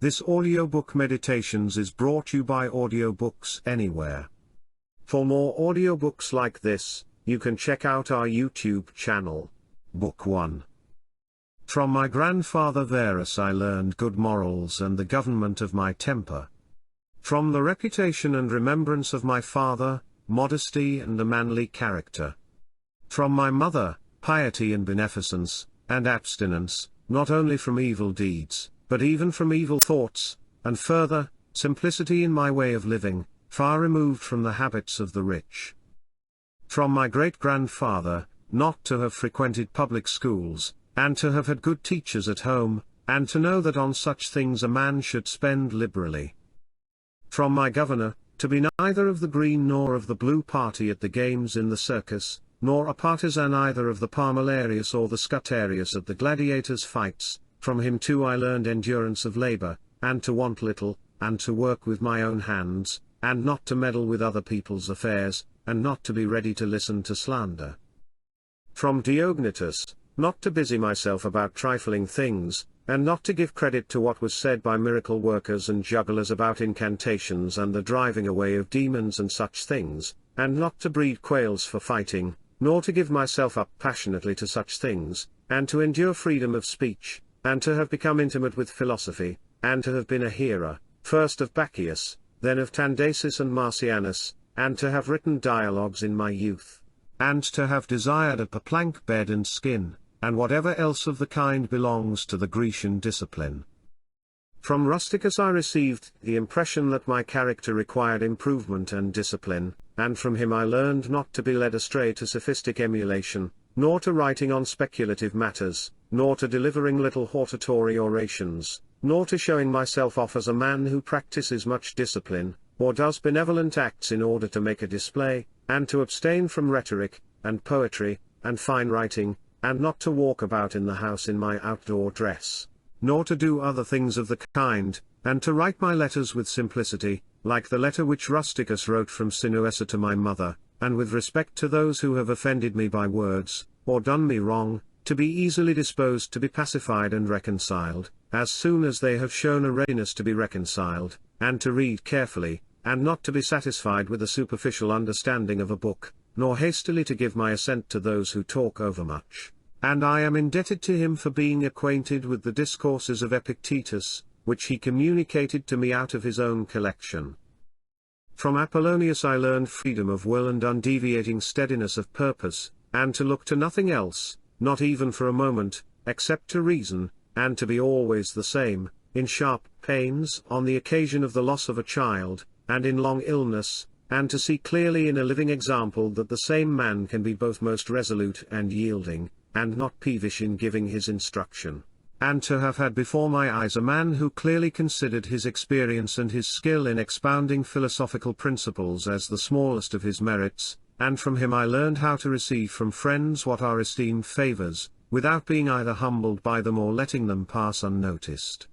This audiobook meditations is brought to you by Audiobooks Anywhere. For more audiobooks like this, you can check out our YouTube channel. Book 1. From my grandfather Varus I learned good morals and the government of my temper. From the reputation and remembrance of my father, modesty and a manly character. From my mother, piety and beneficence, and abstinence, not only from evil deeds, but even from evil thoughts, and further, simplicity in my way of living, far removed from the habits of the rich. From my great-grandfather, not to have frequented public schools, and to have had good teachers at home, and to know that on such things a man should spend liberally. From my governor, to be neither of the green nor of the blue party at the games in the circus, nor a partisan either of the Parmilarius or the Scutarius at the gladiators' fights. From him too I learned endurance of labor, and to want little, and to work with my own hands, and not to meddle with other people's affairs, and not to be ready to listen to slander. From Diognetus, not to busy myself about trifling things, and not to give credit to what was said by miracle workers and jugglers about incantations and the driving away of demons and such things, and not to breed quails for fighting, nor to give myself up passionately to such things, and to endure freedom of speech, and to have become intimate with philosophy, and to have been a hearer, first of Bacchius, then of Tandasis and Marcianus, and to have written dialogues in my youth, and to have desired a plank bed and skin, and whatever else of the kind belongs to the Grecian discipline. From Rusticus I received the impression that my character required improvement and discipline, and from him I learned not to be led astray to sophistic emulation, nor to writing on speculative matters, nor to delivering little hortatory orations, nor to showing myself off as a man who practices much discipline, or does benevolent acts in order to make a display, and to abstain from rhetoric, and poetry, and fine writing, and not to walk about in the house in my outdoor dress, nor to do other things of the kind, and to write my letters with simplicity, like the letter which Rusticus wrote from Sinuessa to my mother, and with respect to those who have offended me by words, or done me wrong, to be easily disposed to be pacified and reconciled, as soon as they have shown a readiness to be reconciled, and to read carefully, and not to be satisfied with a superficial understanding of a book, nor hastily to give my assent to those who talk overmuch. And I am indebted to him for being acquainted with the discourses of Epictetus, which he communicated to me out of his own collection. From Apollonius I learned freedom of will and undeviating steadiness of purpose, and to look to nothing else, not even for a moment, except to reason, and to be always the same, in sharp pains on the occasion of the loss of a child, and in long illness, and to see clearly in a living example that the same man can be both most resolute and yielding, and not peevish in giving his instruction, and to have had before my eyes a man who clearly considered his experience and his skill in expounding philosophical principles as the smallest of his merits, and from him I learned how to receive from friends what are esteemed favors, without being either humbled by them or letting them pass unnoticed.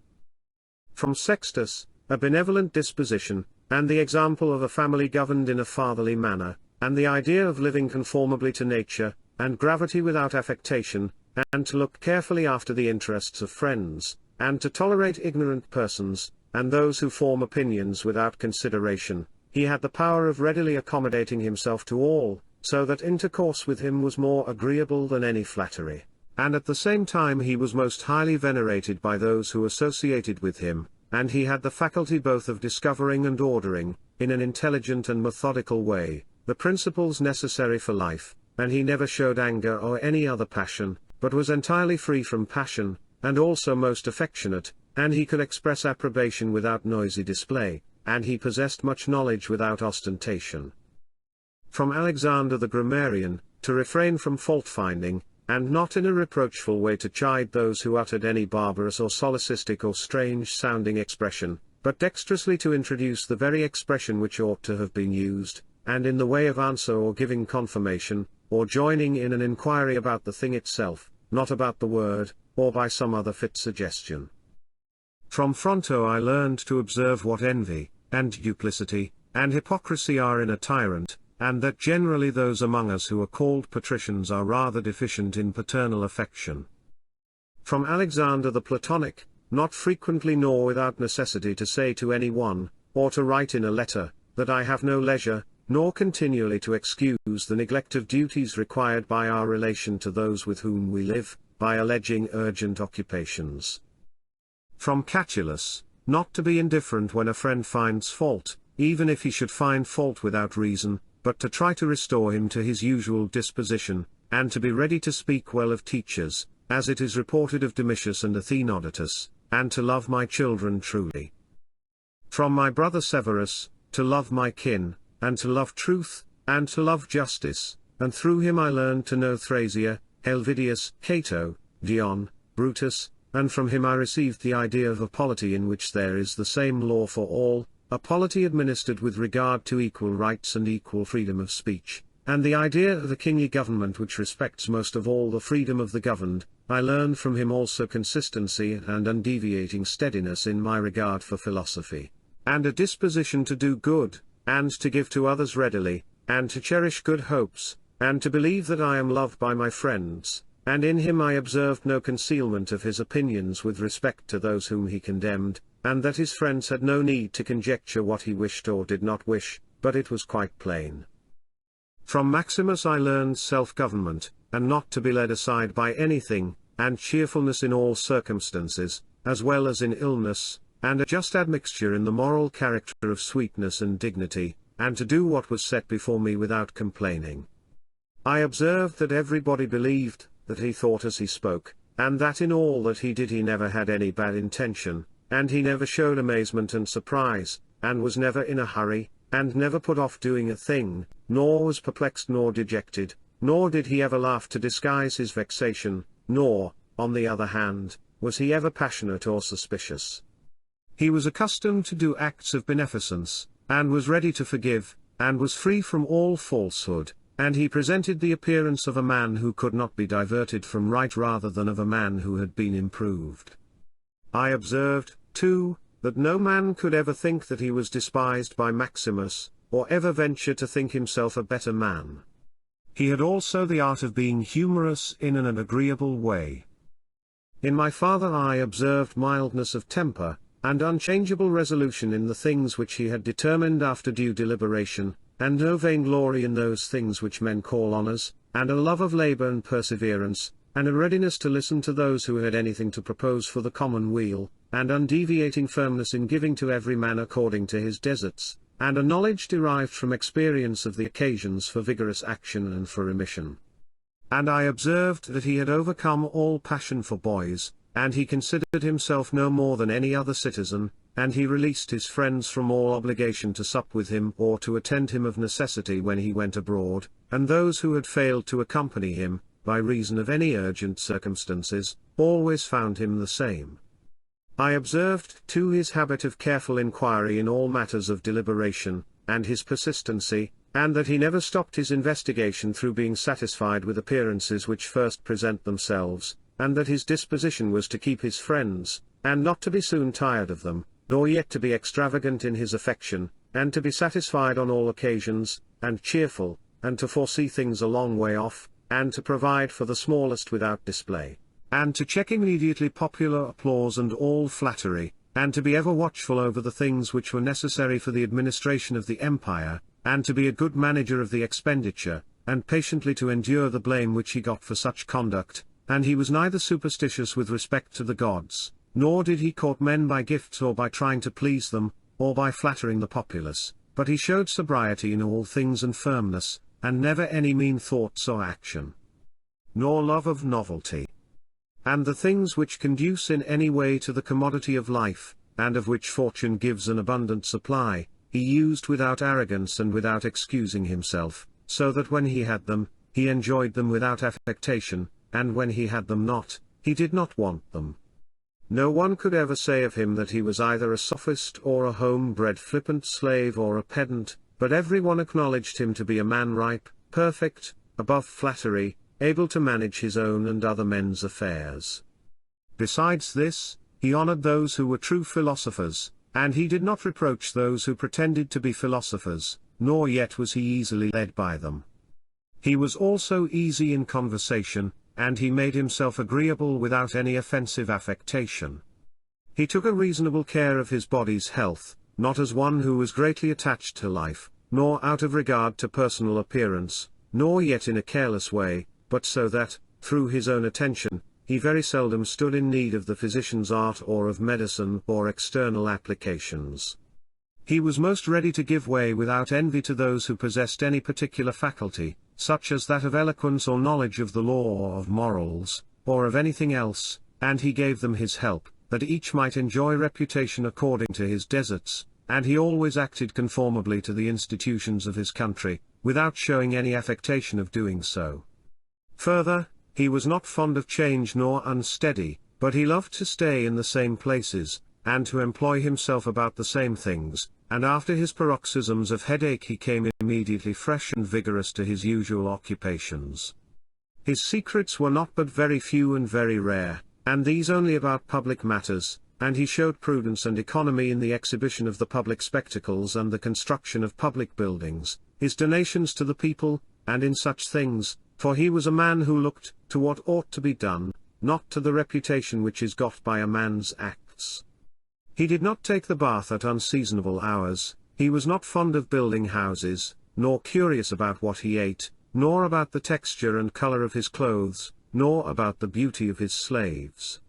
From Sextus, a benevolent disposition, and the example of a family governed in a fatherly manner, and the idea of living conformably to nature, and gravity without affectation, and to look carefully after the interests of friends, and to tolerate ignorant persons, and those who form opinions without consideration. He had the power of readily accommodating himself to all, so that intercourse with him was more agreeable than any flattery, and at the same time he was most highly venerated by those who associated with him, and he had the faculty both of discovering and ordering, in an intelligent and methodical way, the principles necessary for life, and he never showed anger or any other passion, but was entirely free from passion, and also most affectionate, and he could express approbation without noisy display, and he possessed much knowledge without ostentation. From Alexander the grammarian, to refrain from fault-finding, and not in a reproachful way to chide those who uttered any barbarous or solecistic or strange-sounding expression, but dexterously to introduce the very expression which ought to have been used, and in the way of answer or giving confirmation, or joining in an inquiry about the thing itself, not about the word, or by some other fit suggestion. From Fronto I learned to observe what envy, and duplicity, and hypocrisy are in a tyrant, and that generally those among us who are called patricians are rather deficient in paternal affection. From Alexander the Platonic, not frequently nor without necessity to say to any one, or to write in a letter, that I have no leisure, nor continually to excuse the neglect of duties required by our relation to those with whom we live, by alleging urgent occupations. From Catullus, not to be indifferent when a friend finds fault, even if he should find fault without reason, but to try to restore him to his usual disposition, and to be ready to speak well of teachers, as it is reported of Domitius and Athenodotus, and to love my children truly. From my brother Severus, to love my kin, and to love truth, and to love justice, and through him I learned to know Thrasea, Helvidius, Cato, Dion, Brutus, and from him I received the idea of a polity in which there is the same law for all, a polity administered with regard to equal rights and equal freedom of speech, and the idea of a kingly government which respects most of all the freedom of the governed. I learned from him also consistency and undeviating steadiness in my regard for philosophy, and a disposition to do good, and to give to others readily, and to cherish good hopes, and to believe that I am loved by my friends, and in him I observed no concealment of his opinions with respect to those whom he condemned, and that his friends had no need to conjecture what he wished or did not wish, but it was quite plain. From Maximus I learned self-government, and not to be led aside by anything, and cheerfulness in all circumstances, as well as in illness, and a just admixture in the moral character of sweetness and dignity, and to do what was set before me without complaining. I observed that everybody believed, that he thought as he spoke, and that in all that he did he never had any bad intention, and he never showed amazement and surprise, and was never in a hurry, and never put off doing a thing, nor was perplexed nor dejected, nor did he ever laugh to disguise his vexation, nor, on the other hand, was he ever passionate or suspicious. He was accustomed to do acts of beneficence, and was ready to forgive, and was free from all falsehood, and he presented the appearance of a man who could not be diverted from right rather than of a man who had been improved. I observed, too, that no man could ever think that he was despised by Maximus, or ever venture to think himself a better man. He had also the art of being humorous in an agreeable way. In my father I observed mildness of temper, and unchangeable resolution in the things which he had determined after due deliberation, and no vainglory in those things which men call honours, and a love of labour and perseverance, and a readiness to listen to those who had anything to propose for the common weal, and undeviating firmness in giving to every man according to his deserts, and a knowledge derived from experience of the occasions for vigorous action and for remission. And I observed that he had overcome all passion for boys, and he considered himself no more than any other citizen, and he released his friends from all obligation to sup with him or to attend him of necessity when he went abroad, and those who had failed to accompany him, by reason of any urgent circumstances, always found him the same. I observed too his habit of careful inquiry in all matters of deliberation, and his persistency, and that he never stopped his investigation through being satisfied with appearances which first present themselves, and that his disposition was to keep his friends, and not to be soon tired of them, nor yet to be extravagant in his affection, and to be satisfied on all occasions, and cheerful, and to foresee things a long way off, and to provide for the smallest without display, and to check immediately popular applause and all flattery, and to be ever watchful over the things which were necessary for the administration of the empire, and to be a good manager of the expenditure, and patiently to endure the blame which he got for such conduct, and he was neither superstitious with respect to the gods, nor did he court men by gifts or by trying to please them, or by flattering the populace, but he showed sobriety in all things and firmness, and never any mean thoughts or action, nor love of novelty. And the things which conduce in any way to the commodity of life, and of which fortune gives an abundant supply, he used without arrogance and without excusing himself, so that when he had them, he enjoyed them without affectation, and when he had them not, he did not want them. No one could ever say of him that he was either a sophist or a home-bred flippant slave or a pedant, but every one acknowledged him to be a man ripe, perfect, above flattery, able to manage his own and other men's affairs. Besides this, he honored those who were true philosophers, and he did not reproach those who pretended to be philosophers, nor yet was he easily led by them. He was also easy in conversation, and he made himself agreeable without any offensive affectation. He took a reasonable care of his body's health, not as one who was greatly attached to life, nor out of regard to personal appearance, nor yet in a careless way, but so that, through his own attention, he very seldom stood in need of the physician's art or of medicine or external applications. He was most ready to give way without envy to those who possessed any particular faculty, such as that of eloquence or knowledge of the law or of morals, or of anything else, and he gave them his help, that each might enjoy reputation according to his deserts, and he always acted conformably to the institutions of his country, without showing any affectation of doing so. Further, he was not fond of change nor unsteady, but he loved to stay in the same places, and to employ himself about the same things, and after his paroxysms of headache he came immediately fresh and vigorous to his usual occupations. His secrets were not but very few and very rare, and these only about public matters, and he showed prudence and economy in the exhibition of the public spectacles and the construction of public buildings, his donations to the people, and in such things, for he was a man who looked to what ought to be done, not to the reputation which is got by a man's acts. He did not take the bath at unseasonable hours, he was not fond of building houses, nor curious about what he ate, nor about the texture and color of his clothes, nor about the beauty of his slaves.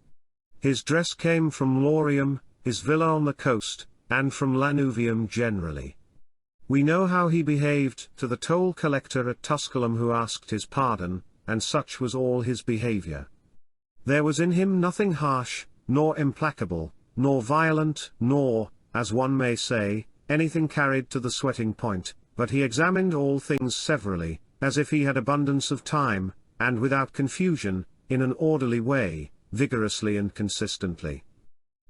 His dress came from Laurium, his villa on the coast, and from Lanuvium generally. We know how he behaved to the toll collector at Tusculum who asked his pardon, and such was all his behavior. There was in him nothing harsh, nor implacable, nor violent, nor, as one may say, anything carried to the sweating point, but he examined all things severally, as if he had abundance of time, and without confusion, in an orderly way, vigorously and consistently.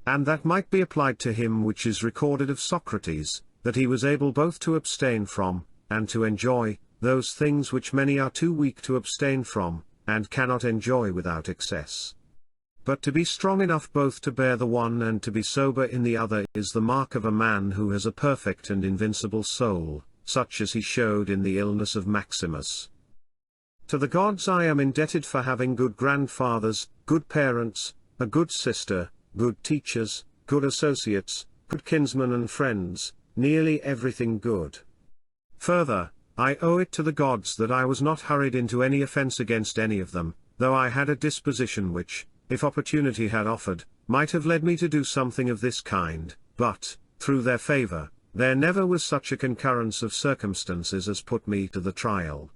And that might be applied to him which is recorded of Socrates, that he was able both to abstain from, and to enjoy, those things which many are too weak to abstain from, and cannot enjoy without excess. But to be strong enough both to bear the one and to be sober in the other is the mark of a man who has a perfect and invincible soul, such as he showed in the illness of Maximus. To the gods I am indebted for having good grandfathers, good parents, a good sister, good teachers, good associates, good kinsmen and friends, nearly everything good. Further, I owe it to the gods that I was not hurried into any offense against any of them, though I had a disposition which, if opportunity had offered, might have led me to do something of this kind, but, through their favor, there never was such a concurrence of circumstances as put me to the trial.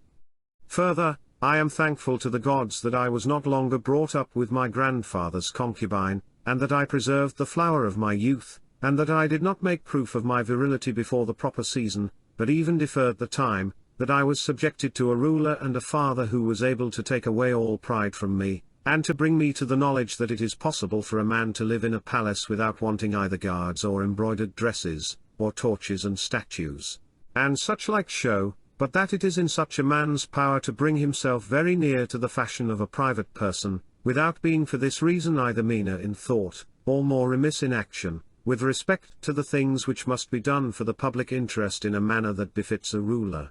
Further, I am thankful to the gods that I was not longer brought up with my grandfather's concubine, and that I preserved the flower of my youth, and that I did not make proof of my virility before the proper season, but even deferred the time, that I was subjected to a ruler and a father who was able to take away all pride from me, and to bring me to the knowledge that it is possible for a man to live in a palace without wanting either guards or embroidered dresses, or torches and statues, and such like show, but that it is in such a man's power to bring himself very near to the fashion of a private person, without being for this reason either meaner in thought, or more remiss in action, with respect to the things which must be done for the public interest in a manner that befits a ruler.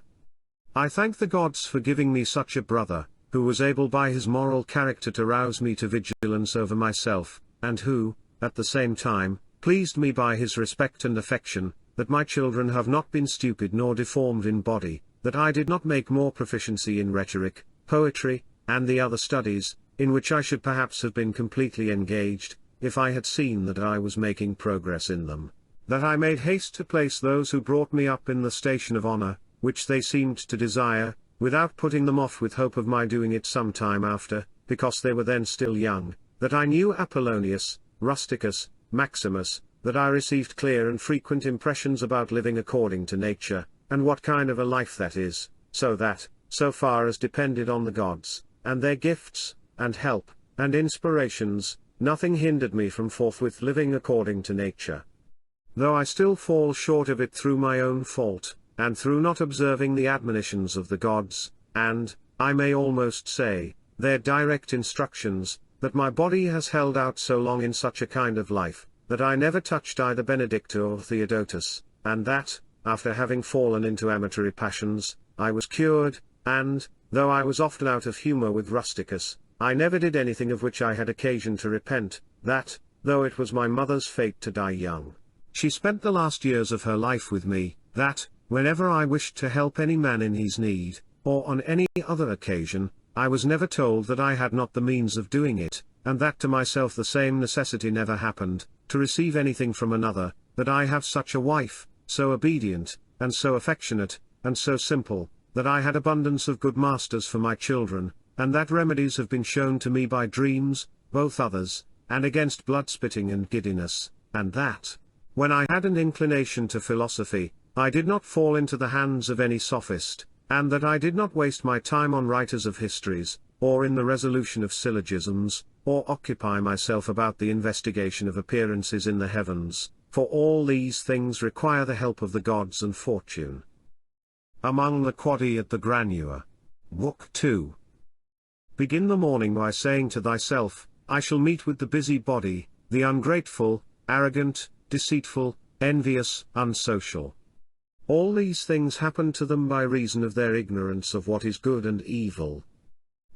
I thank the gods for giving me such a brother, who was able by his moral character to rouse me to vigilance over myself, and who, at the same time, pleased me by his respect and affection, that my children have not been stupid nor deformed in body, that I did not make more proficiency in rhetoric, poetry, and the other studies, in which I should perhaps have been completely engaged, if I had seen that I was making progress in them, that I made haste to place those who brought me up in the station of honor, which they seemed to desire, without putting them off with hope of my doing it some time after, because they were then still young, that I knew Apollonius, Rusticus, Maximus, that I received clear and frequent impressions about living according to nature, and what kind of a life that is, so that, so far as depended on the gods, and their gifts, and help, and inspirations, nothing hindered me from forthwith living according to nature. Though I still fall short of it through my own fault, and through not observing the admonitions of the gods, and, I may almost say, their direct instructions, that my body has held out so long in such a kind of life, that I never touched either Benedict or Theodotus, and that, after having fallen into amatory passions, I was cured, and, though I was often out of humor with Rusticus, I never did anything of which I had occasion to repent, that, though it was my mother's fate to die young. She spent the last years of her life with me, that, whenever I wished to help any man in his need, or on any other occasion, I was never told that I had not the means of doing it, and that to myself the same necessity never happened, to receive anything from another, that I have such a wife, so obedient, and so affectionate, and so simple, that I had abundance of good masters for my children, and that remedies have been shown to me by dreams, both others, and against blood-spitting and giddiness, and that, when I had an inclination to philosophy, I did not fall into the hands of any sophist, and that I did not waste my time on writers of histories, or in the resolution of syllogisms, or occupy myself about the investigation of appearances in the heavens, for all these things require the help of the gods and fortune. Among the Quadi at the Granua. Book 2. Begin the morning by saying to thyself, I shall meet with the busy body, the ungrateful, arrogant, deceitful, envious, unsocial. All these things happen to them by reason of their ignorance of what is good and evil.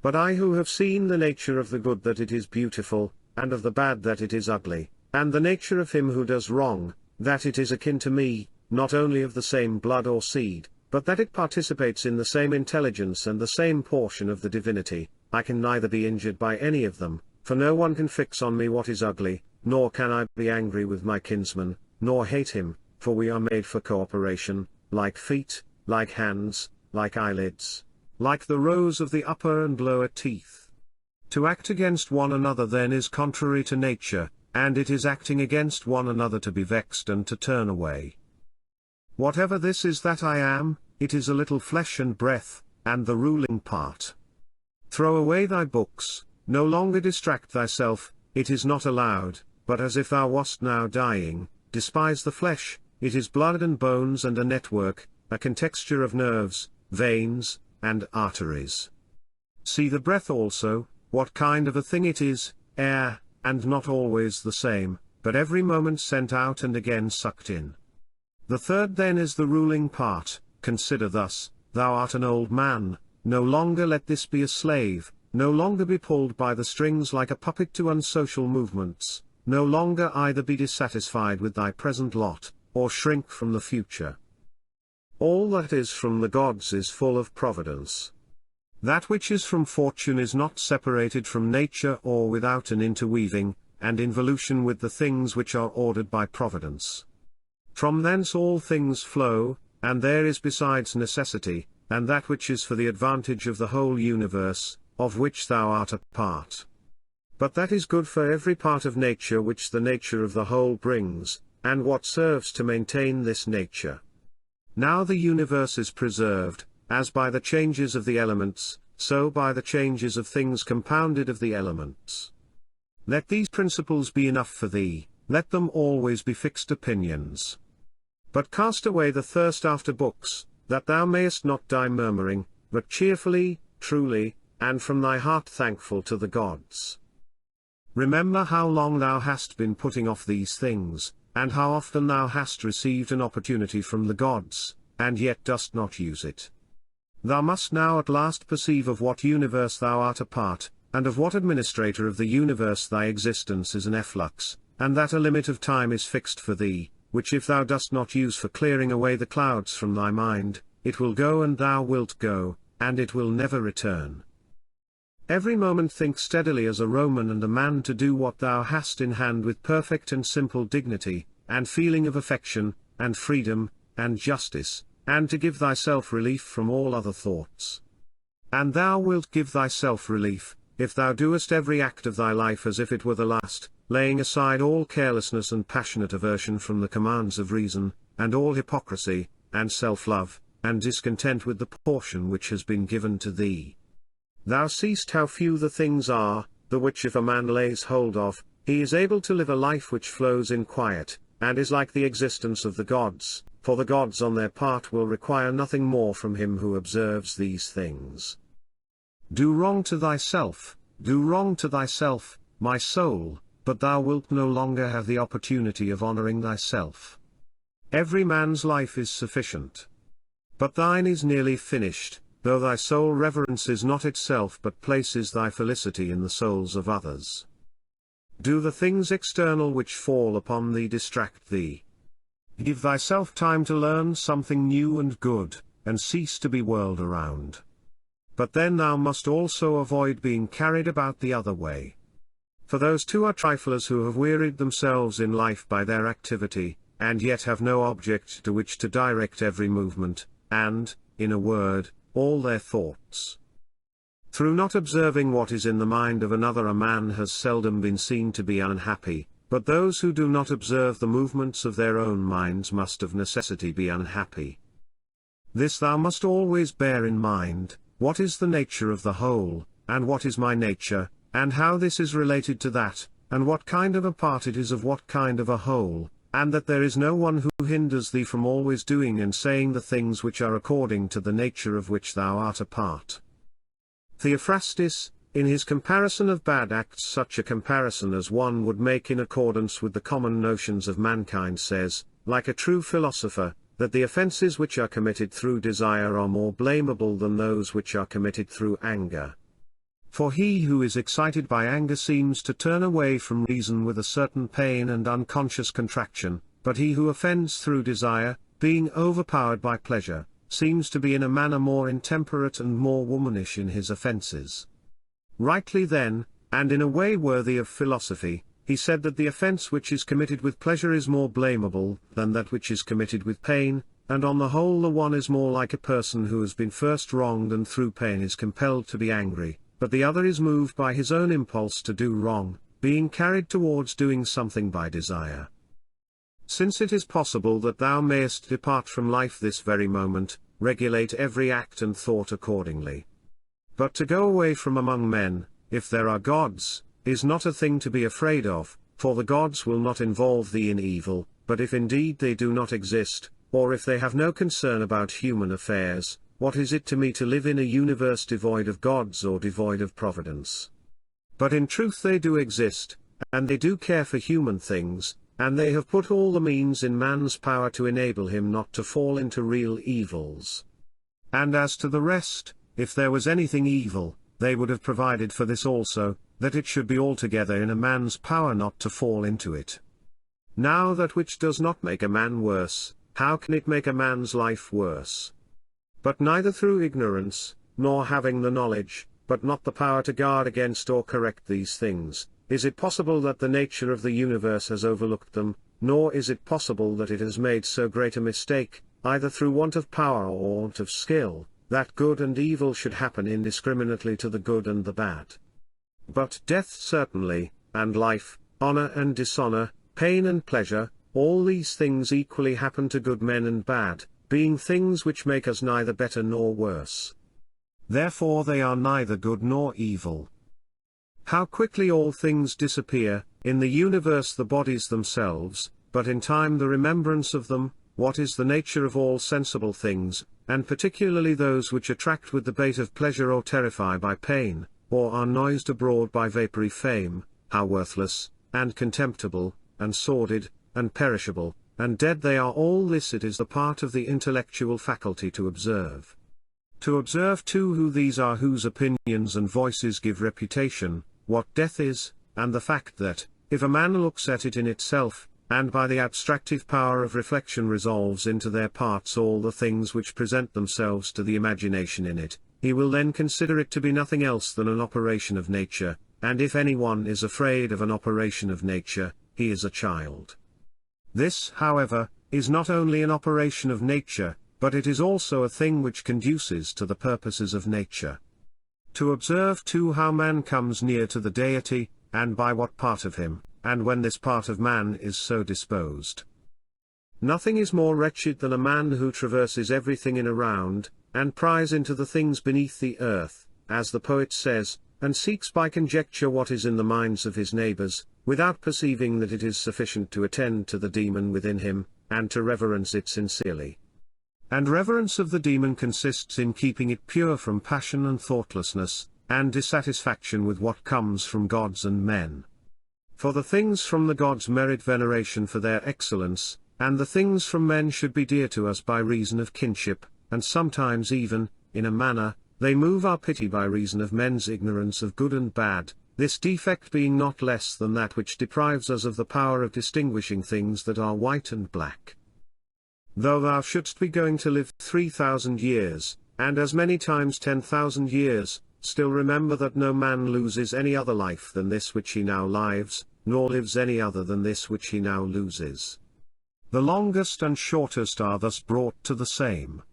But I who have seen the nature of the good that it is beautiful, and of the bad that it is ugly, and the nature of him who does wrong, that it is akin to me, not only of the same blood or seed, but that it participates in the same intelligence and the same portion of the divinity, I can neither be injured by any of them, for no one can fix on me what is ugly, nor can I be angry with my kinsman, nor hate him, for we are made for cooperation, like feet, like hands, like eyelids, like the rows of the upper and lower teeth. To act against one another then is contrary to nature, and it is acting against one another to be vexed and to turn away. Whatever this is that I am, it is a little flesh and breath, and the ruling part. Throw away thy books, no longer distract thyself, it is not allowed, but as if thou wast now dying, despise the flesh, it is blood and bones and a network, a contexture of nerves, veins, and arteries. See the breath also, what kind of a thing it is, air, and not always the same, but every moment sent out and again sucked in. The third then is the ruling part, consider thus, thou art an old man, no longer let this be a slave, no longer be pulled by the strings like a puppet to unsocial movements, no longer either be dissatisfied with thy present lot, or shrink from the future. All that is from the gods is full of providence. That which is from fortune is not separated from nature or without an interweaving, and involution with the things which are ordered by providence. From thence all things flow, and there is besides necessity, and that which is for the advantage of the whole universe, of which thou art a part. But that is good for every part of nature which the nature of the whole brings, and what serves to maintain this nature. Now the universe is preserved, as by the changes of the elements, so by the changes of things compounded of the elements. Let these principles be enough for thee, let them always be fixed opinions. But cast away the thirst after books, that thou mayest not die murmuring, but cheerfully, truly, and from thy heart thankful to the gods. Remember how long thou hast been putting off these things, and how often thou hast received an opportunity from the gods, and yet dost not use it. Thou must now at last perceive of what universe thou art a part, and of what administrator of the universe thy existence is an efflux, and that a limit of time is fixed for thee, which if thou dost not use for clearing away the clouds from thy mind, it will go and thou wilt go, and it will never return. Every moment think steadily as a Roman and a man to do what thou hast in hand with perfect and simple dignity, and feeling of affection, and freedom, and justice, and to give thyself relief from all other thoughts. And thou wilt give thyself relief, if thou doest every act of thy life as if it were the last, laying aside all carelessness and passionate aversion from the commands of reason, and all hypocrisy, and self-love, and discontent with the portion which has been given to thee. Thou seest how few the things are, the which if a man lays hold of, he is able to live a life which flows in quiet, and is like the existence of the gods, for the gods on their part will require nothing more from him who observes these things. Do wrong to thyself, my soul, but thou wilt no longer have the opportunity of honoring thyself. Every man's life is sufficient. But thine is nearly finished, though thy soul reverences not itself but places thy felicity in the souls of others. Do the things external which fall upon thee distract thee. Give thyself time to learn something new and good, and cease to be whirled around. But then thou must also avoid being carried about the other way. For those too are triflers who have wearied themselves in life by their activity, and yet have no object to which to direct every movement, and, in a word, all their thoughts. Through not observing what is in the mind of another, a man has seldom been seen to be unhappy, but those who do not observe the movements of their own minds must of necessity be unhappy. This thou must always bear in mind: what is the nature of the whole, and what is my nature, and how this is related to that, and what kind of a part it is of what kind of a whole, and that there is no one who hinders thee from always doing and saying the things which are according to the nature of which thou art a part. Theophrastus, in his comparison of bad acts, such a comparison as one would make in accordance with the common notions of mankind, says, like a true philosopher, that the offences which are committed through desire are more blamable than those which are committed through anger. For he who is excited by anger seems to turn away from reason with a certain pain and unconscious contraction, but he who offends through desire, being overpowered by pleasure, seems to be in a manner more intemperate and more womanish in his offences. Rightly then, and in a way worthy of philosophy, he said that the offence which is committed with pleasure is more blamable than that which is committed with pain, and on the whole the one is more like a person who has been first wronged and through pain is compelled to be angry, but the other is moved by his own impulse to do wrong, being carried towards doing something by desire. Since it is possible that thou mayest depart from life this very moment, regulate every act and thought accordingly. But to go away from among men, if there are gods, is not a thing to be afraid of, for the gods will not involve thee in evil, but if indeed they do not exist, or if they have no concern about human affairs, what is it to me to live in a universe devoid of gods or devoid of providence? But in truth they do exist, and they do care for human things, and they have put all the means in man's power to enable him not to fall into real evils. And as to the rest, if there was anything evil, they would have provided for this also, that it should be altogether in a man's power not to fall into it. Now that which does not make a man worse, how can it make a man's life worse? But neither through ignorance, nor having the knowledge, but not the power to guard against or correct these things, is it possible that the nature of the universe has overlooked them, nor is it possible that it has made so great a mistake, either through want of power or want of skill, that good and evil should happen indiscriminately to the good and the bad. But death certainly, and life, honor and dishonor, pain and pleasure, all these things equally happen to good men and bad, being things which make us neither better nor worse. Therefore they are neither good nor evil. How quickly all things disappear, in the universe the bodies themselves, but in time the remembrance of them, what is the nature of all sensible things, and particularly those which attract with the bait of pleasure or terrify by pain, or are noised abroad by vapory fame, how worthless, and contemptible, and sordid, and perishable, and dead they are, all this it is the part of the intellectual faculty to observe. To observe too who these are whose opinions and voices give reputation, what death is, and the fact that, if a man looks at it in itself, and by the abstractive power of reflection resolves into their parts all the things which present themselves to the imagination in it, he will then consider it to be nothing else than an operation of nature, and if anyone is afraid of an operation of nature, he is a child. This, however, is not only an operation of nature, but it is also a thing which conduces to the purposes of nature. To observe too how man comes near to the deity, and by what part of him, and when this part of man is so disposed. Nothing is more wretched than a man who traverses everything in around, and pries into the things beneath the earth, as the poet says, and seeks by conjecture what is in the minds of his neighbors, without perceiving that it is sufficient to attend to the demon within him, and to reverence it sincerely. And reverence of the demon consists in keeping it pure from passion and thoughtlessness, and dissatisfaction with what comes from gods and men. For the things from the gods merit veneration for their excellence, and the things from men should be dear to us by reason of kinship, and sometimes even, in a manner, they move our pity by reason of men's ignorance of good and bad, this defect being not less than that which deprives us of the power of distinguishing things that are white and black. Though thou shouldst be going to live 3,000 years, and as many times 10,000 years, still remember that no man loses any other life than this which he now lives, nor lives any other than this which he now loses. The longest and shortest are thus brought to the same.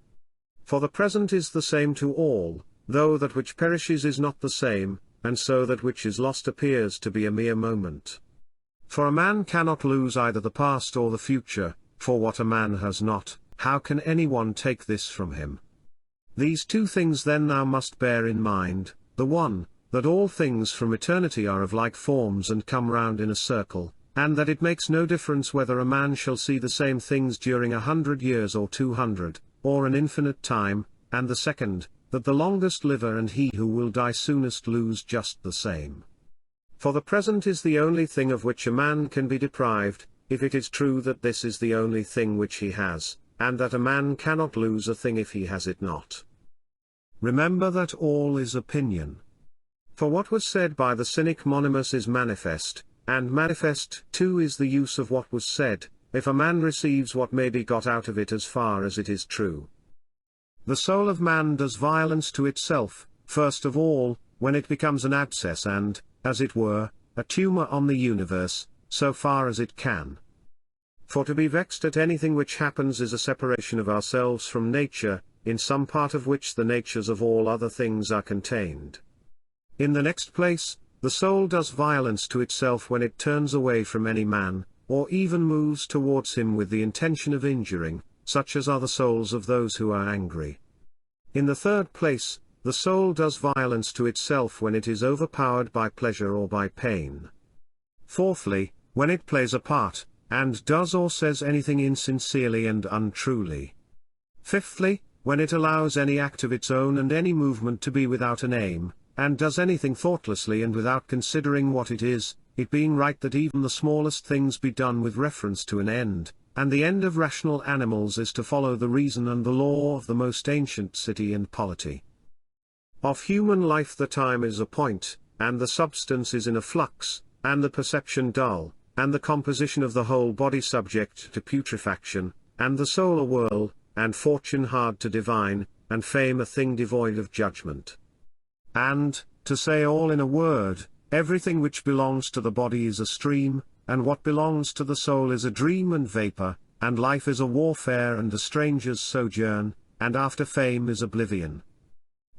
For the present is the same to all, though that which perishes is not the same, and so that which is lost appears to be a mere moment. For a man cannot lose either the past or the future, for what a man has not, how can anyone take this from him? These two things then thou must bear in mind, the one, that all things from eternity are of like forms and come round in a circle, and that it makes no difference whether a man shall see the same things during 100 years or 200, or an infinite time, and the second, that the longest liver and he who will die soonest lose just the same. For the present is the only thing of which a man can be deprived, if it is true that this is the only thing which he has, and that a man cannot lose a thing if he has it not. Remember that all is opinion. For what was said by the cynic Monimus is manifest, and manifest too is the use of what was said, if a man receives what may be got out of it as far as it is true. The soul of man does violence to itself, first of all, when it becomes an abscess and, as it were, a tumour on the universe, so far as it can. For to be vexed at anything which happens is a separation of ourselves from nature, in some part of which the natures of all other things are contained. In the next place, the soul does violence to itself when it turns away from any man, or even moves towards him with the intention of injuring, such as are the souls of those who are angry. In the third place, the soul does violence to itself when it is overpowered by pleasure or by pain. Fourthly, when it plays a part, and does or says anything insincerely and untruly. Fifthly, when it allows any act of its own and any movement to be without an aim, and does anything thoughtlessly and without considering what it is, it being right that even the smallest things be done with reference to an end, and the end of rational animals is to follow the reason and the law of the most ancient city and polity. Of human life the time is a point, and the substance is in a flux, and the perception dull, and the composition of the whole body subject to putrefaction, and the soul a whirl, and fortune hard to divine, and fame a thing devoid of judgment. And, to say all in a word, everything which belongs to the body is a stream, and what belongs to the soul is a dream and vapour, and life is a warfare and a stranger's sojourn, and after fame is oblivion.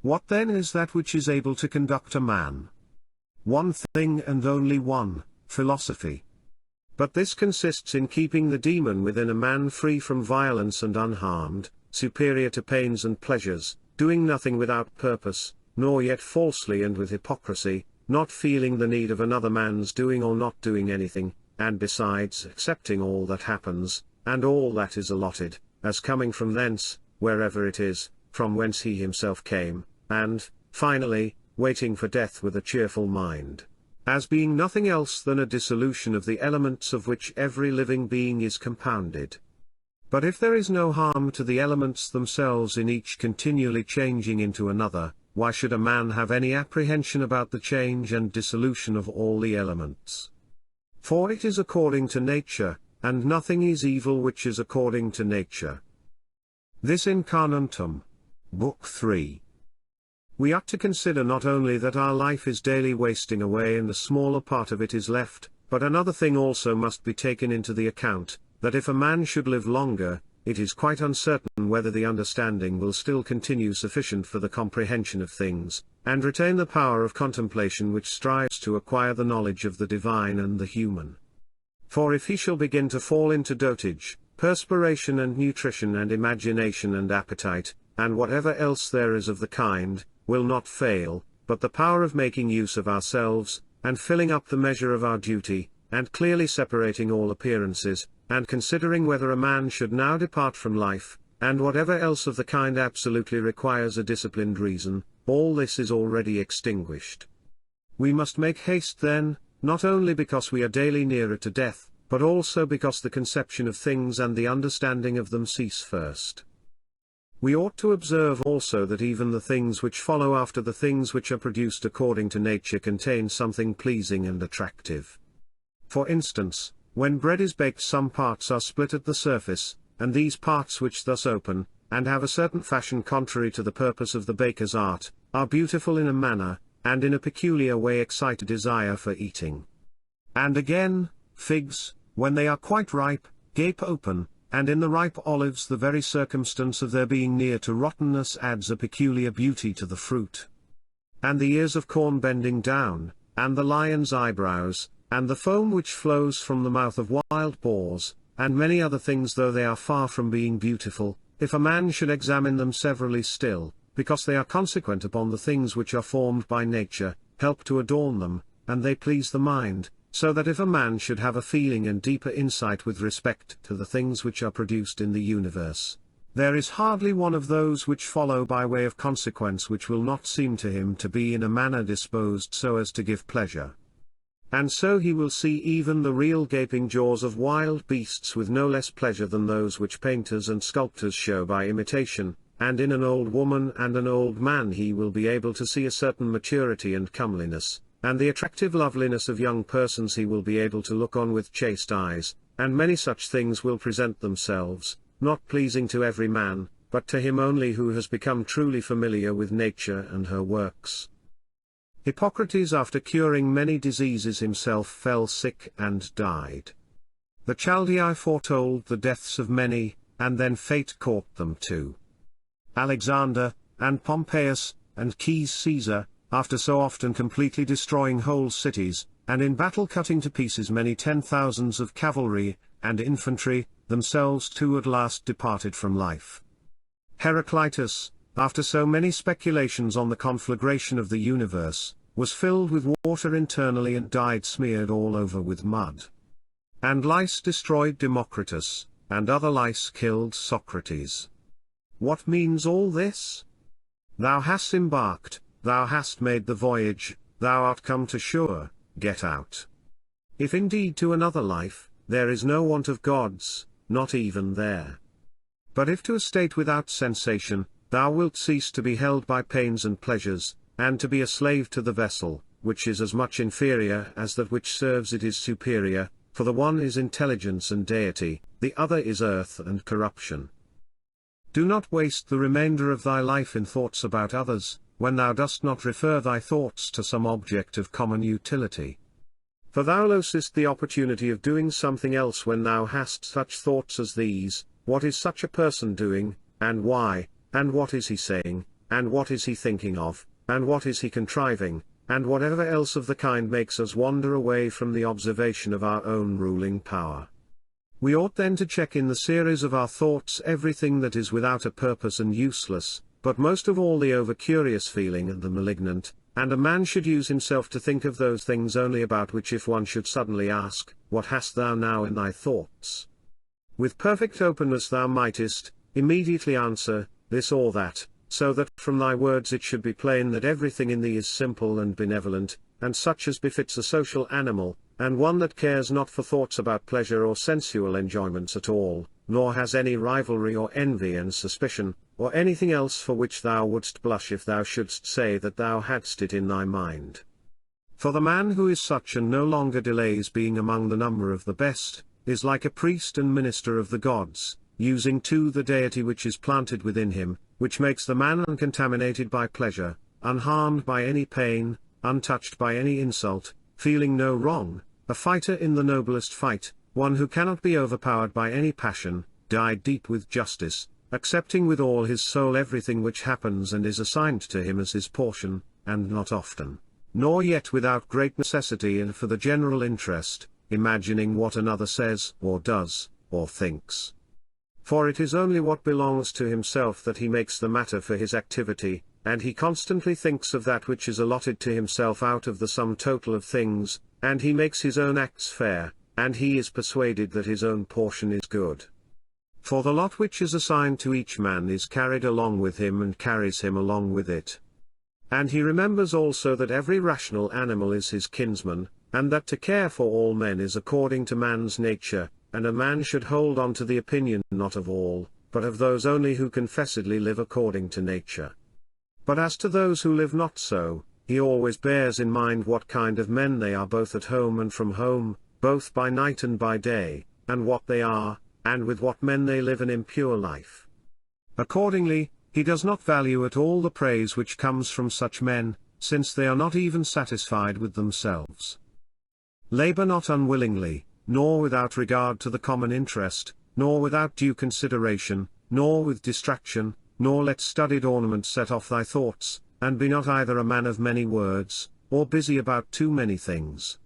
What then is that which is able to conduct a man? One thing and only one, philosophy. But this consists in keeping the demon within a man free from violence and unharmed, superior to pains and pleasures, doing nothing without purpose, nor yet falsely and with hypocrisy, not feeling the need of another man's doing or not doing anything, and besides accepting all that happens, and all that is allotted, as coming from thence, wherever it is, from whence he himself came, and, finally, waiting for death with a cheerful mind, as being nothing else than a dissolution of the elements of which every living being is compounded. But if there is no harm to the elements themselves in each continually changing into another, why should a man have any apprehension about the change and dissolution of all the elements? For it is according to nature, and nothing is evil which is according to nature. This Incarnantum. Book 3. We ought to consider not only that our life is daily wasting away and a smaller part of it is left, but another thing also must be taken into the account, that if a man should live longer, it is quite uncertain whether the understanding will still continue sufficient for the comprehension of things, and retain the power of contemplation which strives to acquire the knowledge of the divine and the human. For if he shall begin to fall into dotage, perspiration and nutrition and imagination and appetite, and whatever else there is of the kind, will not fail, but the power of making use of ourselves, and filling up the measure of our duty, and clearly separating all appearances, and considering whether a man should now depart from life, and whatever else of the kind absolutely requires a disciplined reason, all this is already extinguished. We must make haste then, not only because we are daily nearer to death, but also because the conception of things and the understanding of them cease first. We ought to observe also that even the things which follow after the things which are produced according to nature contain something pleasing and attractive. For instance, when bread is baked, some parts are split at the surface, and these parts which thus open, and have a certain fashion contrary to the purpose of the baker's art, are beautiful in a manner, and in a peculiar way excite a desire for eating. And again, figs, when they are quite ripe, gape open, and in the ripe olives the very circumstance of their being near to rottenness adds a peculiar beauty to the fruit. And the ears of corn bending down, and the lion's eyebrows, and the foam which flows from the mouth of wild boars, and many other things, though they are far from being beautiful, if a man should examine them severally still, because they are consequent upon the things which are formed by nature, help to adorn them, and they please the mind, so that if a man should have a feeling and deeper insight with respect to the things which are produced in the universe, there is hardly one of those which follow by way of consequence which will not seem to him to be in a manner disposed so as to give pleasure. And so he will see even the real gaping jaws of wild beasts with no less pleasure than those which painters and sculptors show by imitation, and in an old woman and an old man he will be able to see a certain maturity and comeliness, and the attractive loveliness of young persons he will be able to look on with chaste eyes, and many such things will present themselves, not pleasing to every man, but to him only who has become truly familiar with nature and her works. Hippocrates, after curing many diseases himself, fell sick and died. The Chaldei foretold the deaths of many, and then fate caught them too. Alexander, and Pompeius, and Caesar, after so often completely destroying whole cities, and in battle cutting to pieces many 10,000s of cavalry and infantry, themselves too at last departed from life. Heraclitus, after so many speculations on the conflagration of the universe, was filled with water internally and died smeared all over with mud. And lice destroyed Democritus, and other lice killed Socrates. What means all this? Thou hast embarked, thou hast made the voyage, thou art come to shore, get out. If indeed to another life, there is no want of gods, not even there. But if to a state without sensation, thou wilt cease to be held by pains and pleasures, and to be a slave to the vessel, which is as much inferior as that which serves it is superior, for the one is intelligence and deity, the other is earth and corruption. Do not waste the remainder of thy life in thoughts about others, when thou dost not refer thy thoughts to some object of common utility. For thou losest the opportunity of doing something else when thou hast such thoughts as these: what is such a person doing, and why, and what is he saying, and what is he thinking of, and what is he contriving, and whatever else of the kind makes us wander away from the observation of our own ruling power. We ought then to check in the series of our thoughts everything that is without a purpose and useless, but most of all the over-curious feeling and the malignant, and a man should use himself to think of those things only about which if one should suddenly ask, "What hast thou now in thy thoughts?" with perfect openness thou mightest immediately answer, this or that, so that from thy words it should be plain that everything in thee is simple and benevolent, and such as befits a social animal, and one that cares not for thoughts about pleasure or sensual enjoyments at all, nor has any rivalry or envy and suspicion, or anything else for which thou wouldst blush if thou shouldst say that thou hadst it in thy mind. For the man who is such and no longer delays being among the number of the best, is like a priest and minister of the gods, using too the deity which is planted within him, which makes the man uncontaminated by pleasure, unharmed by any pain, untouched by any insult, feeling no wrong, a fighter in the noblest fight, one who cannot be overpowered by any passion, dyed deep with justice, accepting with all his soul everything which happens and is assigned to him as his portion, and not often, nor yet without great necessity and for the general interest, imagining what another says or does, or thinks. For it is only what belongs to himself that he makes the matter for his activity, and he constantly thinks of that which is allotted to himself out of the sum total of things, and he makes his own acts fair, and he is persuaded that his own portion is good. For the lot which is assigned to each man is carried along with him and carries him along with it. And he remembers also that every rational animal is his kinsman, and that to care for all men is according to man's nature, and a man should hold on to the opinion not of all, but but of those only who confessedly live according to nature. But as to those who live not so, he always bears in mind what kind of men they are both at home and from home, both by night and by day, and what they are, and with what men they live an impure life. Accordingly, he does not value at all the praise which comes from such men, since they are not even satisfied with themselves. Labor not unwillingly, nor without regard to the common interest, nor without due consideration, nor with distraction, nor let studied ornament set off thy thoughts, and be not either a man of many words, or busy about too many things.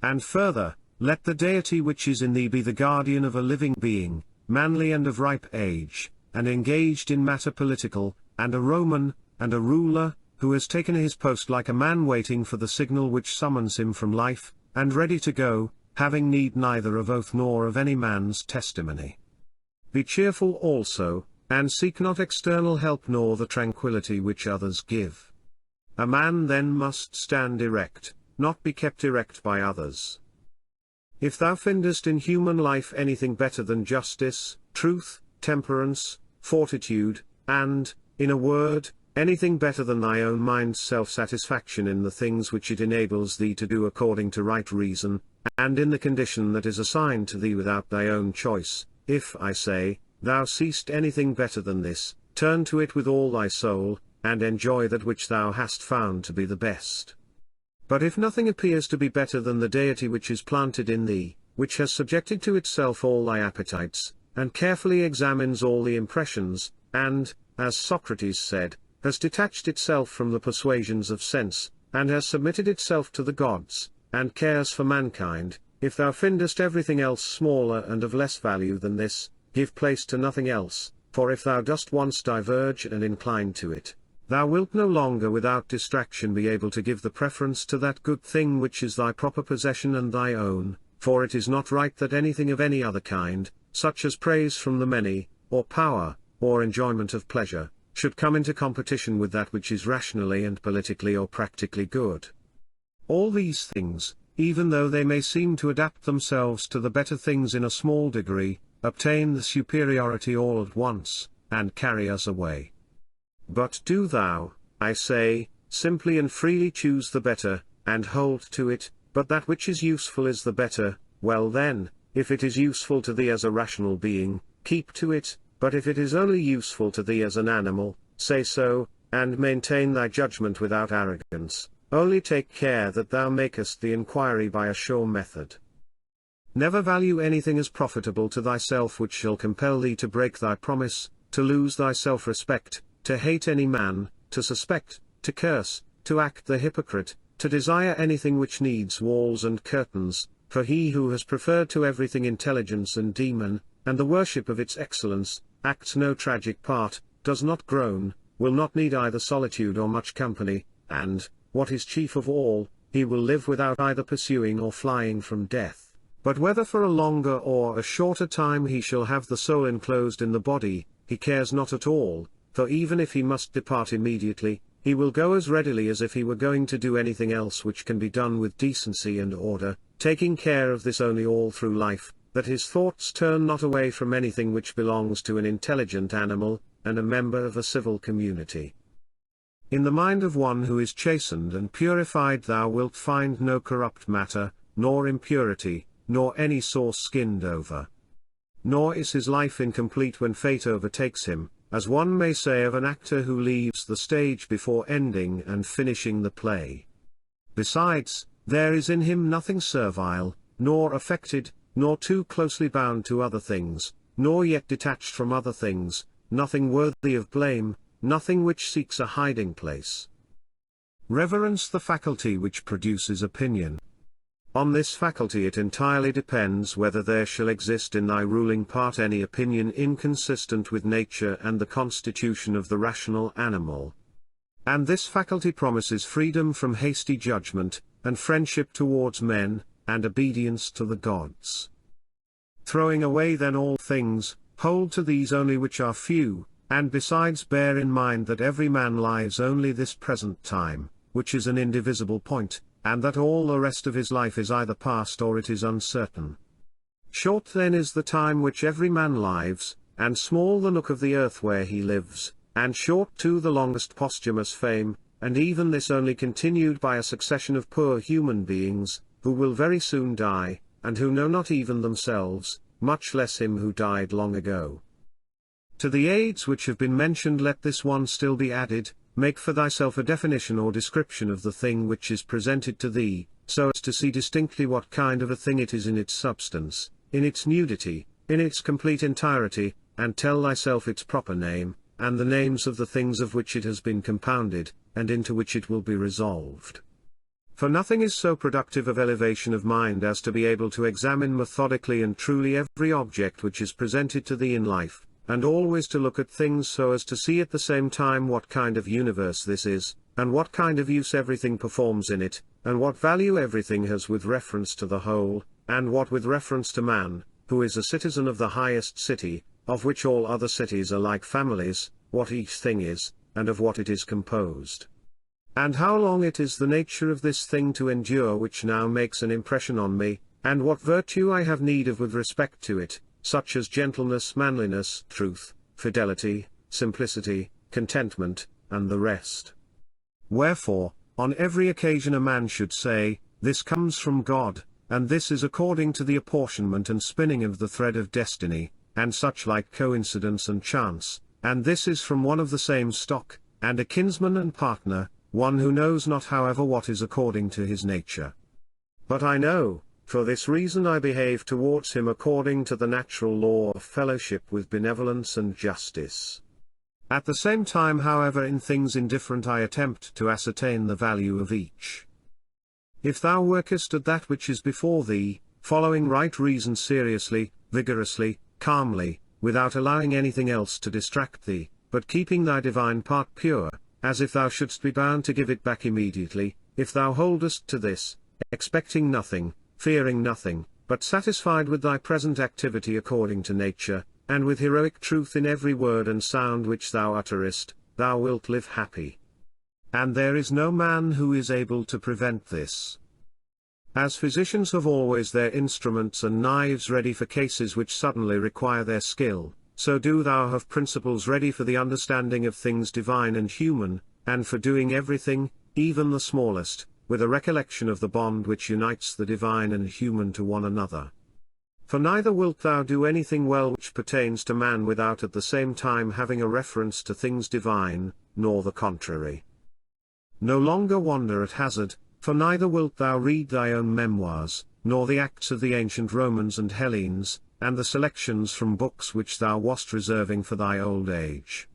And further, let the deity which is in thee be the guardian of a living being, manly and of ripe age, and engaged in matter political, and a Roman, and a ruler, who has taken his post like a man waiting for the signal which summons him from life, and ready to go, having need neither of oath nor of any man's testimony. Be cheerful also, and seek not external help nor the tranquillity which others give. A man then must stand erect, not be kept erect by others. If thou findest in human life anything better than justice, truth, temperance, fortitude, and, in a word, anything better than thy own mind's self-satisfaction in the things which it enables thee to do according to right reason, and in the condition that is assigned to thee without thy own choice, if, I say, thou seest anything better than this, turn to it with all thy soul, and enjoy that which thou hast found to be the best. But if nothing appears to be better than the deity which is planted in thee, which has subjected to itself all thy appetites, and carefully examines all the impressions, and, as Socrates said, has detached itself from the persuasions of sense, and has submitted itself to the gods, and cares for mankind, if thou findest everything else smaller and of less value than this, give place to nothing else, for if thou dost once diverge and incline to it, thou wilt no longer without distraction be able to give the preference to that good thing which is thy proper possession and thy own, for it is not right that anything of any other kind, such as praise from the many, or power, or enjoyment of pleasure, should come into competition with that which is rationally and politically or practically good. All these things, even though they may seem to adapt themselves to the better things in a small degree, obtain the superiority all at once, and carry us away. But do thou, I say, simply and freely choose the better, and hold to it, but that which is useful is the better. Well then, if it is useful to thee as a rational being, keep to it, but if it is only useful to thee as an animal, say so, and maintain thy judgment without arrogance, only take care that thou makest the inquiry by a sure method. Never value anything as profitable to thyself which shall compel thee to break thy promise, to lose thy self-respect, to hate any man, to suspect, to curse, to act the hypocrite, to desire anything which needs walls and curtains, for he who has preferred to everything intelligence and demon, and the worship of its excellence, acts no tragic part, does not groan, will not need either solitude or much company, and, what is chief of all, he will live without either pursuing or flying from death. But whether for a longer or a shorter time he shall have the soul enclosed in the body, he cares not at all, for even if he must depart immediately, he will go as readily as if he were going to do anything else which can be done with decency and order, taking care of this only all through life, that his thoughts turn not away from anything which belongs to an intelligent animal, and a member of a civil community. In the mind of one who is chastened and purified thou wilt find no corrupt matter, nor impurity, nor any sore skinned over. Nor is his life incomplete when fate overtakes him, as one may say of an actor who leaves the stage before ending and finishing the play. Besides, there is in him nothing servile, nor affected, nor too closely bound to other things, nor yet detached from other things, nothing worthy of blame, nothing which seeks a hiding place. Reverence the faculty which produces opinion. On this faculty it entirely depends whether there shall exist in thy ruling part any opinion inconsistent with nature and the constitution of the rational animal. And this faculty promises freedom from hasty judgment, and friendship towards men, and obedience to the gods. Throwing away then all things, hold to these only which are few, and besides bear in mind that every man lives only this present time, which is an indivisible point, and that all the rest of his life is either past or it is uncertain. Short then is the time which every man lives, and small the nook of the earth where he lives, and short too the longest posthumous fame, and even this only continued by a succession of poor human beings, who will very soon die, and who know not even themselves, much less him who died long ago. To the aids which have been mentioned let this one still be added: make for thyself a definition or description of the thing which is presented to thee, so as to see distinctly what kind of a thing it is in its substance, in its nudity, in its complete entirety, and tell thyself its proper name, and the names of the things of which it has been compounded, and into which it will be resolved. For nothing is so productive of elevation of mind as to be able to examine methodically and truly every object which is presented to thee in life, and always to look at things so as to see at the same time what kind of universe this is, and what kind of use everything performs in it, and what value everything has with reference to the whole, and what with reference to man, who is a citizen of the highest city, of which all other cities are like families, what each thing is, and of what it is composed. And how long it is the nature of this thing to endure which now makes an impression on me, and what virtue I have need of with respect to it, such as gentleness, manliness, truth, fidelity, simplicity, contentment, and the rest. Wherefore, on every occasion a man should say, this comes from God, and this is according to the apportionment and spinning of the thread of destiny, and such like coincidence and chance, and this is from one of the same stock, and a kinsman and partner, one who knows not however what is according to his nature. But I know, for this reason I behave towards him according to the natural law of fellowship with benevolence and justice. At the same time however in things indifferent I attempt to ascertain the value of each. If thou workest at that which is before thee, following right reason seriously, vigorously, calmly, without allowing anything else to distract thee, but keeping thy divine part pure, as if thou shouldst be bound to give it back immediately, if thou holdest to this, expecting nothing, fearing nothing, but satisfied with thy present activity according to nature, and with heroic truth in every word and sound which thou utterest, thou wilt live happy. And there is no man who is able to prevent this. As physicians have always their instruments and knives ready for cases which suddenly require their skill, so do thou have principles ready for the understanding of things divine and human, and for doing everything, even the smallest, with a recollection of the bond which unites the divine and human to one another. For neither wilt thou do anything well which pertains to man without at the same time having a reference to things divine, nor the contrary. No longer wander at hazard, for neither wilt thou read thy own memoirs, nor the acts of the ancient Romans and Hellenes, and the selections from books which thou wast reserving for thy old age.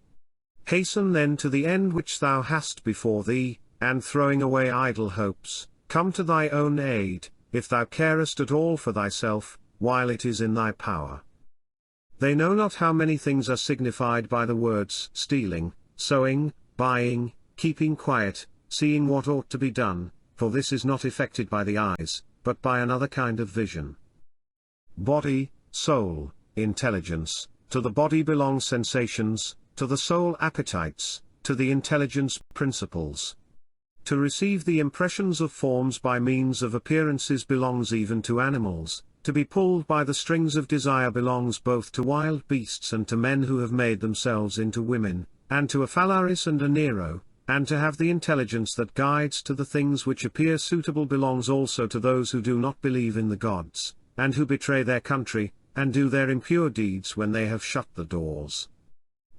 Hasten then to the end which thou hast before thee, and throwing away idle hopes, come to thy own aid, if thou carest at all for thyself, while it is in thy power. They know not how many things are signified by the words stealing, sowing, buying, keeping quiet, seeing what ought to be done, for this is not effected by the eyes, but by another kind of vision. Body, soul, intelligence: to the body belong sensations, to the soul appetites, to the intelligence principles. To receive the impressions of forms by means of appearances belongs even to animals. To be pulled by the strings of desire belongs both to wild beasts and to men who have made themselves into women, and to a Phalaris and a Nero, and to have the intelligence that guides to the things which appear suitable belongs also to those who do not believe in the gods, and who betray their country, and do their impure deeds when they have shut the doors.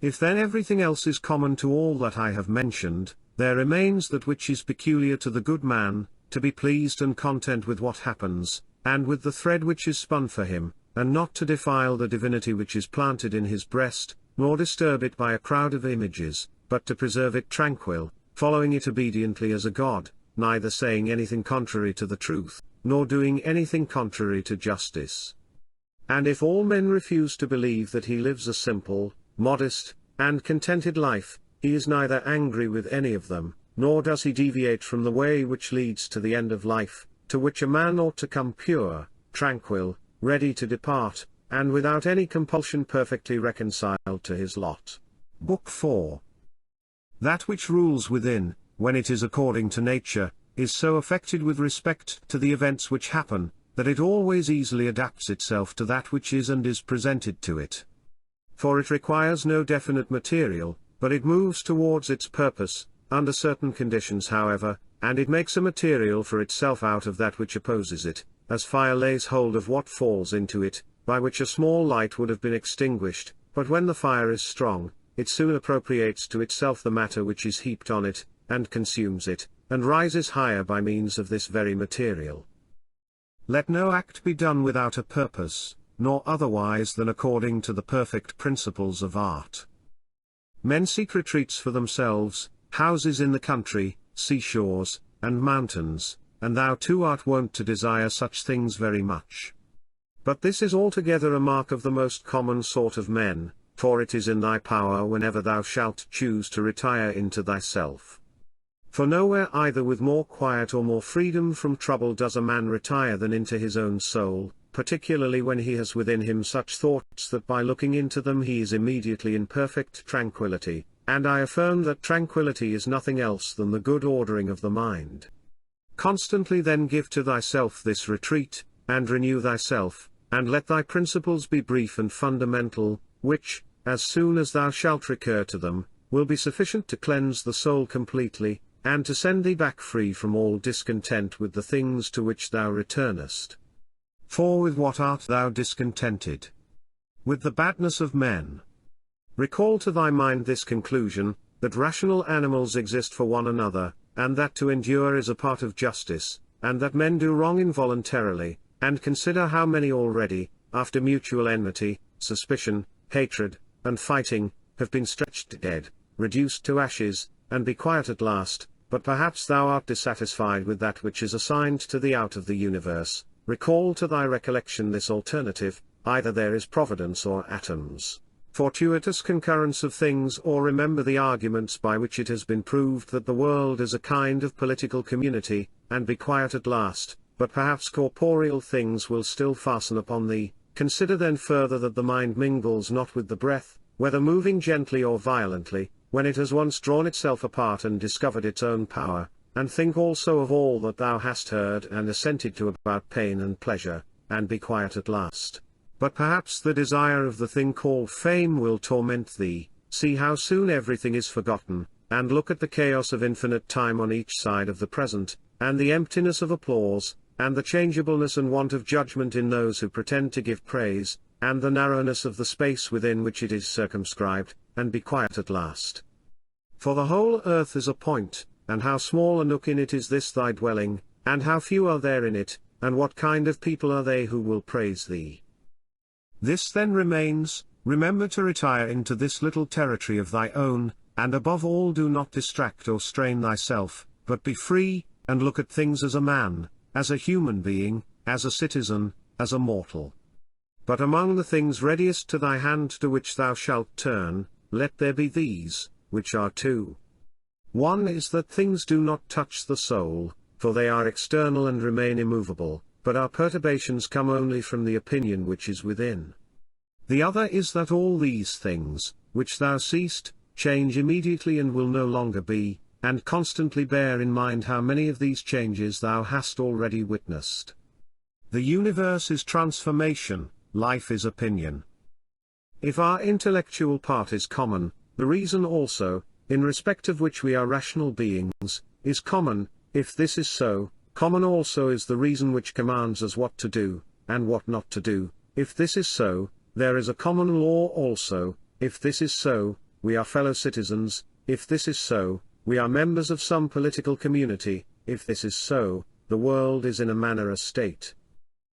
If then everything else is common to all that I have mentioned, there remains that which is peculiar to the good man, to be pleased and content with what happens, and with the thread which is spun for him, and not to defile the divinity which is planted in his breast, nor disturb it by a crowd of images, but to preserve it tranquil, following it obediently as a god, neither saying anything contrary to the truth, nor doing anything contrary to justice. And if all men refuse to believe that he lives a simple, modest, and contented life, he is neither angry with any of them, nor does he deviate from the way which leads to the end of life, to which a man ought to come pure, tranquil, ready to depart, and without any compulsion perfectly reconciled to his lot. Book 4. That which rules within, when it is according to nature, is so affected with respect to the events which happen, that it always easily adapts itself to that which is and is presented to it. For it requires no definite material, but it moves towards its purpose, under certain conditions however, and it makes a material for itself out of that which opposes it, as fire lays hold of what falls into it, by which a small light would have been extinguished, but when the fire is strong, it soon appropriates to itself the matter which is heaped on it, and consumes it, and rises higher by means of this very material. Let no act be done without a purpose, nor otherwise than according to the perfect principles of art. Men seek retreats for themselves, houses in the country, seashores, and mountains, and thou too art wont to desire such things very much. But this is altogether a mark of the most common sort of men, for it is in thy power whenever thou shalt choose to retire into thyself. For nowhere either with more quiet or more freedom from trouble does a man retire than into his own soul, particularly when he has within him such thoughts that by looking into them he is immediately in perfect tranquillity, and I affirm that tranquillity is nothing else than the good ordering of the mind. Constantly then give to thyself this retreat, and renew thyself, and let thy principles be brief and fundamental, which, as soon as thou shalt recur to them, will be sufficient to cleanse the soul completely, and to send thee back free from all discontent with the things to which thou returnest. For with what art thou discontented? With the badness of men. Recall to thy mind this conclusion, that rational animals exist for one another, and that to endure is a part of justice, and that men do wrong involuntarily, and consider how many already, after mutual enmity, suspicion, hatred, and fighting, have been stretched dead, reduced to ashes, and be quiet at last. But perhaps thou art dissatisfied with that which is assigned to thee out of the universe. Recall to thy recollection this alternative, either there is providence or atoms, fortuitous concurrence of things, or remember the arguments by which it has been proved that the world is a kind of political community, and be quiet at last. But perhaps corporeal things will still fasten upon thee. Consider then further that the mind mingles not with the breath, whether moving gently or violently, when it has once drawn itself apart and discovered its own power, and think also of all that thou hast heard and assented to about pain and pleasure, and be quiet at last. But perhaps the desire of the thing called fame will torment thee. See how soon everything is forgotten, and look at the chaos of infinite time on each side of the present, and the emptiness of applause, and the changeableness and want of judgment in those who pretend to give praise, and the narrowness of the space within which it is circumscribed, and be quiet at last. For the whole earth is a point, and how small a nook in it is this thy dwelling, and how few are there in it, and what kind of people are they who will praise thee? This then remains, remember to retire into this little territory of thy own, and above all do not distract or strain thyself, but be free, and look at things as a man, as a human being, as a citizen, as a mortal. But among the things readiest to thy hand to which thou shalt turn, let there be these, which are two. One is that things do not touch the soul, for they are external and remain immovable, but our perturbations come only from the opinion which is within. The other is that all these things, which thou seest, change immediately and will no longer be, and constantly bear in mind how many of these changes thou hast already witnessed. The universe is transformation, life is opinion. If our intellectual part is common, the reason also, in respect of which we are rational beings, is common. If this is so, common also is the reason which commands us what to do, and what not to do. If this is so, there is a common law also. If this is so, we are fellow citizens. If this is so, we are members of some political community. If this is so, the world is in a manner a state.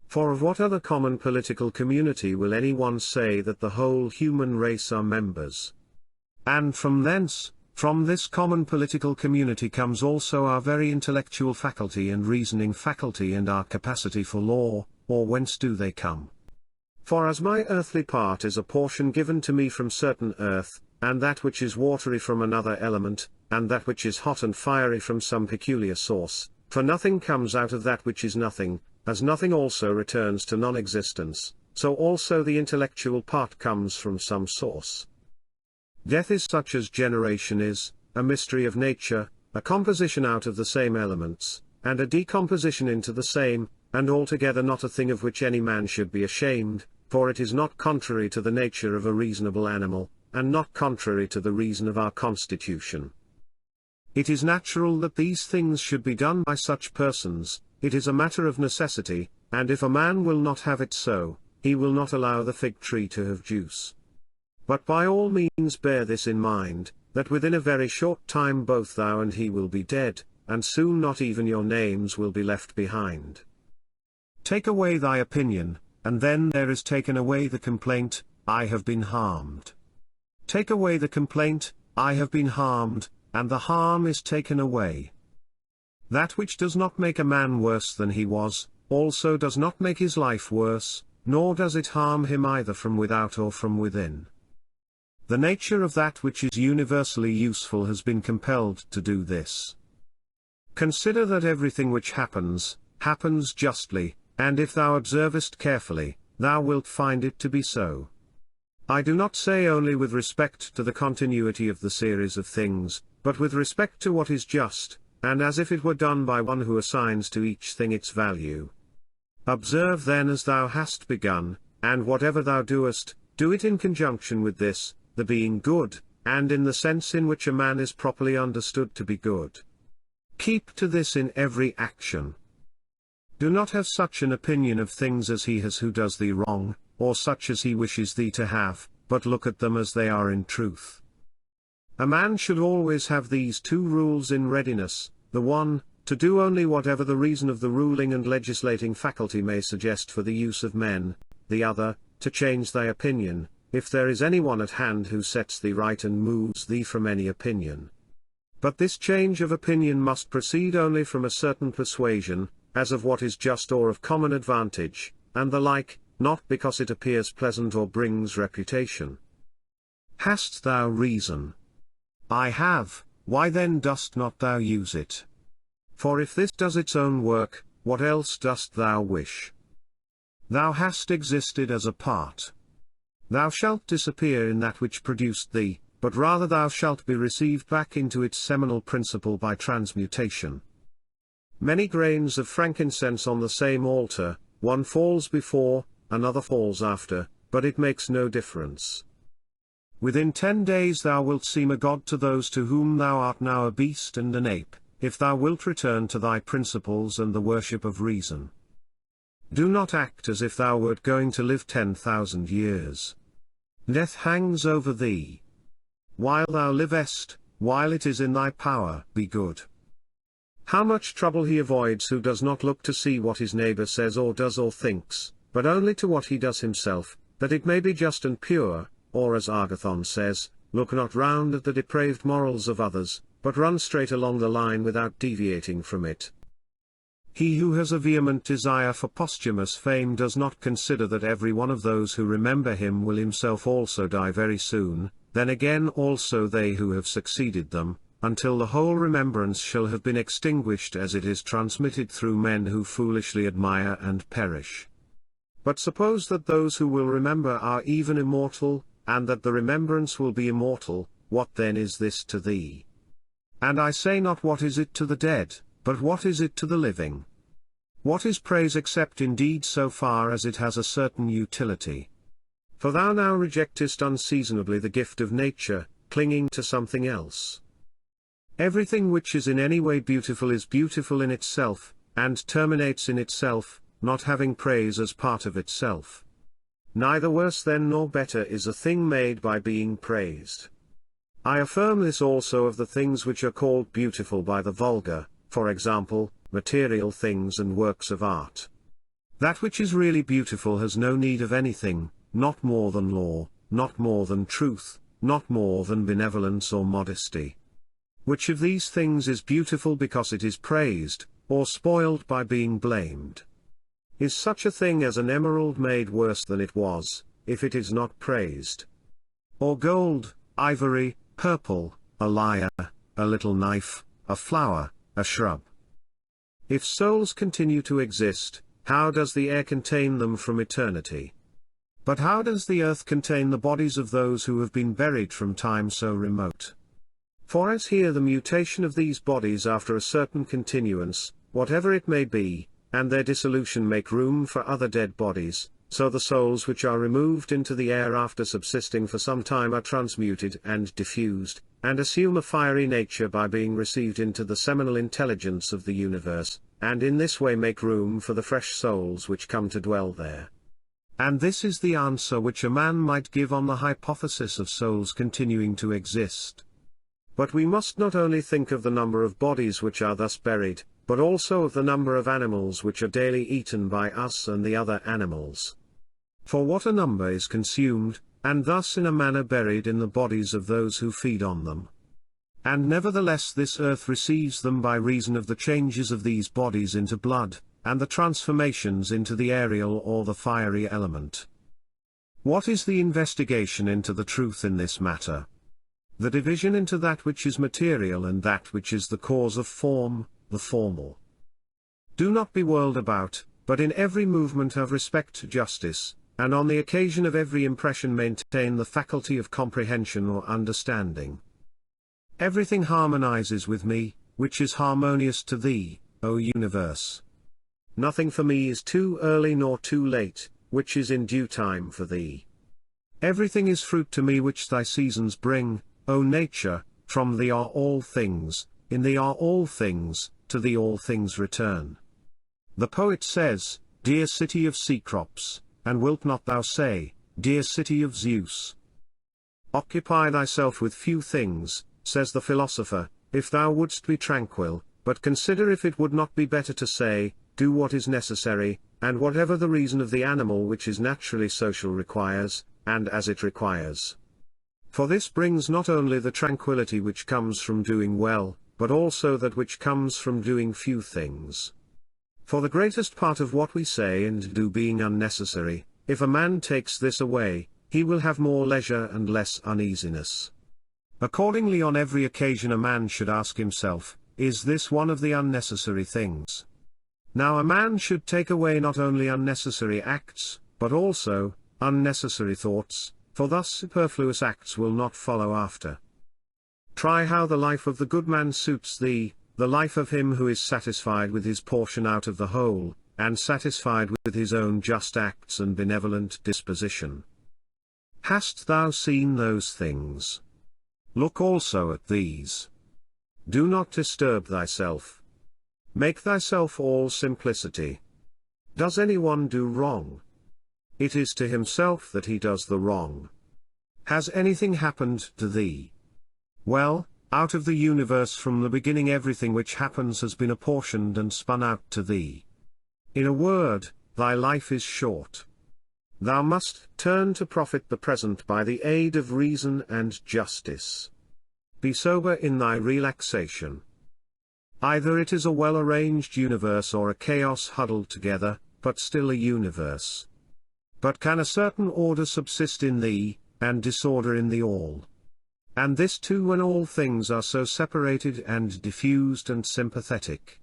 For of what other common political community will any one say that the whole human race are members? And from thence, from this common political community comes also our very intellectual faculty and reasoning faculty and our capacity for law, or whence do they come? For as my earthly part is a portion given to me from certain earth, and that which is watery from another element, and that which is hot and fiery from some peculiar source, for nothing comes out of that which is nothing, as nothing also returns to non-existence, so also the intellectual part comes from some source. Death is such as generation is, a mystery of nature, a composition out of the same elements, and a decomposition into the same, and altogether not a thing of which any man should be ashamed, for it is not contrary to the nature of a reasonable animal, and not contrary to the reason of our constitution. It is natural that these things should be done by such persons, it is a matter of necessity, and if a man will not have it so, he will not allow the fig tree to have juice. But by all means bear this in mind, that within a very short time both thou and he will be dead, and soon not even your names will be left behind. Take away thy opinion, and then there is taken away the complaint, I have been harmed. Take away the complaint, I have been harmed, and the harm is taken away. That which does not make a man worse than he was, also does not make his life worse, nor does it harm him either from without or from within. The nature of that which is universally useful has been compelled to do this. Consider that everything which happens, happens justly, and if thou observest carefully, thou wilt find it to be so. I do not say only with respect to the continuity of the series of things, but with respect to what is just, and as if it were done by one who assigns to each thing its value. Observe then as thou hast begun, and whatever thou doest, do it in conjunction with this, the being good, and in the sense in which a man is properly understood to be good. Keep to this in every action. Do not have such an opinion of things as he has who does thee wrong, or such as he wishes thee to have, but look at them as they are in truth. A man should always have these two rules in readiness, the one, to do only whatever the reason of the ruling and legislating faculty may suggest for the use of men, the other, to change thy opinion, if there is any one at hand who sets thee right and moves thee from any opinion. But this change of opinion must proceed only from a certain persuasion, as of what is just or of common advantage, and the like, not because it appears pleasant or brings reputation. Hast thou reason? I have, why then dost not thou use it? For if this does its own work, what else dost thou wish? Thou hast existed as a part. Thou shalt disappear in that which produced thee, but rather thou shalt be received back into its seminal principle by transmutation. Many grains of frankincense on the same altar, one falls before, another falls after, but it makes no difference. Within 10 days thou wilt seem a god to those to whom thou art now a beast and an ape, if thou wilt return to thy principles and the worship of reason. Do not act as if thou wert going to live 10,000 years. Death hangs over thee. While thou livest, while it is in thy power, be good. How much trouble he avoids who does not look to see what his neighbor says or does or thinks, but only to what he does himself, that it may be just and pure, or as Agathon says, look not round at the depraved morals of others, but run straight along the line without deviating from it. He who has a vehement desire for posthumous fame does not consider that every one of those who remember him will himself also die very soon, then again also they who have succeeded them, until the whole remembrance shall have been extinguished as it is transmitted through men who foolishly admire and perish. But suppose that those who will remember are even immortal, and that the remembrance will be immortal, what then is this to thee? And I say not what is it to the dead, but what is it to the living? What is praise except indeed so far as it has a certain utility? For thou now rejectest unseasonably the gift of nature, clinging to something else. Everything which is in any way beautiful is beautiful in itself, and terminates in itself, not having praise as part of itself. Neither worse then nor better is a thing made by being praised. I affirm this also of the things which are called beautiful by the vulgar, for example, material things and works of art. That which is really beautiful has no need of anything, not more than law, not more than truth, not more than benevolence or modesty. Which of these things is beautiful because it is praised, or spoiled by being blamed? Is such a thing as an emerald made worse than it was, if it is not praised? Or gold, ivory, purple, a lyre, a little knife, a flower, a shrub? If souls continue to exist, how does the air contain them from eternity? But how does the earth contain the bodies of those who have been buried from time so remote? For as here the mutation of these bodies after a certain continuance, whatever it may be, and their dissolution make room for other dead bodies, so the souls which are removed into the air after subsisting for some time are transmuted and diffused, and assume a fiery nature by being received into the seminal intelligence of the universe, and in this way make room for the fresh souls which come to dwell there. And this is the answer which a man might give on the hypothesis of souls continuing to exist. But we must not only think of the number of bodies which are thus buried, but also of the number of animals which are daily eaten by us and the other animals. For what a number is consumed, and thus in a manner buried in the bodies of those who feed on them. And nevertheless this earth receives them by reason of the changes of these bodies into blood, and the transformations into the aerial or the fiery element. What is the investigation into the truth in this matter? The division into that which is material and that which is the cause of form, the formal. Do not be whirled about, but in every movement have respect to justice, and on the occasion of every impression maintain the faculty of comprehension or understanding. Everything harmonizes with me, which is harmonious to thee, O universe. Nothing for me is too early nor too late, which is in due time for thee. Everything is fruit to me which thy seasons bring, O nature, from thee are all things, in thee are all things, to thee all things return. The poet says, dear city of sea crops, and wilt not thou say, dear city of Zeus? Occupy thyself with few things, says the philosopher, if thou wouldst be tranquil, but consider if it would not be better to say, do what is necessary, and whatever the reason of the animal which is naturally social requires, and as it requires. For this brings not only the tranquility which comes from doing well, but also that which comes from doing few things. For the greatest part of what we say and do being unnecessary, if a man takes this away, he will have more leisure and less uneasiness. Accordingly on every occasion a man should ask himself, is this one of the unnecessary things? Now a man should take away not only unnecessary acts, but also unnecessary thoughts, for thus superfluous acts will not follow after. Try how the life of the good man suits thee, the life of him who is satisfied with his portion out of the whole, and satisfied with his own just acts and benevolent disposition. Hast thou seen those things? Look also at these. Do not disturb thyself. Make thyself all simplicity. Does anyone do wrong? It is to himself that he does the wrong. Has anything happened to thee? Well, out of the universe from the beginning everything which happens has been apportioned and spun out to thee. In a word, thy life is short. Thou must turn to profit the present by the aid of reason and justice. Be sober in thy relaxation. Either it is a well-arranged universe or a chaos huddled together, but still a universe. But can a certain order subsist in thee, and disorder in the all? And this too when all things are so separated and diffused and sympathetic.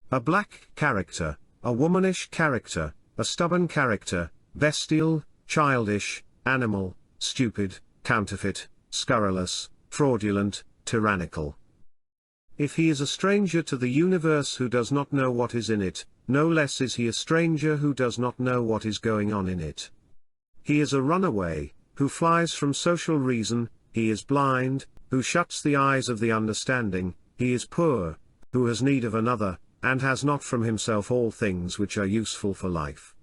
A black character, a womanish character, a stubborn character, bestial, childish, animal, stupid, counterfeit, scurrilous, fraudulent, tyrannical. If he is a stranger to the universe who does not know what is in it, no less is he a stranger who does not know what is going on in it. He is a runaway, who flies from social reason, he is blind, who shuts the eyes of the understanding, he is poor, who has need of another, and has not from himself all things which are useful for life.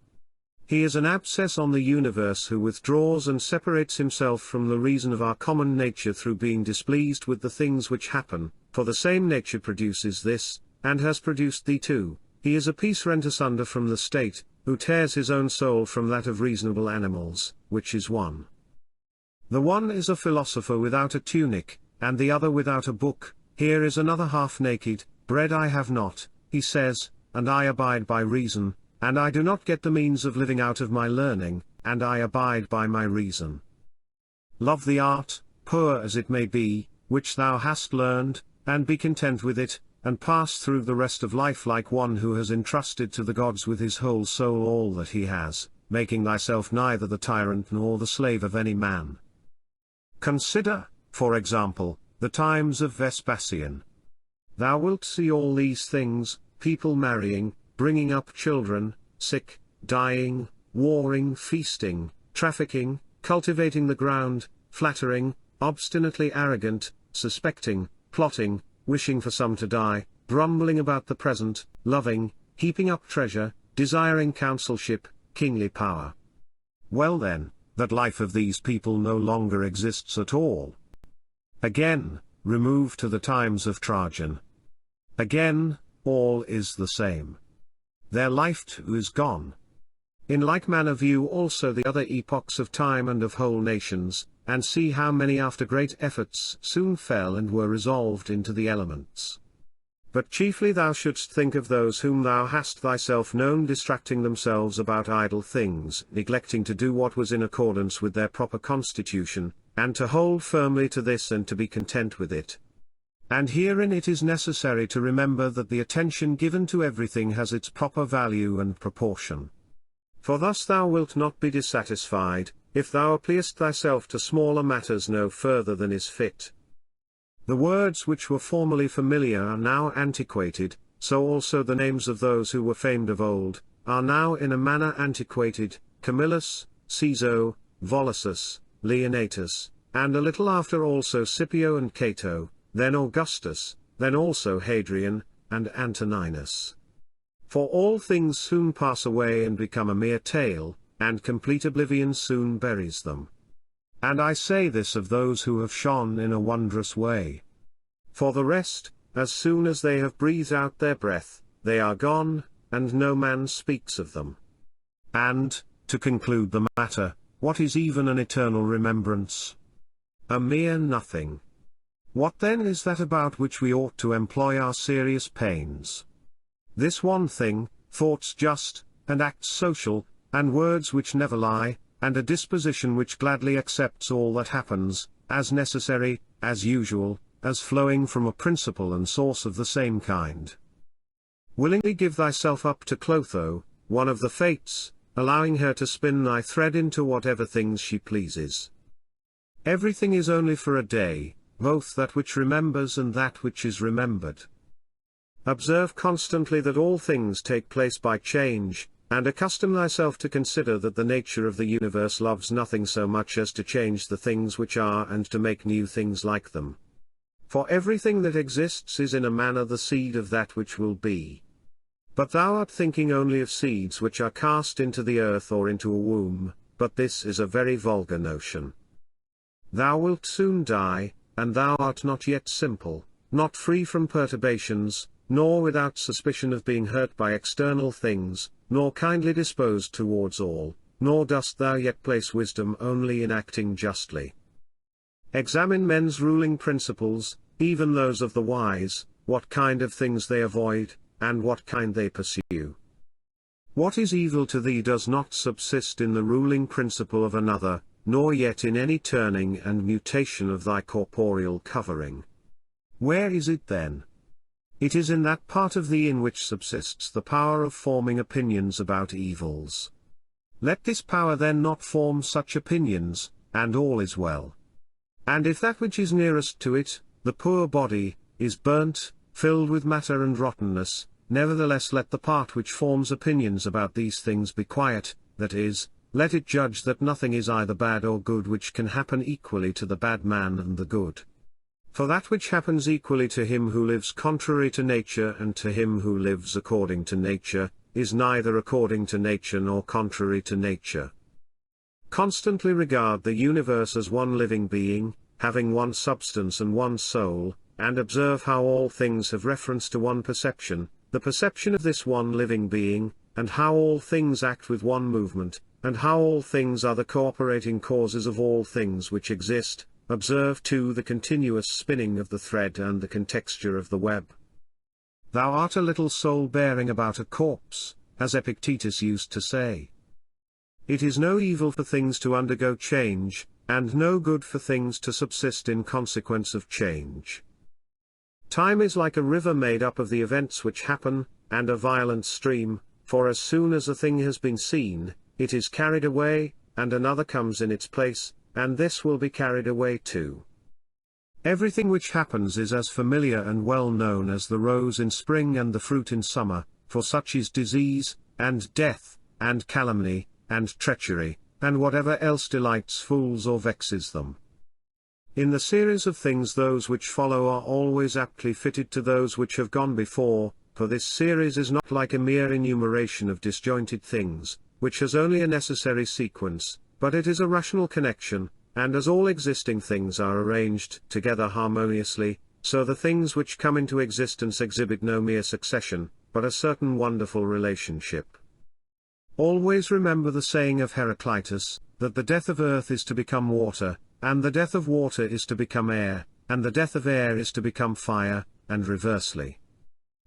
He is an abscess on the universe who withdraws and separates himself from the reason of our common nature through being displeased with the things which happen, for the same nature produces this, and has produced thee too. He is a piece rent asunder from the state, who tears his own soul from that of reasonable animals, which is one. The one is a philosopher without a tunic, and the other without a book. Here is another half naked, bread I have not, he says, and I abide by reason, and I do not get the means of living out of my learning, and I abide by my reason. Love the art, poor as it may be, which thou hast learned, and be content with it, and pass through the rest of life like one who has entrusted to the gods with his whole soul all that he has, making thyself neither the tyrant nor the slave of any man. Consider, for example, the times of Vespasian. Thou wilt see all these things, people marrying, bringing up children, sick, dying, warring, feasting, trafficking, cultivating the ground, flattering, obstinately arrogant, suspecting, plotting, wishing for some to die, grumbling about the present, loving, heaping up treasure, desiring counselship, kingly power. Well then, that life of these people no longer exists at all. Again, remove to the times of Trajan. Again, all is the same. Their life too is gone. In like manner view also the other epochs of time and of whole nations, and see how many after great efforts soon fell and were resolved into the elements. But chiefly thou shouldst think of those whom thou hast thyself known distracting themselves about idle things, neglecting to do what was in accordance with their proper constitution, and to hold firmly to this and to be content with it. And herein it is necessary to remember that the attention given to everything has its proper value and proportion. For thus thou wilt not be dissatisfied, if thou appliest thyself to smaller matters no further than is fit. The words which were formerly familiar are now antiquated, so also the names of those who were famed of old, are now in a manner antiquated, Camillus, Caeso, Volusus, Leonatus, and a little after also Scipio and Cato, then Augustus, then also Hadrian, and Antoninus. For all things soon pass away and become a mere tale, and complete oblivion soon buries them. And I say this of those who have shone in a wondrous way. For the rest, as soon as they have breathed out their breath, they are gone, and no man speaks of them. And, to conclude the matter, what is even an eternal remembrance? A mere nothing. What then is that about which we ought to employ our serious pains? This one thing, thoughts just, and acts social, and words which never lie, and a disposition which gladly accepts all that happens, as necessary, as usual, as flowing from a principle and source of the same kind. Willingly give thyself up to Clotho, one of the Fates, allowing her to spin thy thread into whatever things she pleases. Everything is only for a day, both that which remembers and that which is remembered. Observe constantly that all things take place by change, and accustom thyself to consider that the nature of the universe loves nothing so much as to change the things which are and to make new things like them. For everything that exists is in a manner the seed of that which will be. But thou art thinking only of seeds which are cast into the earth or into a womb, but this is a very vulgar notion. Thou wilt soon die, and thou art not yet simple, not free from perturbations, nor without suspicion of being hurt by external things, nor kindly disposed towards all, nor dost thou yet place wisdom only in acting justly. Examine men's ruling principles, even those of the wise, what kind of things they avoid, and what kind they pursue. What is evil to thee does not subsist in the ruling principle of another, nor yet in any turning and mutation of thy corporeal covering. Where is it then? It is in that part of thee in which subsists the power of forming opinions about evils. Let this power then not form such opinions, and all is well. And if that which is nearest to it, the poor body, is burnt, filled with matter and rottenness, nevertheless let the part which forms opinions about these things be quiet, that is, let it judge that nothing is either bad or good which can happen equally to the bad man and the good. For that which happens equally to him who lives contrary to nature and to him who lives according to nature, is neither according to nature nor contrary to nature. Constantly regard the universe as one living being, having one substance and one soul, and observe how all things have reference to one perception, the perception of this one living being, and how all things act with one movement, and how all things are the cooperating causes of all things which exist. Observe too the continuous spinning of the thread and the contexture of the web. Thou art a little soul bearing about a corpse, as Epictetus used to say. It is no evil for things to undergo change, and no good for things to subsist in consequence of change. Time is like a river made up of the events which happen, and a violent stream, for as soon as a thing has been seen, it is carried away, and another comes in its place, and this will be carried away too. Everything which happens is as familiar and well known as the rose in spring and the fruit in summer, for such is disease, and death, and calumny, and treachery, and whatever else delights fools or vexes them. In the series of things those which follow are always aptly fitted to those which have gone before, for this series is not like a mere enumeration of disjointed things, which has only a necessary sequence, but it is a rational connection, and as all existing things are arranged together harmoniously, so the things which come into existence exhibit no mere succession, but a certain wonderful relationship. Always remember the saying of Heraclitus, that the death of earth is to become water, and the death of water is to become air, and the death of air is to become fire, and reversely.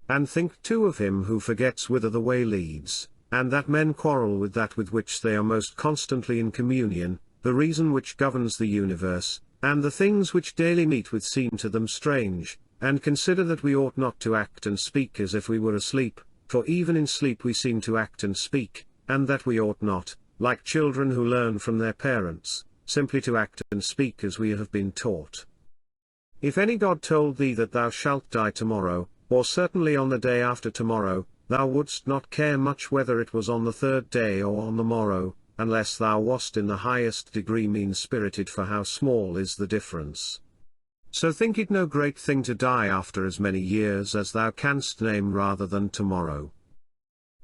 And think too of him who forgets whither the way leads, and that men quarrel with that with which they are most constantly in communion, the reason which governs the universe, and the things which daily meet with seem to them strange, and consider that we ought not to act and speak as if we were asleep, for even in sleep we seem to act and speak, and that we ought not, like children who learn from their parents, simply to act and speak as we have been taught. If any god told thee that thou shalt die tomorrow, or certainly on the day after tomorrow, thou wouldst not care much whether it was on the third day or on the morrow, unless thou wast in the highest degree mean-spirited, for how small is the difference. So think it no great thing to die after as many years as thou canst name rather than tomorrow.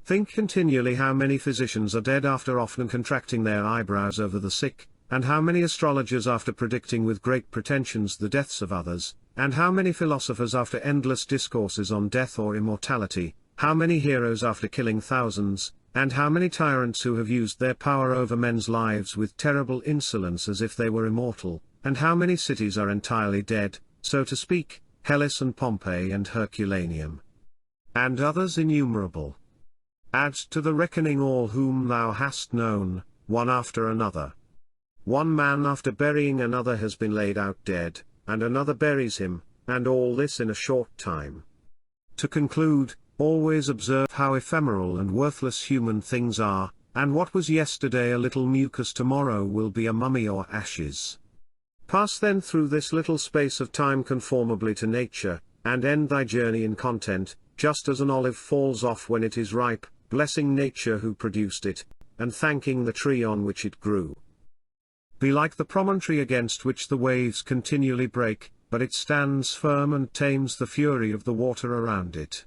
Think continually how many physicians are dead after often contracting their eyebrows over the sick, and how many astrologers after predicting with great pretensions the deaths of others, and how many philosophers after endless discourses on death or immortality, how many heroes after killing thousands, and how many tyrants who have used their power over men's lives with terrible insolence as if they were immortal, and how many cities are entirely dead, so to speak, Hellas and Pompeii and Herculaneum, and others innumerable. Add to the reckoning all whom thou hast known, one after another. One man after burying another has been laid out dead, and another buries him, and all this in a short time. To conclude, always observe how ephemeral and worthless human things are, and what was yesterday a little mucus tomorrow will be a mummy or ashes. Pass then through this little space of time conformably to nature, and end thy journey in content, just as an olive falls off when it is ripe, blessing nature who produced it, and thanking the tree on which it grew. Be like the promontory against which the waves continually break, but it stands firm and tames the fury of the water around it.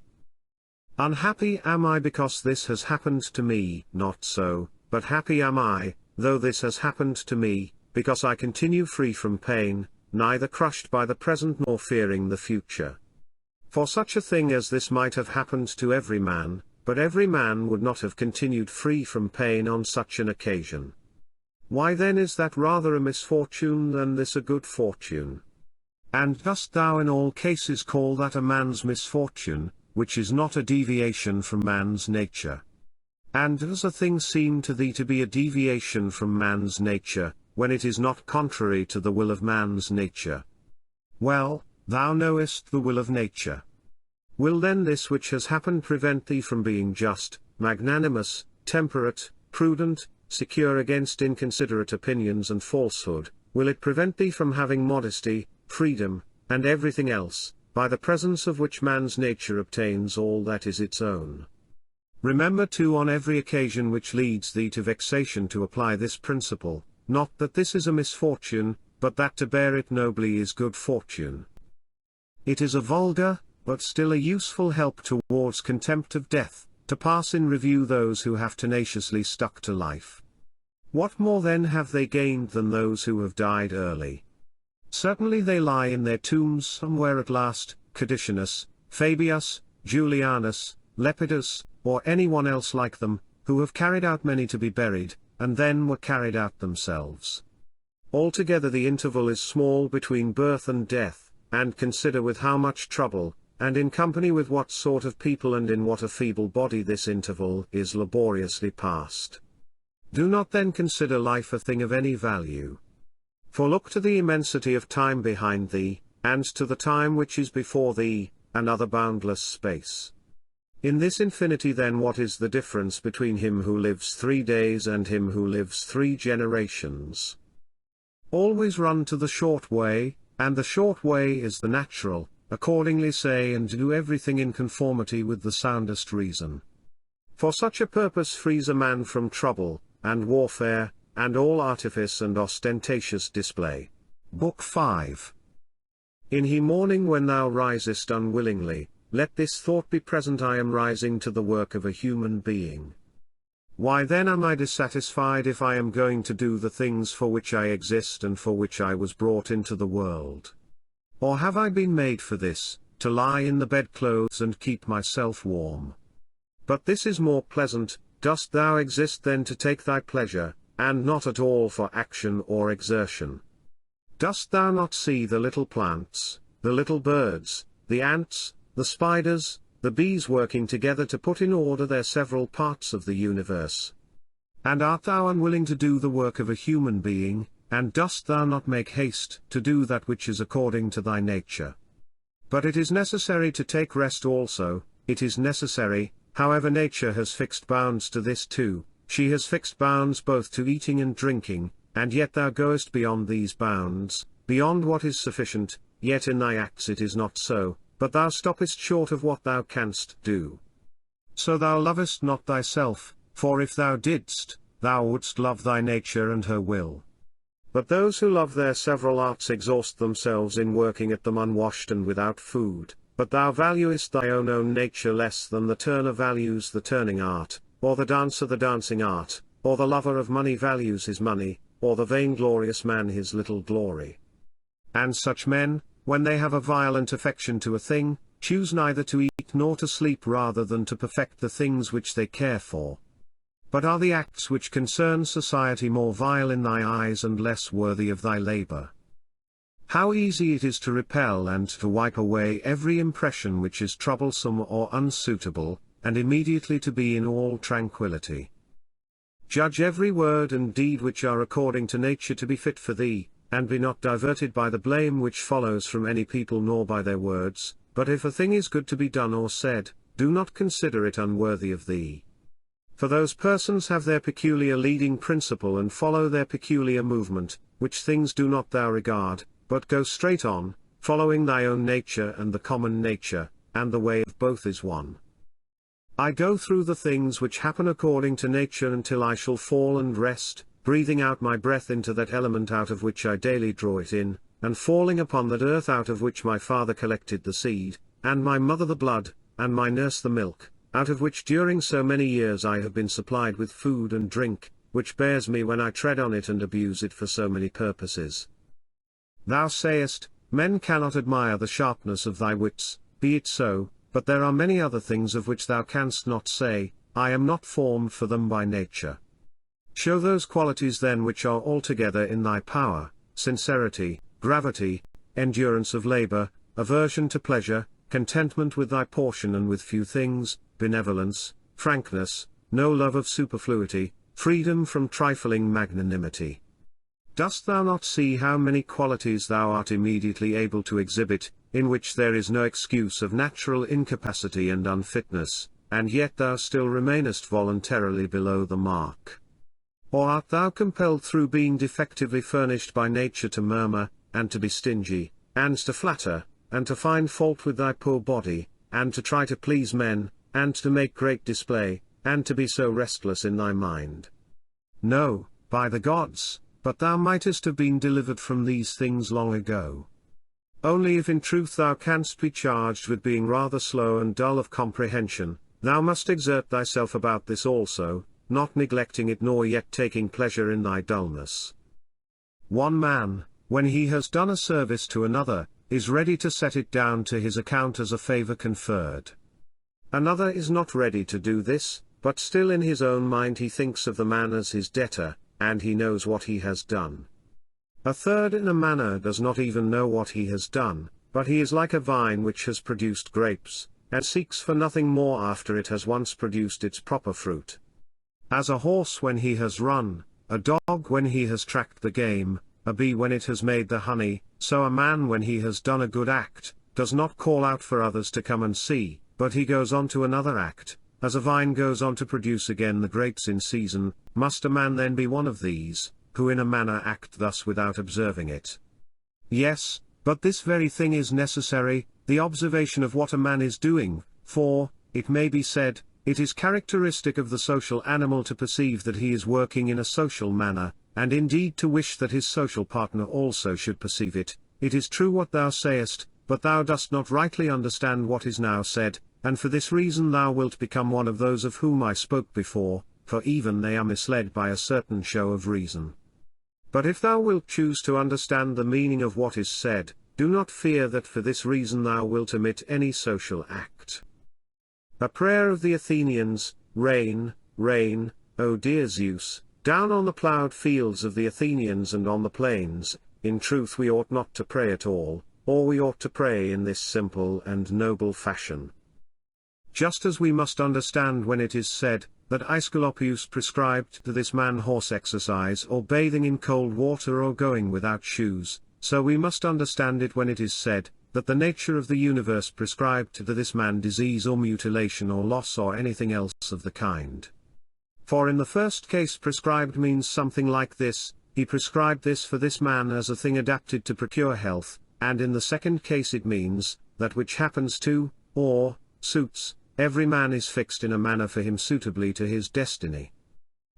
Unhappy am I because this has happened to me, not so, but happy am I, though this has happened to me, because I continue free from pain, neither crushed by the present nor fearing the future. For such a thing as this might have happened to every man, but every man would not have continued free from pain on such an occasion. Why then is that rather a misfortune than this a good fortune? And dost thou in all cases call that a man's misfortune, which is not a deviation from man's nature? And does a thing seem to thee to be a deviation from man's nature, when it is not contrary to the will of man's nature? Well, thou knowest the will of nature. Will then this which has happened prevent thee from being just, magnanimous, temperate, prudent, secure against inconsiderate opinions and falsehood? Will it prevent thee from having modesty, freedom, and everything else, by the presence of which man's nature obtains all that is its own? Remember too on every occasion which leads thee to vexation to apply this principle, not that this is a misfortune, but that to bear it nobly is good fortune. It is a vulgar, but still a useful help towards contempt of death, to pass in review those who have tenaciously stuck to life. What more then have they gained than those who have died early? Certainly they lie in their tombs somewhere at last, Cadicianus, Fabius, Julianus, Lepidus, or anyone else like them, who have carried out many to be buried, and then were carried out themselves. Altogether the interval is small between birth and death, and consider with how much trouble, and in company with what sort of people and in what a feeble body this interval is laboriously passed. Do not then consider life a thing of any value. For look to the immensity of time behind thee, and to the time which is before thee, another boundless space. In this infinity then what is the difference between him who lives 3 days and him who lives 3 generations? Always run to the short way, and the short way is the natural. Accordingly say and do everything in conformity with the soundest reason. For such a purpose frees a man from trouble, and warfare, and all artifice and ostentatious display. Book 5. In the morning when thou risest unwillingly, let this thought be present: I am rising to the work of a human being. Why then am I dissatisfied if I am going to do the things for which I exist and for which I was brought into the world? Or have I been made for this, to lie in the bedclothes and keep myself warm? But this is more pleasant. Dost thou exist then to take thy pleasure, and not at all for action or exertion? Dost thou not see the little plants, the little birds, the ants, the spiders, the bees working together to put in order their several parts of the universe? And art thou unwilling to do the work of a human being, and dost thou not make haste to do that which is according to thy nature? But it is necessary to take rest also. It is necessary, however. Nature has fixed bounds to this too. She has fixed bounds both to eating and drinking, and yet thou goest beyond these bounds, beyond what is sufficient. Yet in thy acts it is not so, but thou stoppest short of what thou canst do. So thou lovest not thyself, for if thou didst, thou wouldst love thy nature and her will. But those who love their several arts exhaust themselves in working at them unwashed and without food. But thou valuest thy own nature less than the turner values the turning art, or the dancer the dancing art, or the lover of money values his money, or the vainglorious man his little glory. And such men, when they have a violent affection to a thing, choose neither to eat nor to sleep rather than to perfect the things which they care for. But are the acts which concern society more vile in thy eyes and less worthy of thy labor? How easy it is to repel and to wipe away every impression which is troublesome or unsuitable, and immediately to be in all tranquillity. Judge every word and deed which are according to nature to be fit for thee, and be not diverted by the blame which follows from any people nor by their words. But if a thing is good to be done or said, do not consider it unworthy of thee. For those persons have their peculiar leading principle and follow their peculiar movement, which things do not thou regard, but go straight on, following thy own nature and the common nature, and the way of both is one. I go through the things which happen according to nature until I shall fall and rest, breathing out my breath into that element out of which I daily draw it in, and falling upon that earth out of which my father collected the seed, and my mother the blood, and my nurse the milk, out of which during so many years I have been supplied with food and drink, which bears me when I tread on it and abuse it for so many purposes. Thou sayest, men cannot admire the sharpness of thy wits. Be it so, but there are many other things of which thou canst not say, I am not formed for them by nature. Show those qualities then which are altogether in thy power: sincerity, gravity, endurance of labor, aversion to pleasure, contentment with thy portion and with few things, benevolence, frankness, no love of superfluity, freedom from trifling, magnanimity. Dost thou not see how many qualities thou art immediately able to exhibit, in which there is no excuse of natural incapacity and unfitness, and yet thou still remainest voluntarily below the mark? Or art thou compelled through being defectively furnished by nature to murmur, and to be stingy, and to flatter, and to find fault with thy poor body, and to try to please men, and to make great display, and to be so restless in thy mind? No, by the gods, but thou mightest have been delivered from these things long ago. Only if in truth thou canst be charged with being rather slow and dull of comprehension, thou must exert thyself about this also, not neglecting it nor yet taking pleasure in thy dullness. One man, when he has done a service to another, is ready to set it down to his account as a favor conferred. Another is not ready to do this, but still in his own mind he thinks of the man as his debtor, and he knows what he has done. A third in a manner does not even know what he has done, but he is like a vine which has produced grapes, and seeks for nothing more after it has once produced its proper fruit. As a horse when he has run, a dog when he has tracked the game, a bee when it has made the honey, so a man when he has done a good act, does not call out for others to come and see, but he goes on to another act. As a vine goes on to produce again the grapes in season, must a man then be one of these, who in a manner act thus without observing it? Yes, but this very thing is necessary, the observation of what a man is doing, for, it may be said, it is characteristic of the social animal to perceive that he is working in a social manner, and indeed to wish that his social partner also should perceive it. It is true what thou sayest, but thou dost not rightly understand what is now said, and for this reason thou wilt become one of those of whom I spoke before, for even they are misled by a certain show of reason. But if thou wilt choose to understand the meaning of what is said, do not fear that for this reason thou wilt omit any social act. A prayer of the Athenians: rain, rain, O dear Zeus, down on the ploughed fields of the Athenians and on the plains. In truth we ought not to pray at all, or we ought to pray in this simple and noble fashion. Just as we must understand when it is said, that Aesculapius prescribed to this man horse exercise or bathing in cold water or going without shoes, so we must understand it when it is said, that the nature of the universe prescribed to this man disease or mutilation or loss or anything else of the kind. For in the first case prescribed means something like this: he prescribed this for this man as a thing adapted to procure health, and in the second case it means, that which happens to, or, suits, every man is fixed in a manner for him suitably to his destiny.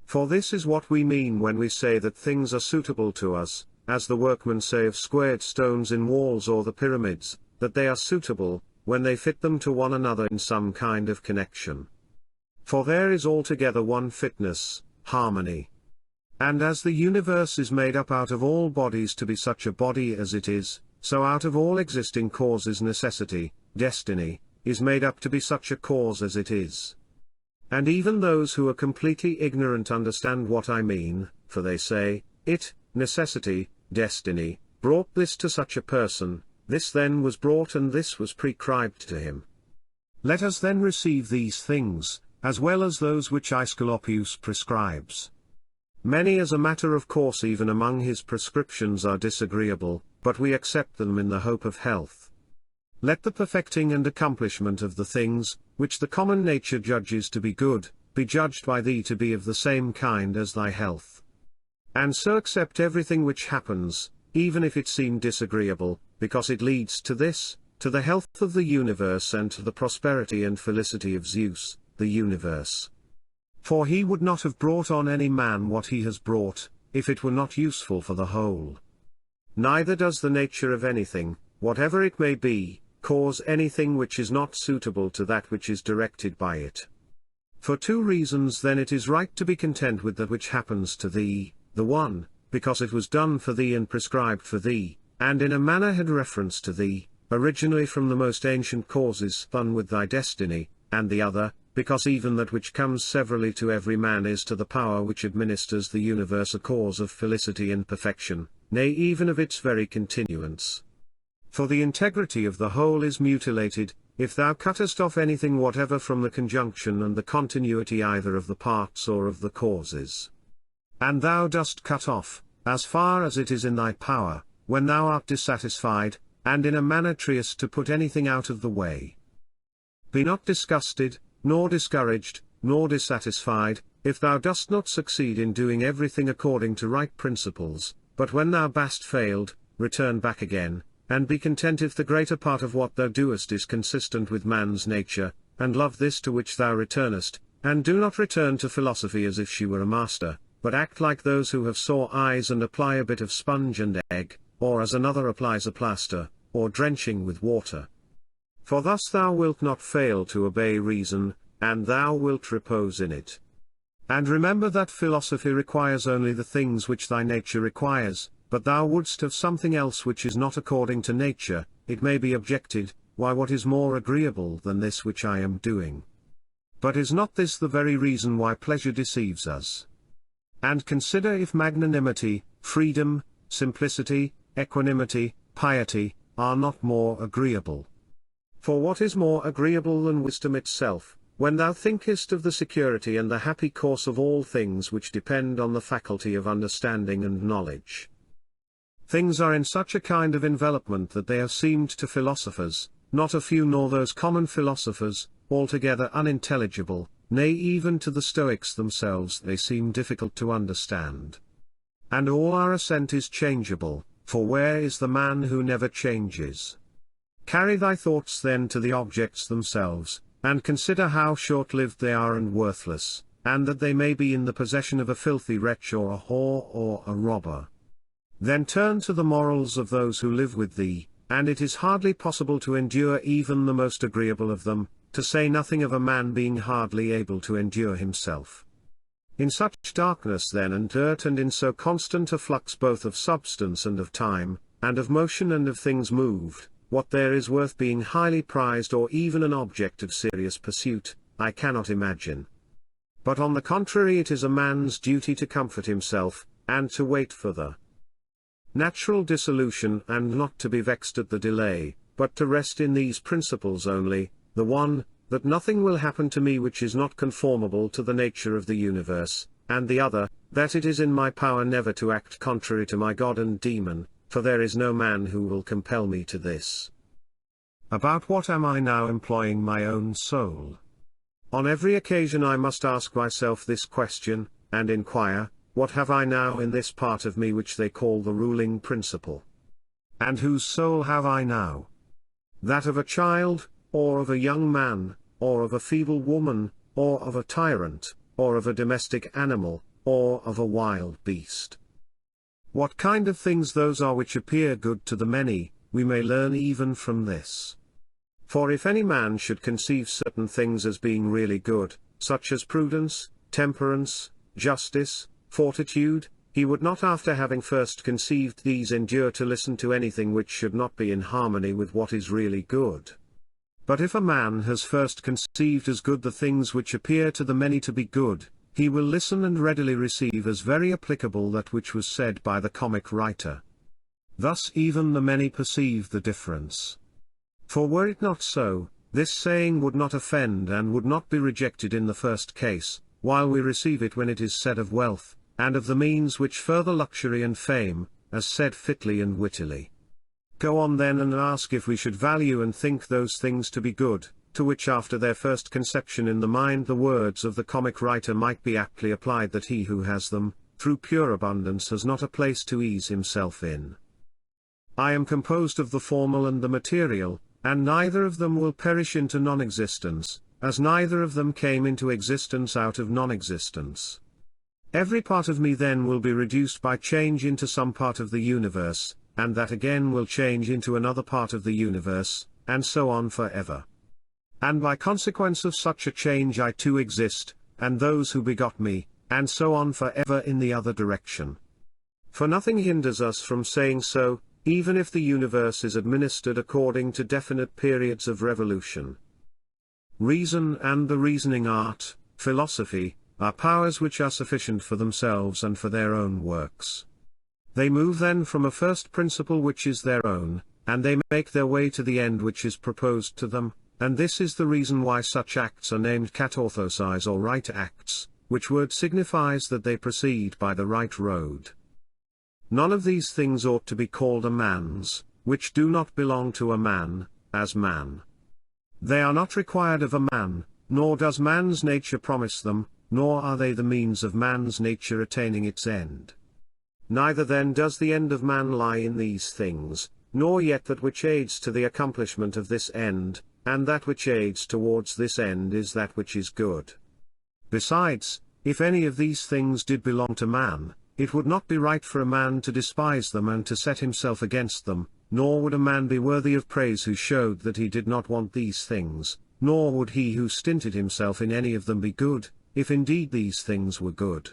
For this is what we mean when we say that things are suitable to us, as the workmen say of squared stones in walls or the pyramids, that they are suitable, when they fit them to one another in some kind of connection. For there is altogether one fitness, harmony. And as the universe is made up out of all bodies to be such a body as it is, so out of all existing causes necessity, destiny, is made up to be such a cause as it is. And even those who are completely ignorant understand what I mean, for they say, it, necessity, destiny, brought this to such a person, this then was brought and this was prescribed to him. Let us then receive these things, as well as those which Aesculapius prescribes. Many as a matter of course even among his prescriptions are disagreeable, but we accept them in the hope of health. Let the perfecting and accomplishment of the things, which the common nature judges to be good, be judged by thee to be of the same kind as thy health. And so accept everything which happens, even if it seem disagreeable, because it leads to this, to the health of the universe and to the prosperity and felicity of Zeus, the universe. For he would not have brought on any man what he has brought, if it were not useful for the whole. Neither does the nature of anything, whatever it may be, cause anything which is not suitable to that which is directed by it. For two reasons then it is right to be content with that which happens to thee, the one, because it was done for thee and prescribed for thee, and in a manner had reference to thee, originally from the most ancient causes spun with thy destiny, and the other, because even that which comes severally to every man is to the power which administers the universe a cause of felicity and perfection, nay even of its very continuance. For the integrity of the whole is mutilated, if thou cuttest off anything whatever from the conjunction and the continuity either of the parts or of the causes. And thou dost cut off, as far as it is in thy power, when thou art dissatisfied, and in a manner triest to put anything out of the way. Be not disgusted, nor discouraged, nor dissatisfied, if thou dost not succeed in doing everything according to right principles, but when thou hast failed, return back again, and be content if the greater part of what thou doest is consistent with man's nature, and love this to which thou returnest, and do not return to philosophy as if she were a master, but act like those who have sore eyes and apply a bit of sponge and egg, or as another applies a plaster, or drenching with water. For thus thou wilt not fail to obey reason, and thou wilt repose in it. And remember that philosophy requires only the things which thy nature requires, but thou wouldst have something else which is not according to nature. It may be objected, why what is more agreeable than this which I am doing? But is not this the very reason why pleasure deceives us? And consider if magnanimity, freedom, simplicity, equanimity, piety, are not more agreeable. For what is more agreeable than wisdom itself, when thou thinkest of the security and the happy course of all things which depend on the faculty of understanding and knowledge? Things are in such a kind of envelopment that they have seemed to philosophers, not a few nor those common philosophers, altogether unintelligible, nay even to the Stoics themselves they seem difficult to understand. And all our assent is changeable, for where is the man who never changes? Carry thy thoughts then to the objects themselves, and consider how short-lived they are and worthless, and that they may be in the possession of a filthy wretch or a whore or a robber. Then turn to the morals of those who live with thee, and it is hardly possible to endure even the most agreeable of them, to say nothing of a man being hardly able to endure himself. In such darkness then and dirt, and in so constant a flux both of substance and of time, and of motion and of things moved, what there is worth being highly prized or even an object of serious pursuit, I cannot imagine. But on the contrary, it is a man's duty to comfort himself, and to wait for the natural dissolution, and not to be vexed at the delay, but to rest in these principles only: the one, that nothing will happen to me which is not conformable to the nature of the universe, and the other, that it is in my power never to act contrary to my God and demon, for there is no man who will compel me to this. About what am I now employing my own soul? On every occasion I must ask myself this question, and inquire, what have I now in this part of me which they call the ruling principle? And whose soul have I now? That of a child, or of a young man, or of a feeble woman, or of a tyrant, or of a domestic animal, or of a wild beast? What kind of things those are which appear good to the many, we may learn even from this. For if any man should conceive certain things as being really good, such as prudence, temperance, justice, fortitude, he would not, after having first conceived these, endure to listen to anything which should not be in harmony with what is really good. But if a man has first conceived as good the things which appear to the many to be good, he will listen and readily receive as very applicable that which was said by the comic writer. Thus even the many perceive the difference. For were it not so, this saying would not offend and would not be rejected in the first case, while we receive it when it is said of wealth, and of the means which further luxury and fame, as said fitly and wittily. Go on then and ask if we should value and think those things to be good, to which after their first conception in the mind the words of the comic writer might be aptly applied, that he who has them, through pure abundance, has not a place to ease himself in. I am composed of the formal and the material, and neither of them will perish into non-existence, as neither of them came into existence out of non-existence. Every part of me then will be reduced by change into some part of the universe, and that again will change into another part of the universe, and so on forever. And by consequence of such a change I too exist, and those who begot me, and so on forever in the other direction. For nothing hinders us from saying so, even if the universe is administered according to definite periods of revolution. Reason and the reasoning art, philosophy, are powers which are sufficient for themselves and for their own works. They move then from a first principle which is their own, and they make their way to the end which is proposed to them, and this is the reason why such acts are named katorthoses or right acts, which word signifies that they proceed by the right road. None of these things ought to be called a man's, which do not belong to a man, as man. They are not required of a man, nor does man's nature promise them, nor are they the means of man's nature attaining its end. Neither then does the end of man lie in these things, nor yet that which aids to the accomplishment of this end, and that which aids towards this end is that which is good. Besides, if any of these things did belong to man, it would not be right for a man to despise them and to set himself against them, nor would a man be worthy of praise who showed that he did not want these things, nor would he who stinted himself in any of them be good, if indeed these things were good.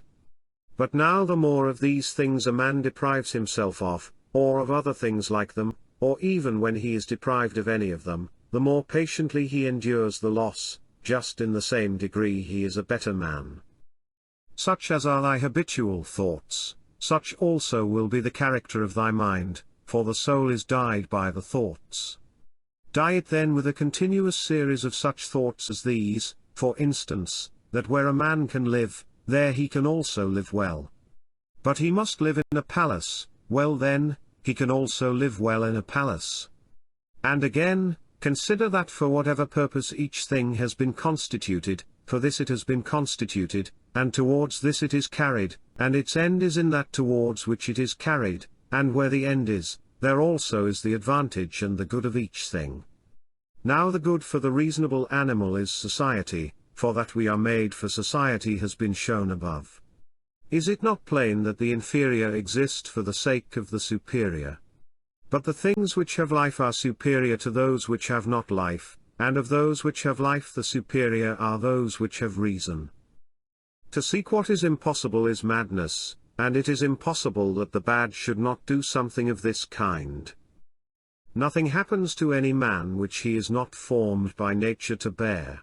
But now the more of these things a man deprives himself of, or of other things like them, or even when he is deprived of any of them, the more patiently he endures the loss, just in the same degree he is a better man. Such as are thy habitual thoughts, such also will be the character of thy mind, for the soul is dyed by the thoughts. Dye it then with a continuous series of such thoughts as these, for instance, that where a man can live, there he can also live well. But he must live in a palace, well then, he can also live well in a palace. And again, consider that for whatever purpose each thing has been constituted, for this it has been constituted, and towards this it is carried, and its end is in that towards which it is carried, and where the end is, there also is the advantage and the good of each thing. Now the good for the reasonable animal is society, for that we are made for society has been shown above. Is it not plain that the inferior exist for the sake of the superior? But the things which have life are superior to those which have not life, and of those which have life the superior are those which have reason. To seek what is impossible is madness, and it is impossible that the bad should not do something of this kind. Nothing happens to any man which he is not formed by nature to bear.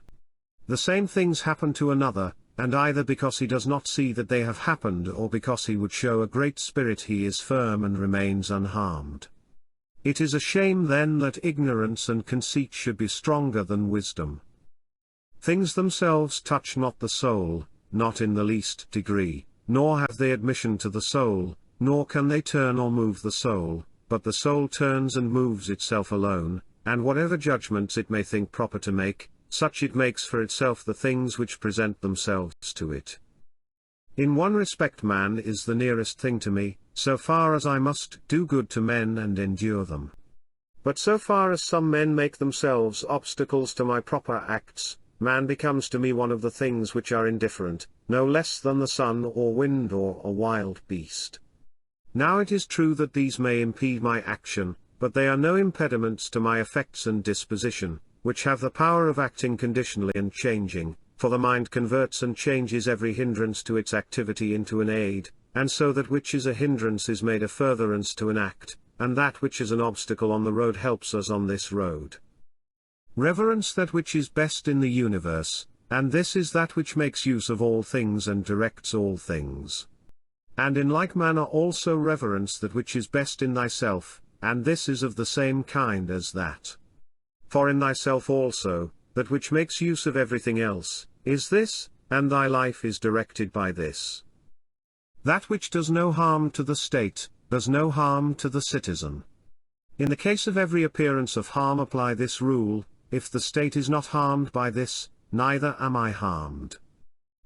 The same things happen to another, and either because he does not see that they have happened or because he would show a great spirit he is firm and remains unharmed. It is a shame then that ignorance and conceit should be stronger than wisdom. Things themselves touch not the soul, not in the least degree, nor have they admission to the soul, nor can they turn or move the soul, but the soul turns and moves itself alone, and whatever judgments it may think proper to make, such it makes for itself the things which present themselves to it. In one respect man is the nearest thing to me, so far as I must do good to men and endure them. But so far as some men make themselves obstacles to my proper acts, man becomes to me one of the things which are indifferent, no less than the sun or wind or a wild beast. Now it is true that these may impede my action, but they are no impediments to my effects and disposition, which have the power of acting conditionally and changing, for the mind converts and changes every hindrance to its activity into an aid, and so that which is a hindrance is made a furtherance to an act, and that which is an obstacle on the road helps us on this road. Reverence that which is best in the universe, and this is that which makes use of all things and directs all things. And in like manner also reverence that which is best in thyself, and this is of the same kind as that. For in thyself also, that which makes use of everything else, is this, and thy life is directed by this. That which does no harm to the state, does no harm to the citizen. In the case of every appearance of harm apply this rule: if the state is not harmed by this, neither am I harmed.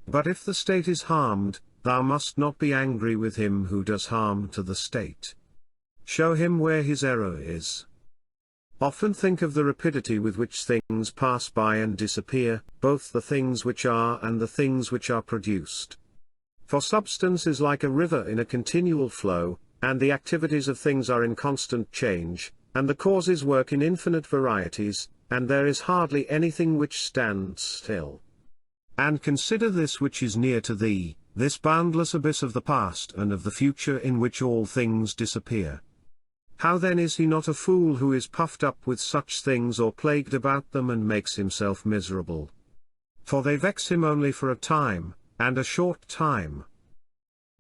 But if the state is harmed, thou must not be angry with him who does harm to the state. Show him where his error is. Often think of the rapidity with which things pass by and disappear, both the things which are and the things which are produced. For substance is like a river in a continual flow, and the activities of things are in constant change, and the causes work in infinite varieties, and there is hardly anything which stands still. And consider this which is near to thee, this boundless abyss of the past and of the future in which all things disappear. How then is he not a fool who is puffed up with such things or plagued about them and makes himself miserable? For they vex him only for a time, and a short time.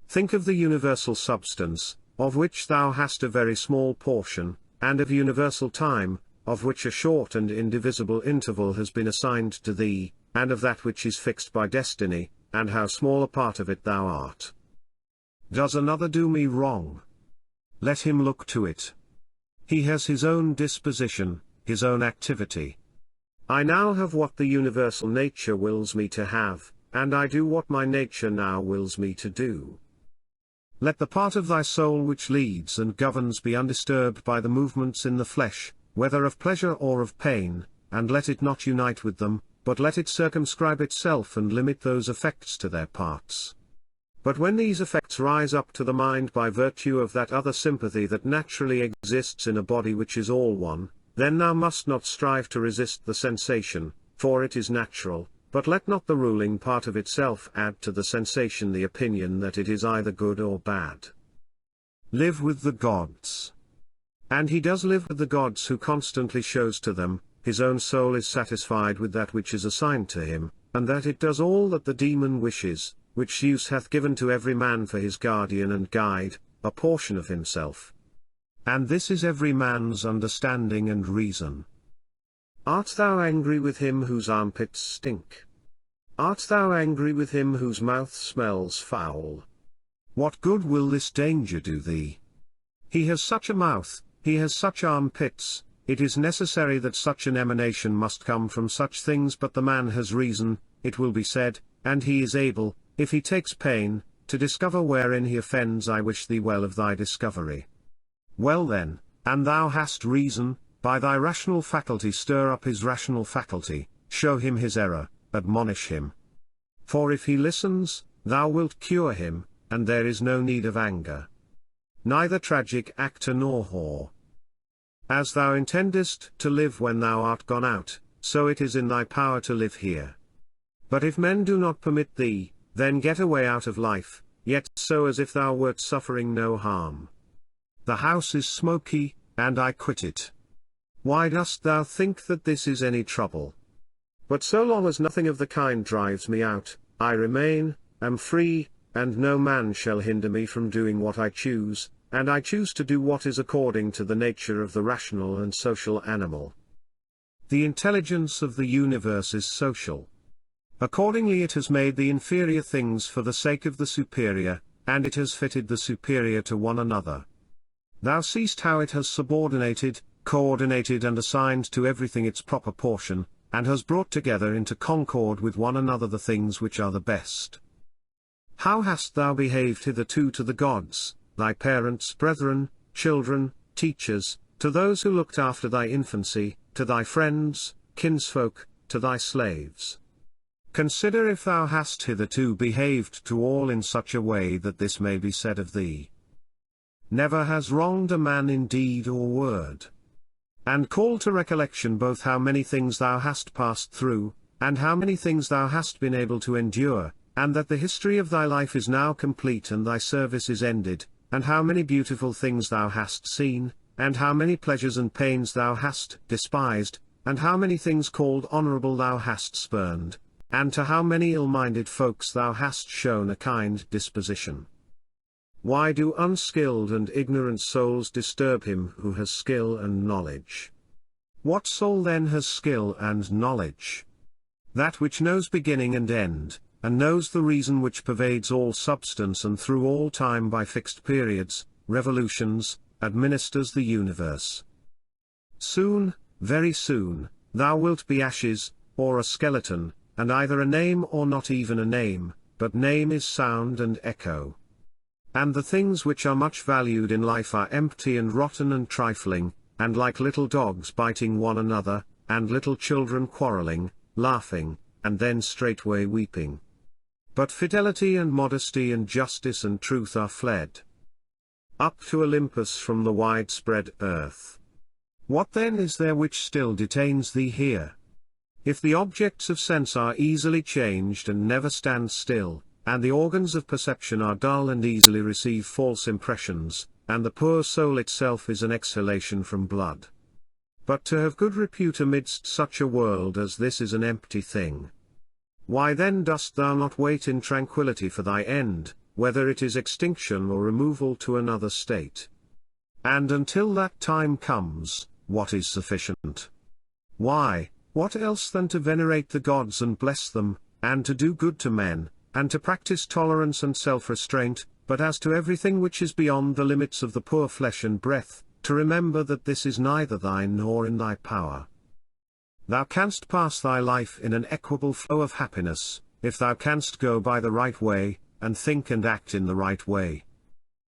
Think of the universal substance, of which thou hast a very small portion, and of universal time, of which a short and indivisible interval has been assigned to thee, and of that which is fixed by destiny, and how small a part of it thou art. Does another do me wrong? Let him look to it. He has his own disposition, his own activity. I now have what the universal nature wills me to have, and I do what my nature now wills me to do. Let the part of thy soul which leads and governs be undisturbed by the movements in the flesh, whether of pleasure or of pain, and let it not unite with them, but let it circumscribe itself and limit those effects to their parts. But when these effects rise up to the mind by virtue of that other sympathy that naturally exists in a body which is all one, then thou must not strive to resist the sensation, for it is natural, but let not the ruling part of itself add to the sensation the opinion that it is either good or bad. Live with the gods. And he does live with the gods who constantly shows to them, his own soul is satisfied with that which is assigned to him, and that it does all that the demon wishes, which Zeus hath given to every man for his guardian and guide, a portion of himself. And this is every man's understanding and reason. Art thou angry with him whose armpits stink? Art thou angry with him whose mouth smells foul? What good will this danger do thee? He has such a mouth, he has such armpits, it is necessary that such an emanation must come from such things, but the man has reason, it will be said, and he is able, if he takes pain, to discover wherein he offends. I wish thee well of thy discovery. Well then, and thou hast reason, by thy rational faculty stir up his rational faculty, show him his error, admonish him. For if he listens, thou wilt cure him, and there is no need of anger. Neither tragic actor nor whore. As thou intendest to live when thou art gone out, so it is in thy power to live here. But if men do not permit thee, then get away out of life, yet so as if thou wert suffering no harm. The house is smoky, and I quit it. Why dost thou think that this is any trouble? But so long as nothing of the kind drives me out, I remain, am free, and no man shall hinder me from doing what I choose, and I choose to do what is according to the nature of the rational and social animal. The intelligence of the universe is social. Accordingly it has made the inferior things for the sake of the superior, and it has fitted the superior to one another. Thou seest how it has subordinated, coordinated and assigned to everything its proper portion, and has brought together into concord with one another the things which are the best. How hast thou behaved hitherto to the gods, thy parents, brethren, children, teachers, to those who looked after thy infancy, to thy friends, kinsfolk, to thy slaves? Consider if thou hast hitherto behaved to all in such a way that this may be said of thee. Never has wronged a man in deed or word. And call to recollection both how many things thou hast passed through, and how many things thou hast been able to endure, and that the history of thy life is now complete and thy service is ended, and how many beautiful things thou hast seen, and how many pleasures and pains thou hast despised, and how many things called honorable thou hast spurned, and to how many ill-minded folks thou hast shown a kind disposition. Why do unskilled and ignorant souls disturb him who has skill and knowledge? What soul then has skill and knowledge? That which knows beginning and end, and knows the reason which pervades all substance and through all time by fixed periods, revolutions, administers the universe. Soon, very soon, thou wilt be ashes, or a skeleton, and either a name or not even a name, but name is sound and echo. And the things which are much valued in life are empty and rotten and trifling, and like little dogs biting one another, and little children quarrelling, laughing, and then straightway weeping. But fidelity and modesty and justice and truth are fled up to Olympus from the widespread earth. What then is there which still detains thee here? If the objects of sense are easily changed and never stand still, and the organs of perception are dull and easily receive false impressions, and the poor soul itself is an exhalation from blood. But to have good repute amidst such a world as this is an empty thing. Why then dost thou not wait in tranquillity for thy end, whether it is extinction or removal to another state? And until that time comes, what is sufficient? Why, what else than to venerate the gods and bless them, and to do good to men, and to practice tolerance and self-restraint, but as to everything which is beyond the limits of the poor flesh and breath, to remember that this is neither thine nor in thy power. Thou canst pass thy life in an equable flow of happiness, if thou canst go by the right way, and think and act in the right way.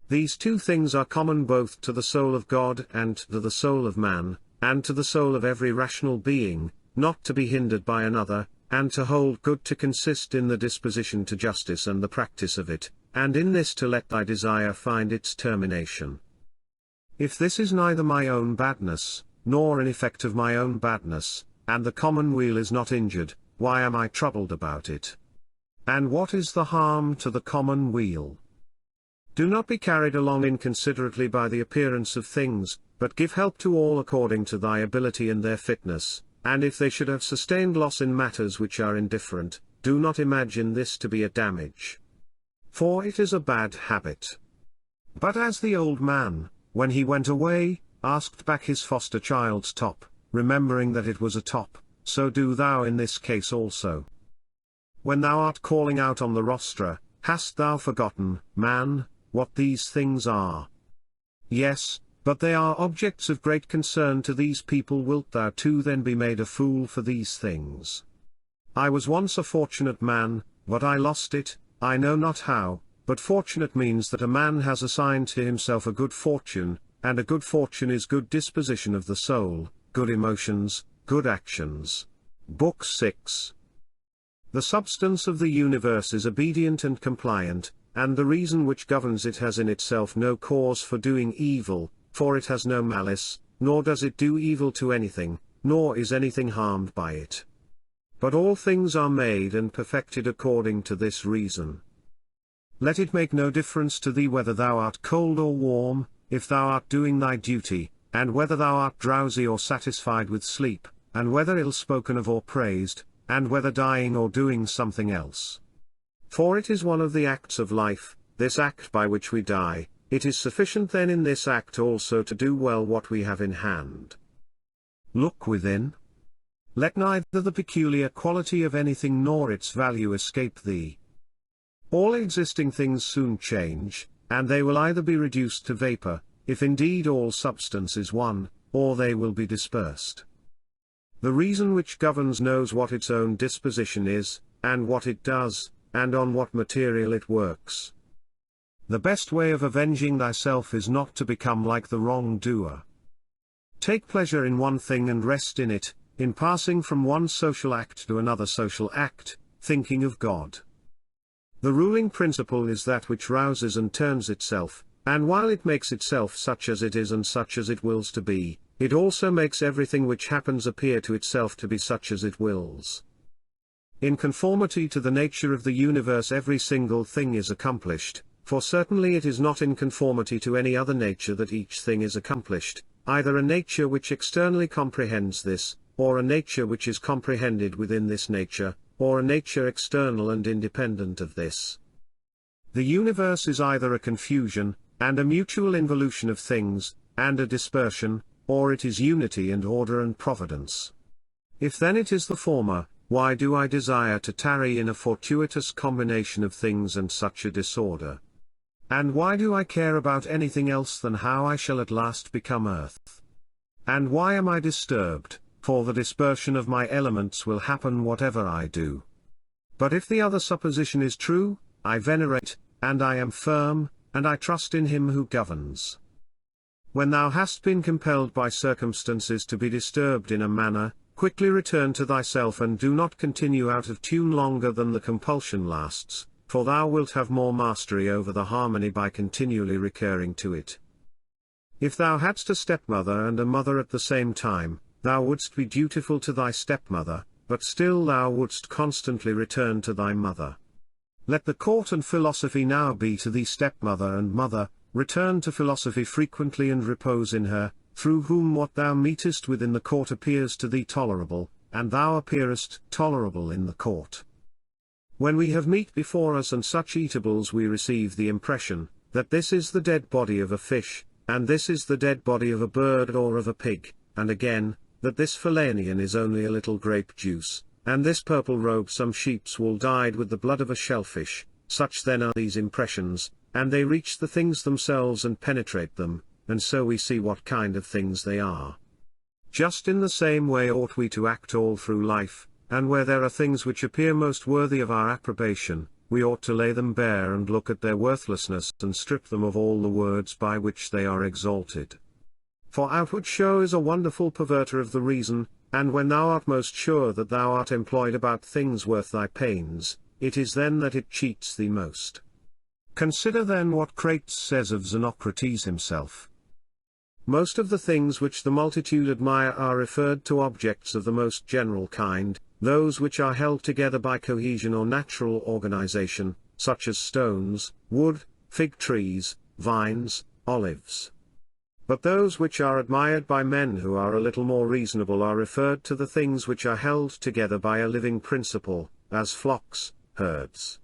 These two things are common both to the soul of God and to the soul of man, and to the soul of every rational being, not to be hindered by another, and to hold good to consist in the disposition to justice and the practice of it, and in this to let thy desire find its termination. If this is neither my own badness, nor an effect of my own badness, and the commonweal is not injured, why am I troubled about it? And what is the harm to the commonweal? Do not be carried along inconsiderately by the appearance of things, but give help to all according to thy ability and their fitness. And if they should have sustained loss in matters which are indifferent, do not imagine this to be a damage. For it is a bad habit. But as the old man, when he went away, asked back his foster child's top, remembering that it was a top, so do thou in this case also. When thou art calling out on the rostra, hast thou forgotten, man, what these things are? Yes, but they are objects of great concern to these people. Wilt thou too then be made a fool for these things? I was once a fortunate man, but I lost it, I know not how, but fortunate means that a man has assigned to himself a good fortune, and a good fortune is good disposition of the soul, good emotions, good actions. Book 6. The substance of the universe is obedient and compliant, and the reason which governs it has in itself no cause for doing evil, for it has no malice, nor does it do evil to anything, nor is anything harmed by it. But all things are made and perfected according to this reason. Let it make no difference to thee whether thou art cold or warm, if thou art doing thy duty, and whether thou art drowsy or satisfied with sleep, and whether ill spoken of or praised, and whether dying or doing something else. For it is one of the acts of life, this act by which we die. It is sufficient then in this act also to do well what we have in hand. Look within. Let neither the peculiar quality of anything nor its value escape thee. All existing things soon change, and they will either be reduced to vapor, if indeed all substance is one, or they will be dispersed. The reason which governs knows what its own disposition is, and what it does, and on what material it works. The best way of avenging thyself is not to become like the wrongdoer. Take pleasure in one thing and rest in it, in passing from one social act to another social act, thinking of God. The ruling principle is that which rouses and turns itself, and while it makes itself such as it is and such as it wills to be, it also makes everything which happens appear to itself to be such as it wills. In conformity to the nature of the universe every single thing is accomplished, for certainly it is not in conformity to any other nature that each thing is accomplished, either a nature which externally comprehends this, or a nature which is comprehended within this nature, or a nature external and independent of this. The universe is either a confusion, and a mutual involution of things, and a dispersion, or it is unity and order and providence. If then it is the former, why do I desire to tarry in a fortuitous combination of things and such a disorder? And why do I care about anything else than how I shall at last become earth? And why am I disturbed, for the dispersion of my elements will happen whatever I do? But if the other supposition is true, I venerate, and I am firm, and I trust in him who governs. When thou hast been compelled by circumstances to be disturbed in a manner, quickly return to thyself and do not continue out of tune longer than the compulsion lasts, for thou wilt have more mastery over the harmony by continually recurring to it. If thou hadst a stepmother and a mother at the same time, thou wouldst be dutiful to thy stepmother, but still thou wouldst constantly return to thy mother. Let the court and philosophy now be to thee stepmother and mother, return to philosophy frequently and repose in her, through whom what thou meetest within the court appears to thee tolerable, and thou appearest tolerable in the court. When we have meat before us and such eatables we receive the impression, that this is the dead body of a fish, and this is the dead body of a bird or of a pig, and again, that this Philanion is only a little grape juice, and this purple robe some sheep's wool dyed with the blood of a shellfish. Such then are these impressions, and they reach the things themselves and penetrate them, and so we see what kind of things they are. Just in the same way ought we to act all through life, and where there are things which appear most worthy of our approbation, we ought to lay them bare and look at their worthlessness and strip them of all the words by which they are exalted. For outward show is a wonderful perverter of the reason, and when thou art most sure that thou art employed about things worth thy pains, it is then that it cheats thee most. Consider then what Crates says of Xenocrates himself. Most of the things which the multitude admire are referred to objects of the most general kind, those which are held together by cohesion or natural organization, such as stones, wood, fig trees, vines, olives. But those which are admired by men who are a little more reasonable are referred to the things which are held together by a living principle, as flocks, herds.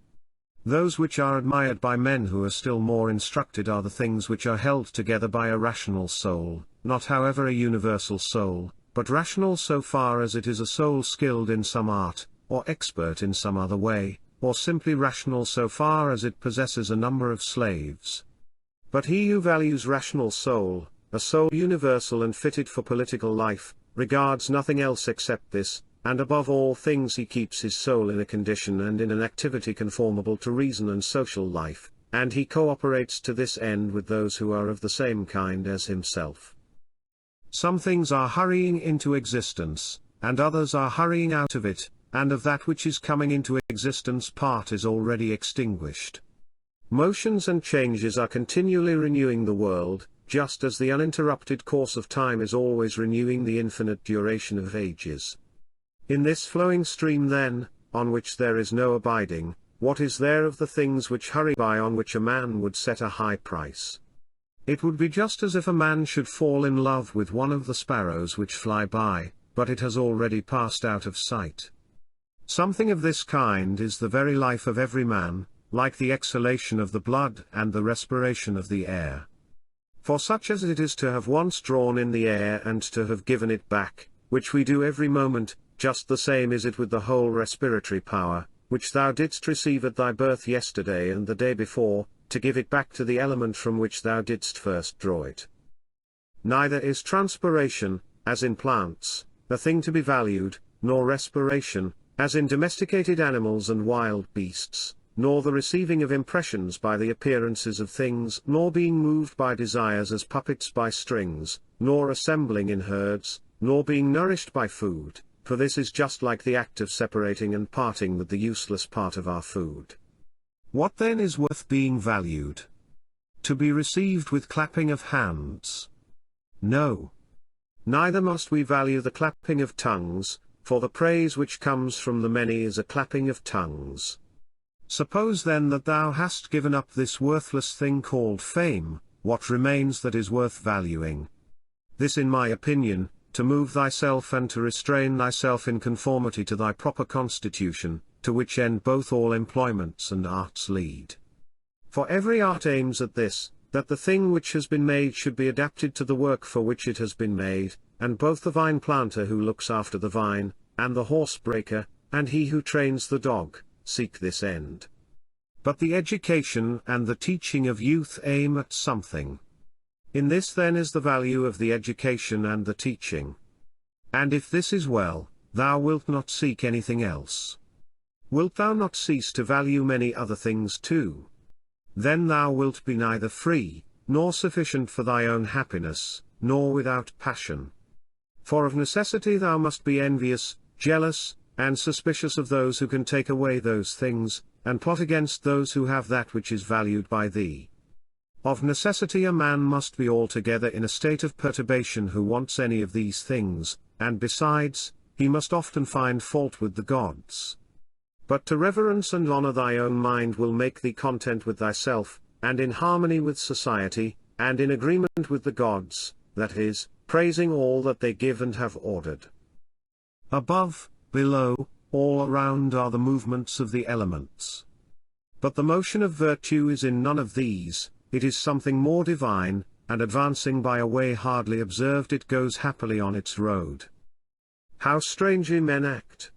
Those which are admired by men who are still more instructed are the things which are held together by a rational soul, not however a universal soul, but rational so far as it is a soul skilled in some art, or expert in some other way, or simply rational so far as it possesses a number of slaves. But he who values rational soul, a soul universal and fitted for political life, regards nothing else except this, and above all things he keeps his soul in a condition and in an activity conformable to reason and social life, and he cooperates to this end with those who are of the same kind as himself. Some things are hurrying into existence, and others are hurrying out of it, and of that which is coming into existence part is already extinguished. Motions and changes are continually renewing the world, just as the uninterrupted course of time is always renewing the infinite duration of ages. In this flowing stream then, on which there is no abiding, what is there of the things which hurry by on which a man would set a high price? It would be just as if a man should fall in love with one of the sparrows which fly by, but it has already passed out of sight. Something of this kind is the very life of every man, like the exhalation of the blood and the respiration of the air. For such as it is to have once drawn in the air and to have given it back, which we do every moment, just the same is it with the whole respiratory power, which thou didst receive at thy birth yesterday and the day before, to give it back to the element from which thou didst first draw it. Neither is transpiration, as in plants, a thing to be valued, nor respiration, as in domesticated animals and wild beasts, nor the receiving of impressions by the appearances of things, nor being moved by desires as puppets by strings, nor assembling in herds, nor being nourished by food, for this is just like the act of separating and parting with the useless part of our food. What then is worth being valued? To be received with clapping of hands? No. Neither must we value the clapping of tongues, for the praise which comes from the many is a clapping of tongues. Suppose then that thou hast given up this worthless thing called fame, what remains that is worth valuing? This in my opinion, to move thyself and to restrain thyself in conformity to thy proper constitution, to which end both all employments and arts lead. For every art aims at this, that the thing which has been made should be adapted to the work for which it has been made, and both the vine planter who looks after the vine, and the horse breaker, and he who trains the dog, seek this end. But the education and the teaching of youth aim at something. In this then is the value of the education and the teaching. And if this is well, thou wilt not seek anything else. Wilt thou not cease to value many other things too? Then thou wilt be neither free, nor sufficient for thy own happiness, nor without passion. For of necessity thou must be envious, jealous, and suspicious of those who can take away those things, and plot against those who have that which is valued by thee. Of necessity a man must be altogether in a state of perturbation who wants any of these things, and besides, he must often find fault with the gods. But to reverence and honor thy own mind will make thee content with thyself, and in harmony with society, and in agreement with the gods, that is, praising all that they give and have ordered. Above, below, all around are the movements of the elements. But the motion of virtue is in none of these, it is something more divine, and advancing by a way hardly observed it goes happily on its road. How strangely men act!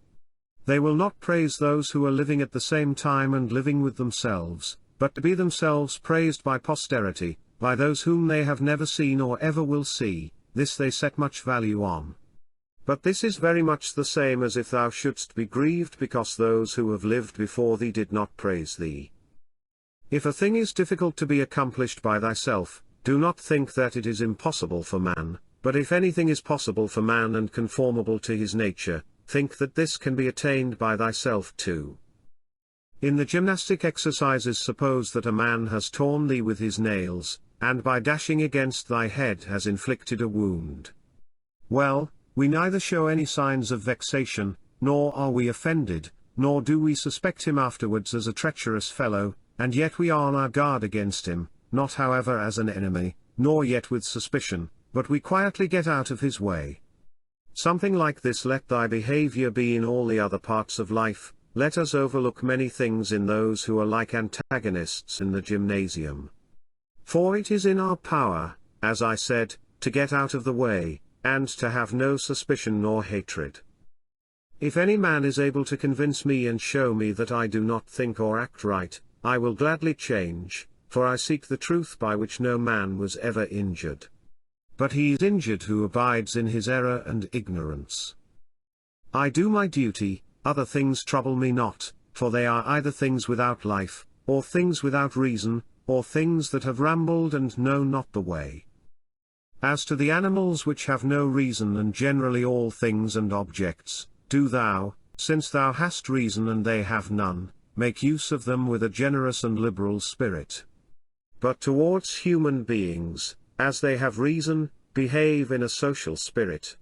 They will not praise those who are living at the same time and living with themselves, but to be themselves praised by posterity, by those whom they have never seen or ever will see, this they set much value on. But this is very much the same as if thou shouldst be grieved because those who have lived before thee did not praise thee. If a thing is difficult to be accomplished by thyself, do not think that it is impossible for man, but if anything is possible for man and conformable to his nature, think that this can be attained by thyself too. In the gymnastic exercises suppose that a man has torn thee with his nails, and by dashing against thy head has inflicted a wound. Well, we neither show any signs of vexation, nor are we offended, nor do we suspect him afterwards as a treacherous fellow, and yet we are on our guard against him, not however as an enemy, nor yet with suspicion, but we quietly get out of his way. Something like this let thy behavior be in all the other parts of life. Let us overlook many things in those who are like antagonists in the gymnasium. For it is in our power, as I said, to get out of the way, and to have no suspicion nor hatred. If any man is able to convince me and show me that I do not think or act right, I will gladly change, for I seek the truth by which no man was ever injured. But he is injured who abides in his error and ignorance. I do my duty, other things trouble me not, for they are either things without life, or things without reason, or things that have rambled and know not the way. As to the animals which have no reason and generally all things and objects, do thou, since thou hast reason and they have none, make use of them with a generous and liberal spirit. But towards human beings, as they have reason, behave in a social spirit.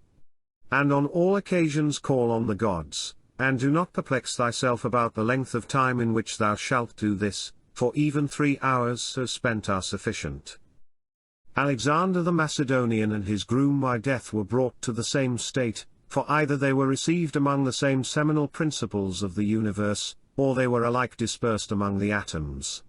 And on all occasions call on the gods, and do not perplex thyself about the length of time in which thou shalt do this, for even 3 hours so spent are sufficient. Alexander the Macedonian and his groom by death were brought to the same state, for either they were received among the same seminal principles of the universe, or they were alike dispersed among the atoms.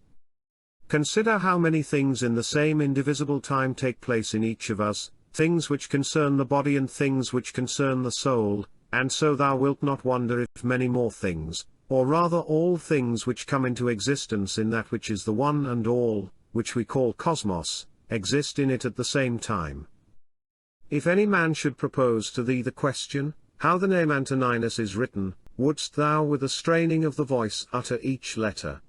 Consider how many things in the same indivisible time take place in each of us, things which concern the body and things which concern the soul, and so thou wilt not wonder if many more things, or rather all things which come into existence in that which is the one and all, which we call cosmos, exist in it at the same time. If any man should propose to thee the question, how the name Antoninus is written, wouldst thou with a straining of the voice utter each letter?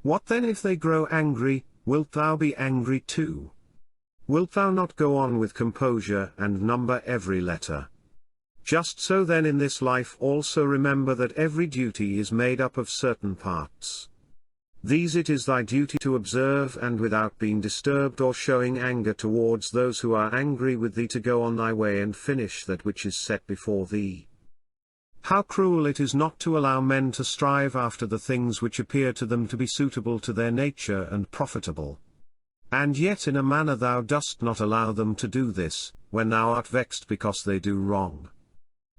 What then if they grow angry, wilt thou be angry too? Wilt thou not go on with composure and number every letter? Just so then in this life also remember that every duty is made up of certain parts. These it is thy duty to observe, and without being disturbed or showing anger towards those who are angry with thee to go on thy way and finish that which is set before thee. How cruel it is not to allow men to strive after the things which appear to them to be suitable to their nature and profitable. And yet in a manner thou dost not allow them to do this, when thou art vexed because they do wrong.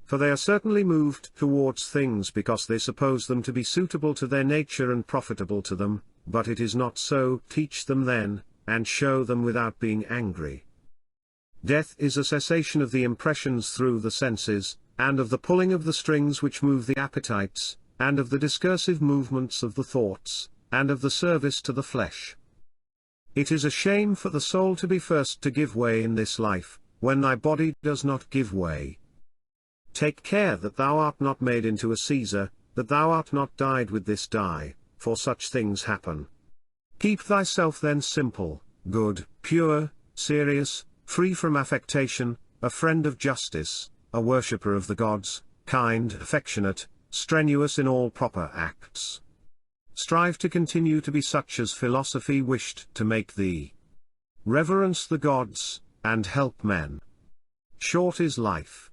For they are certainly moved towards things because they suppose them to be suitable to their nature and profitable to them, but it is not so. Teach them then, and show them without being angry. Death is a cessation of the impressions through the senses, and of the pulling of the strings which move the appetites, and of the discursive movements of the thoughts, and of the service to the flesh. It is a shame for the soul to be first to give way in this life, when thy body does not give way. Take care that thou art not made into a Caesar, that thou art not dyed with this dye, for such things happen. Keep thyself then simple, good, pure, serious, free from affectation, a friend of justice, a worshipper of the gods, kind, affectionate, strenuous in all proper acts. Strive to continue to be such as philosophy wished to make thee. Reverence the gods, and help men. Short is life.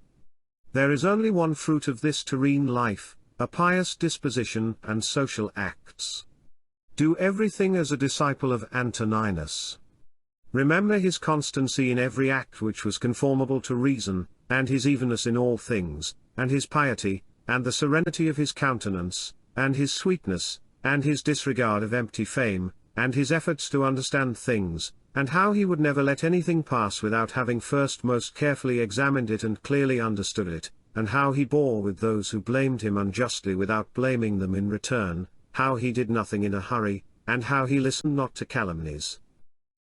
There is only one fruit of this terrene life, a pious disposition and social acts. Do everything as a disciple of Antoninus. Remember his constancy in every act which was conformable to reason, and his evenness in all things, and his piety, and the serenity of his countenance, and his sweetness, and his disregard of empty fame, and his efforts to understand things, and how he would never let anything pass without having first most carefully examined it and clearly understood it, and how he bore with those who blamed him unjustly without blaming them in return, how he did nothing in a hurry, and how he listened not to calumnies.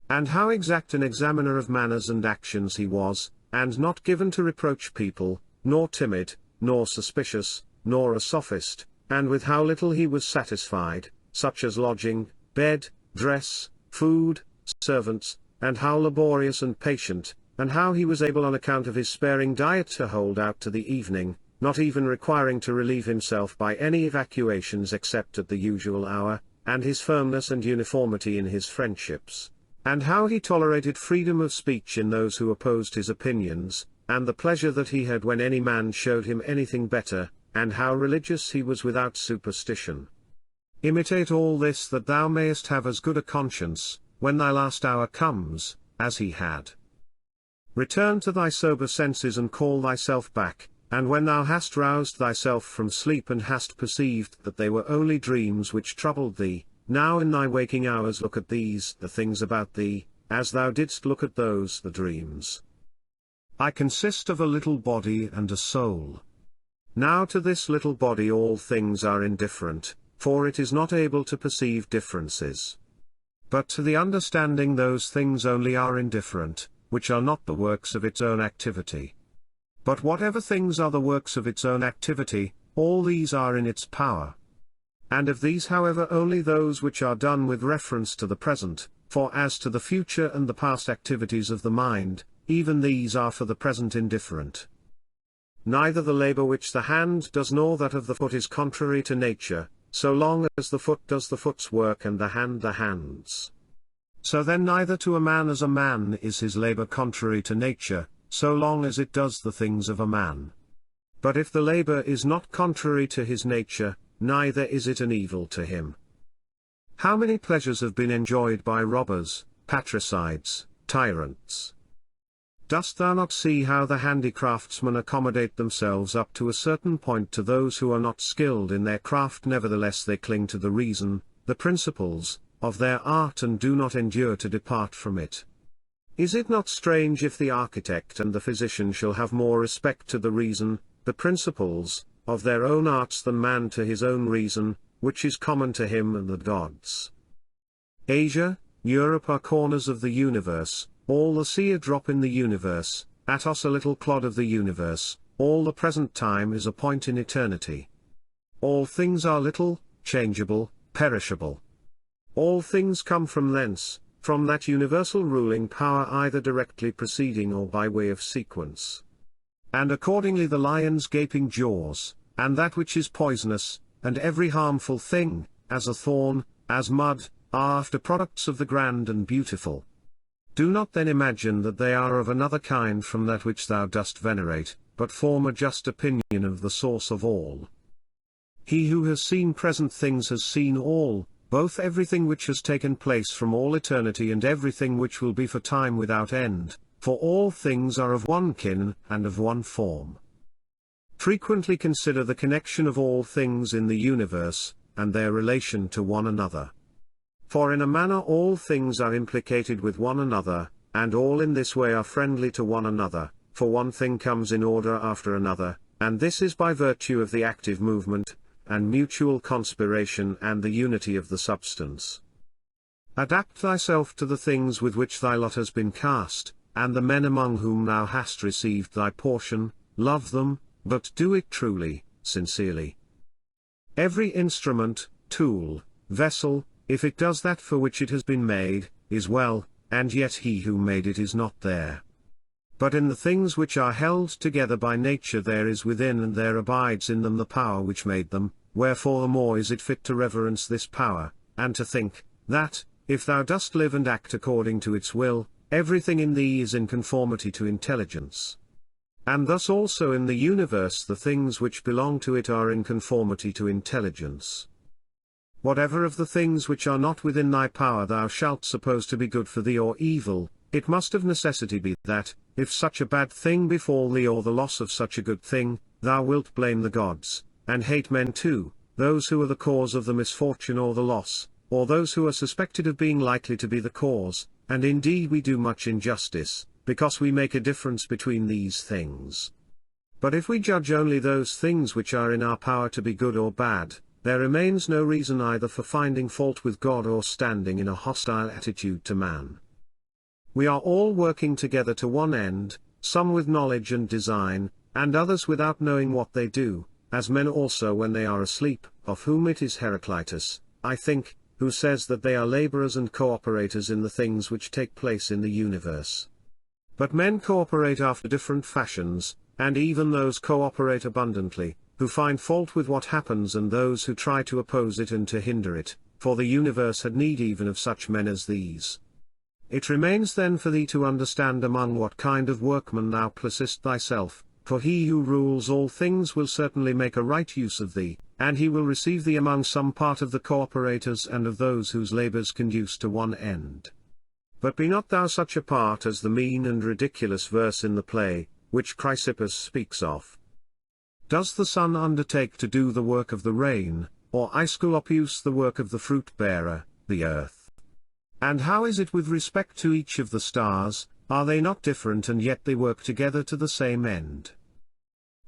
And how exact an examiner of manners and actions he was, and not given to reproach people, nor timid, nor suspicious, nor a sophist, and with how little he was satisfied, such as lodging, bed, dress, food, servants, and how laborious and patient, and how he was able on account of his sparing diet to hold out to the evening, not even requiring to relieve himself by any evacuations except at the usual hour, and his firmness and uniformity in his friendships, and how he tolerated freedom of speech in those who opposed his opinions, and the pleasure that he had when any man showed him anything better, and how religious he was without superstition. Imitate all this that thou mayest have as good a conscience, when thy last hour comes, as he had. Return to thy sober senses and call thyself back, and when thou hast roused thyself from sleep and hast perceived that they were only dreams which troubled thee, now in thy waking hours look at these, the things about thee, as thou didst look at those, the dreams. I consist of a little body and a soul. Now to this little body all things are indifferent, for it is not able to perceive differences. But to the understanding those things only are indifferent, which are not the works of its own activity. But whatever things are the works of its own activity, all these are in its power. And of these however only those which are done with reference to the present, for as to the future and the past activities of the mind, even these are for the present indifferent. Neither the labor which the hand does nor that of the foot is contrary to nature, so long as the foot does the foot's work and the hand the hand's. So then neither to a man as a man is his labor contrary to nature, so long as it does the things of a man. But if the labor is not contrary to his nature, neither is it an evil to him. How many pleasures have been enjoyed by robbers, patricides, tyrants? Dost thou not see how the handicraftsmen accommodate themselves up to a certain point to those who are not skilled in their craft, nevertheless they cling to the reason, the principles, of their art and do not endure to depart from it? Is it not strange if the architect and the physician shall have more respect to the reason, the principles, of their own arts than man to his own reason, which is common to him and the gods? Asia, Europe are corners of the universe, all the sea a drop in the universe, Atos a little clod of the universe, all the present time is a point in eternity. All things are little, changeable, perishable. All things come from thence, from that universal ruling power either directly proceeding or by way of sequence. And accordingly the lion's gaping jaws, and that which is poisonous, and every harmful thing, as a thorn, as mud, are after products of the grand and beautiful. Do not then imagine that they are of another kind from that which thou dost venerate, but form a just opinion of the source of all. He who has seen present things has seen all, both everything which has taken place from all eternity and everything which will be for time without end, for all things are of one kin and of one form. Frequently consider the connection of all things in the universe, and their relation to one another. For in a manner all things are implicated with one another, and all in this way are friendly to one another, for one thing comes in order after another, and this is by virtue of the active movement, and mutual conspiration and the unity of the substance. Adapt thyself to the things with which thy lot has been cast, and the men among whom thou hast received thy portion, love them, but do it truly, sincerely. Every instrument, tool, vessel, if it does that for which it has been made, is well, and yet he who made it is not there. But in the things which are held together by nature there is within and there abides in them the power which made them, wherefore the more is it fit to reverence this power, and to think, that, if thou dost live and act according to its will, everything in thee is in conformity to intelligence. And thus also in the universe the things which belong to it are in conformity to intelligence. Whatever of the things which are not within thy power thou shalt suppose to be good for thee or evil, it must of necessity be that, if such a bad thing befall thee or the loss of such a good thing, thou wilt blame the gods, and hate men too, those who are the cause of the misfortune or the loss, or those who are suspected of being likely to be the cause, and indeed we do much injustice, because we make a difference between these things. But if we judge only those things which are in our power to be good or bad, there remains no reason either for finding fault with God or standing in a hostile attitude to man. We are all working together to one end, some with knowledge and design, and others without knowing what they do, as men also when they are asleep, of whom it is Heraclitus, I think, who says that they are laborers and cooperators in the things which take place in the universe. But men cooperate after different fashions, and even those cooperate abundantly, who find fault with what happens and those who try to oppose it and to hinder it, for the universe had need even of such men as these. It remains then for thee to understand among what kind of workman thou placest thyself, for he who rules all things will certainly make a right use of thee, and he will receive thee among some part of the cooperators and of those whose labours conduce to one end. But be not thou such a part as the mean and ridiculous verse in the play, which Chrysippus speaks of. Does the sun undertake to do the work of the rain, or Aesculapius the work of the fruit-bearer, the earth? And how is it with respect to each of the stars, are they not different and yet they work together to the same end?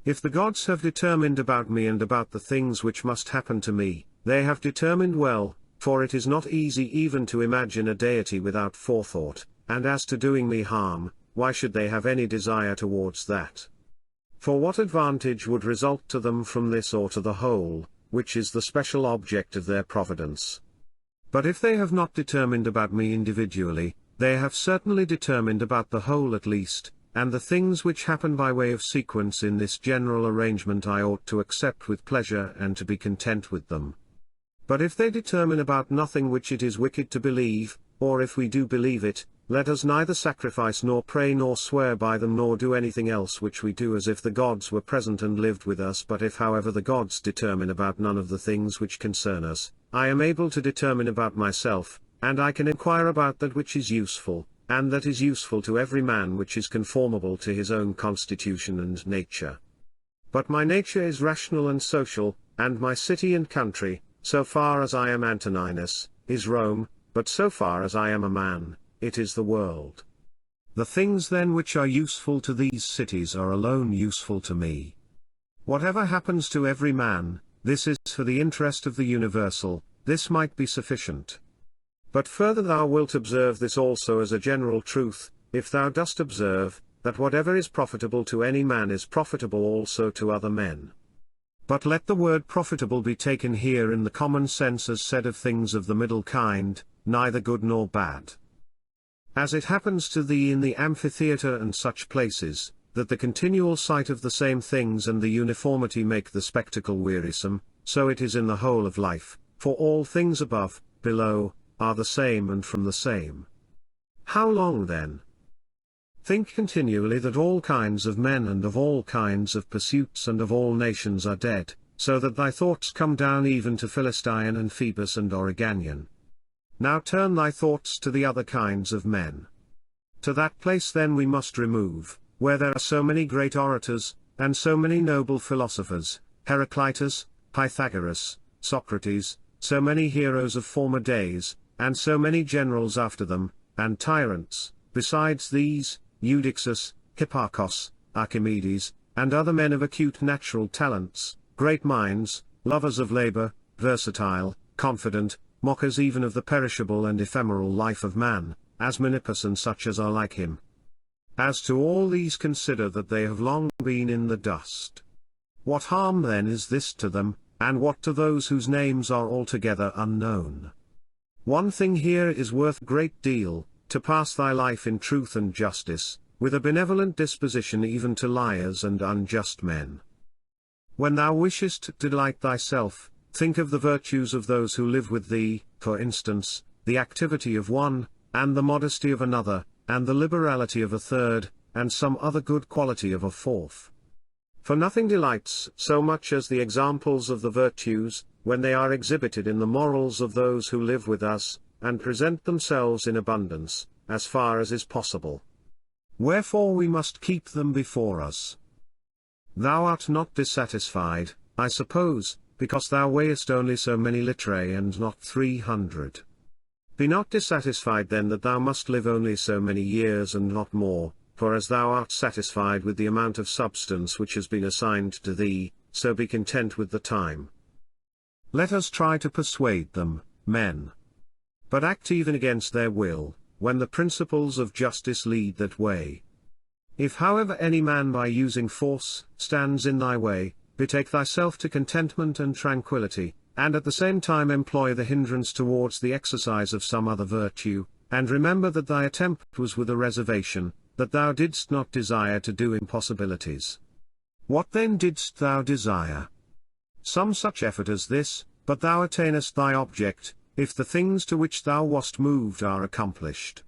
If the gods have determined about me and about the things which must happen to me, they have determined well, for it is not easy even to imagine a deity without forethought, and as to doing me harm, why should they have any desire towards that? For what advantage would result to them from this or to the whole, which is the special object of their providence? But if they have not determined about me individually, they have certainly determined about the whole at least, and the things which happen by way of sequence in this general arrangement I ought to accept with pleasure and to be content with them. But if they determine about nothing which it is wicked to believe, or if we do believe it, let us neither sacrifice nor pray nor swear by them nor do anything else which we do as if the gods were present and lived with us. But if however the gods determine about none of the things which concern us, I am able to determine about myself, and I can inquire about that which is useful, and that is useful to every man which is conformable to his own constitution and nature. But my nature is rational and social, and my city and country, so far as I am Antoninus, is Rome, but so far as I am a man, it is the world. The things then which are useful to these cities are alone useful to me. Whatever happens to every man, this is for the interest of the universal, this might be sufficient. But further thou wilt observe this also as a general truth, if thou dost observe, that whatever is profitable to any man is profitable also to other men. But let the word profitable be taken here in the common sense as said of things of the middle kind, neither good nor bad. As it happens to thee in the amphitheatre and such places, that the continual sight of the same things and the uniformity make the spectacle wearisome, so it is in the whole of life, for all things above, below, are the same and from the same. How long then? Think continually that all kinds of men and of all kinds of pursuits and of all nations are dead, so that thy thoughts come down even to Philistine and Phoebus and Oregonian. Now turn thy thoughts to the other kinds of men. To that place then we must remove, where there are so many great orators, and so many noble philosophers, Heraclitus, Pythagoras, Socrates, so many heroes of former days, and so many generals after them, and tyrants, besides these, Eudoxus, Hipparchus, Archimedes, and other men of acute natural talents, great minds, lovers of labor, versatile, confident, mockers even of the perishable and ephemeral life of man, as Menippus and such as are like him. As to all these consider that they have long been in the dust. What harm then is this to them, and what to those whose names are altogether unknown? One thing here is worth a great deal, to pass thy life in truth and justice, with a benevolent disposition even to liars and unjust men. When thou wishest to delight thyself, think of the virtues of those who live with thee, for instance, the activity of one, and the modesty of another, and the liberality of a third, and some other good quality of a fourth. For nothing delights so much as the examples of the virtues, when they are exhibited in the morals of those who live with us, and present themselves in abundance, as far as is possible. Wherefore we must keep them before us. Thou art not dissatisfied, I suppose, because thou weighest only so many literae and not 300. Be not dissatisfied then that thou must live only so many years and not more, for as thou art satisfied with the amount of substance which has been assigned to thee, so be content with the time. Let us try to persuade them, men. But act even against their will, when the principles of justice lead that way. If however any man by using force, stands in thy way, betake thyself to contentment and tranquillity, and at the same time employ the hindrance towards the exercise of some other virtue, and remember that thy attempt was with a reservation, that thou didst not desire to do impossibilities. What then didst thou desire? Some such effort as this, but thou attainest thy object, if the things to which thou wast moved are accomplished.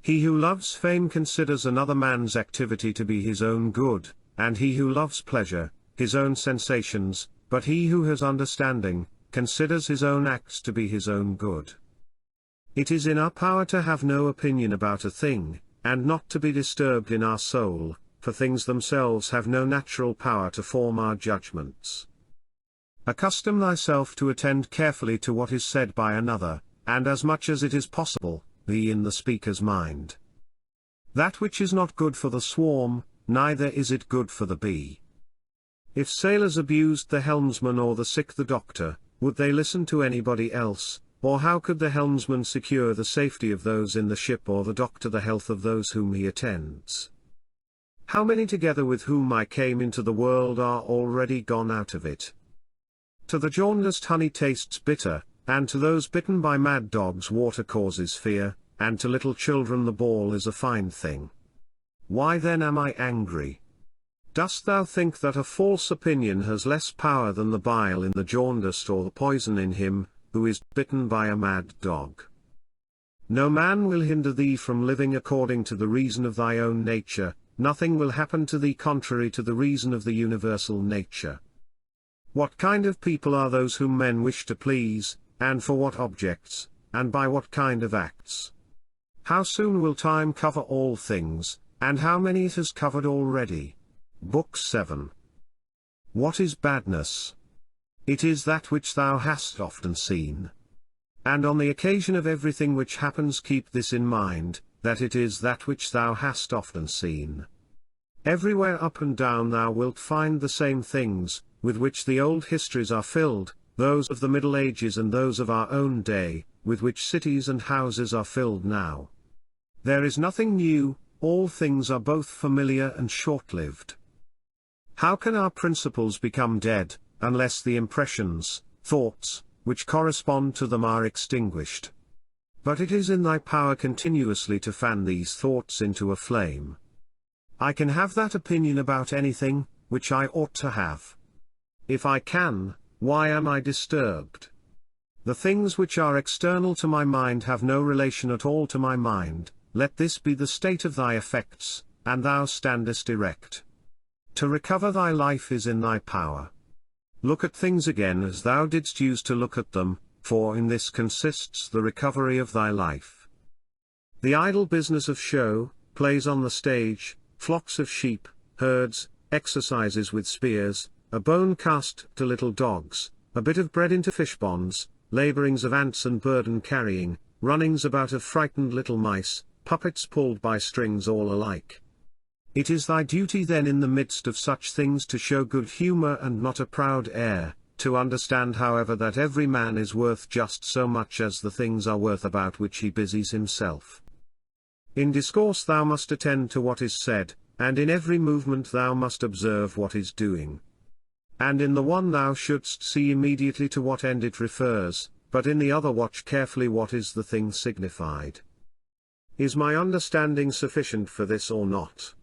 He who loves fame considers another man's activity to be his own good, and he who loves pleasure, his own sensations, but he who has understanding, considers his own acts to be his own good. It is in our power to have no opinion about a thing, and not to be disturbed in our soul, for things themselves have no natural power to form our judgments. Accustom thyself to attend carefully to what is said by another, and as much as it is possible, be in the speaker's mind. That which is not good for the swarm, neither is it good for the bee. If sailors abused the helmsman or the sick the doctor, would they listen to anybody else, or how could the helmsman secure the safety of those in the ship or the doctor the health of those whom he attends? How many together with whom I came into the world are already gone out of it? To the jaundiced honey tastes bitter, and to those bitten by mad dogs water causes fear, and to little children the ball is a fine thing. Why then am I angry? Dost thou think that a false opinion has less power than the bile in the jaundiced or the poison in him, who is bitten by a mad dog? No man will hinder thee from living according to the reason of thy own nature, nothing will happen to thee contrary to the reason of the universal nature. What kind of people are those whom men wish to please, and for what objects, and by what kind of acts? How soon will time cover all things, and how many it has covered already? Book 7. What is badness? It is that which thou hast often seen. And on the occasion of everything which happens keep this in mind, that it is that which thou hast often seen. Everywhere up and down thou wilt find the same things, with which the old histories are filled, those of the Middle Ages and those of our own day, with which cities and houses are filled now. There is nothing new, all things are both familiar and short-lived. How can our principles become dead, unless the impressions, thoughts, which correspond to them are extinguished? But it is in thy power continuously to fan these thoughts into a flame. I can have that opinion about anything, which I ought to have. If I can, why am I disturbed? The things which are external to my mind have no relation at all to my mind. Let this be the state of thy effects, and thou standest erect. To recover thy life is in thy power. Look at things again as thou didst use to look at them, for in this consists the recovery of thy life. The idle business of show, plays on the stage, flocks of sheep, herds, exercises with spears, a bone cast to little dogs, a bit of bread into fish ponds, labourings of ants and burden carrying, runnings about of frightened little mice, puppets pulled by strings all alike. It is thy duty then in the midst of such things to show good humour and not a proud air, to understand however that every man is worth just so much as the things are worth about which he busies himself. In discourse thou must attend to what is said, and in every movement thou must observe what is doing. And in the one thou shouldst see immediately to what end it refers, but in the other watch carefully what is the thing signified. Is my understanding sufficient for this or not?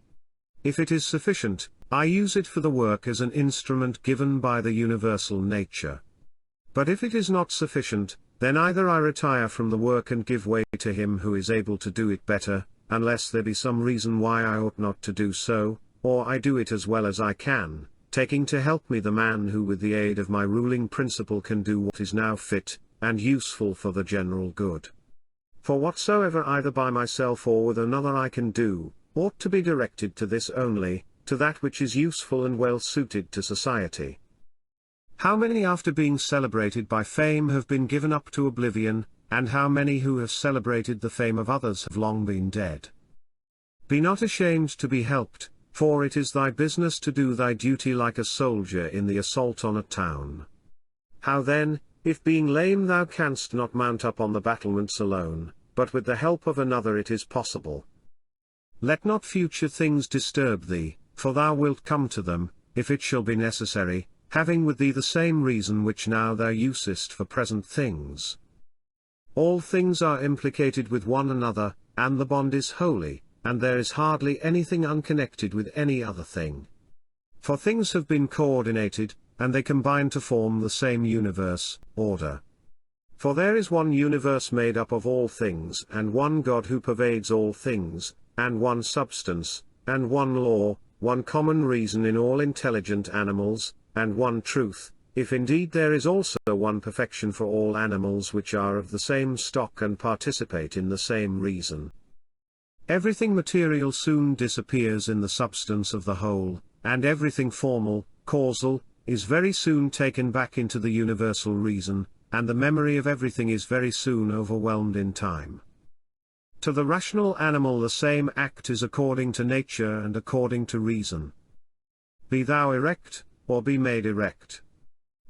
If it is sufficient, I use it for the work as an instrument given by the universal nature. But if it is not sufficient, then either I retire from the work and give way to him who is able to do it better, unless there be some reason why I ought not to do so, or I do it as well as I can, taking to help me the man who with the aid of my ruling principle can do what is now fit, and useful for the general good. For whatsoever either by myself or with another I can do, ought to be directed to this only, to that which is useful and well suited to society. How many after being celebrated by fame have been given up to oblivion, and how many who have celebrated the fame of others have long been dead? Be not ashamed to be helped, for it is thy business to do thy duty like a soldier in the assault on a town. How then, if being lame thou canst not mount up on the battlements alone, but with the help of another it is possible? Let not future things disturb thee, for thou wilt come to them, if it shall be necessary, having with thee the same reason which now thou usest for present things. All things are implicated with one another, and the bond is holy, and there is hardly anything unconnected with any other thing. For things have been coordinated, and they combine to form the same universe, order. For there is one universe made up of all things, and one God who pervades all things, and one substance, and one law, one common reason in all intelligent animals, and one truth, if indeed there is also one perfection for all animals which are of the same stock and participate in the same reason. Everything material soon disappears in the substance of the whole, and everything formal, causal, is very soon taken back into the universal reason, and the memory of everything is very soon overwhelmed in time. To the rational animal the same act is according to nature and according to reason. Be thou erect, or be made erect.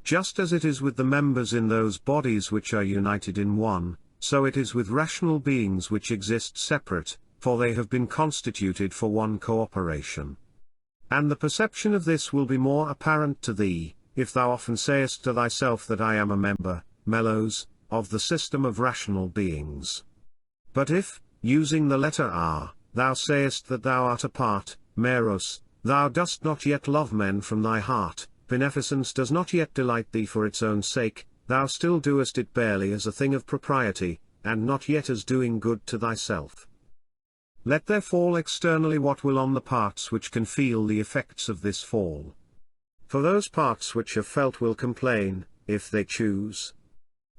Just as it is with the members in those bodies which are united in one, so it is with rational beings which exist separate, for they have been constituted for one cooperation. And the perception of this will be more apparent to thee, if thou often sayest to thyself that I am a member, Melos, of the system of rational beings. But if, using the letter R, thou sayest that thou art apart, meros, thou dost not yet love men from thy heart, beneficence does not yet delight thee for its own sake, thou still doest it barely as a thing of propriety, and not yet as doing good to thyself. Let there fall externally what will on the parts which can feel the effects of this fall. For those parts which have felt will complain, if they choose.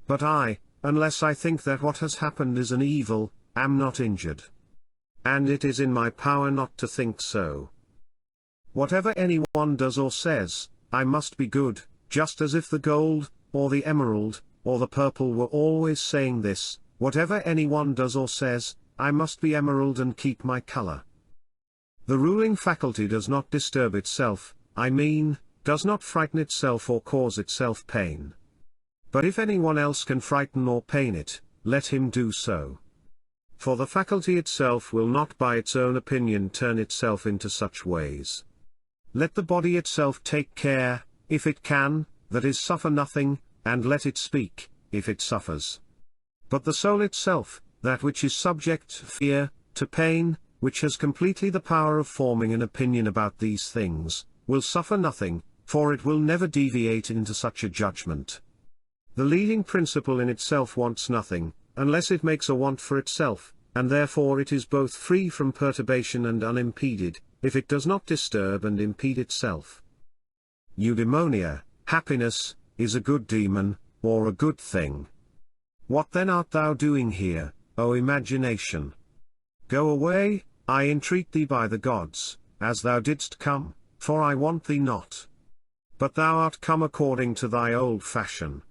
But I, unless I think that what has happened is an evil, am not injured. And it is in my power not to think so. Whatever anyone does or says, I must be good, just as if the gold, or the emerald, or the purple were always saying this, whatever anyone does or says, I must be emerald and keep my color. The ruling faculty does not disturb itself, I mean, does not frighten itself or cause itself pain. But if anyone else can frighten or pain it, let him do so. For the faculty itself will not by its own opinion turn itself into such ways. Let the body itself take care, if it can, that is suffer nothing, and let it speak, if it suffers. But the soul itself, that which is subject to fear, to pain, which has completely the power of forming an opinion about these things, will suffer nothing, for it will never deviate into such a judgment. The leading principle in itself wants nothing, unless it makes a want for itself, and therefore it is both free from perturbation and unimpeded, if it does not disturb and impede itself. Eudaimonia, happiness, is a good demon, or a good thing. What then art thou doing here, O imagination? Go away, I entreat thee by the gods, as thou didst come, for I want thee not. But thou art come according to thy old fashion.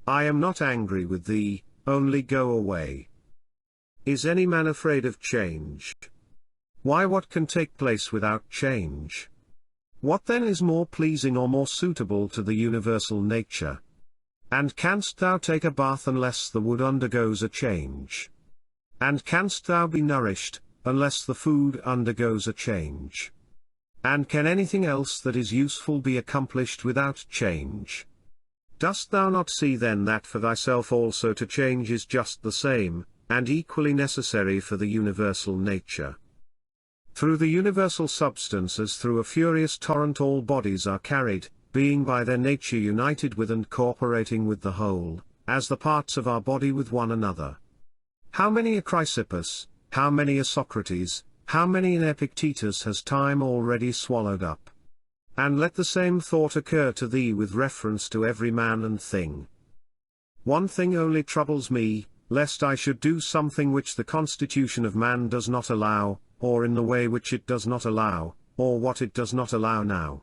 I am not angry with thee, only go away. Is any man afraid of change? Why, what can take place without change? What then is more pleasing or more suitable to the universal nature? And canst thou take a bath unless the wood undergoes a change? And canst thou be nourished, unless the food undergoes a change? And can anything else that is useful be accomplished without change? Dost thou not see then that for thyself also to change is just the same, and equally necessary for the universal nature? Through the universal substance as through a furious torrent all bodies are carried, being by their nature united with and cooperating with the whole, as the parts of our body with one another. How many a Chrysippus, how many a Socrates, how many an Epictetus has time already swallowed up? And let the same thought occur to thee with reference to every man and thing. One thing only troubles me, lest I should do something which the constitution of man does not allow, or in the way which it does not allow, or what it does not allow now.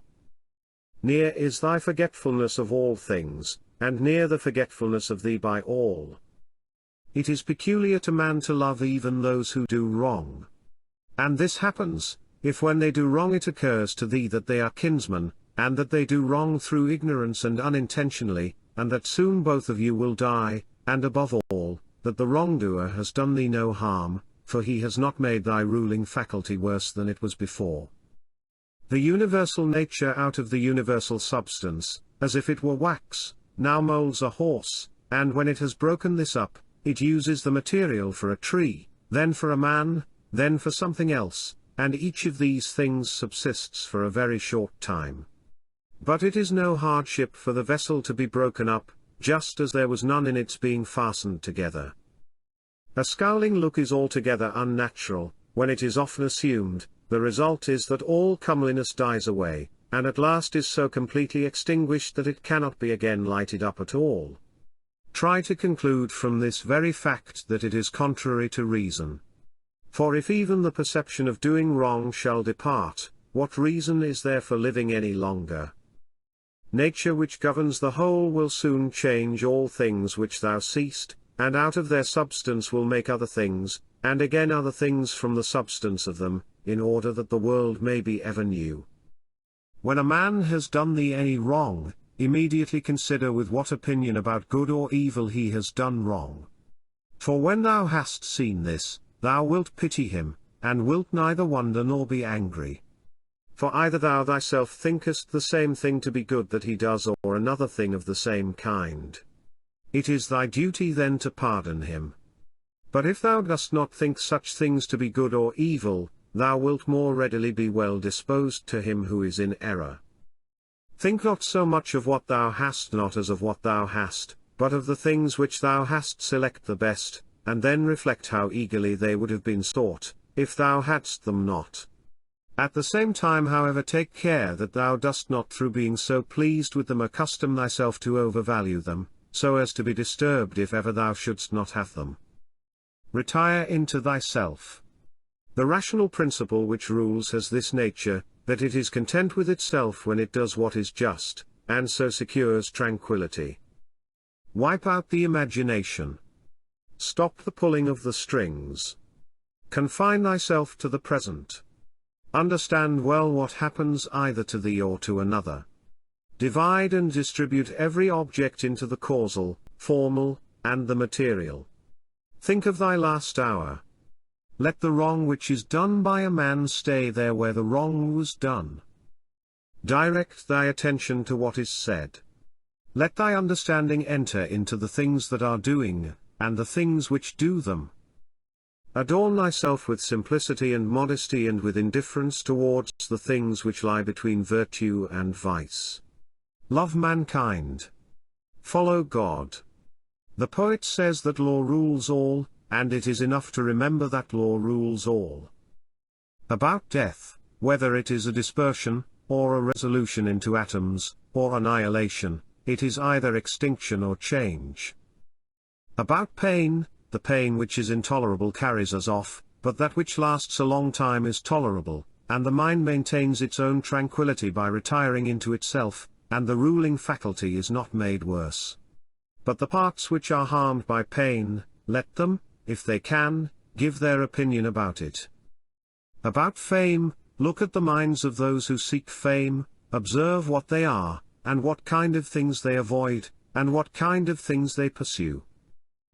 Near is thy forgetfulness of all things, and near the forgetfulness of thee by all. It is peculiar to man to love even those who do wrong. And this happens, if when they do wrong it occurs to thee that they are kinsmen, and that they do wrong through ignorance and unintentionally, and that soon both of you will die, and above all, that the wrongdoer has done thee no harm, for he has not made thy ruling faculty worse than it was before. The universal nature out of the universal substance, as if it were wax, now molds a horse, and when it has broken this up, it uses the material for a tree, then for a man, then for something else, and each of these things subsists for a very short time. But it is no hardship for the vessel to be broken up, just as there was none in its being fastened together. A scowling look is altogether unnatural, when it is often assumed. The result is that all comeliness dies away, and at last is so completely extinguished that it cannot be again lighted up at all. Try to conclude from this very fact that it is contrary to reason. For if even the perception of doing wrong shall depart, what reason is there for living any longer? Nature which governs the whole will soon change all things which thou seest, and out of their substance will make other things, and again other things from the substance of them, in order that the world may be ever new. When a man has done thee any wrong, immediately consider with what opinion about good or evil he has done wrong. For when thou hast seen this, thou wilt pity him, and wilt neither wonder nor be angry. For either thou thyself thinkest the same thing to be good that he does, or another thing of the same kind. It is thy duty then to pardon him. But if thou dost not think such things to be good or evil, thou wilt more readily be well disposed to him who is in error. Think not so much of what thou hast not as of what thou hast, but of the things which thou hast select the best, and then reflect how eagerly they would have been sought, if thou hadst them not. At the same time, however, take care that thou dost not through being so pleased with them accustom thyself to overvalue them, so as to be disturbed if ever thou shouldst not have them. Retire into thyself. The rational principle which rules has this nature, that it is content with itself when it does what is just, and so secures tranquility. Wipe out the imagination. Stop the pulling of the strings. Confine thyself to the present. Understand well what happens either to thee or to another. Divide and distribute every object into the causal, formal, and the material. Think of thy last hour. Let the wrong which is done by a man stay there where the wrong was done. Direct thy attention to what is said. Let thy understanding enter into the things that are doing, and the things which do them. Adorn thyself with simplicity and modesty and with indifference towards the things which lie between virtue and vice. Love mankind. Follow God. The poet says that law rules all, and it is enough to remember that law rules all. About death, whether it is a dispersion, or a resolution into atoms, or annihilation, it is either extinction or change. About pain, the pain which is intolerable carries us off, but that which lasts a long time is tolerable, and the mind maintains its own tranquility by retiring into itself, and the ruling faculty is not made worse. But the parts which are harmed by pain, let them, if they can, give their opinion about it. About fame, look at the minds of those who seek fame, observe what they are, and what kind of things they avoid, and what kind of things they pursue.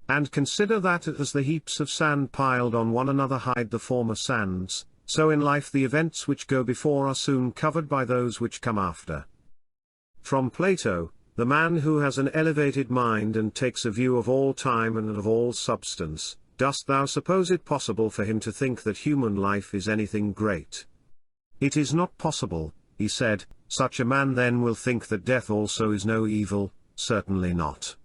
And consider that as the heaps of sand piled on one another hide the former sands, so in life the events which go before are soon covered by those which come after. From Plato, the man who has an elevated mind and takes a view of all time and of all substance, dost thou suppose it possible for him to think that human life is anything great? It is not possible, he said. Such a man then will think that death also is no evil, certainly not.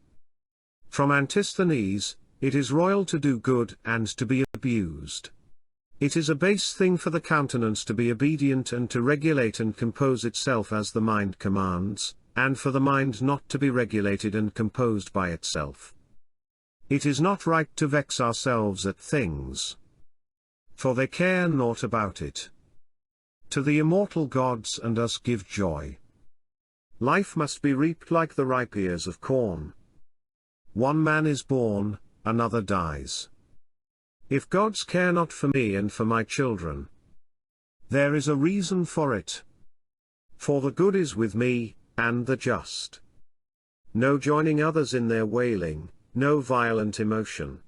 From Antisthenes, it is royal to do good and to be abused. It is a base thing for the countenance to be obedient and to regulate and compose itself as the mind commands, and for the mind not to be regulated and composed by itself. It is not right to vex ourselves at things, for they care naught about it. To the immortal gods and us give joy. Life must be reaped like the ripe ears of corn. One man is born, another dies. If gods care not for me and for my children, there is a reason for it. For the good is with me, and the just. No joining others in their wailing, no violent emotion.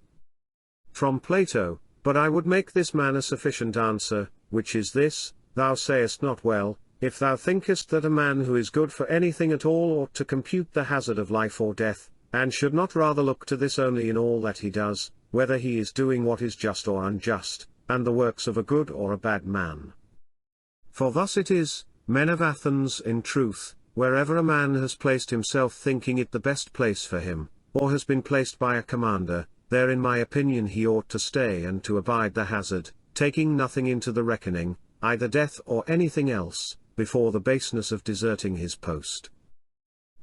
From Plato, but I would make this man a sufficient answer, which is this: thou sayest not well, if thou thinkest that a man who is good for anything at all ought to compute the hazard of life or death, and should not rather look to this only in all that he does, whether he is doing what is just or unjust, and the works of a good or a bad man. For thus it is, men of Athens, in truth, wherever a man has placed himself thinking it the best place for him, or has been placed by a commander, there in my opinion he ought to stay and to abide the hazard, taking nothing into the reckoning, either death or anything else, before the baseness of deserting his post.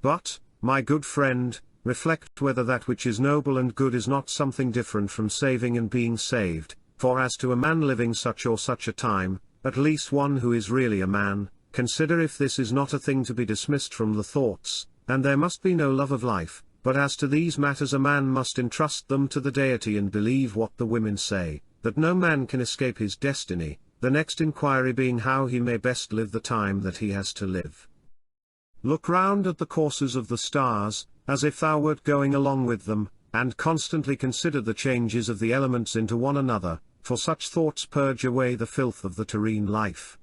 But, my good friend, reflect whether that which is noble and good is not something different from saving and being saved, for as to a man living such or such a time, at least one who is really a man, consider if this is not a thing to be dismissed from the thoughts, and there must be no love of life, but as to these matters a man must entrust them to the deity and believe what the women say, that no man can escape his destiny, the next inquiry being how he may best live the time that he has to live. Look round at the courses of the stars, as if thou wert going along with them, and constantly consider the changes of the elements into one another, for such thoughts purge away the filth of the terrene life.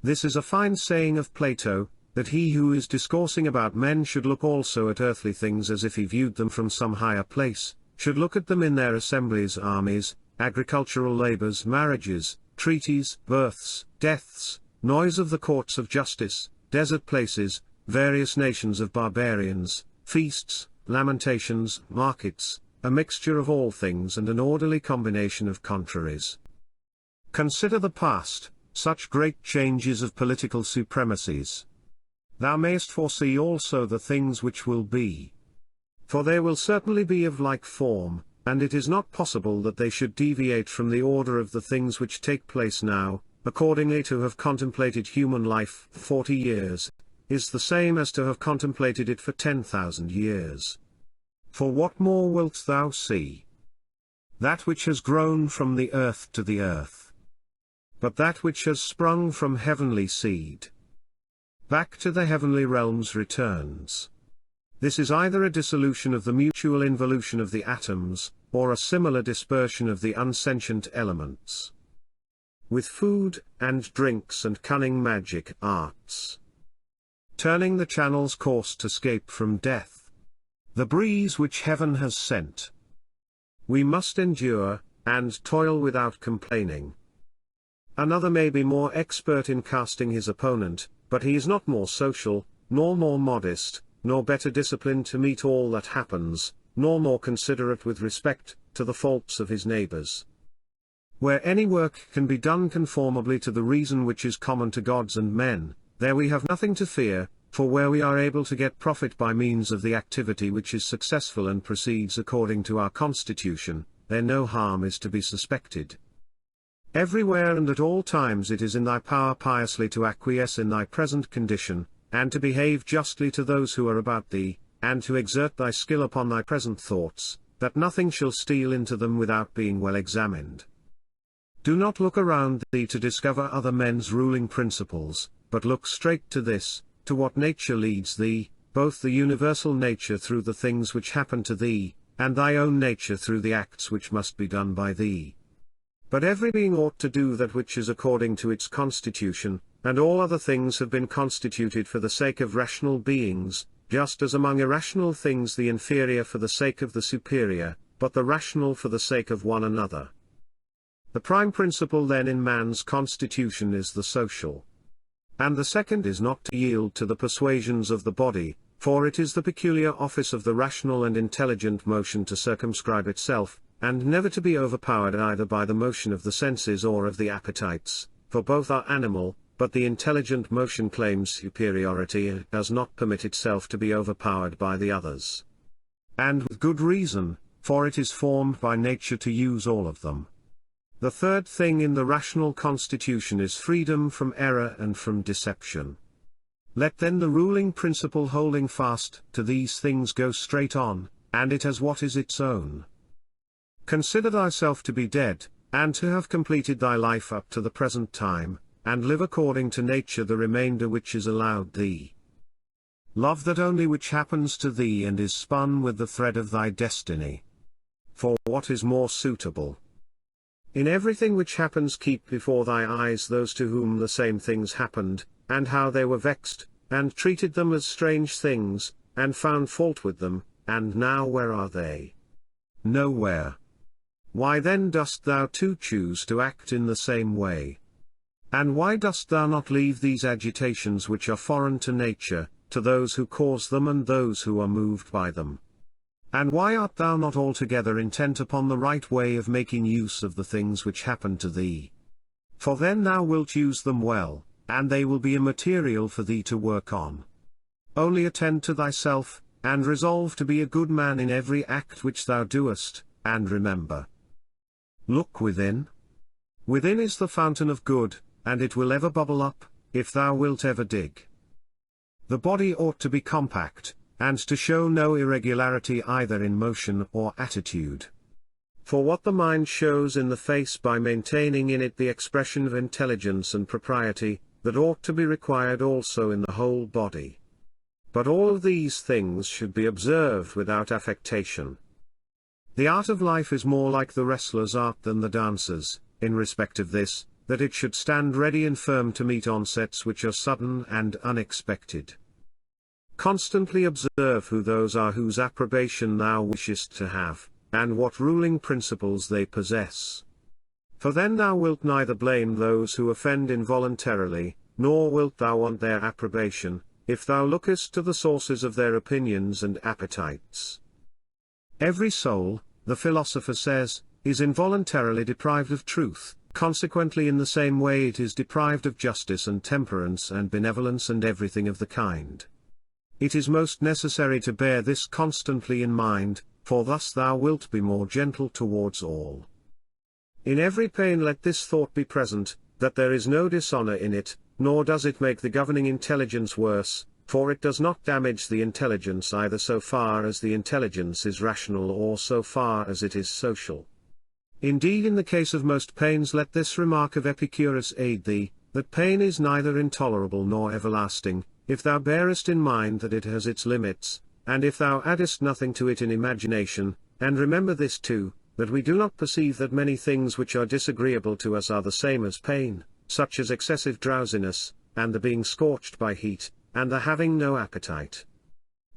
This is a fine saying of Plato, that he who is discoursing about men should look also at earthly things as if he viewed them from some higher place, should look at them in their assemblies, armies, agricultural labors, marriages, treaties, births, deaths, noise of the courts of justice, desert places, various nations of barbarians, feasts, lamentations, markets, a mixture of all things and an orderly combination of contraries. Consider the past, such great changes of political supremacies. Thou mayest foresee also the things which will be. For they will certainly be of like form, and it is not possible that they should deviate from the order of the things which take place now. Accordingly, to have contemplated human life 40 years, is the same as to have contemplated it for 10,000 years. For what more wilt thou see? That which has grown from the earth to the earth. But that which has sprung from heavenly seed, back to the heavenly realms returns. This is either a dissolution of the mutual involution of the atoms, or a similar dispersion of the unsentient elements. With food, and drinks and cunning magic arts, turning the channel's course to scape from death, the breeze which heaven has sent, we must endure, and toil without complaining. Another may be more expert in casting his opponent, but he is not more social, nor more modest, nor better disciplined to meet all that happens, nor more considerate with respect to the faults of his neighbors. Where any work can be done conformably to the reason which is common to gods and men, there we have nothing to fear, for where we are able to get profit by means of the activity which is successful and proceeds according to our constitution, there no harm is to be suspected. Everywhere and at all times it is in thy power piously to acquiesce in thy present condition, and to behave justly to those who are about thee, and to exert thy skill upon thy present thoughts, that nothing shall steal into them without being well examined. Do not look around thee to discover other men's ruling principles, but look straight to this, to what nature leads thee, both the universal nature through the things which happen to thee, and thy own nature through the acts which must be done by thee. But every being ought to do that which is according to its constitution, and all other things have been constituted for the sake of rational beings, just as among irrational things the inferior for the sake of the superior, but the rational for the sake of one another. The prime principle then in man's constitution is the social. And the second is not to yield to the persuasions of the body, for it is the peculiar office of the rational and intelligent motion to circumscribe itself, and never to be overpowered either by the motion of the senses or of the appetites, for both are animal, but the intelligent motion claims superiority and does not permit itself to be overpowered by the others. And with good reason, for it is formed by nature to use all of them. The third thing in the rational constitution is freedom from error and from deception. Let then the ruling principle holding fast to these things go straight on, and it as what is its own. Consider thyself to be dead, and to have completed thy life up to the present time, and live according to nature the remainder which is allowed thee. Love that only which happens to thee and is spun with the thread of thy destiny. For what is more suitable? In everything which happens keep before thy eyes those to whom the same things happened, and how they were vexed, and treated them as strange things, and found fault with them, and now where are they? Nowhere. Why then dost thou too choose to act in the same way? And why dost thou not leave these agitations which are foreign to nature, to those who cause them and those who are moved by them? And why art thou not altogether intent upon the right way of making use of the things which happen to thee? For then thou wilt use them well, and they will be a material for thee to work on. Only attend to thyself, and resolve to be a good man in every act which thou doest, and remember. Look within. Within is the fountain of good, and it will ever bubble up, if thou wilt ever dig. The body ought to be compact, and to show no irregularity either in motion or attitude. For what the mind shows in the face by maintaining in it the expression of intelligence and propriety, that ought to be required also in the whole body. But all of these things should be observed without affectation. The art of life is more like the wrestler's art than the dancer's, in respect of this, that it should stand ready and firm to meet onsets which are sudden and unexpected. Constantly observe who those are whose approbation thou wishest to have, and what ruling principles they possess. For then thou wilt neither blame those who offend involuntarily, nor wilt thou want their approbation, if thou lookest to the sources of their opinions and appetites. Every soul, the philosopher says, is involuntarily deprived of truth, consequently in the same way it is deprived of justice and temperance and benevolence and everything of the kind. It is most necessary to bear this constantly in mind, for thus thou wilt be more gentle towards all. In every pain let this thought be present, that there is no dishonor in it, nor does it make the governing intelligence worse, for it does not damage the intelligence either so far as the intelligence is rational or so far as it is social. Indeed, in the case of most pains let this remark of Epicurus aid thee, that pain is neither intolerable nor everlasting, if thou bearest in mind that it has its limits, and if thou addest nothing to it in imagination, and remember this too, that we do not perceive that many things which are disagreeable to us are the same as pain, such as excessive drowsiness, and the being scorched by heat, and the having no appetite.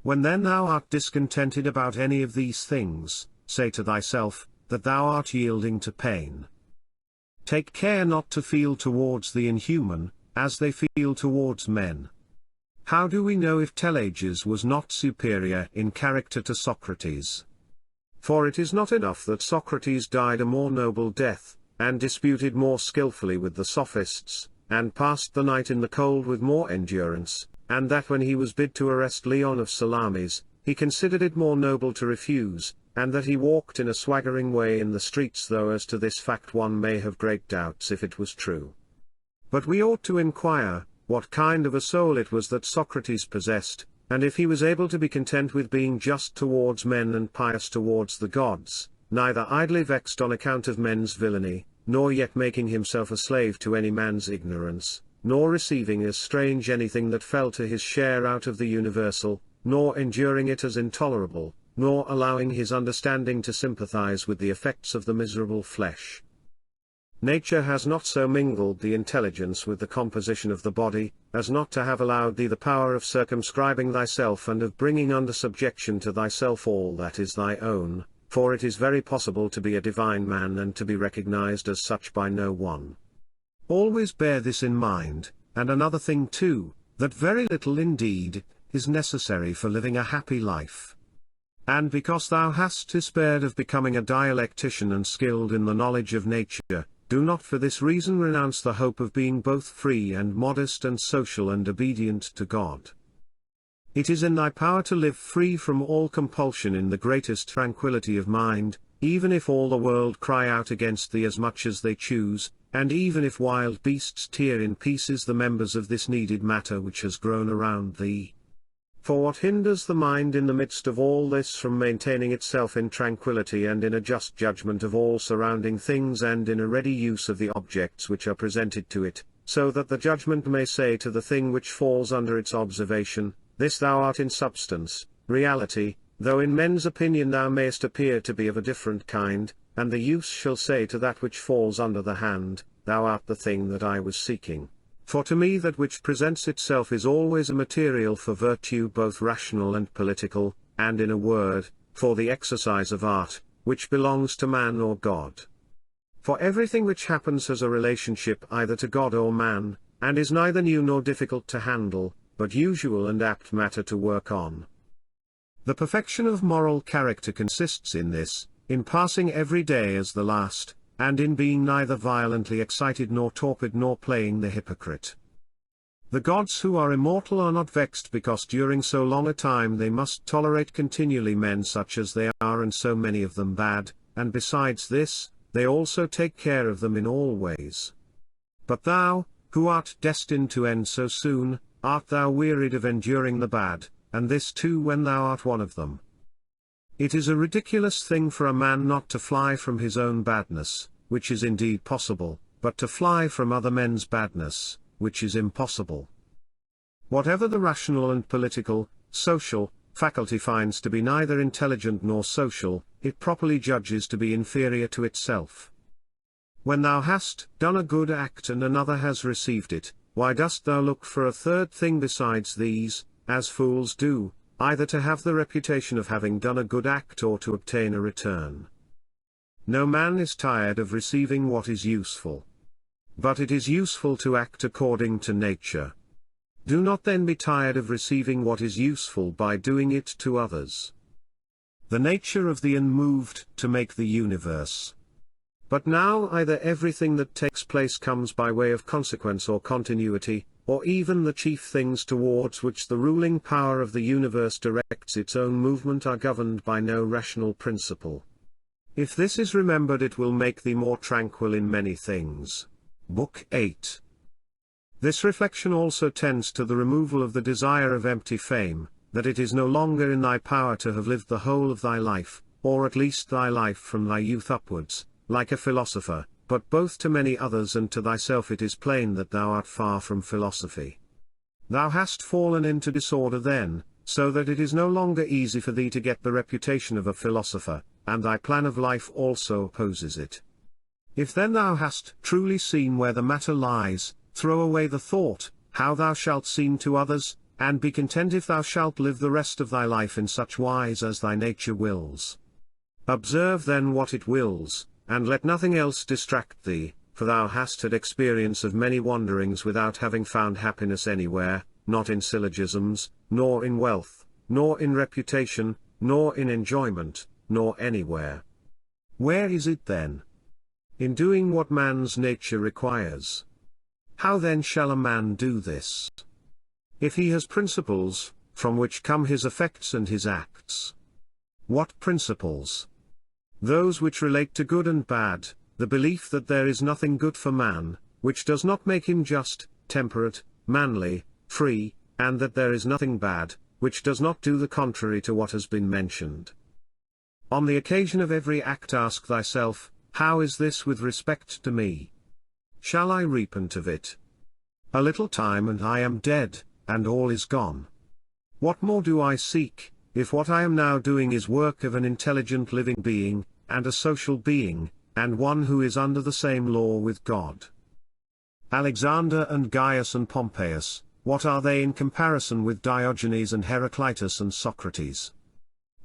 When then thou art discontented about any of these things, say to thyself, that thou art yielding to pain. Take care not to feel towards the inhuman, as they feel towards men. How do we know if Teleges was not superior in character to Socrates? For it is not enough that Socrates died a more noble death, and disputed more skillfully with the sophists, and passed the night in the cold with more endurance, and that when he was bid to arrest Leon of Salamis, he considered it more noble to refuse, and that he walked in a swaggering way in the streets, though as to this fact one may have great doubts if it was true. But we ought to inquire, what kind of a soul it was that Socrates possessed, and if he was able to be content with being just towards men and pious towards the gods, neither idly vexed on account of men's villainy, nor yet making himself a slave to any man's ignorance, nor receiving as strange anything that fell to his share out of the universal, nor enduring it as intolerable, nor allowing his understanding to sympathize with the effects of the miserable flesh. Nature has not so mingled the intelligence with the composition of the body, as not to have allowed thee the power of circumscribing thyself and of bringing under subjection to thyself all that is thy own, for it is very possible to be a divine man and to be recognized as such by no one. Always bear this in mind, and another thing too, that very little indeed is necessary for living a happy life. And because thou hast despaired of becoming a dialectician and skilled in the knowledge of nature, do not for this reason renounce the hope of being both free and modest and social and obedient to God. It is in thy power to live free from all compulsion in the greatest tranquillity of mind, even if all the world cry out against thee as much as they choose, and even if wild beasts tear in pieces the members of this needed matter which has grown around thee. For what hinders the mind in the midst of all this from maintaining itself in tranquillity and in a just judgment of all surrounding things and in a ready use of the objects which are presented to it, so that the judgment may say to the thing which falls under its observation, this thou art in substance, reality, though in men's opinion thou mayest appear to be of a different kind, and the use shall say to that which falls under the hand, thou art the thing that I was seeking. For to me that which presents itself is always a material for virtue both rational and political, and in a word, for the exercise of art, which belongs to man or God. For everything which happens has a relationship either to God or man, and is neither new nor difficult to handle, but usual and apt matter to work on. The perfection of moral character consists in this, in passing every day as the last, and in being neither violently excited nor torpid nor playing the hypocrite. The gods who are immortal are not vexed because during so long a time they must tolerate continually men such as they are and so many of them bad, and besides this, they also take care of them in all ways. But thou, who art destined to end so soon, art thou wearied of enduring the bad, and this too when thou art one of them? It is a ridiculous thing for a man not to fly from his own badness, which is indeed possible, but to fly from other men's badness, which is impossible. Whatever the rational and political, social, faculty finds to be neither intelligent nor social, it properly judges to be inferior to itself. When thou hast done a good act and another has received it, why dost thou look for a third thing besides these, as fools do, either to have the reputation of having done a good act or to obtain a return. No man is tired of receiving what is useful. But it is useful to act according to nature. Do not then be tired of receiving what is useful by doing it to others. The nature of the unmoved to make the universe. But now either everything that takes place comes by way of consequence or continuity, or even the chief things towards which the ruling power of the universe directs its own movement are governed by no rational principle. If this is remembered, it will make thee more tranquil in many things. Book 8. This reflection also tends to the removal of the desire of empty fame, that it is no longer in thy power to have lived the whole of thy life, or at least thy life from thy youth upwards, like a philosopher, but both to many others and to thyself it is plain that thou art far from philosophy. Thou hast fallen into disorder then, so that it is no longer easy for thee to get the reputation of a philosopher, and thy plan of life also opposes it. If then thou hast truly seen where the matter lies, throw away the thought, how thou shalt seem to others, and be content if thou shalt live the rest of thy life in such wise as thy nature wills. Observe then what it wills, and let nothing else distract thee, for thou hast had experience of many wanderings without having found happiness anywhere, not in syllogisms, nor in wealth, nor in reputation, nor in enjoyment, nor anywhere. Where is it then? In doing what man's nature requires. How then shall a man do this? If he has principles, from which come his effects and his acts. What principles? Those which relate to good and bad, the belief that there is nothing good for man, which does not make him just, temperate, manly, free, and that there is nothing bad, which does not do the contrary to what has been mentioned. On the occasion of every act ask thyself, how is this with respect to me? Shall I repent of it? A little time and I am dead, and all is gone. What more do I seek, if what I am now doing is work of an intelligent living being, and a social being, and one who is under the same law with God? Alexander and Gaius and Pompeius, what are they in comparison with Diogenes and Heraclitus and Socrates?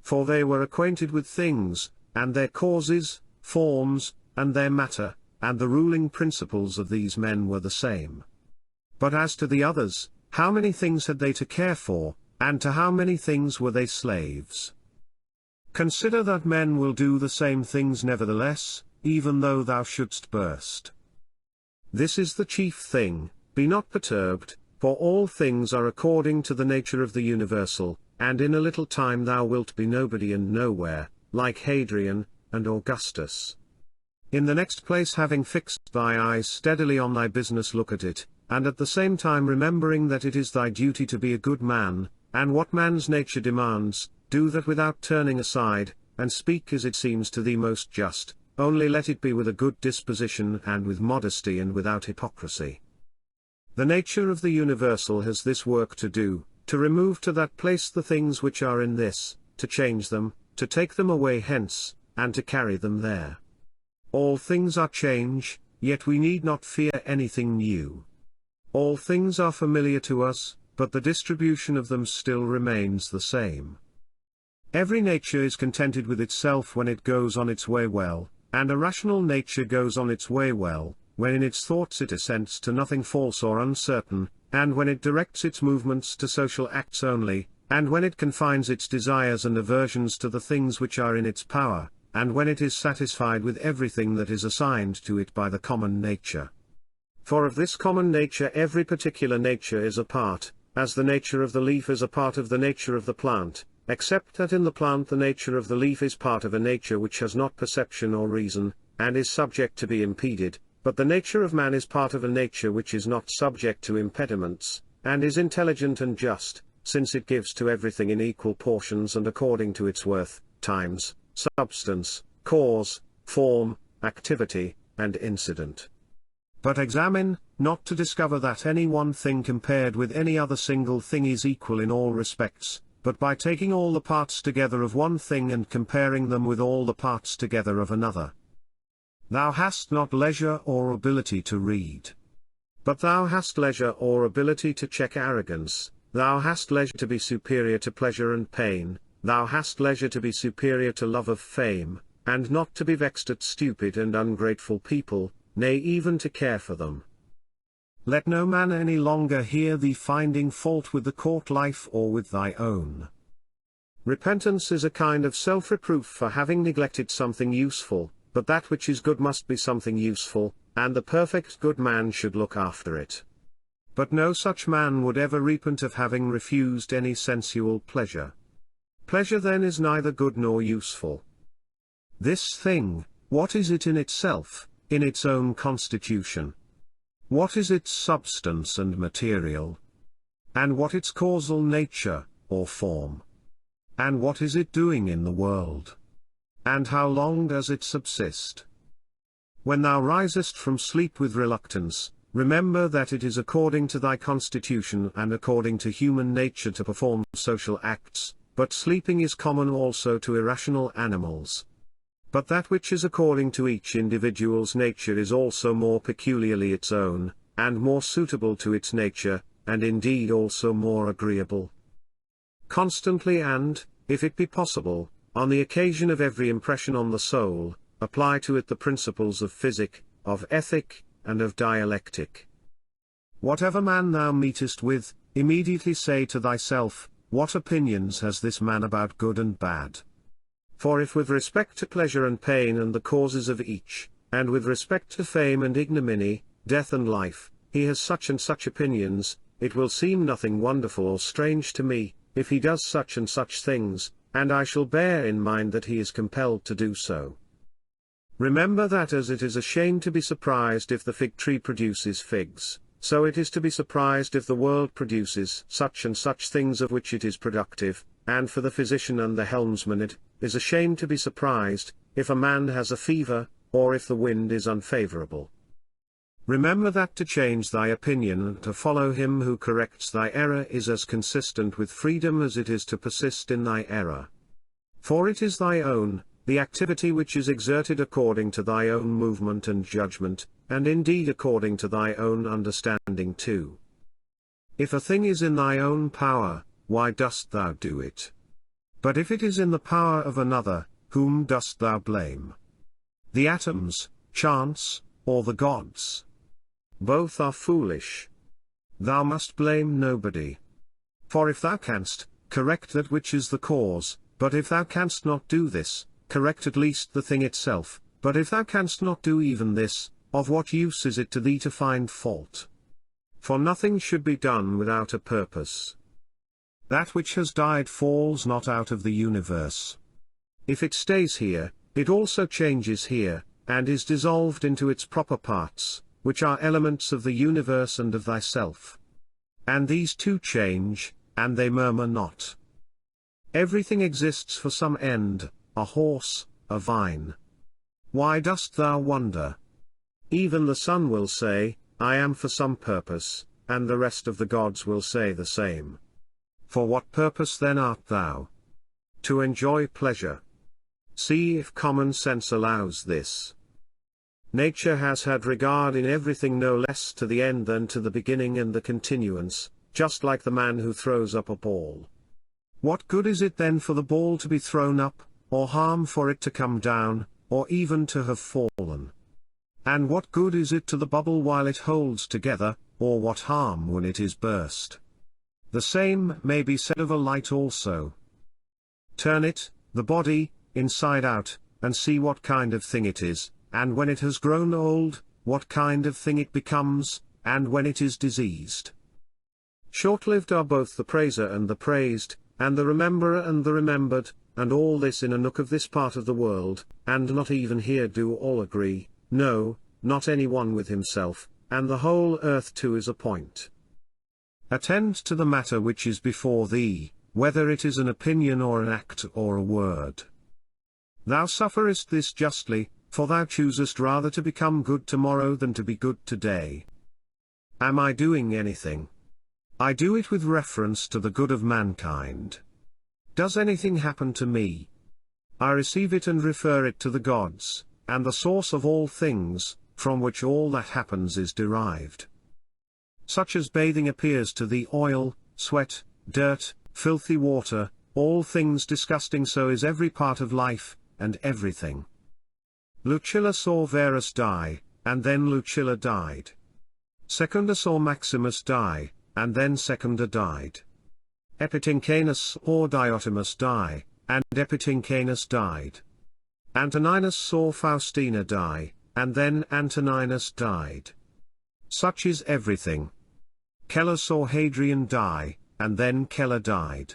For they were acquainted with things, and their causes, forms, and their matter, and the ruling principles of these men were the same. But as to the others, how many things had they to care for, and to how many things were they slaves? Consider that men will do the same things nevertheless, even though thou shouldst burst. This is the chief thing, be not perturbed, for all things are according to the nature of the universal, and in a little time thou wilt be nobody and nowhere, like Hadrian, and Augustus. In the next place, having fixed thy eyes steadily on thy business, look at it, and at the same time remembering that it is thy duty to be a good man, and what man's nature demands, do that without turning aside, and speak as it seems to thee most just, only let it be with a good disposition and with modesty and without hypocrisy. The nature of the universal has this work to do, to remove to that place the things which are in this, to change them, to take them away hence, and to carry them there. All things are change, yet we need not fear anything new. All things are familiar to us, but the distribution of them still remains the same. Every nature is contented with itself when it goes on its way well, and a rational nature goes on its way well, when in its thoughts it assents to nothing false or uncertain, and when it directs its movements to social acts only, and when it confines its desires and aversions to the things which are in its power, and when it is satisfied with everything that is assigned to it by the common nature. For of this common nature every particular nature is a part, as the nature of the leaf is a part of the nature of the plant, except that in the plant the nature of the leaf is part of a nature which has not perception or reason, and is subject to be impeded, but the nature of man is part of a nature which is not subject to impediments, and is intelligent and just, since it gives to everything in equal portions and according to its worth, times, substance, cause, form, activity, and incident. But examine, not to discover that any one thing compared with any other single thing is equal in all respects, but by taking all the parts together of one thing and comparing them with all the parts together of another. Thou hast not leisure or ability to read. But thou hast leisure or ability to check arrogance, thou hast leisure to be superior to pleasure and pain, thou hast leisure to be superior to love of fame, and not to be vexed at stupid and ungrateful people, nay even to care for them. Let no man any longer hear thee finding fault with the court life or with thy own. Repentance is a kind of self-reproof for having neglected something useful, but that which is good must be something useful, and the perfect good man should look after it. But no such man would ever repent of having refused any sensual pleasure. Pleasure then is neither good nor useful. This thing, what is it in itself, in its own constitution? What is its substance and material? And what its causal nature, or form? And what is it doing in the world? And how long does it subsist? When thou risest from sleep with reluctance, remember that it is according to thy constitution and according to human nature to perform social acts, but sleeping is common also to irrational animals. But that which is according to each individual's nature is also more peculiarly its own, and more suitable to its nature, and indeed also more agreeable. Constantly and, if it be possible, on the occasion of every impression on the soul, apply to it the principles of physic, of ethic, and of dialectic. Whatever man thou meetest with, immediately say to thyself, what opinions has this man about good and bad? For if with respect to pleasure and pain and the causes of each, and with respect to fame and ignominy, death and life, he has such and such opinions, it will seem nothing wonderful or strange to me, if he does such and such things, and I shall bear in mind that he is compelled to do so. Remember that as it is a shame to be surprised if the fig tree produces figs, so it is to be surprised if the world produces such and such things of which it is productive, and for the physician and the helmsman it is a shame to be surprised, if a man has a fever, or if the wind is unfavorable. Remember that to change thy opinion and to follow him who corrects thy error is as consistent with freedom as it is to persist in thy error. For it is thy own, the activity which is exerted according to thy own movement and judgment, and indeed according to thy own understanding too. If a thing is in thy own power, why dost thou do it? But if it is in the power of another, whom dost thou blame? The atoms, chance, or the gods? Both are foolish. Thou must blame nobody. For if thou canst, correct that which is the cause, but if thou canst not do this, correct at least the thing itself, but if thou canst not do even this, of what use is it to thee to find fault? For nothing should be done without a purpose. That which has died falls not out of the universe. If it stays here, it also changes here, and is dissolved into its proper parts, which are elements of the universe and of thyself. And these too change, and they murmur not. Everything exists for some end, a horse, a vine. Why dost thou wonder? Even the sun will say, I am for some purpose, and the rest of the gods will say the same. For what purpose then art thou? To enjoy pleasure. See if common sense allows this. Nature has had regard in everything no less to the end than to the beginning and the continuance, just like the man who throws up a ball. What good is it then for the ball to be thrown up, or harm for it to come down, or even to have fallen? And what good is it to the bubble while it holds together, or what harm when it is burst? The same may be said of a light also. Turn it, the body, inside out, and see what kind of thing it is, and when it has grown old, what kind of thing it becomes, and when it is diseased. Short-lived are both the praiser and the praised, and the rememberer and the remembered, and all this in a nook of this part of the world, and not even here do all agree, no, not any one with himself, and the whole earth too is a point. Attend to the matter which is before thee, whether it is an opinion or an act or a word. Thou sufferest this justly, for thou choosest rather to become good tomorrow than to be good today. Am I doing anything? I do it with reference to the good of mankind. Does anything happen to me? I receive it and refer it to the gods, and the source of all things, from which all that happens is derived. Such as bathing appears to thee oil, sweat, dirt, filthy water, all things disgusting. So is every part of life, and everything. Lucilla saw Verus die, and then Lucilla died. Secunda saw Maximus die, and then Secunda died. Epitincanus or Diotimus die, and Epitincanus died. Antoninus saw Faustina die, and then Antoninus died. Such is everything. Keller saw Hadrian die, and then Keller died.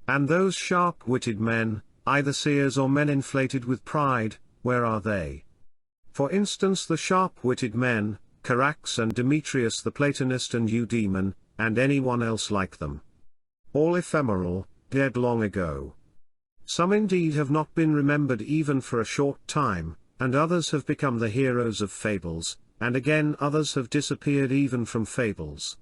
And those sharp-witted men, either seers or men inflated with pride, where are they? For instance, the sharp-witted men, Carax and Demetrius the Platonist and Eudaemon, and anyone else like them. All ephemeral, dead long ago. Some indeed have not been remembered even for a short time, and others have become the heroes of fables, and again others have disappeared even from fables.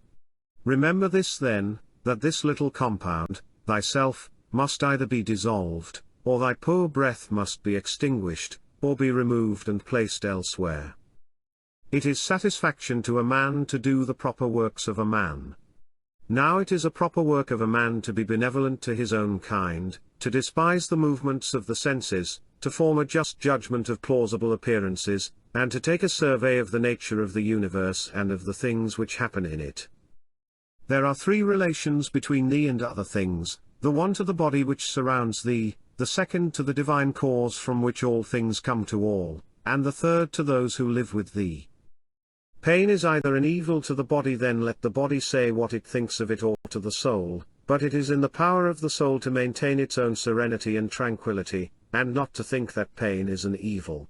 Remember this then, that this little compound, thyself, must either be dissolved, or thy poor breath must be extinguished, or be removed and placed elsewhere. It is satisfaction to a man to do the proper works of a man. Now it is a proper work of a man to be benevolent to his own kind, to despise the movements of the senses, to form a just judgment of plausible appearances, and to take a survey of the nature of the universe and of the things which happen in it. There are three relations between thee and other things, the one to the body which surrounds thee, the second to the divine cause from which all things come to all, and the third to those who live with thee. Pain is either an evil to the body, then let the body say what it thinks of it, or to the soul, but it is in the power of the soul to maintain its own serenity and tranquility, and not to think that pain is an evil.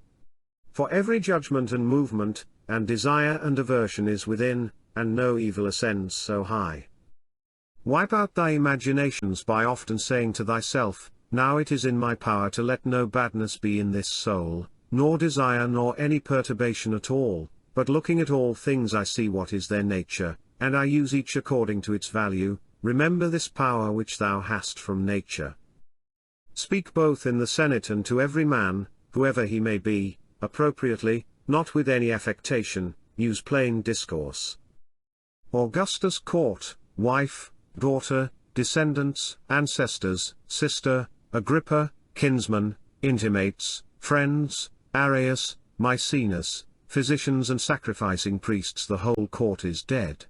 For every judgment and movement, and desire and aversion is within, and no evil ascends so high. Wipe out thy imaginations by often saying to thyself, now it is in my power to let no badness be in this soul, nor desire nor any perturbation at all, but looking at all things I see what is their nature, and I use each according to its value. Remember this power which thou hast from nature. Speak both in the Senate and to every man, whoever he may be, appropriately, not with any affectation, use plain discourse. Augustus' court, wife, daughter, descendants, ancestors, sister, Agrippa, kinsman, intimates, friends, Arius, Maecenas, physicians and sacrificing priests, the whole court is dead.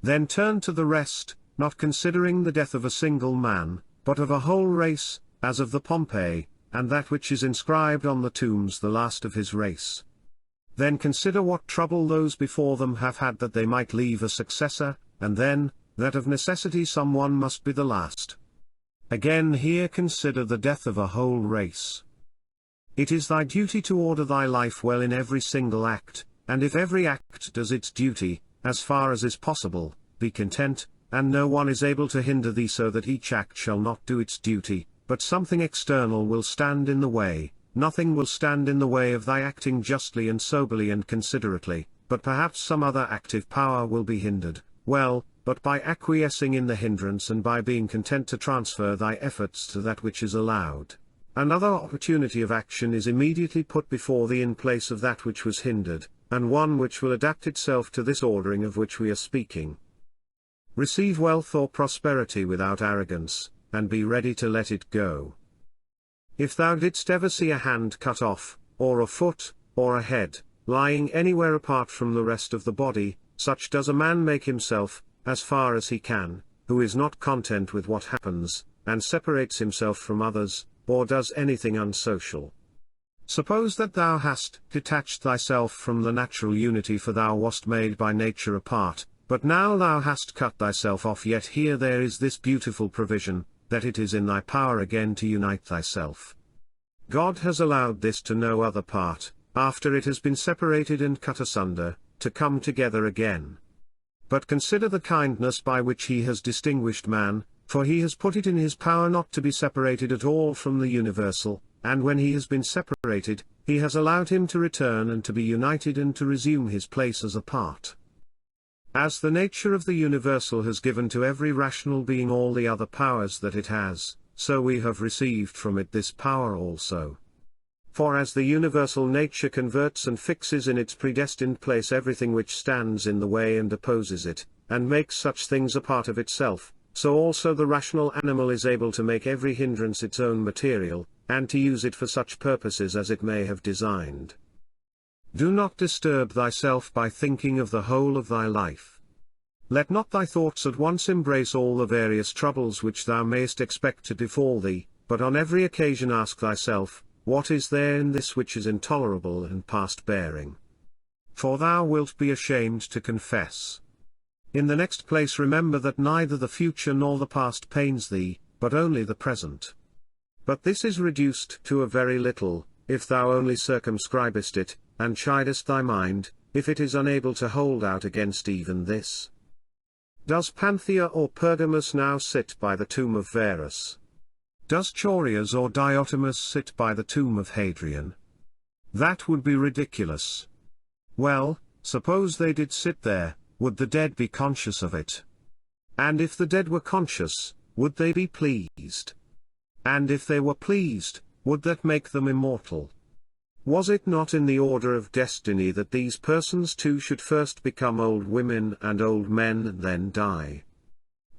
Then turn to the rest, not considering the death of a single man, but of a whole race, as of the Pompey, and that which is inscribed on the tombs, the last of his race. Then consider what trouble those before them have had that they might leave a successor, and then, that of necessity someone must be the last. Again here consider the death of a whole race. It is thy duty to order thy life well in every single act, and if every act does its duty, as far as is possible, be content, and no one is able to hinder thee, so that each act shall not do its duty, but something external will stand in the way. Nothing will stand in the way of thy acting justly and soberly and considerately, but perhaps some other active power will be hindered. Well, but by acquiescing in the hindrance and by being content to transfer thy efforts to that which is allowed, another opportunity of action is immediately put before thee in place of that which was hindered, and one which will adapt itself to this ordering of which we are speaking. Receive wealth or prosperity without arrogance, and be ready to let it go. If thou didst ever see a hand cut off, or a foot, or a head, lying anywhere apart from the rest of the body, such does a man make himself, as far as he can, who is not content with what happens, and separates himself from others, or does anything unsocial. Suppose that thou hast detached thyself from the natural unity, for thou wast made by nature apart, but now thou hast cut thyself off. Yet here there is this beautiful provision, that it is in thy power again to unite thyself. God has allowed this to no other part, after it has been separated and cut asunder, to come together again. But consider the kindness by which he has distinguished man, for he has put it in his power not to be separated at all from the universal, and when he has been separated, he has allowed him to return and to be united and to resume his place as a part. As the nature of the universal has given to every rational being all the other powers that it has, so we have received from it this power also. For as the universal nature converts and fixes in its predestined place everything which stands in the way and opposes it, and makes such things a part of itself, so also the rational animal is able to make every hindrance its own material, and to use it for such purposes as it may have designed. Do not disturb thyself by thinking of the whole of thy life. Let not thy thoughts at once embrace all the various troubles which thou mayest expect to befall thee, but on every occasion ask thyself, what is there in this which is intolerable and past bearing? For thou wilt be ashamed to confess. In the next place remember that neither the future nor the past pains thee, but only the present. But this is reduced to a very little, if thou only circumscribest it, and chidest thy mind, if it is unable to hold out against even this. Does Panthea or Pergamus now sit by the tomb of Verus? Does Chorias or Diotimus sit by the tomb of Hadrian? That would be ridiculous. Well, suppose they did sit there, would the dead be conscious of it? And if the dead were conscious, would they be pleased? And if they were pleased, would that make them immortal? Was it not in the order of destiny that these persons too should first become old women and old men and then die?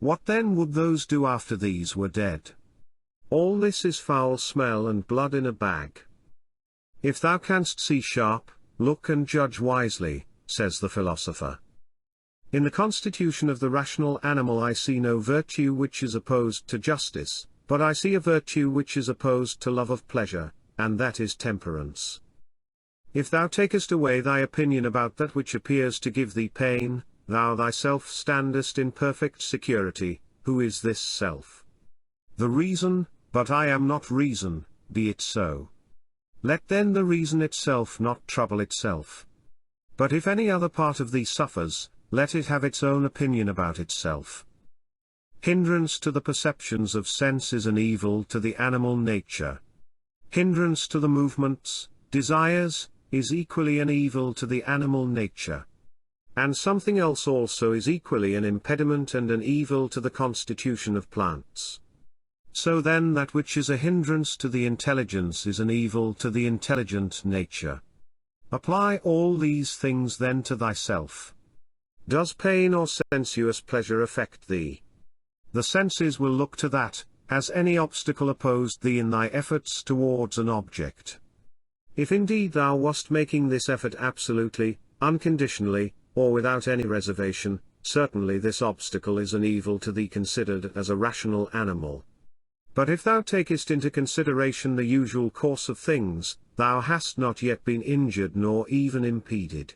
What then would those do after these were dead? All this is foul smell and blood in a bag. If thou canst see sharp, look and judge wisely, says the philosopher. In the constitution of the rational animal I see no virtue which is opposed to justice, but I see a virtue which is opposed to love of pleasure, and that is temperance. If thou takest away thy opinion about that which appears to give thee pain, thou thyself standest in perfect security. Who is this self? The reason, but I am not reason, be it so. Let then the reason itself not trouble itself. But if any other part of thee suffers, let it have its own opinion about itself. Hindrance to the perceptions of sense is an evil to the animal nature. Hindrance to the movements, desires, is equally an evil to the animal nature. And something else also is equally an impediment and an evil to the constitution of plants. So then that which is a hindrance to the intelligence is an evil to the intelligent nature. Apply all these things then to thyself. Does pain or sensuous pleasure affect thee? The senses will look to that. Has any obstacle opposed thee in thy efforts towards an object? If indeed thou wast making this effort absolutely, unconditionally, or without any reservation, certainly this obstacle is an evil to thee considered as a rational animal. But if thou takest into consideration the usual course of things, thou hast not yet been injured nor even impeded.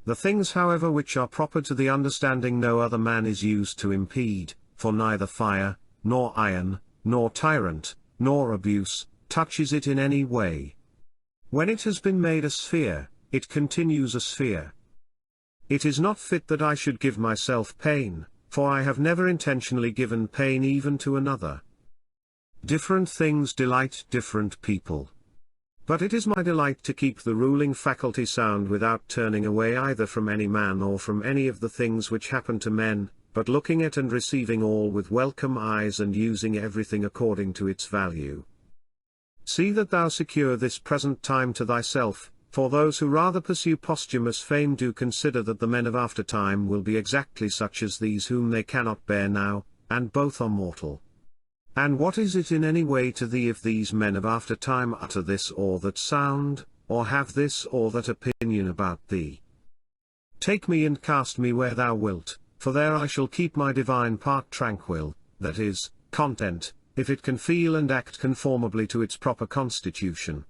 The things however which are proper to the understanding no other man is used to impede, for neither fire, nor iron, nor tyrant, nor abuse, touches it in any way. When it has been made a sphere, it continues a sphere. It is not fit that I should give myself pain, for I have never intentionally given pain even to another. Different things delight different people. But it is my delight to keep the ruling faculty sound without turning away either from any man or from any of the things which happen to men, but looking at and receiving all with welcome eyes and using everything according to its value. See that thou secure this present time to thyself, for those who rather pursue posthumous fame do consider that the men of aftertime will be exactly such as these whom they cannot bear now, and both are mortal. And what is it in any way to thee if these men of aftertime utter this or that sound, or have this or that opinion about thee? Take me and cast me where thou wilt, for there I shall keep my divine part tranquil, that is, content, if it can feel and act conformably to its proper constitution.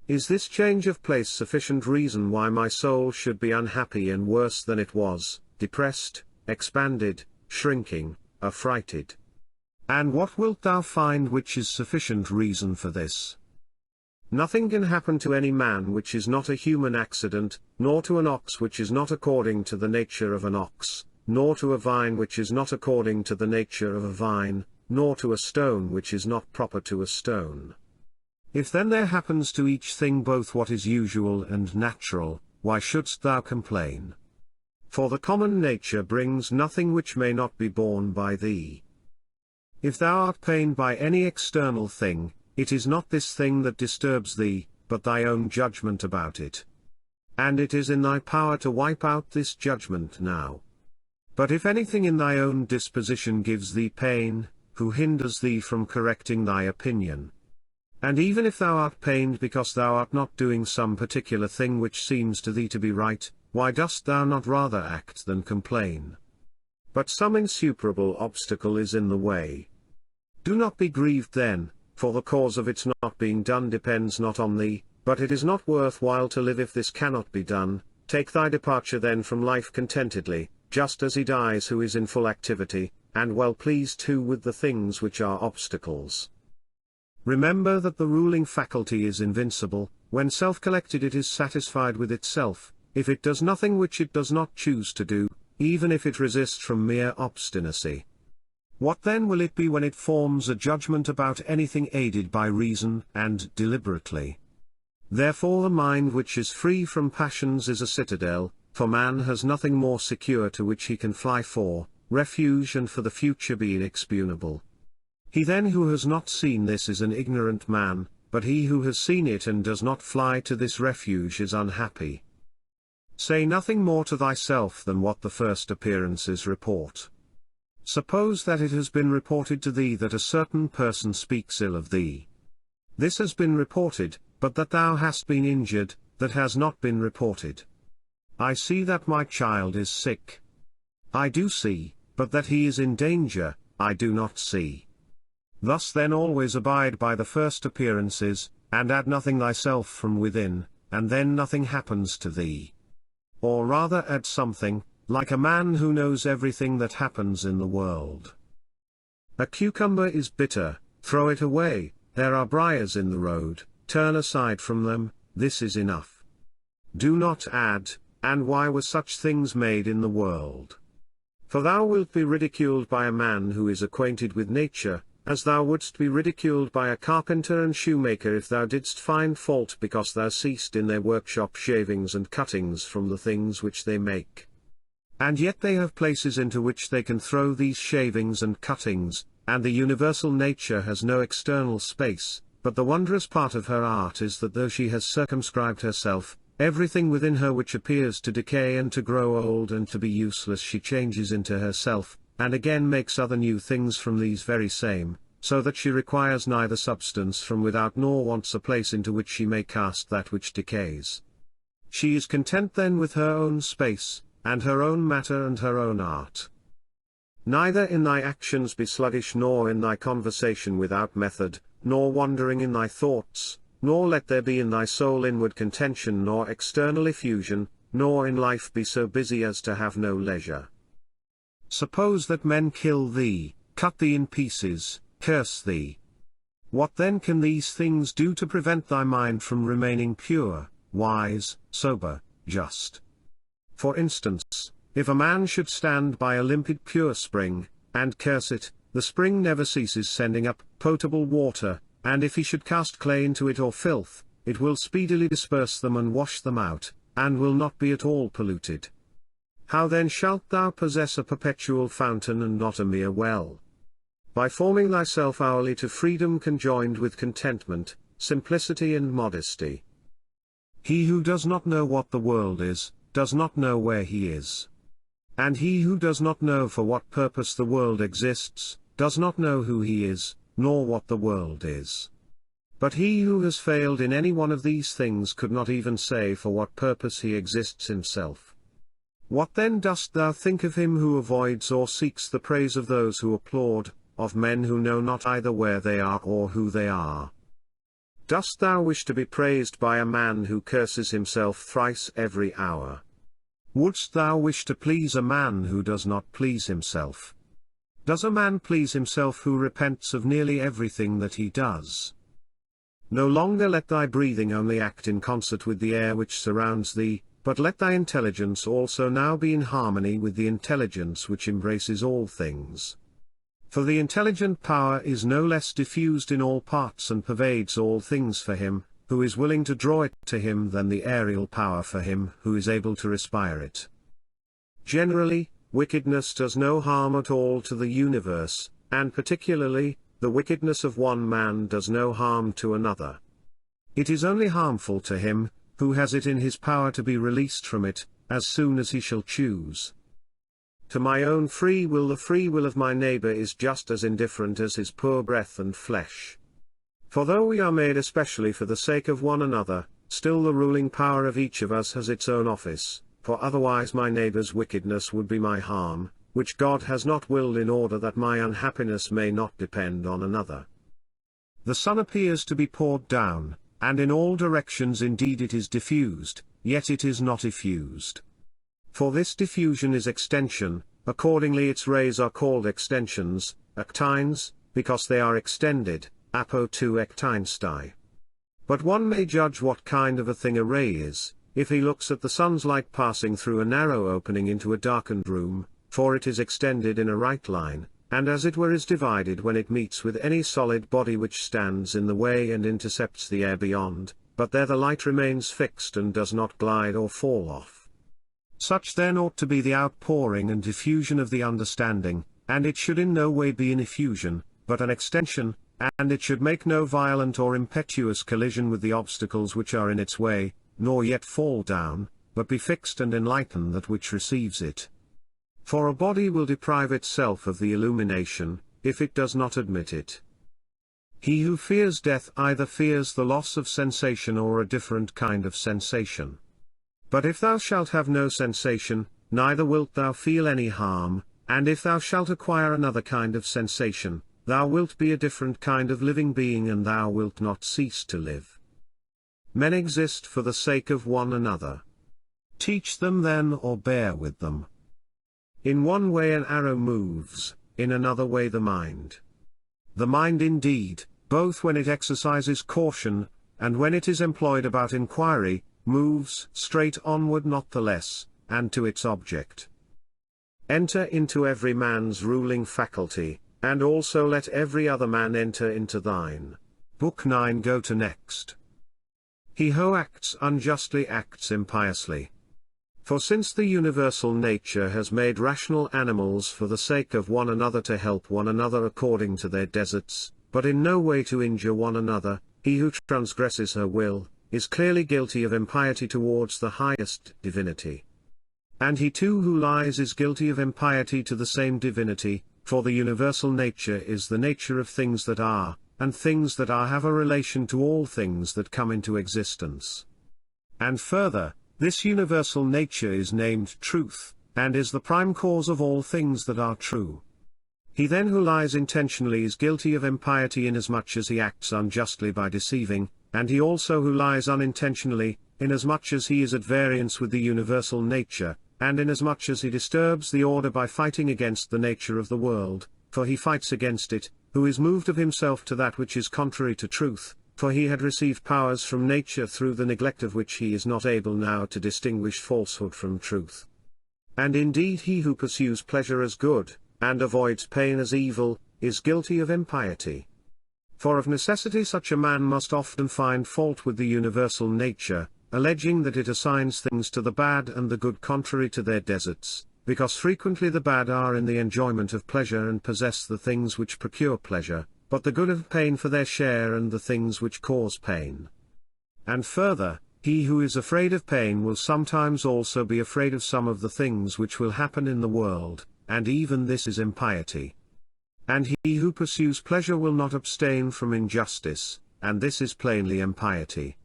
Is this change of place sufficient reason why my soul should be unhappy and worse than it was, depressed, expanded, shrinking, affrighted? And what wilt thou find which is sufficient reason for this? Nothing can happen to any man which is not a human accident, nor to an ox which is not according to the nature of an ox, nor to a vine which is not according to the nature of a vine, nor to a stone which is not proper to a stone. If then there happens to each thing both what is usual and natural, why shouldst thou complain? For the common nature brings nothing which may not be borne by thee. If thou art pained by any external thing, it is not this thing that disturbs thee, but thy own judgment about it. And it is in thy power to wipe out this judgment now. But if anything in thy own disposition gives thee pain, who hinders thee from correcting thy opinion? And even if thou art pained because thou art not doing some particular thing which seems to thee to be right, why dost thou not rather act than complain? But some insuperable obstacle is in the way. Do not be grieved then, for the cause of its not being done depends not on thee, but it is not worth while to live if this cannot be done. Take thy departure then from life contentedly, just as he dies who is in full activity, and well pleased too with the things which are obstacles. Remember that the ruling faculty is invincible. When self-collected it is satisfied with itself, if it does nothing which it does not choose to do, even if it resists from mere obstinacy. What then will it be when it forms a judgment about anything aided by reason and deliberately? Therefore the mind which is free from passions is a citadel, for man has nothing more secure to which he can fly for refuge and for the future be inexpugnable. He then who has not seen this is an ignorant man, but he who has seen it and does not fly to this refuge is unhappy. Say nothing more to thyself than what the first appearances report. Suppose that it has been reported to thee that a certain person speaks ill of thee. This has been reported, but that thou hast been injured, that has not been reported. I see that my child is sick. I do see, but that he is in danger, I do not see. Thus then always abide by the first appearances, and add nothing thyself from within, and then nothing happens to thee. Or rather add something, like a man who knows everything that happens in the world. A cucumber is bitter, throw it away, there are briars in the road, turn aside from them, this is enough. Do not add, and why were such things made in the world? For thou wilt be ridiculed by a man who is acquainted with nature, as thou wouldst be ridiculed by a carpenter and shoemaker if thou didst find fault because thou seest in their workshop shavings and cuttings from the things which they make. And yet they have places into which they can throw these shavings and cuttings, and the universal nature has no external space, but the wondrous part of her art is that though she has circumscribed herself, everything within her which appears to decay and to grow old and to be useless she changes into herself, and again makes other new things from these very same, so that she requires neither substance from without nor wants a place into which she may cast that which decays. She is content then with her own space, and her own matter and her own art. Neither in thy actions be sluggish nor in thy conversation without method, nor wandering in thy thoughts, nor let there be in thy soul inward contention nor external effusion, nor in life be so busy as to have no leisure. Suppose that men kill thee, cut thee in pieces, curse thee. What then can these things do to prevent thy mind from remaining pure, wise, sober, just? For instance, if a man should stand by a limpid pure spring, and curse it, the spring never ceases sending up potable water, and if he should cast clay into it or filth, it will speedily disperse them and wash them out, and will not be at all polluted. How then shalt thou possess a perpetual fountain and not a mere well? By forming thyself hourly to freedom conjoined with contentment, simplicity and modesty. He who does not know what the world is, does not know where he is. And he who does not know for what purpose the world exists, does not know who he is, nor what the world is. But he who has failed in any one of these things could not even say for what purpose he exists himself. What then dost thou think of him who avoids or seeks the praise of those who applaud, of men who know not either where they are or who they are? Dost thou wish to be praised by a man who curses himself thrice every hour? Wouldst thou wish to please a man who does not please himself? Does a man please himself who repents of nearly everything that he does? No longer let thy breathing only act in concert with the air which surrounds thee, but let thy intelligence also now be in harmony with the intelligence which embraces all things. For the intelligent power is no less diffused in all parts and pervades all things for him, who is willing to draw it to him than the aerial power for him who is able to respire it. Generally, wickedness does no harm at all to the universe, and particularly, the wickedness of one man does no harm to another. It is only harmful to him, who has it in his power to be released from it, as soon as he shall choose. To my own free will, the free will of my neighbor is just as indifferent as his poor breath and flesh. For though we are made especially for the sake of one another, still the ruling power of each of us has its own office, for otherwise my neighbor's wickedness would be my harm, which God has not willed, in order that my unhappiness may not depend on another. The sun appears to be poured down, and in all directions indeed it is diffused, yet it is not effused. For this diffusion is extension, accordingly its rays are called extensions, actines, because they are extended, apo to ekteinstai. But one may judge what kind of a thing a ray is, if he looks at the sun's light passing through a narrow opening into a darkened room, for it is extended in a right line, and as it were is divided when it meets with any solid body which stands in the way and intercepts the air beyond, but there the light remains fixed and does not glide or fall off. Such then ought to be the outpouring and diffusion of the understanding, and it should in no way be an effusion, but an extension, and it should make no violent or impetuous collision with the obstacles which are in its way, nor yet fall down, but be fixed and enlighten that which receives it. For a body will deprive itself of the illumination, if it does not admit it. He who fears death either fears the loss of sensation or a different kind of sensation. But if thou shalt have no sensation, neither wilt thou feel any harm, and if thou shalt acquire another kind of sensation, thou wilt be a different kind of living being, and thou wilt not cease to live. Men exist for the sake of one another. Teach them then, or bear with them. In one way an arrow moves, in another way the mind. The mind indeed, both when it exercises caution, and when it is employed about inquiry, moves straight onward not the less, and to its object. Enter into every man's ruling faculty, and also let every other man enter into thine. Book 9. Go to next. He who acts unjustly acts impiously. For since the universal nature has made rational animals for the sake of one another to help one another according to their deserts, but in no way to injure one another, he who transgresses her will, is clearly guilty of impiety towards the highest divinity. And he too who lies is guilty of impiety to the same divinity, for the universal nature is the nature of things that are, and things that are have a relation to all things that come into existence. And further, this universal nature is named truth, and is the prime cause of all things that are true. He then who lies intentionally is guilty of impiety inasmuch as he acts unjustly by deceiving, and he also who lies unintentionally, inasmuch as he is at variance with the universal nature, and inasmuch as he disturbs the order by fighting against the nature of the world, for he fights against it, who is moved of himself to that which is contrary to truth, for he had received powers from nature through the neglect of which he is not able now to distinguish falsehood from truth. And indeed he who pursues pleasure as good, and avoids pain as evil, is guilty of impiety. For of necessity such a man must often find fault with the universal nature, alleging that it assigns things to the bad and the good contrary to their deserts, because frequently the bad are in the enjoyment of pleasure and possess the things which procure pleasure, but the good have pain for their share and the things which cause pain. And further, he who is afraid of pain will sometimes also be afraid of some of the things which will happen in the world, and even this is impiety. And he who pursues pleasure will not abstain from injustice, and this is plainly impiety.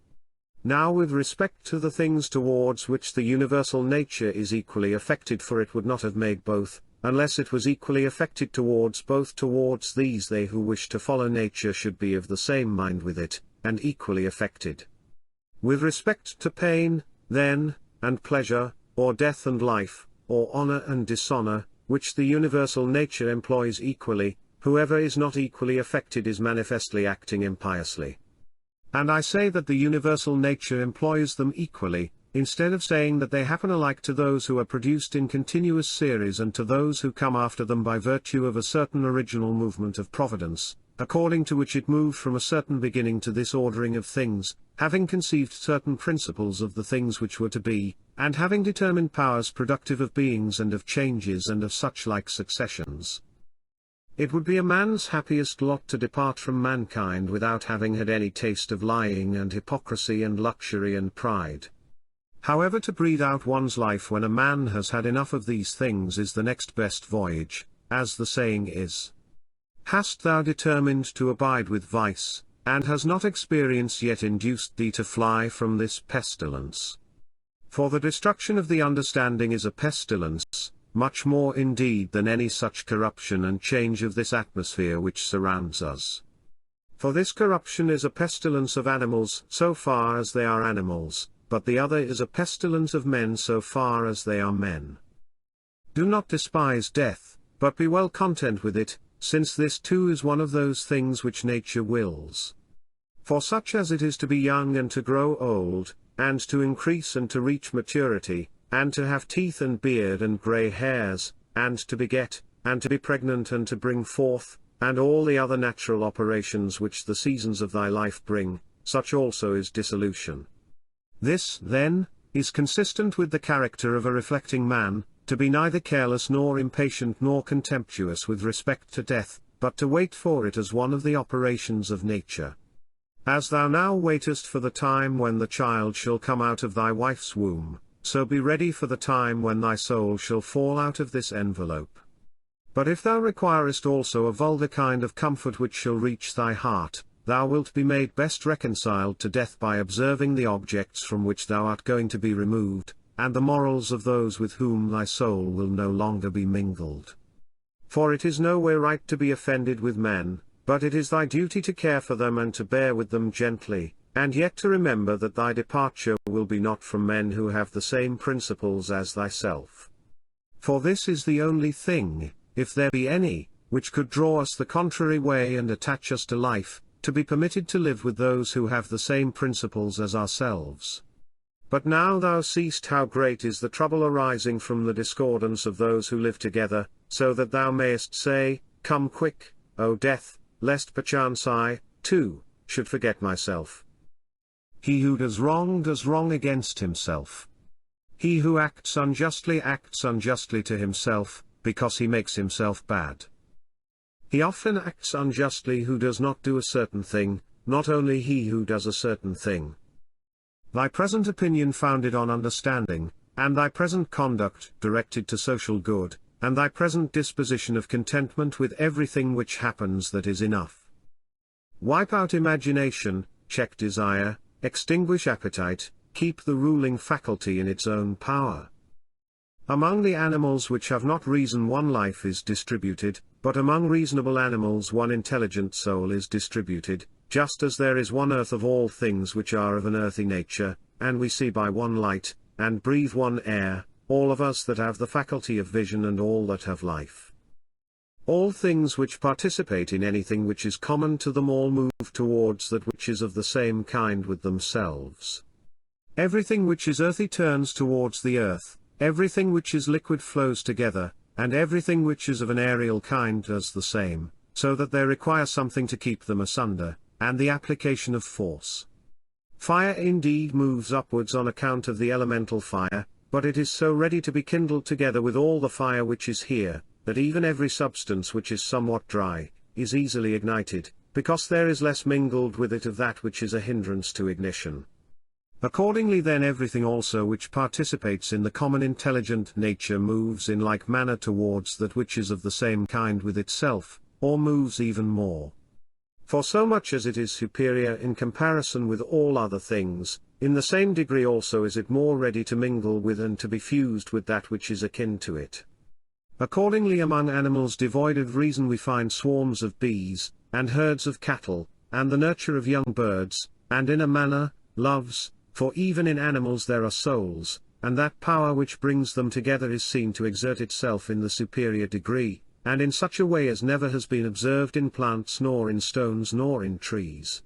Now with respect to the things towards which the universal nature is equally affected, for it would not have made both, unless it was equally affected towards both. Towards these they who wish to follow nature should be of the same mind with it, and equally affected. With respect to pain, then, and pleasure, or death and life, or honor and dishonor, which the universal nature employs equally, whoever is not equally affected is manifestly acting impiously. And I say that the universal nature employs them equally, instead of saying that they happen alike to those who are produced in continuous series and to those who come after them by virtue of a certain original movement of providence, according to which it moved from a certain beginning to this ordering of things, having conceived certain principles of the things which were to be, and having determined powers productive of beings and of changes and of such like successions. It would be a man's happiest lot to depart from mankind without having had any taste of lying and hypocrisy and luxury and pride. However, to breathe out one's life when a man has had enough of these things is the next best voyage, as the saying is. Hast thou determined to abide with vice, and has not experience yet induced thee to fly from this pestilence? For the destruction of the understanding is a pestilence, much more indeed than any such corruption and change of this atmosphere which surrounds us. For this corruption is a pestilence of animals so far as they are animals, but the other is a pestilence of men so far as they are men. Do not despise death, but be well content with it, since this too is one of those things which nature wills. For such as it is to be young and to grow old, and to increase and to reach maturity, and to have teeth and beard and grey hairs, and to beget, and to be pregnant and to bring forth, and all the other natural operations which the seasons of thy life bring, such also is dissolution. This, then, is consistent with the character of a reflecting man, to be neither careless nor impatient nor contemptuous with respect to death, but to wait for it as one of the operations of nature. As thou now waitest for the time when the child shall come out of thy wife's womb, so be ready for the time when thy soul shall fall out of this envelope. But if thou requirest also a vulgar kind of comfort which shall reach thy heart, thou wilt be made best reconciled to death by observing the objects from which thou art going to be removed, and the morals of those with whom thy soul will no longer be mingled. For it is no way right to be offended with men, but it is thy duty to care for them and to bear with them gently, and yet to remember that thy departure will be not from men who have the same principles as thyself. For this is the only thing, if there be any, which could draw us the contrary way and attach us to life, to be permitted to live with those who have the same principles as ourselves. But now thou seest how great is the trouble arising from the discordance of those who live together, so that thou mayest say, Come quick, O death, lest perchance I, too, should forget myself. He who does wrong against himself. He who acts unjustly to himself, because he makes himself bad. He often acts unjustly who does not do a certain thing, not only he who does a certain thing. Thy present opinion founded on understanding, and thy present conduct directed to social good, and thy present disposition of contentment with everything which happens that is enough. Wipe out imagination, check desire, extinguish appetite, keep the ruling faculty in its own power. Among the animals which have not reason one life is distributed, but among reasonable animals one intelligent soul is distributed, just as there is one earth of all things which are of an earthy nature, and we see by one light, and breathe one air, all of us that have the faculty of vision and all that have life. All things which participate in anything which is common to them all move towards that which is of the same kind with themselves. Everything which is earthy turns towards the earth, everything which is liquid flows together, and everything which is of an aerial kind does the same, so that they require something to keep them asunder, and the application of force. Fire indeed moves upwards on account of the elemental fire, but it is so ready to be kindled together with all the fire which is here, that even every substance which is somewhat dry, is easily ignited, because there is less mingled with it of that which is a hindrance to ignition. Accordingly then everything also which participates in the common intelligent nature moves in like manner towards that which is of the same kind with itself, or moves even more. For so much as it is superior in comparison with all other things, in the same degree also is it more ready to mingle with and to be fused with that which is akin to it. Accordingly among animals devoid of reason we find swarms of bees, and herds of cattle, and the nurture of young birds, and in a manner, loves, for even in animals there are souls, and that power which brings them together is seen to exert itself in the superior degree, and in such a way as never has been observed in plants nor in stones nor in trees.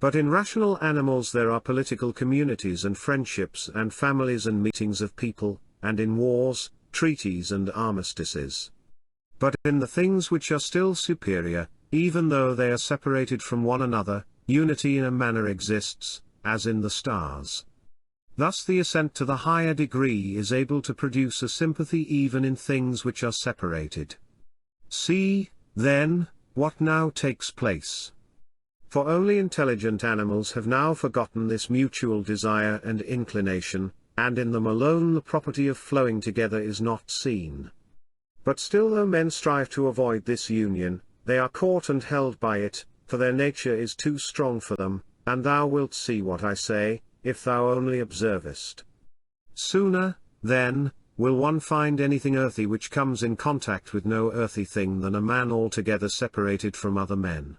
But in rational animals there are political communities and friendships and families and meetings of people, and in wars, treaties and armistices. But in the things which are still superior, even though they are separated from one another, unity in a manner exists, as in the stars. Thus the ascent to the higher degree is able to produce a sympathy even in things which are separated. See, then, what now takes place. For only intelligent animals have now forgotten this mutual desire and inclination, and in them alone the property of flowing together is not seen. But still though men strive to avoid this union, they are caught and held by it, for their nature is too strong for them, and thou wilt see what I say, if thou only observest. Sooner, then, will one find anything earthy which comes in contact with no earthy thing than a man altogether separated from other men.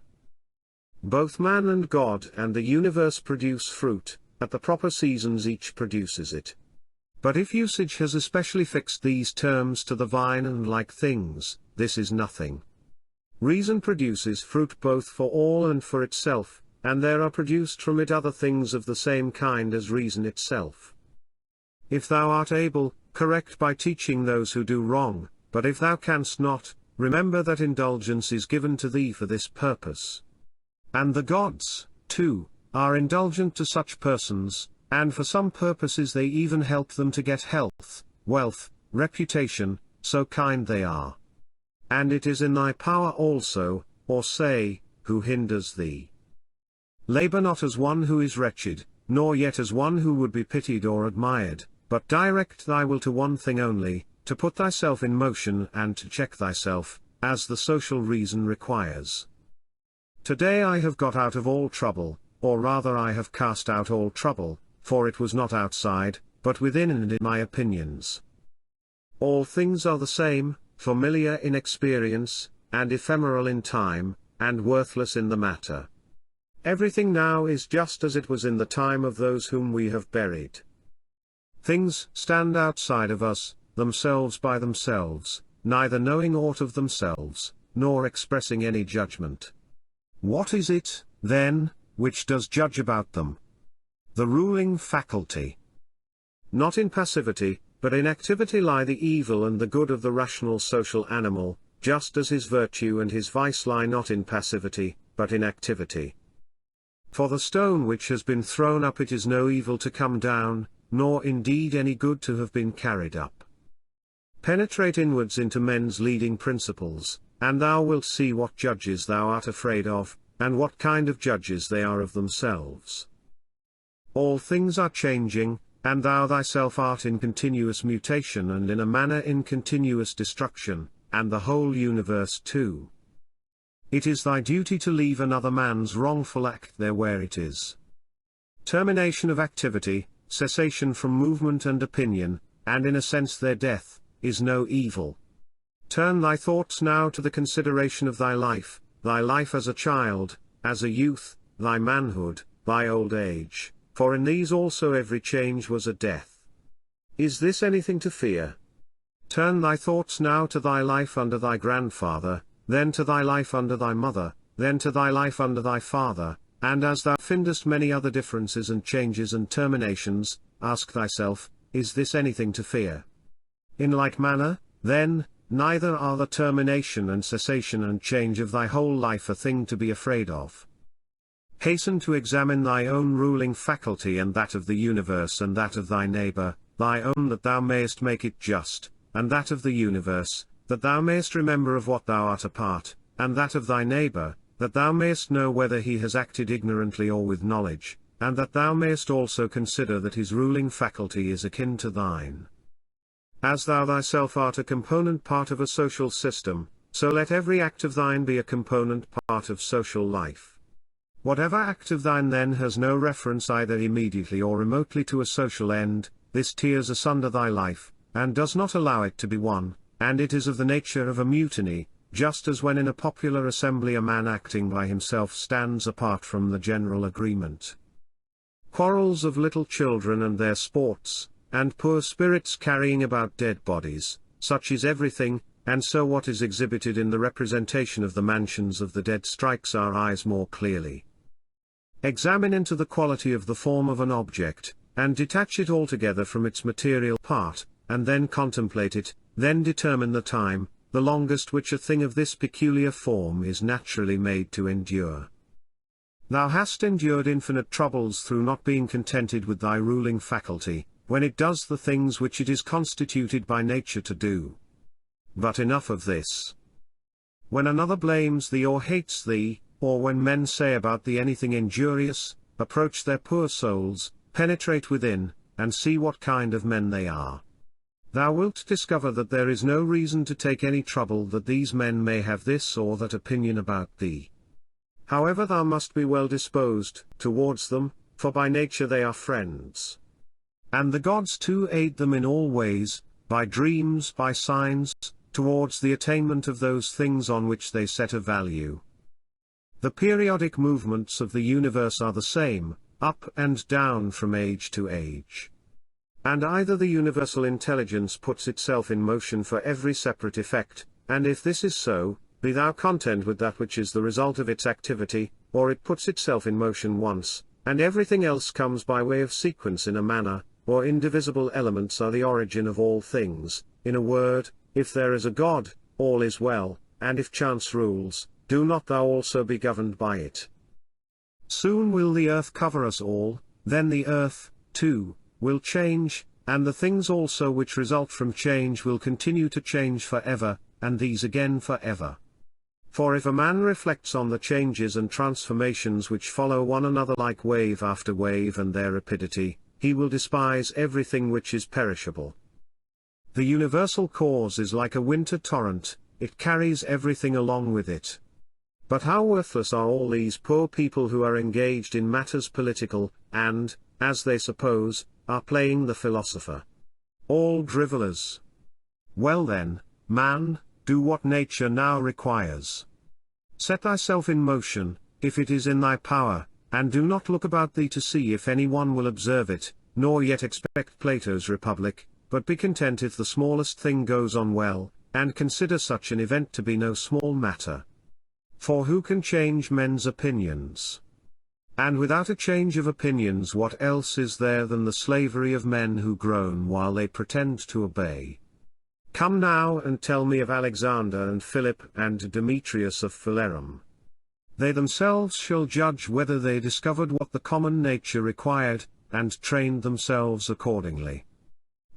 Both man and God and the universe produce fruit, at the proper seasons each produces it. But if usage has especially fixed these terms to the vine and like things, this is nothing. Reason produces fruit both for all and for itself, and there are produced from it other things of the same kind as reason itself. If thou art able, correct by teaching those who do wrong, but if thou canst not, remember that indulgence is given to thee for this purpose. And the gods, too, are indulgent to such persons, and for some purposes they even help them to get health, wealth, reputation, so kind they are. And it is in thy power also, or say, who hinders thee. Labor not as one who is wretched, nor yet as one who would be pitied or admired, but direct thy will to one thing only, to put thyself in motion and to check thyself, as the social reason requires. Today I have got out of all trouble, or rather I have cast out all trouble, for it was not outside, but within and in my opinions. All things are the same, familiar in experience, and ephemeral in time, and worthless in the matter. Everything now is just as it was in the time of those whom we have buried. Things stand outside of us, themselves by themselves, neither knowing aught of themselves, nor expressing any judgment. What is it, then, which does judge about them? The ruling faculty. Not in passivity, but in activity lie the evil and the good of the rational social animal, just as his virtue and his vice lie not in passivity, but in activity. For the stone which has been thrown up, it is no evil to come down, nor indeed any good to have been carried up. Penetrate inwards into men's leading principles, and thou wilt see what judges thou art afraid of, and what kind of judges they are of themselves. All things are changing, and thou thyself art in continuous mutation and in a manner in continuous destruction, and the whole universe too. It is thy duty to leave another man's wrongful act there where it is. Termination of activity, cessation from movement and opinion, and in a sense their death, is no evil. Turn thy thoughts now to the consideration of thy life as a child, as a youth, thy manhood, thy old age, for in these also every change was a death. Is this anything to fear? Turn thy thoughts now to thy life under thy grandfather, then to thy life under thy mother, then to thy life under thy father, and as thou findest many other differences and changes and terminations, ask thyself, is this anything to fear? In like manner, then, neither are the termination and cessation and change of thy whole life a thing to be afraid of. Hasten to examine thy own ruling faculty and that of the universe and that of thy neighbor, thy own that thou mayest make it just, and that of the universe, that thou mayest remember of what thou art a part, and that of thy neighbor, that thou mayest know whether he has acted ignorantly or with knowledge, and that thou mayest also consider that his ruling faculty is akin to thine. As thou thyself art a component part of a social system, so let every act of thine be a component part of social life. Whatever act of thine then has no reference either immediately or remotely to a social end, this tears asunder thy life, and does not allow it to be one, and it is of the nature of a mutiny, just as when in a popular assembly a man acting by himself stands apart from the general agreement. Quarrels of little children and their sports, and poor spirits carrying about dead bodies, such is everything, and so what is exhibited in the representation of the mansions of the dead strikes our eyes more clearly. Examine into the quality of the form of an object, and detach it altogether from its material part, and then contemplate it, then determine the time, the longest which a thing of this peculiar form is naturally made to endure. Thou hast endured infinite troubles through not being contented with thy ruling faculty, when it does the things which it is constituted by nature to do. But enough of this. When another blames thee or hates thee, or when men say about thee anything injurious, approach their poor souls, penetrate within, and see what kind of men they are. Thou wilt discover that there is no reason to take any trouble that these men may have this or that opinion about thee. However, thou must be well disposed towards them, for by nature they are friends. And the gods too aid them in all ways, by dreams, by signs, towards the attainment of those things on which they set a value. The periodic movements of the universe are the same, up and down from age to age. And either the universal intelligence puts itself in motion for every separate effect, and if this is so, be thou content with that which is the result of its activity, or it puts itself in motion once, and everything else comes by way of sequence in a manner, or indivisible elements are the origin of all things. In a word, if there is a God, all is well, and if chance rules, do not thou also be governed by it. Soon will the earth cover us all, then the earth, too, will change, and the things also which result from change will continue to change forever, and these again forever. For if a man reflects on the changes and transformations which follow one another like wave after wave and their rapidity, he will despise everything which is perishable. The universal cause is like a winter torrent, it carries everything along with it. But how worthless are all these poor people who are engaged in matters political, and, as they suppose, are playing the philosopher. All drivellers. Well then, man, do what nature now requires. Set thyself in motion, if it is in thy power, and do not look about thee to see if any one will observe it, nor yet expect Plato's Republic, but be content if the smallest thing goes on well, and consider such an event to be no small matter. For who can change men's opinions? And without a change of opinions, what else is there than the slavery of men who groan while they pretend to obey? Come now and tell me of Alexander and Philip and Demetrius of Phalerum. They themselves shall judge whether they discovered what the common nature required, and trained themselves accordingly.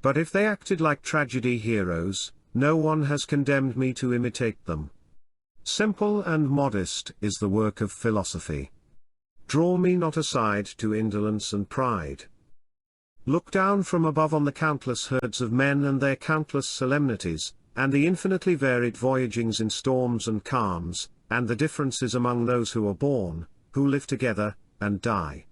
But if they acted like tragedy heroes, no one has condemned me to imitate them. Simple and modest is the work of philosophy. Draw me not aside to indolence and pride. Look down from above on the countless herds of men and their countless solemnities, and the infinitely varied voyagings in storms and calms, and the differences among those who are born, who live together, and die.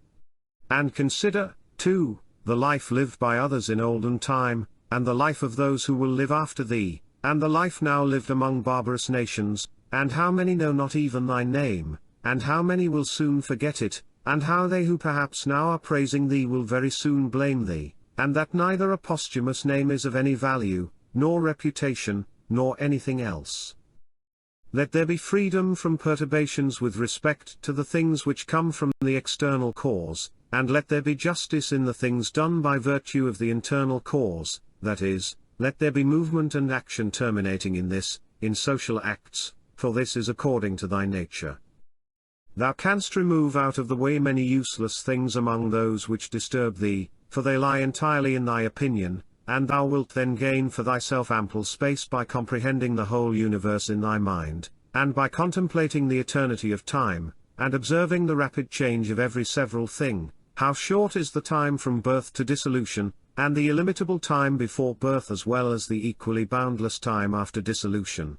And consider, too, the life lived by others in olden time, and the life of those who will live after thee, and the life now lived among barbarous nations, and how many know not even thy name, and how many will soon forget it, and how they who perhaps now are praising thee will very soon blame thee, and that neither a posthumous name is of any value, nor reputation, nor anything else. Let there be freedom from perturbations with respect to the things which come from the external cause, and let there be justice in the things done by virtue of the internal cause, that is, let there be movement and action terminating in this, in social acts, for this is according to thy nature. Thou canst remove out of the way many useless things among those which disturb thee, for they lie entirely in thy opinion, and thou wilt then gain for thyself ample space by comprehending the whole universe in thy mind, and by contemplating the eternity of time, and observing the rapid change of every several thing, how short is the time from birth to dissolution, and the illimitable time before birth as well as the equally boundless time after dissolution.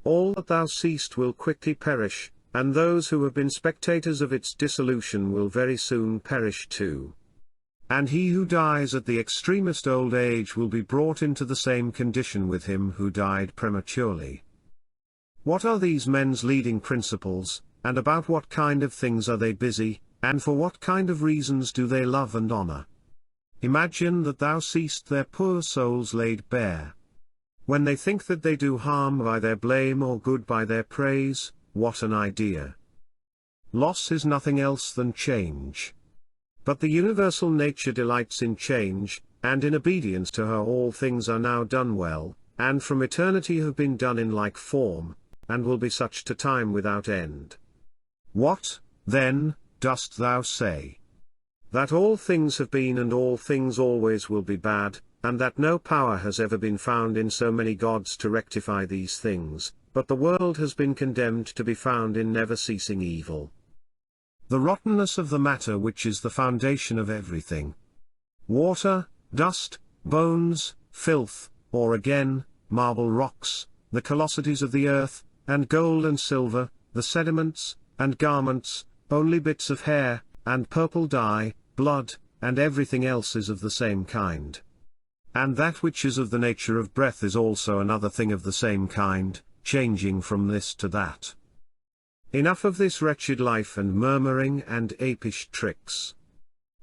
All that thou seest will quickly perish, and those who have been spectators of its dissolution will very soon perish too. And he who dies at the extremest old age will be brought into the same condition with him who died prematurely. What are these men's leading principles, and about what kind of things are they busy, and for what kind of reasons do they love and honor? Imagine that thou seest their poor souls laid bare. When they think that they do harm by their blame or good by their praise, what an idea! Loss is nothing else than change. But the universal nature delights in change, and in obedience to her all things are now done well, and from eternity have been done in like form, and will be such to time without end. What, then, dost thou say? That all things have been and all things always will be bad, and that no power has ever been found in so many gods to rectify these things, but the world has been condemned to be found in never-ceasing evil. The rottenness of the matter which is the foundation of everything. water, dust, bones, filth, or again, marble rocks, the callosities of the earth, and gold and silver, the sediments, and garments, only bits of hair, and purple dye, blood, and everything else is of the same kind. And that which is of the nature of breath is also another thing of the same kind, changing from this to that. Enough of this wretched life and murmuring and apish tricks.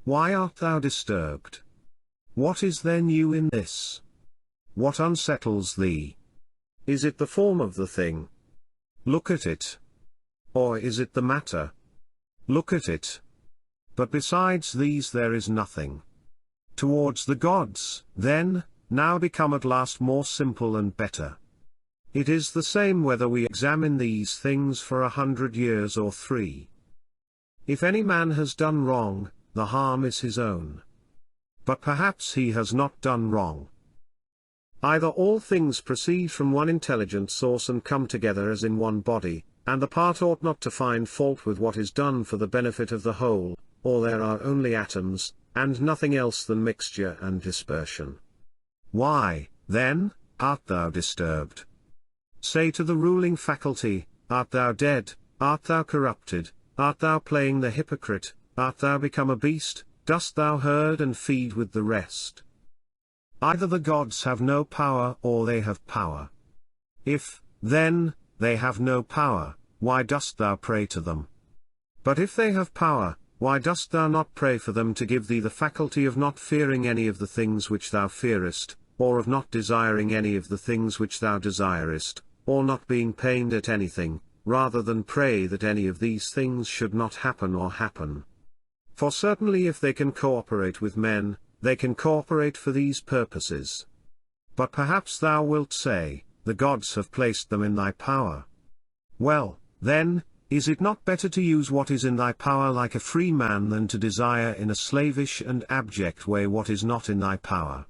Why art thou disturbed? What is there new in this? What unsettles thee? Is it the form of the thing? Look at it. Or is it the matter? Look at it. But besides these there is nothing. Towards the gods, then, now become at last more simple and better. It is the same whether we examine these things for 100 years or 3. If any man has done wrong, the harm is his own. But perhaps he has not done wrong. Either all things proceed from one intelligent source and come together as in one body, and the part ought not to find fault with what is done for the benefit of the whole, or there are only atoms, and nothing else than mixture and dispersion. Why, then, art thou disturbed? Say to the ruling faculty, art thou dead, art thou corrupted, art thou playing the hypocrite, art thou become a beast, dost thou herd and feed with the rest? Either the gods have no power or they have power. If, then, they have no power, why dost thou pray to them? But if they have power, why dost thou not pray for them to give thee the faculty of not fearing any of the things which thou fearest, or of not desiring any of the things which thou desirest, or not being pained at anything, rather than pray that any of these things should not happen or happen? For certainly if they can cooperate with men, they can cooperate for these purposes. But perhaps thou wilt say, the gods have placed them in thy power. Well, then, is it not better to use what is in thy power like a free man than to desire in a slavish and abject way what is not in thy power?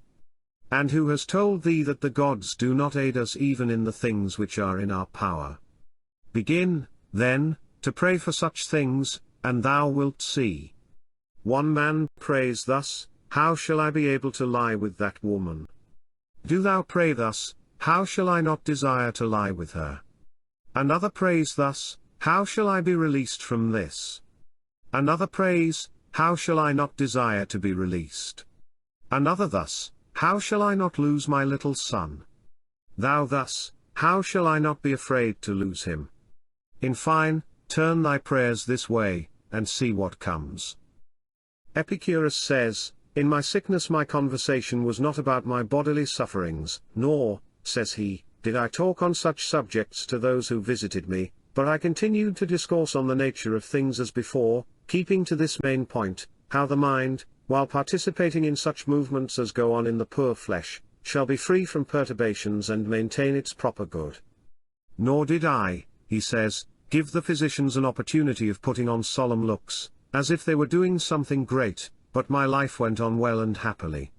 And who has told thee that the gods do not aid us even in the things which are in our power? Begin, then, to pray for such things, and thou wilt see. One man prays thus, how shall I be able to lie with that woman? Do thou pray thus, how shall I not desire to lie with her? Another prays thus, how shall I be released from this? Another prays, how shall I not desire to be released? Another thus, how shall I not lose my little son? Thou thus, how shall I not be afraid to lose him? In fine, turn thy prayers this way, and see what comes. Epicurus says, in my sickness my conversation was not about my bodily sufferings, nor, says he, did I talk on such subjects to those who visited me, but I continued to discourse on the nature of things as before, keeping to this main point, how the mind, while participating in such movements as go on in the poor flesh, shall be free from perturbations and maintain its proper good. Nor did I, he says, give the physicians an opportunity of putting on solemn looks, as if they were doing something great, but my life went on well and happily.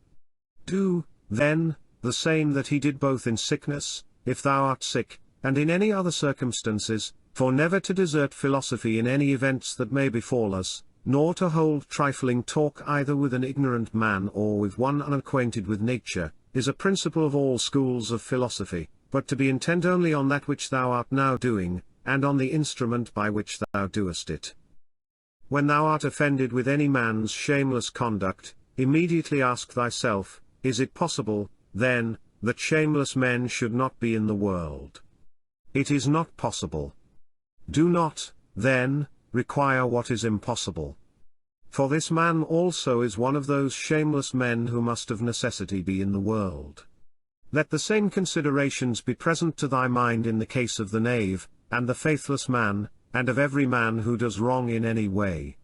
Do, then, the same that he did both in sickness, if thou art sick, and in any other circumstances, for never to desert philosophy in any events that may befall us, nor to hold trifling talk either with an ignorant man or with one unacquainted with nature, is a principle of all schools of philosophy, but to be intent only on that which thou art now doing, and on the instrument by which thou doest it. When thou art offended with any man's shameless conduct, immediately ask thyself, is it possible, then, that shameless men should not be in the world? It is not possible. Do not, then, require what is impossible. For this man also is one of those shameless men who must of necessity be in the world. Let the same considerations be present to thy mind in the case of the knave, and the faithless man, and of every man who does wrong in any way.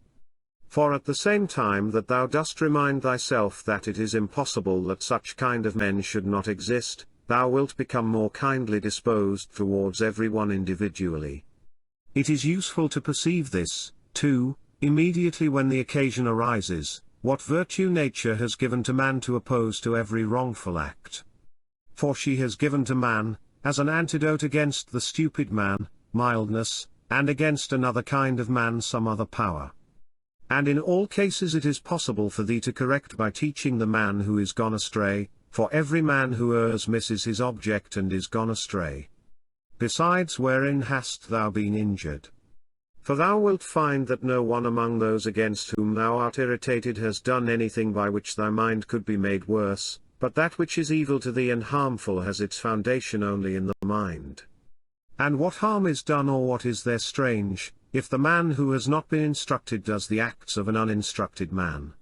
For at the same time that thou dost remind thyself that it is impossible that such kind of men should not exist, thou wilt become more kindly disposed towards every one individually. It is useful to perceive this, too, immediately when the occasion arises, what virtue nature has given to man to oppose to every wrongful act. For she has given to man, as an antidote against the stupid man, mildness, and against another kind of man some other power. And in all cases it is possible for thee to correct by teaching the man who is gone astray, for every man who errs misses his object and is gone astray. Besides, wherein hast thou been injured? For thou wilt find that no one among those against whom thou art irritated has done anything by which thy mind could be made worse, but that which is evil to thee and harmful has its foundation only in the mind. And what harm is done, or what is there strange, if the man who has not been instructed does the acts of an uninstructed man?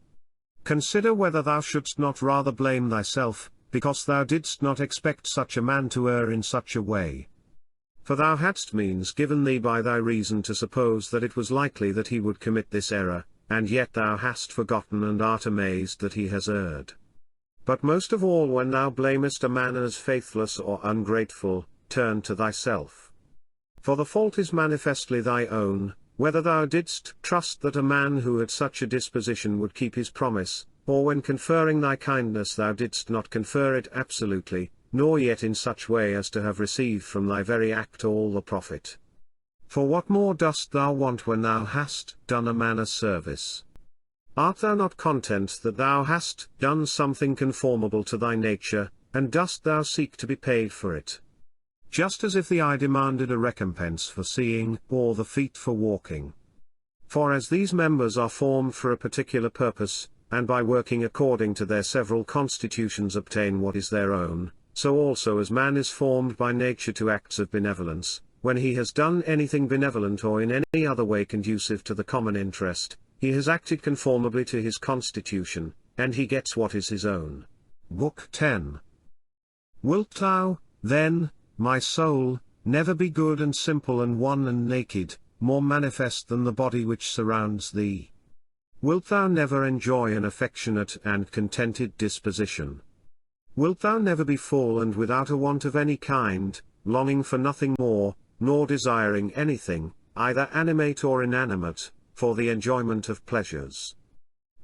Consider whether thou shouldst not rather blame thyself, because thou didst not expect such a man to err in such a way. For thou hadst means given thee by thy reason to suppose that it was likely that he would commit this error, and yet thou hast forgotten and art amazed that he has erred. But most of all, when thou blamest a man as faithless or ungrateful, turn to thyself. For the fault is manifestly thy own, whether thou didst trust that a man who had such a disposition would keep his promise, or when conferring thy kindness thou didst not confer it absolutely, nor yet in such way as to have received from thy very act all the profit. For what more dost thou want when thou hast done a man a service? Art thou not content that thou hast done something conformable to thy nature, and dost thou seek to be paid for it? Just as if the eye demanded a recompense for seeing, or the feet for walking. For as these members are formed for a particular purpose, and by working according to their several constitutions obtain what is their own, so also as man is formed by nature to acts of benevolence, when he has done anything benevolent or in any other way conducive to the common interest, he has acted conformably to his constitution, and he gets what is his own. Book 10. Wilt thou, then, my soul, never be good and simple and one and naked, more manifest than the body which surrounds thee? Wilt thou never enjoy an affectionate and contented disposition? Wilt thou never be full and without a want of any kind, longing for nothing more, nor desiring anything, either animate or inanimate, for the enjoyment of pleasures?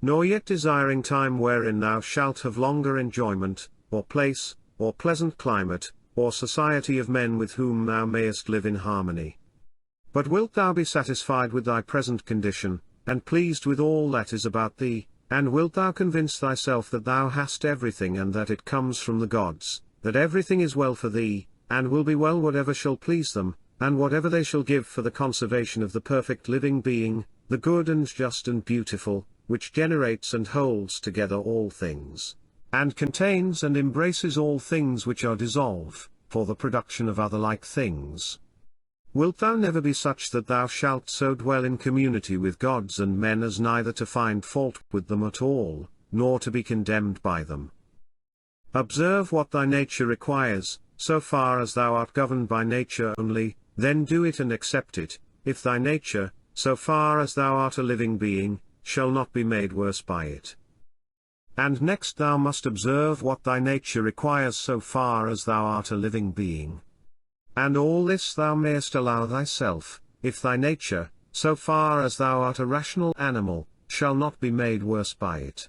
Nor yet desiring time wherein thou shalt have longer enjoyment, or place, or pleasant climate, or society of men with whom thou mayest live in harmony? But wilt thou be satisfied with thy present condition, and pleased with all that is about thee? And wilt thou convince thyself that thou hast everything and that it comes from the gods, that everything is well for thee, and will be well whatever shall please them, and whatever they shall give for the conservation of the perfect living being, the good and just and beautiful, which generates and holds together all things, and contains and embraces all things which are dissolved, for the production of other like things? Wilt thou never be such that thou shalt so dwell in community with gods and men as neither to find fault with them at all, nor to be condemned by them? Observe what thy nature requires, so far as thou art governed by nature only, then do it and accept it, if thy nature, so far as thou art a living being, shall not be made worse by it. And next thou must observe what thy nature requires so far as thou art a living being. And all this thou mayest allow thyself, if thy nature, so far as thou art a rational animal, shall not be made worse by it.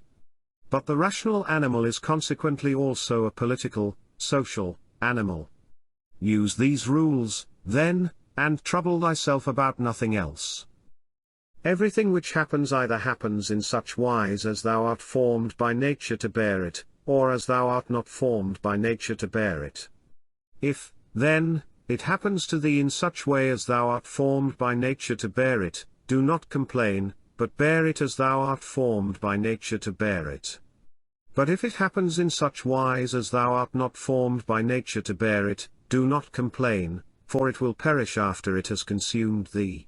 But the rational animal is consequently also a political, social, animal. Use these rules, then, and trouble thyself about nothing else. Everything which happens either happens in such wise as thou art formed by nature to bear it, or as thou art not formed by nature to bear it. If, then, it happens to thee in such way as thou art formed by nature to bear it, do not complain, but bear it as thou art formed by nature to bear it. But if it happens in such wise as thou art not formed by nature to bear it, do not complain, for it will perish after it has consumed thee.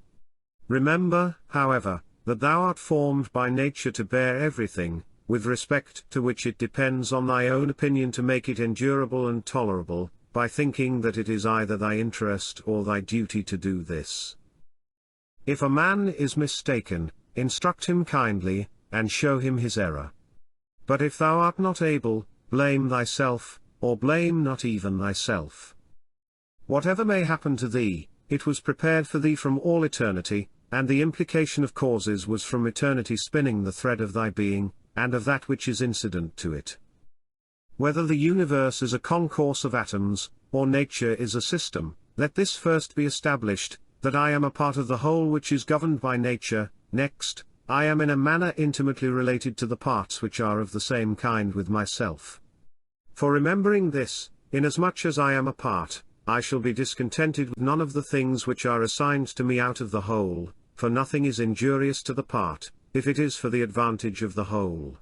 Remember, however, that thou art formed by nature to bear everything, with respect to which it depends on thy own opinion to make it endurable and tolerable, by thinking that it is either thy interest or thy duty to do this. If a man is mistaken, instruct him kindly, and show him his error. But if thou art not able, blame thyself, or blame not even thyself. Whatever may happen to thee, it was prepared for thee from all eternity, and the implication of causes was from eternity spinning the thread of thy being, and of that which is incident to it. Whether the universe is a concourse of atoms, or nature is a system, let this first be established, that I am a part of the whole which is governed by nature. Next, I am in a manner intimately related to the parts which are of the same kind with myself. For remembering this, inasmuch as I am a part, I shall be discontented with none of the things which are assigned to me out of the whole, for nothing is injurious to the part, if it is for the advantage of the whole.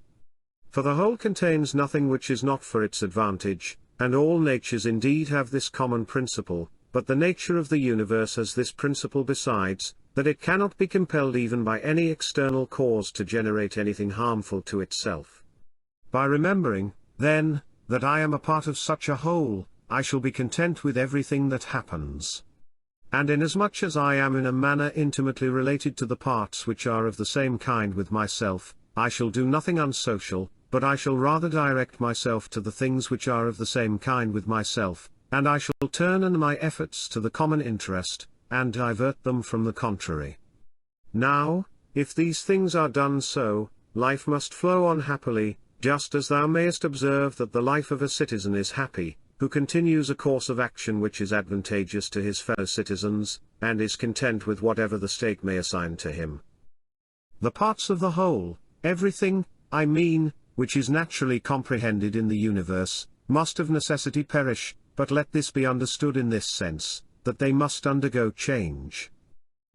For the whole contains nothing which is not for its advantage, and all natures indeed have this common principle, but the nature of the universe has this principle besides, that it cannot be compelled even by any external cause to generate anything harmful to itself. By remembering, then, that I am a part of such a whole, I shall be content with everything that happens. And inasmuch as I am in a manner intimately related to the parts which are of the same kind with myself, I shall do nothing unsocial, but I shall rather direct myself to the things which are of the same kind with myself, and I shall turn my efforts to the common interest, and divert them from the contrary. Now, if these things are done so, life must flow on happily, just as thou mayest observe that the life of a citizen is happy, who continues a course of action which is advantageous to his fellow citizens, and is content with whatever the state may assign to him. The parts of the whole, everything, I mean, which is naturally comprehended in the universe, must of necessity perish, but let this be understood in this sense, that they must undergo change.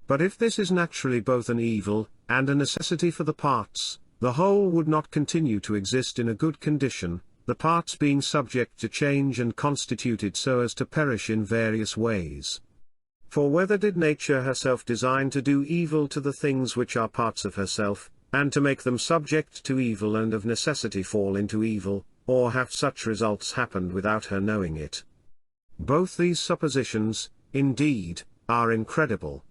But if this is naturally both an evil, and a necessity for the parts, the whole would not continue to exist in a good condition, the parts being subject to change and constituted so as to perish in various ways. For whether did nature herself design to do evil to the things which are parts of herself, and to make them subject to evil and of necessity fall into evil, or have such results happened without her knowing it? Both these suppositions, indeed, are incredible.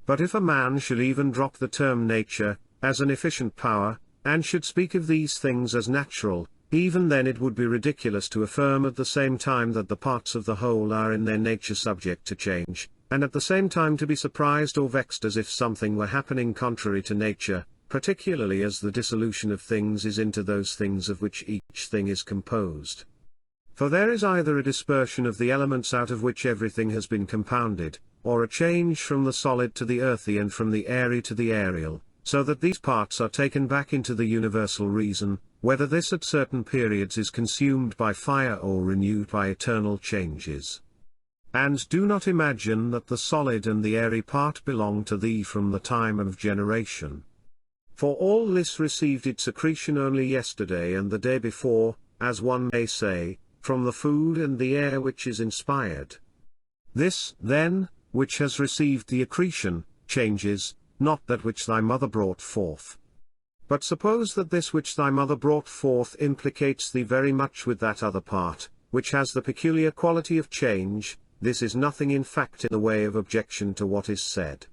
But if a man should even drop the term nature, as an efficient power, and should speak of these things as natural, even then it would be ridiculous to affirm at the same time that the parts of the whole are in their nature subject to change, and at the same time to be surprised or vexed as if something were happening contrary to nature, particularly as the dissolution of things is into those things of which each thing is composed. For there is either a dispersion of the elements out of which everything has been compounded, or a change from the solid to the earthy and from the airy to the aerial, so that these parts are taken back into the universal reason, whether this at certain periods is consumed by fire or renewed by eternal changes. And do not imagine that the solid and the airy part belong to thee from the time of generation. For all this received its accretion only yesterday and the day before, as one may say, from the food and the air which is inspired. This, then, which has received the accretion, changes, not that which thy mother brought forth. But suppose that this which thy mother brought forth implicates thee very much with that other part, which has the peculiar quality of change, this is nothing in fact in the way of objection to what is said.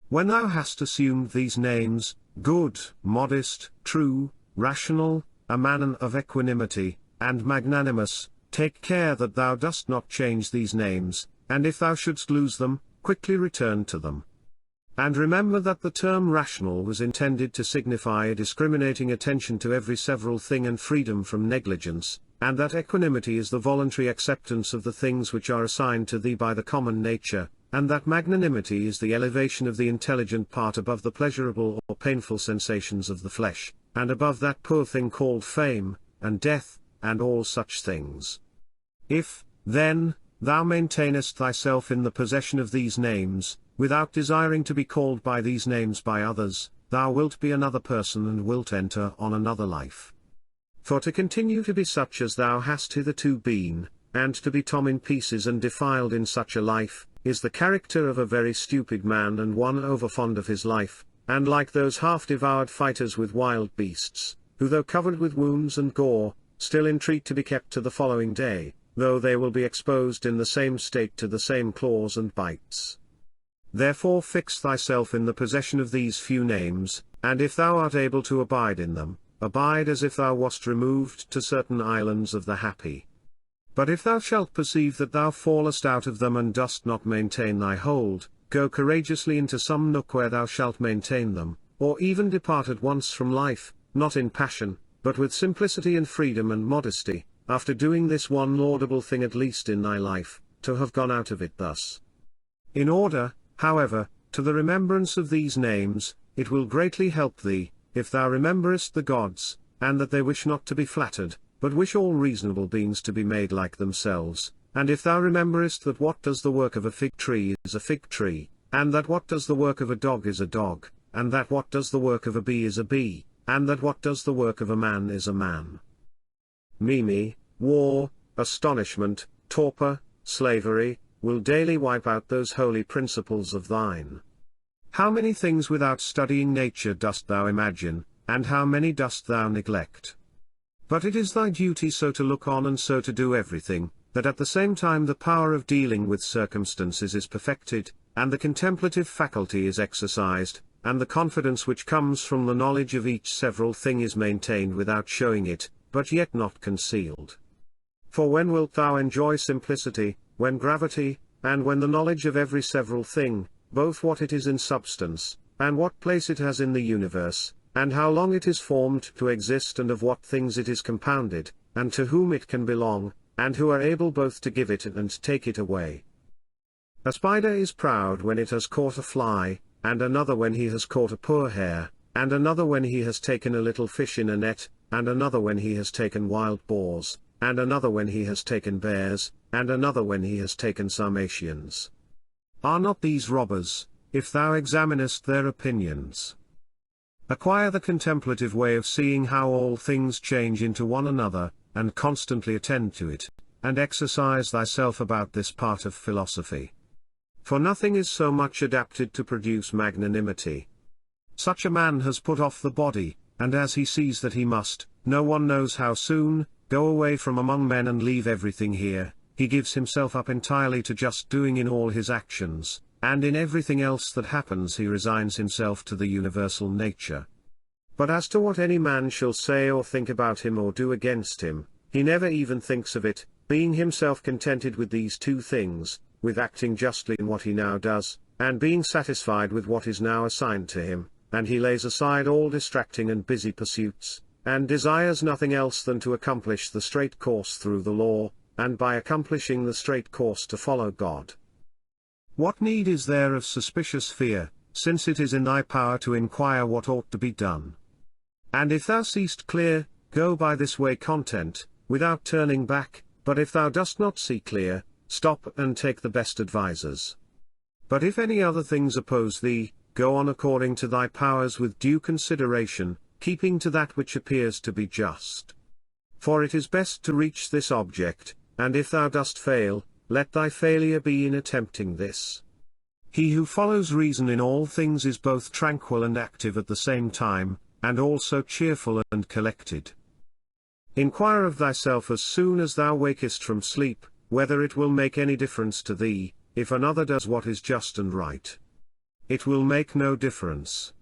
When thou hast assumed these names, good, modest, true, rational, a man of equanimity, and magnanimous, take care that thou dost not change these names, and if thou shouldst lose them, quickly return to them. And remember that the term rational was intended to signify a discriminating attention to every several thing and freedom from negligence, and that equanimity is the voluntary acceptance of the things which are assigned to thee by the common nature, and that magnanimity is the elevation of the intelligent part above the pleasurable or painful sensations of the flesh, and above that poor thing called fame, and death, and all such things. If, then, thou maintainest thyself in the possession of these names, without desiring to be called by these names by others, thou wilt be another person and wilt enter on another life. For to continue to be such as thou hast hitherto been, and to be torn in pieces and defiled in such a life, is the character of a very stupid man and one overfond of his life, and like those half-devoured fighters with wild beasts, who though covered with wounds and gore, still entreat to be kept to the following day, though they will be exposed in the same state to the same claws and bites. Therefore fix thyself in the possession of these few names, and if thou art able to abide in them, abide as if thou wast removed to certain islands of the happy. But if thou shalt perceive that thou fallest out of them and dost not maintain thy hold, go courageously into some nook where thou shalt maintain them, or even depart at once from life, not in passion, but with simplicity and freedom and modesty, after doing this one laudable thing at least in thy life, to have gone out of it thus. In order, however, to the remembrance of these names, it will greatly help thee, if thou rememberest the gods, and that they wish not to be flattered, but wish all reasonable beings to be made like themselves, and if thou rememberest that what does the work of a fig tree is a fig tree, and that what does the work of a dog is a dog, and that what does the work of a bee is a bee, and that what does the work of a man is a man. Mimi, war, astonishment, torpor, slavery, will daily wipe out those holy principles of thine. How many things without studying nature dost thou imagine, and how many dost thou neglect? But it is thy duty so to look on and so to do everything, that at the same time the power of dealing with circumstances is perfected, and the contemplative faculty is exercised, and the confidence which comes from the knowledge of each several thing is maintained without showing it, but yet not concealed. For when wilt thou enjoy simplicity, when gravity, and when the knowledge of every several thing, both what it is in substance, and what place it has in the universe, and how long it is formed to exist, and of what things it is compounded, and to whom it can belong, and who are able both to give it and take it away. A spider is proud when it has caught a fly, and another when he has caught a poor hare, and another when he has taken a little fish in a net, and another when he has taken wild boars, and another when he has taken bears, and another when he has taken Sarmatians. Are not these robbers, if thou examinest their opinions? Acquire the contemplative way of seeing how all things change into one another, and constantly attend to it, and exercise thyself about this part of philosophy. For nothing is so much adapted to produce magnanimity. Such a man has put off the body, and as he sees that he must, no one knows how soon, go away from among men and leave everything here, he gives himself up entirely to just doing in all his actions, and in everything else that happens he resigns himself to the universal nature. But as to what any man shall say or think about him or do against him, he never even thinks of it, being himself contented with these two things, with acting justly in what he now does, and being satisfied with what is now assigned to him, and he lays aside all distracting and busy pursuits, and desires nothing else than to accomplish the straight course through the law, and by accomplishing the straight course to follow God. What need is there of suspicious fear, since it is in thy power to inquire what ought to be done? And if thou seest clear, go by this way content, without turning back, but if thou dost not see clear, stop and take the best advisers. But if any other things oppose thee, go on according to thy powers with due consideration, keeping to that which appears to be just. For it is best to reach this object, and if thou dost fail, let thy failure be in attempting this. He who follows reason in all things is both tranquil and active at the same time, and also cheerful and collected. Inquire of thyself as soon as thou wakest from sleep, whether it will make any difference to thee, if another does what is just and right. It will make no difference.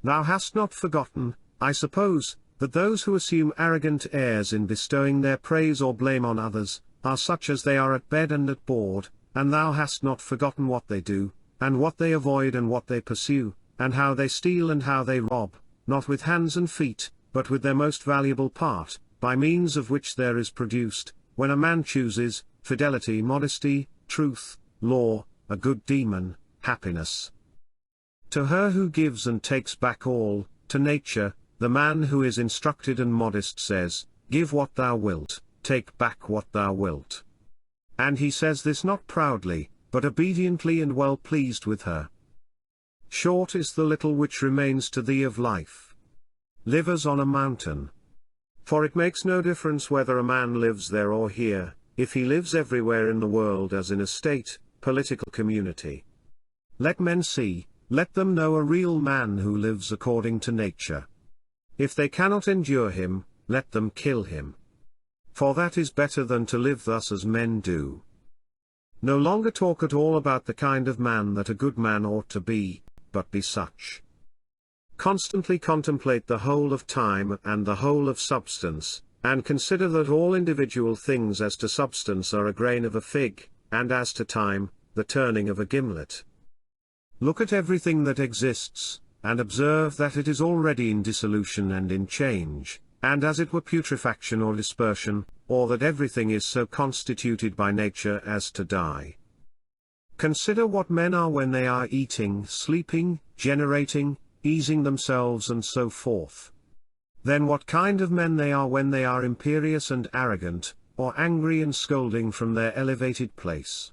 Thou hast not forgotten, I suppose, that those who assume arrogant airs in bestowing their praise or blame on others, are such as they are at bed and at board, and thou hast not forgotten what they do, and what they avoid and what they pursue, and how they steal and how they rob, not with hands and feet, but with their most valuable part, by means of which there is produced, when a man chooses, fidelity, modesty, truth, law, a good demon, happiness. To her who gives and takes back all, to nature, the man who is instructed and modest says, give what thou wilt, take back what thou wilt. And he says this not proudly, but obediently and well pleased with her. Short is the little which remains to thee of life. Live as on a mountain. For it makes no difference whether a man lives there or here, if he lives everywhere in the world as in a state, political community. Let men see, let them know a real man who lives according to nature. If they cannot endure him, let them kill him. For that is better than to live thus as men do. No longer talk at all about the kind of man that a good man ought to be, but be such. Constantly contemplate the whole of time and the whole of substance, and consider that all individual things as to substance are a grain of a fig, and as to time, the turning of a gimlet. Look at everything that exists, and observe that it is already in dissolution and in change, and as it were putrefaction or dispersion, or that everything is so constituted by nature as to die. Consider what men are when they are eating, sleeping, generating, easing themselves and so forth. Then what kind of men they are when they are imperious and arrogant, or angry and scolding from their elevated place.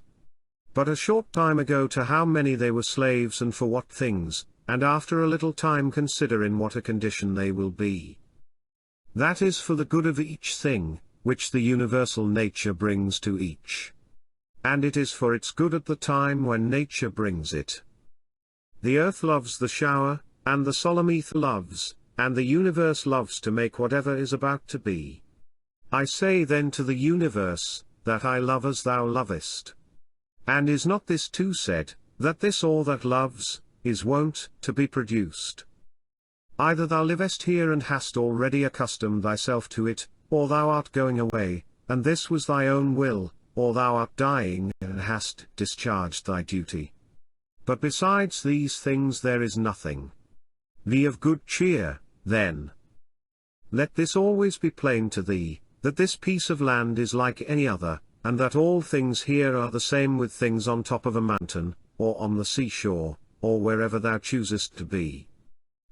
But a short time ago to how many they were slaves and for what things, and after a little time consider in what a condition they will be. That is for the good of each thing, which the universal nature brings to each. And it is for its good at the time when nature brings it. The earth loves the shower, and the solemn ether loves, and the universe loves to make whatever is about to be. I say then to the universe, that I love as thou lovest. And is not this too said, that this or that loves, is wont to be produced? Either thou livest here and hast already accustomed thyself to it, or thou art going away, and this was thy own will, or thou art dying and hast discharged thy duty. But besides these things there is nothing. Be of good cheer, then. Let this always be plain to thee, that this piece of land is like any other, and that all things here are the same with things on top of a mountain, or on the seashore, or wherever thou choosest to be.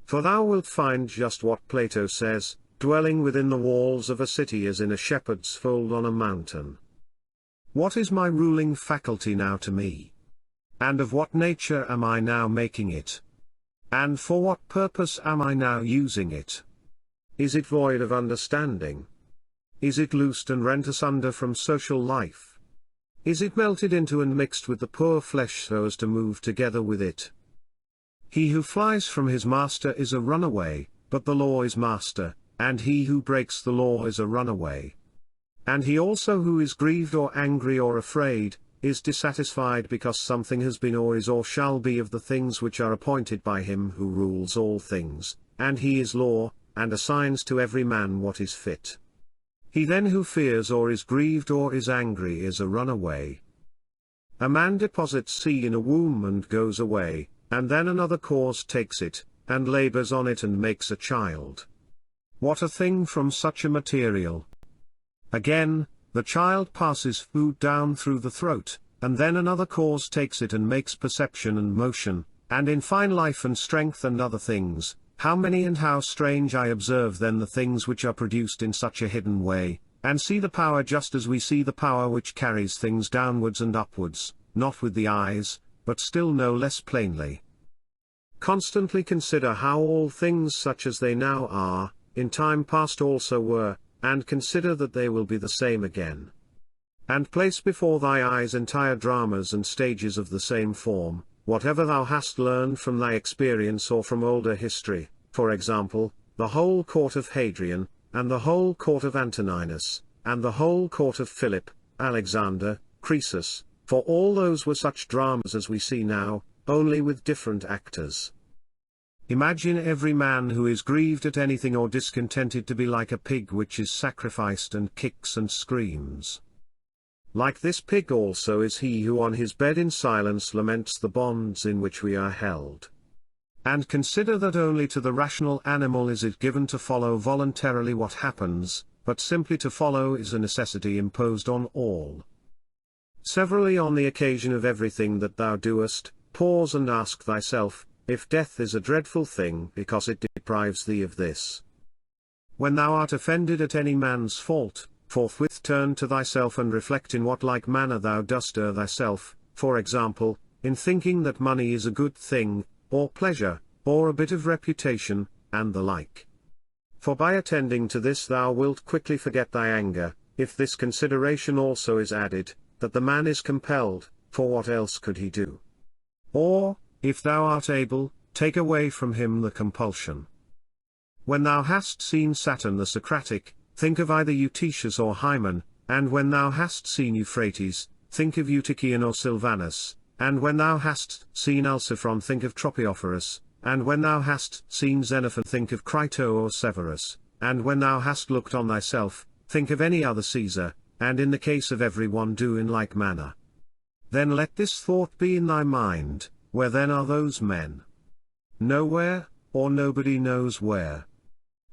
For thou wilt find just what Plato says, dwelling within the walls of a city as in a shepherd's fold on a mountain. What is my ruling faculty now to me? And of what nature am I now making it? And for what purpose am I now using it? Is it void of understanding? Is it loosed and rent asunder from social life? Is it melted into and mixed with the poor flesh so as to move together with it? He who flies from his master is a runaway, but the law is master, and he who breaks the law is a runaway. And he also who is grieved or angry or afraid, is dissatisfied because something has been or is or shall be of the things which are appointed by him who rules all things, and he is law, and assigns to every man what is fit. He then who fears or is grieved or is angry is a runaway. A man deposits seed in a womb and goes away, and then another cause takes it, and labors on it and makes a child. What a thing from such a material! Again, the child passes food down through the throat, and then another cause takes it and makes perception and motion, and in fine life and strength and other things. How many and how strange I observe then the things which are produced in such a hidden way, and see the power just as we see the power which carries things downwards and upwards, not with the eyes, but still no less plainly. Constantly consider how all things such as they now are, in time past also were, and consider that they will be the same again. And place before thy eyes entire dramas and stages of the same form, whatever thou hast learned from thy experience or from older history, for example, the whole court of Hadrian, and the whole court of Antoninus, and the whole court of Philip, Alexander, Croesus, for all those were such dramas as we see now, only with different actors. Imagine every man who is grieved at anything or discontented to be like a pig which is sacrificed and kicks and screams. Like this pig also is he who on his bed in silence laments the bonds in which we are held. And consider that only to the rational animal is it given to follow voluntarily what happens, but simply to follow is a necessity imposed on all. Severally on the occasion of everything that thou doest, pause and ask thyself, if death is a dreadful thing because it deprives thee of this. When thou art offended at any man's fault, forthwith turn to thyself and reflect in what like manner thou dost err thyself, for example, in thinking that money is a good thing, or pleasure, or a bit of reputation, and the like. For by attending to this thou wilt quickly forget thy anger, if this consideration also is added, that the man is compelled, for what else could he do? Or, if thou art able, take away from him the compulsion. When thou hast seen Saturn the Socratic, think of either Eutychius or Hymen, and when thou hast seen Euphrates, think of Eutychian or Sylvanus, and when thou hast seen Alciphron think of Tropiophorus, and when thou hast seen Xenophon think of Crito or Severus, and when thou hast looked on thyself, think of any other Caesar, and in the case of every one do in like manner. Then let this thought be in thy mind, where then are those men? Nowhere, or nobody knows where.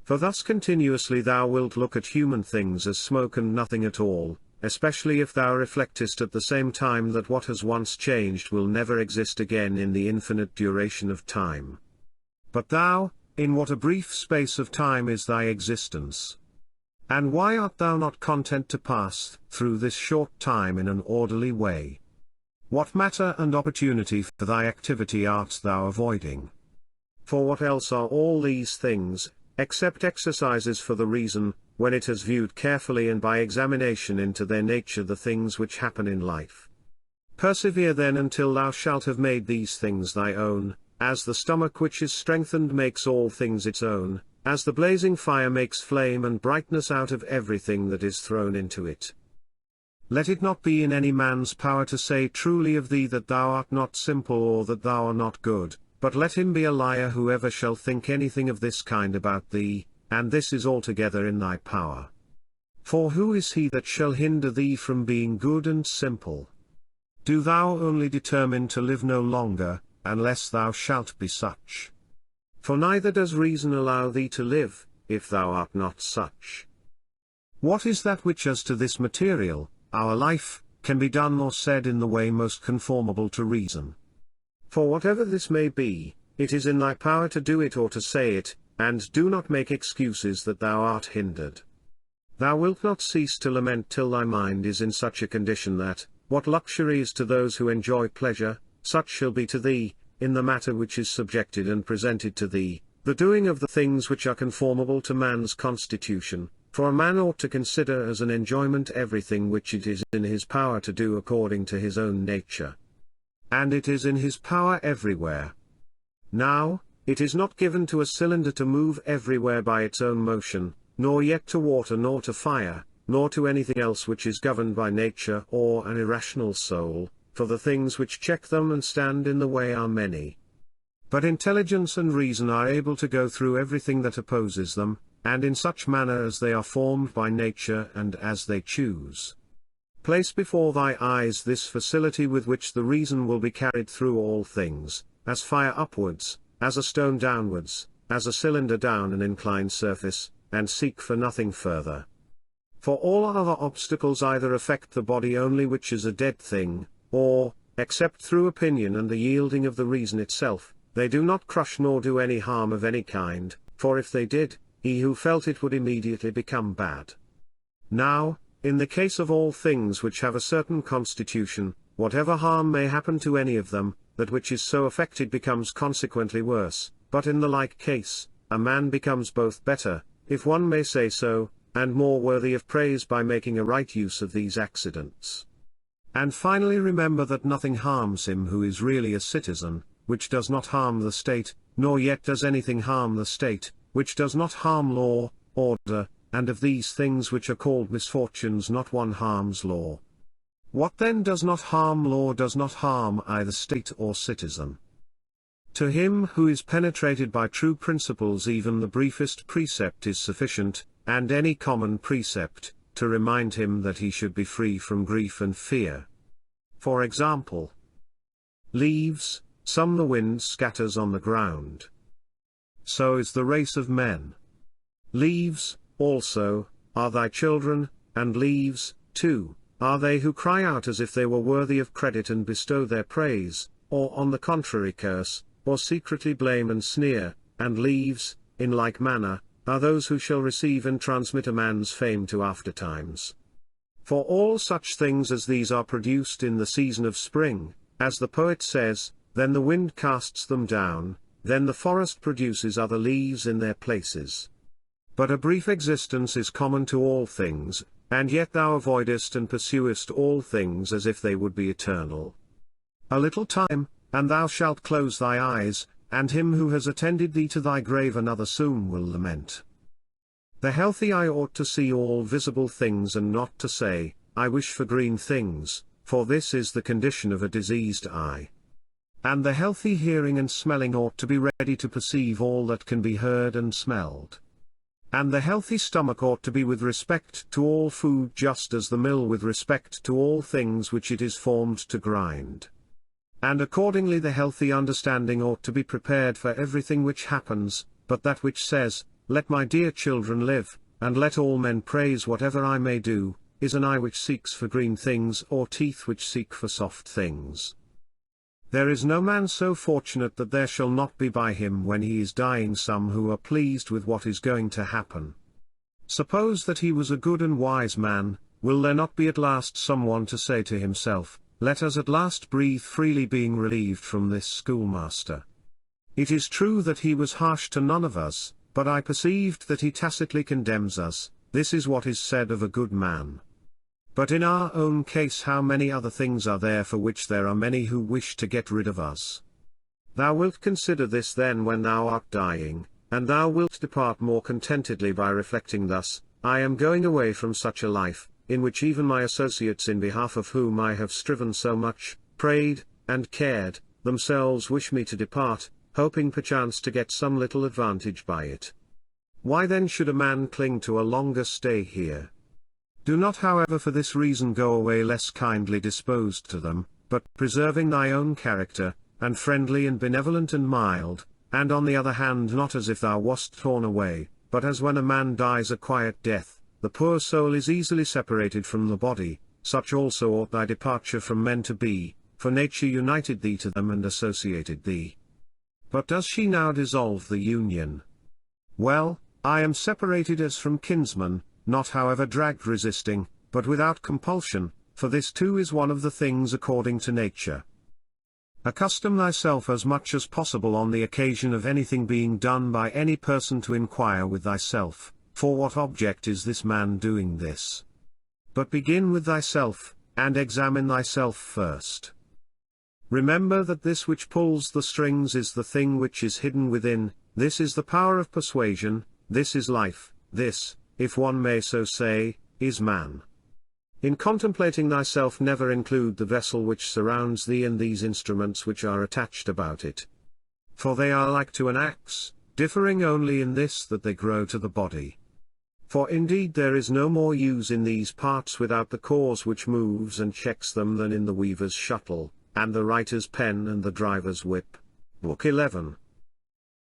For thus continuously thou wilt look at human things as smoke and nothing at all, especially if thou reflectest at the same time that what has once changed will never exist again in the infinite duration of time. But thou, in what a brief space of time is thy existence? And why art thou not content to pass through this short time in an orderly way? What matter and opportunity for thy activity art thou avoiding? For what else are all these things, except exercises for the reason, when it has viewed carefully and by examination into their nature the things which happen in life? Persevere then until thou shalt have made these things thy own, as the stomach which is strengthened makes all things its own, as the blazing fire makes flame and brightness out of everything that is thrown into it. Let it not be in any man's power to say truly of thee that thou art not simple or that thou art not good, but let him be a liar whoever shall think anything of this kind about thee, and this is altogether in thy power. For who is he that shall hinder thee from being good and simple? Do thou only determine to live no longer, unless thou shalt be such. For neither does reason allow thee to live, if thou art not such. What is that which as to this material, our life, can be done or said in the way most conformable to reason? For whatever this may be, it is in thy power to do it or to say it, and do not make excuses that thou art hindered. Thou wilt not cease to lament till thy mind is in such a condition that, what luxury is to those who enjoy pleasure, such shall be to thee, in the matter which is subjected and presented to thee, the doing of the things which are conformable to man's constitution. For a man ought to consider as an enjoyment everything which it is in his power to do according to his own nature. And it is in his power everywhere. Now, it is not given to a cylinder to move everywhere by its own motion, nor yet to water nor to fire, nor to anything else which is governed by nature or an irrational soul, for the things which check them and stand in the way are many. But intelligence and reason are able to go through everything that opposes them, and in such manner as they are formed by nature and as they choose. Place before thy eyes this facility with which the reason will be carried through all things, as fire upwards, as a stone downwards, as a cylinder down an inclined surface, and seek for nothing further. For all other obstacles either affect the body only which is a dead thing, or, except through opinion and the yielding of the reason itself, they do not crush nor do any harm of any kind, for if they did, he who felt it would immediately become bad. Now, in the case of all things which have a certain constitution, whatever harm may happen to any of them, that which is so affected becomes consequently worse, but in the like case, a man becomes both better, if one may say so, and more worthy of praise by making a right use of these accidents. And finally remember that nothing harms him who is really a citizen, which does not harm the state, nor yet does anything harm the state, which does not harm law, order, and of these things which are called misfortunes not one harms law. What then does not harm law does not harm either state or citizen. To him who is penetrated by true principles even the briefest precept is sufficient, and any common precept, to remind him that he should be free from grief and fear. For example, leaves, some the wind scatters on the ground. So is the race of men. Leaves, also, are thy children, and leaves, too, are they who cry out as if they were worthy of credit and bestow their praise, or on the contrary curse, or secretly blame and sneer, and leaves, in like manner, are those who shall receive and transmit a man's fame to aftertimes. For all such things as these are produced in the season of spring, as the poet says, then the wind casts them down, then the forest produces other leaves in their places. But a brief existence is common to all things, and yet thou avoidest and pursuest all things as if they would be eternal. A little time, and thou shalt close thy eyes, and him who has attended thee to thy grave another soon will lament. The healthy eye ought to see all visible things and not to say, I wish for green things, for this is the condition of a diseased eye. And the healthy hearing and smelling ought to be ready to perceive all that can be heard and smelled. And the healthy stomach ought to be with respect to all food just as the mill with respect to all things which it is formed to grind. And accordingly the healthy understanding ought to be prepared for everything which happens, but that which says, let my dear children live, and let all men praise whatever I may do, is an eye which seeks for green things or teeth which seek for soft things. There is no man so fortunate that there shall not be by him when he is dying some who are pleased with what is going to happen. Suppose that he was a good and wise man, will there not be at last someone to say to himself, let us at last breathe freely, being relieved from this schoolmaster? It is true that he was harsh to none of us, but I perceived that he tacitly condemns us. This is what is said of a good man. But in our own case, how many other things are there for which there are many who wish to get rid of us? Thou wilt consider this then when thou art dying, and thou wilt depart more contentedly by reflecting thus, I am going away from such a life, in which even my associates, in behalf of whom I have striven so much, prayed, and cared, themselves wish me to depart, hoping perchance to get some little advantage by it. Why then should a man cling to a longer stay here? Do not however for this reason go away less kindly disposed to them, but, preserving thy own character, and friendly and benevolent and mild, and on the other hand not as if thou wast torn away, but as when a man dies a quiet death, the poor soul is easily separated from the body, such also ought thy departure from men to be, for nature united thee to them and associated thee. But does she now dissolve the union? Well, I am separated as from kinsmen, not however dragged resisting, but without compulsion, for this too is one of the things according to nature. Accustom thyself as much as possible on the occasion of anything being done by any person to inquire with thyself, for what object is this man doing this? But begin with thyself, and examine thyself first. Remember that this which pulls the strings is the thing which is hidden within, this is the power of persuasion, this is life, this, if one may so say, is man. In contemplating thyself never include the vessel which surrounds thee and these instruments which are attached about it. For they are like to an axe, differing only in this that they grow to the body. For indeed there is no more use in these parts without the cause which moves and checks them than in the weaver's shuttle, and the writer's pen and the driver's whip. Book 11.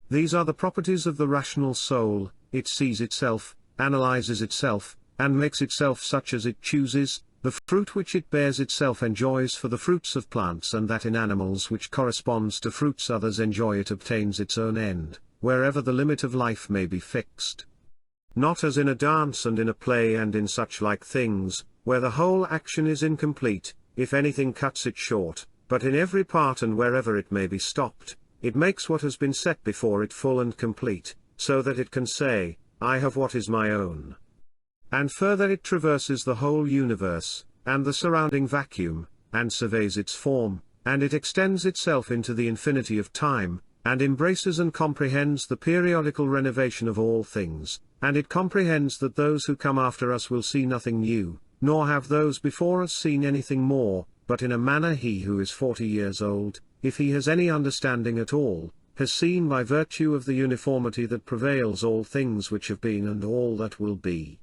These are the properties of the rational soul, it sees itself, analyzes itself, and makes itself such as it chooses, the fruit which it bears itself enjoys for the fruits of plants, and that in animals which corresponds to fruits others enjoy it obtains its own end, wherever the limit of life may be fixed. Not as in a dance and in a play and in such like things, where the whole action is incomplete, if anything cuts it short, but in every part and wherever it may be stopped, it makes what has been set before it full and complete, so that it can say, I have what is my own. And further it traverses the whole universe, and the surrounding vacuum, and surveys its form, and it extends itself into the infinity of time, and embraces and comprehends the periodical renovation of all things, and it comprehends that those who come after us will see nothing new, nor have those before us seen anything more, but in a manner he who is 40 years old, if he has any understanding at all, has seen by virtue of the uniformity that prevails all things which have been and all that will be.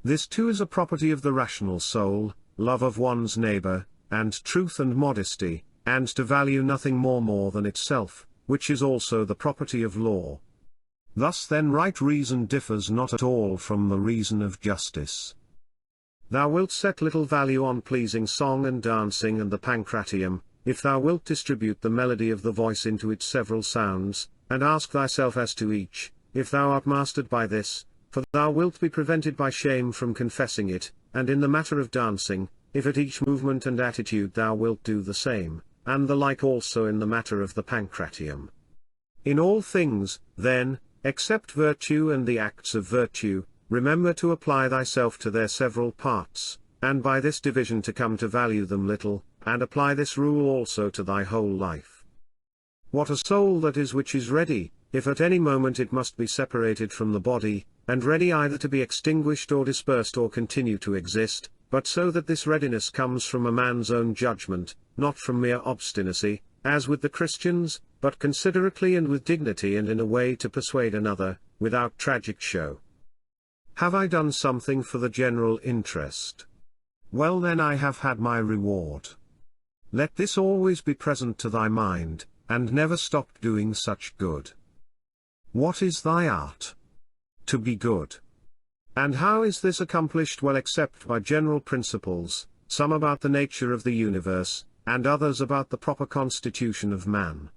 This too is a property of the rational soul, love of one's neighbor, and truth and modesty, and to value nothing more than itself, which is also the property of law. Thus then right reason differs not at all from the reason of justice. Thou wilt set little value on pleasing song and dancing and the pancratium, if thou wilt distribute the melody of the voice into its several sounds, and ask thyself as to each, if thou art mastered by this, for thou wilt be prevented by shame from confessing it, and in the matter of dancing, if at each movement and attitude thou wilt do the same, and the like also in the matter of the pancratium. In all things, then, except virtue and the acts of virtue, remember to apply thyself to their several parts, and by this division to come to value them little, and apply this rule also to thy whole life. What a soul that is which is ready, if at any moment it must be separated from the body, and ready either to be extinguished or dispersed or continue to exist, but so that this readiness comes from a man's own judgment, not from mere obstinacy, as with the Christians, but considerately and with dignity and in a way to persuade another, without tragic show. Have I done something for the general interest? Well then I have had my reward. Let this always be present to thy mind, and never stop doing such good. What is thy art? To be good. And how is this accomplished? Well, except by general principles, some about the nature of the universe, and others about the proper constitution of man.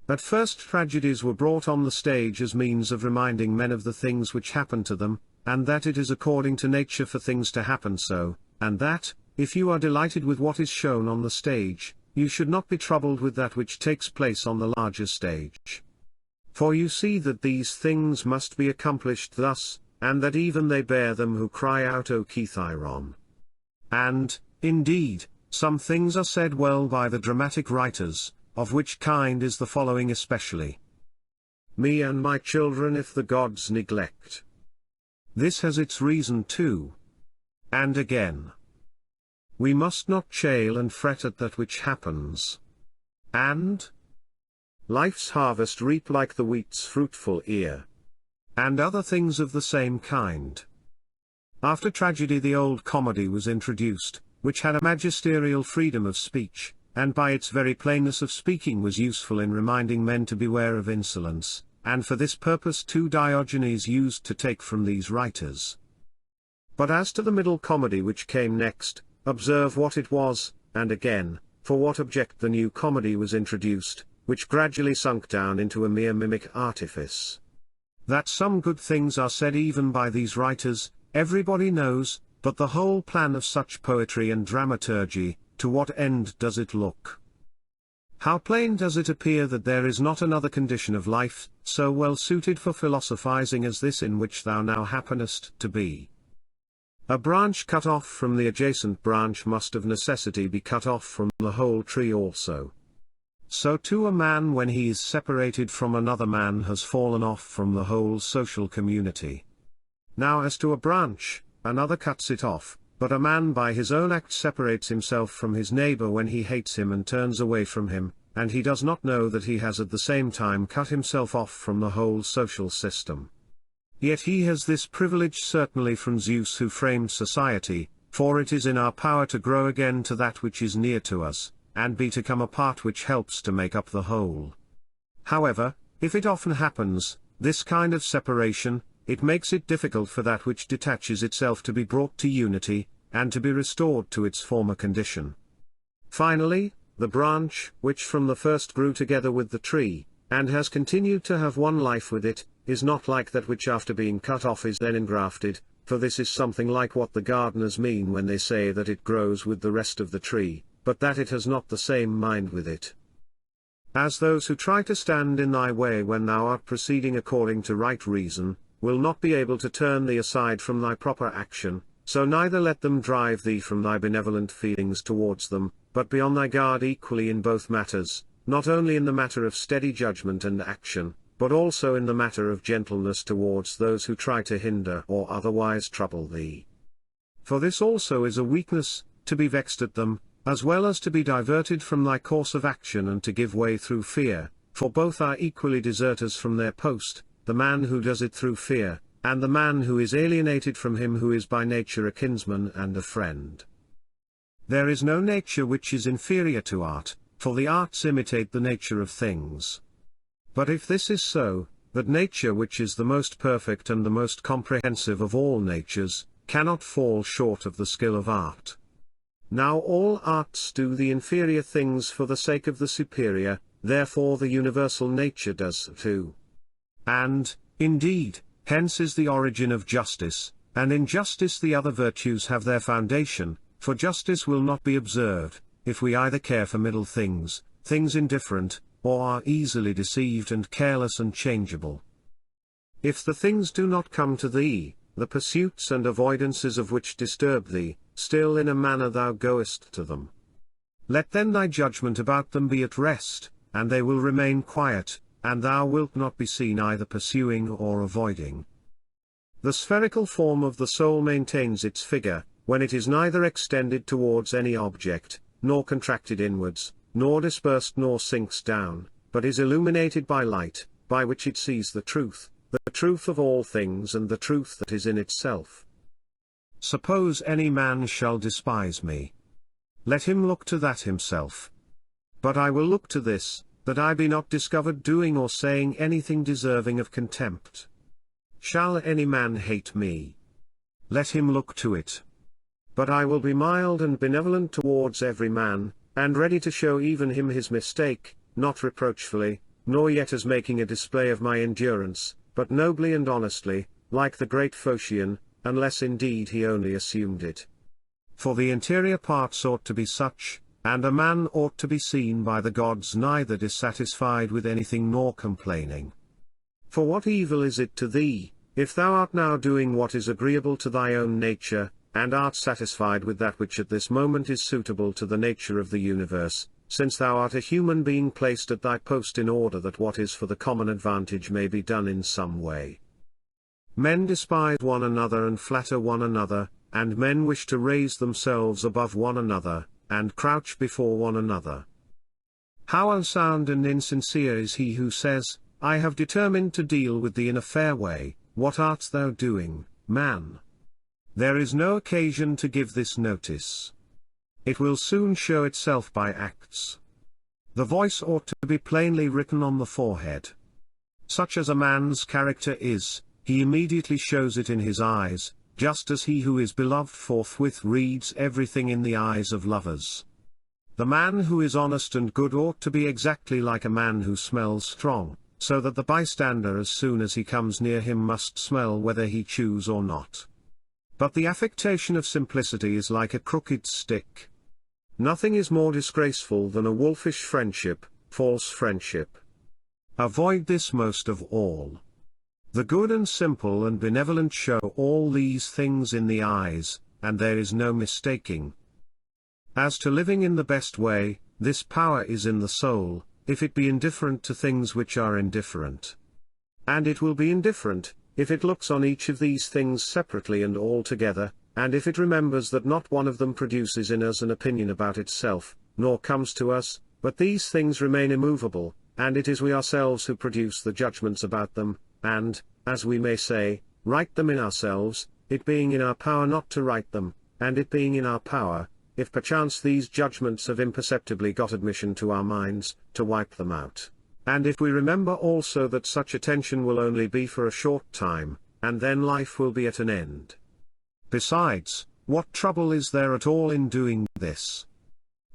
At first tragedies were brought on the stage as means of reminding men of the things which happen to them, and that it is according to nature for things to happen so, and that, if you are delighted with what is shown on the stage, you should not be troubled with that which takes place on the larger stage. For you see that these things must be accomplished thus, and that even they bear them who cry out O Kithyron. And, indeed, some things are said well by the dramatic writers, of which kind is the following especially. Me and my children if the gods neglect. This has its reason too. And again. We must not chail and fret at that which happens. And life's harvest reap like the wheat's fruitful ear. And other things of the same kind. After tragedy the old comedy was introduced, which had a magisterial freedom of speech, and by its very plainness of speaking was useful in reminding men to beware of insolence, and for this purpose too Diogenes used to take from these writers. But as to the middle comedy which came next, observe what it was, and again, for what object the new comedy was introduced, which gradually sunk down into a mere mimic artifice. That some good things are said even by these writers, everybody knows, but the whole plan of such poetry and dramaturgy, to what end does it look? How plain does it appear that there is not another condition of life, so well suited for philosophizing as this in which thou now happenest to be. A branch cut off from the adjacent branch must of necessity be cut off from the whole tree also. So too a man when he is separated from another man has fallen off from the whole social community. Now as to a branch, another cuts it off, but a man by his own act separates himself from his neighbor when he hates him and turns away from him, and he does not know that he has at the same time cut himself off from the whole social system. Yet he has this privilege certainly from Zeus who framed society, for it is in our power to grow again to that which is near to us, and be to come a part which helps to make up the whole. However, if it often happens, this kind of separation, it makes it difficult for that which detaches itself to be brought to unity, and to be restored to its former condition. Finally, the branch, which from the first grew together with the tree, and has continued to have one life with it, is not like that which after being cut off is then engrafted, for this is something like what the gardeners mean when they say that it grows with the rest of the tree, but that it has not the same mind with it. As those who try to stand in thy way when thou art proceeding according to right reason, will not be able to turn thee aside from thy proper action, so neither let them drive thee from thy benevolent feelings towards them, but be on thy guard equally in both matters, not only in the matter of steady judgment and action, but also in the matter of gentleness towards those who try to hinder or otherwise trouble thee. For this also is a weakness, to be vexed at them, as well as to be diverted from thy course of action and to give way through fear, for both are equally deserters from their post, the man who does it through fear, and the man who is alienated from him who is by nature a kinsman and a friend. There is no nature which is inferior to art, for the arts imitate the nature of things. But if this is so, that nature which is the most perfect and the most comprehensive of all natures, cannot fall short of the skill of art. Now all arts do the inferior things for the sake of the superior, therefore the universal nature does too. And, indeed, hence is the origin of justice, and in justice the other virtues have their foundation, for justice will not be observed, if we either care for middle things, things indifferent, or are easily deceived and careless and changeable. If the things do not come to thee, the pursuits and avoidances of which disturb thee, still in a manner thou goest to them. Let then thy judgment about them be at rest, and they will remain quiet, and thou wilt not be seen either pursuing or avoiding. The spherical form of the soul maintains its figure, when it is neither extended towards any object, nor contracted inwards, nor dispersed nor sinks down, but is illuminated by light, by which it sees the truth of all things and the truth that is in itself. Suppose any man shall despise me. Let him look to that himself. But I will look to this, that I be not discovered doing or saying anything deserving of contempt. Shall any man hate me? Let him look to it. But I will be mild and benevolent towards every man, and ready to show even him his mistake, not reproachfully, nor yet as making a display of my endurance, but nobly and honestly, like the great Phocion, unless indeed he only assumed it. For the interior parts ought to be such, and a man ought to be seen by the gods neither dissatisfied with anything nor complaining. For what evil is it to thee, if thou art now doing what is agreeable to thy own nature, and art satisfied with that which at this moment is suitable to the nature of the universe, since thou art a human being placed at thy post in order that what is for the common advantage may be done in some way. Men despise one another and flatter one another, and men wish to raise themselves above one another, and crouch before one another. How unsound and insincere is he who says, I have determined to deal with thee in a fair way. What art thou doing, man? There is no occasion to give this notice. It will soon show itself by acts. The voice ought to be plainly written on the forehead. Such as a man's character is, he immediately shows it in his eyes, just as he who is beloved forthwith reads everything in the eyes of lovers. The man who is honest and good ought to be exactly like a man who smells strong, so that the bystander as soon as he comes near him must smell whether he choose or not. But the affectation of simplicity is like a crooked stick. Nothing is more disgraceful than a wolfish friendship, false friendship. Avoid this most of all. The good and simple and benevolent show all these things in the eyes, and there is no mistaking. As to living in the best way, this power is in the soul, if it be indifferent to things which are indifferent. And it will be indifferent, if it looks on each of these things separately and all together, and if it remembers that not one of them produces in us an opinion about itself, nor comes to us, but these things remain immovable, and it is we ourselves who produce the judgments about them, and, as we may say, write them in ourselves, it being in our power not to write them, and it being in our power, if perchance these judgments have imperceptibly got admission to our minds, to wipe them out. And if we remember also that such attention will only be for a short time, and then life will be at an end. Besides, what trouble is there at all in doing this?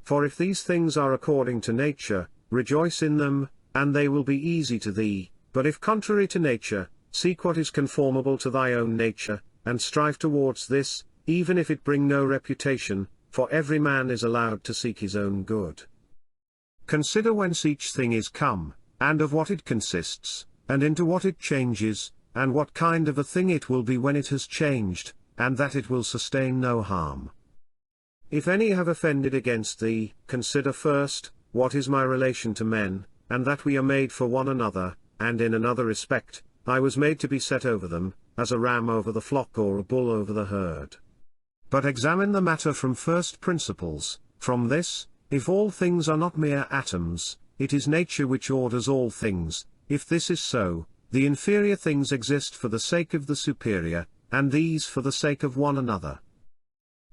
For if these things are according to nature, rejoice in them, and they will be easy to thee, but if contrary to nature, seek what is conformable to thy own nature, and strive towards this, even if it bring no reputation, for every man is allowed to seek his own good. Consider whence each thing is come, and of what it consists, and into what it changes, and what kind of a thing it will be when it has changed, and that it will sustain no harm. If any have offended against thee, consider first, what is my relation to men, and that we are made for one another, and in another respect, I was made to be set over them, as a ram over the flock or a bull over the herd. But examine the matter from first principles. From this, if all things are not mere atoms, it is nature which orders all things. If this is so, the inferior things exist for the sake of the superior, and these for the sake of one another.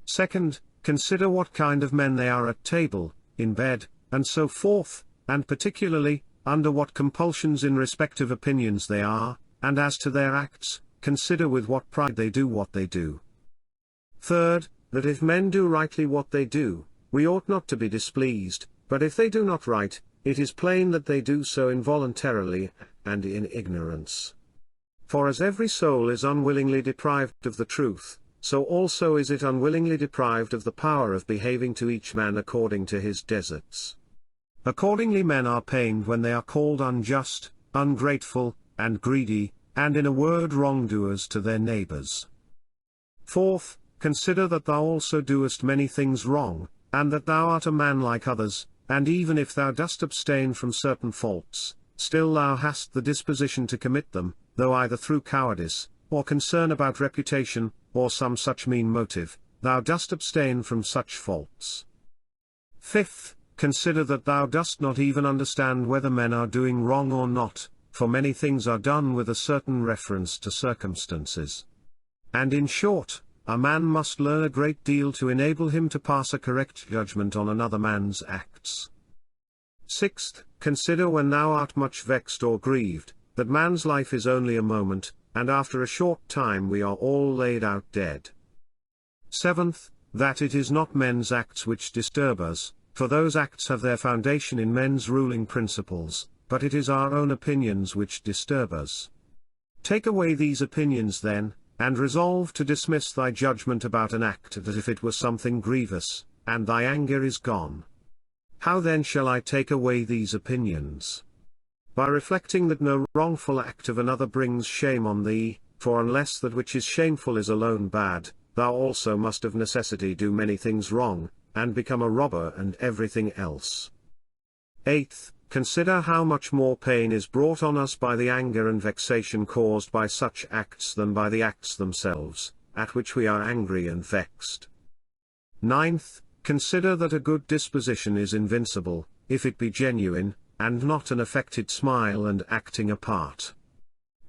Second, consider what kind of men they are at table, in bed, and so forth, and particularly, under what compulsions in respect of opinions they are, and as to their acts, consider with what pride they do what they do. Third, that if men do rightly what they do, we ought not to be displeased, but if they do not right, it is plain that they do so involuntarily, and in ignorance. For as every soul is unwillingly deprived of the truth, so also is it unwillingly deprived of the power of behaving to each man according to his deserts. Accordingly men are pained when they are called unjust, ungrateful, and greedy, and in a word wrongdoers to their neighbors. Fourth, consider that thou also doest many things wrong, and that thou art a man like others, and even if thou dost abstain from certain faults, still thou hast the disposition to commit them, though either through cowardice, or concern about reputation, or some such mean motive, thou dost abstain from such faults. Fifth, consider that thou dost not even understand whether men are doing wrong or not, for many things are done with a certain reference to circumstances. And in short, a man must learn a great deal to enable him to pass a correct judgment on another man's acts. Sixth, consider when thou art much vexed or grieved, that man's life is only a moment, and after a short time we are all laid out dead. Seventh, that it is not men's acts which disturb us, for those acts have their foundation in men's ruling principles, but it is our own opinions which disturb us. Take away these opinions then, and resolve to dismiss thy judgment about an act as if it were something grievous, and thy anger is gone. How then shall I take away these opinions? By reflecting that no wrongful act of another brings shame on thee, for unless that which is shameful is alone bad, thou also must of necessity do many things wrong, and become a robber and everything else. 8th, consider how much more pain is brought on us by the anger and vexation caused by such acts than by the acts themselves, at which we are angry and vexed. 9th, consider that a good disposition is invincible, if it be genuine, and not an affected smile and acting a part.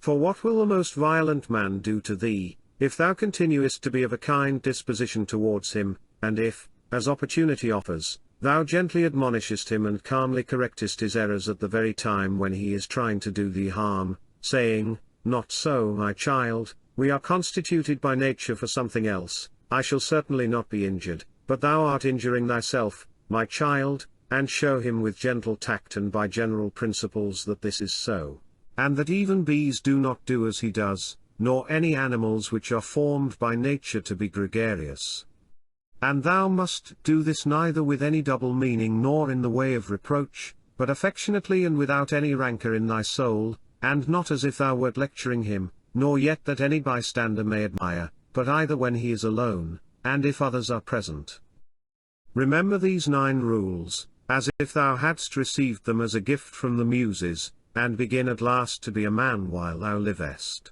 For what will the most violent man do to thee, if thou continuest to be of a kind disposition towards him, and if, as opportunity offers, thou gently admonishest him and calmly correctest his errors at the very time when he is trying to do thee harm, saying, "Not so, my child, we are constituted by nature for something else, I shall certainly not be injured, but thou art injuring thyself, my child," and show him with gentle tact and by general principles that this is so, and that even bees do not do as he does, nor any animals which are formed by nature to be gregarious. And thou must do this neither with any double meaning nor in the way of reproach, but affectionately and without any rancour in thy soul, and not as if thou wert lecturing him, nor yet that any bystander may admire, but either when he is alone, and if others are present. Remember these 9 rules, as if thou hadst received them as a gift from the Muses, and begin at last to be a man while thou livest.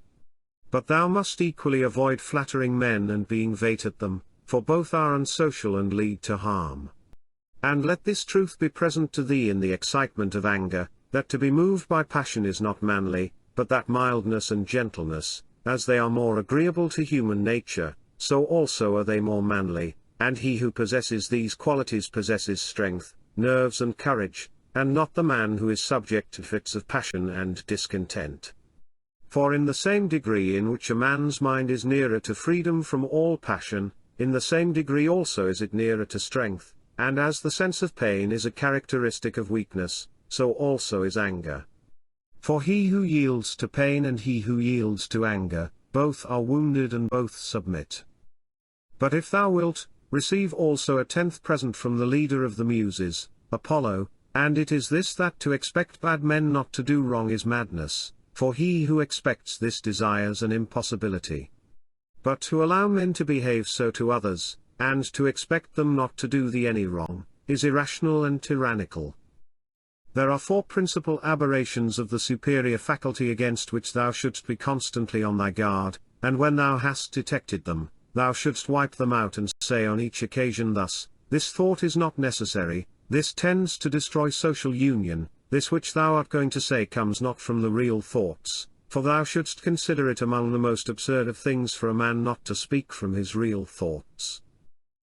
But thou must equally avoid flattering men and being vain at them, for both are unsocial and lead to harm. And let this truth be present to thee in the excitement of anger, that to be moved by passion is not manly, but that mildness and gentleness, as they are more agreeable to human nature, so also are they more manly, and he who possesses these qualities possesses strength, nerves and courage, and not the man who is subject to fits of passion and discontent. For in the same degree in which a man's mind is nearer to freedom from all passion, in the same degree also is it nearer to strength, and as the sense of pain is a characteristic of weakness, so also is anger. For he who yields to pain and he who yields to anger, both are wounded and both submit. But if thou wilt, receive also a 10th present from the leader of the Muses, Apollo, and it is this, that to expect bad men not to do wrong is madness, for he who expects this desires an impossibility. But to allow men to behave so to others, and to expect them not to do thee any wrong, is irrational and tyrannical. There are 4 principal aberrations of the superior faculty against which thou shouldst be constantly on thy guard, and when thou hast detected them, thou shouldst wipe them out and say on each occasion thus: "This thought is not necessary, this tends to destroy social union, this which thou art going to say comes not from the real thoughts," for thou shouldst consider it among the most absurd of things for a man not to speak from his real thoughts.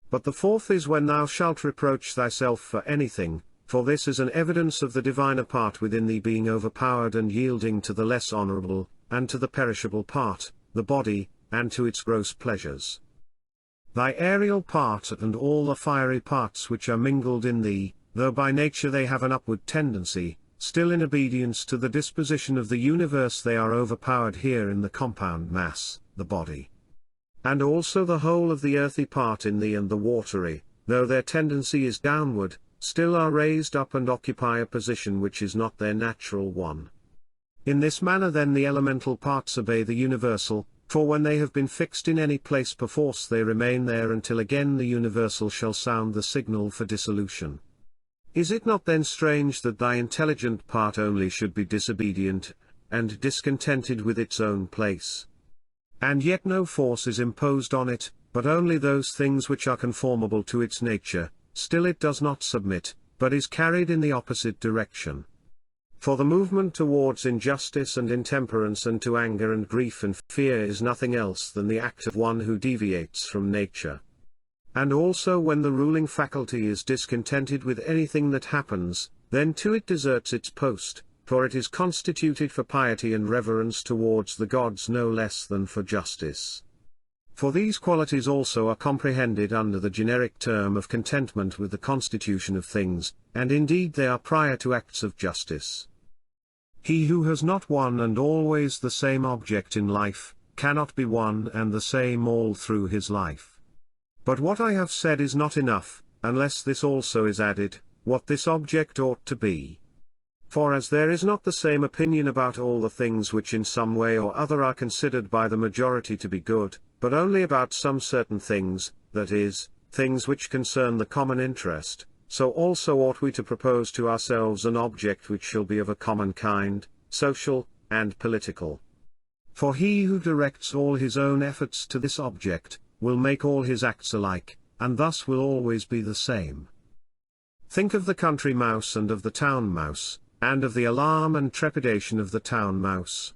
But the 4th is when thou shalt reproach thyself for anything, for this is an evidence of the diviner part within thee being overpowered and yielding to the less honourable, and to the perishable part, the body, and to its gross pleasures. Thy aerial part and all the fiery parts which are mingled in thee, though by nature they have an upward tendency, still in obedience to the disposition of the universe they are overpowered here in the compound mass, the body. And also the whole of the earthy part in thee and the watery, though their tendency is downward, still are raised up and occupy a position which is not their natural one. In this manner then the elemental parts obey the universal, for when they have been fixed in any place perforce they remain there until again the universal shall sound the signal for dissolution. Is it not then strange that thy intelligent part only should be disobedient, and discontented with its own place? And yet no force is imposed on it, but only those things which are conformable to its nature, still it does not submit, but is carried in the opposite direction. For the movement towards injustice and intemperance and to anger and grief and fear is nothing else than the act of one who deviates from nature. And also when the ruling faculty is discontented with anything that happens, then too it deserts its post, for it is constituted for piety and reverence towards the gods no less than for justice. For these qualities also are comprehended under the generic term of contentment with the constitution of things, and indeed they are prior to acts of justice. He who has not one and always the same object in life, cannot be one and the same all through his life. But what I have said is not enough, unless this also is added, what this object ought to be. For as there is not the same opinion about all the things which in some way or other are considered by the majority to be good, but only about some certain things, that is, things which concern the common interest, so also ought we to propose to ourselves an object which shall be of a common kind, social, and political. For he who directs all his own efforts to this object, will make all his acts alike, and thus will always be the same. Think of the country mouse and of the town mouse, and of the alarm and trepidation of the town mouse.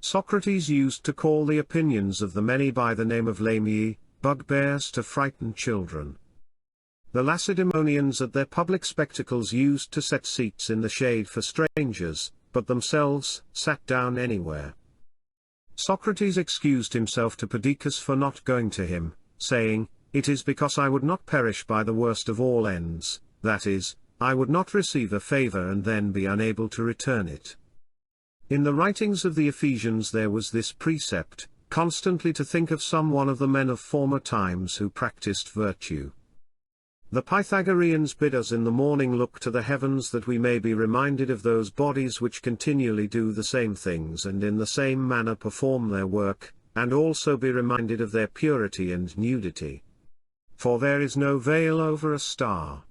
Socrates used to call the opinions of the many by the name of lamii, bugbears to frighten children. The Lacedaemonians at their public spectacles used to set seats in the shade for strangers, but themselves sat down anywhere. Socrates excused himself to Perdiccas for not going to him, saying, "It is because I would not perish by the worst of all ends, that is, I would not receive a favor and then be unable to return it." In the writings of the Ephesians there was this precept, constantly to think of some one of the men of former times who practiced virtue. The Pythagoreans bid us in the morning look to the heavens that we may be reminded of those bodies which continually do the same things and in the same manner perform their work, and also be reminded of their purity and nudity. For there is no veil over a star.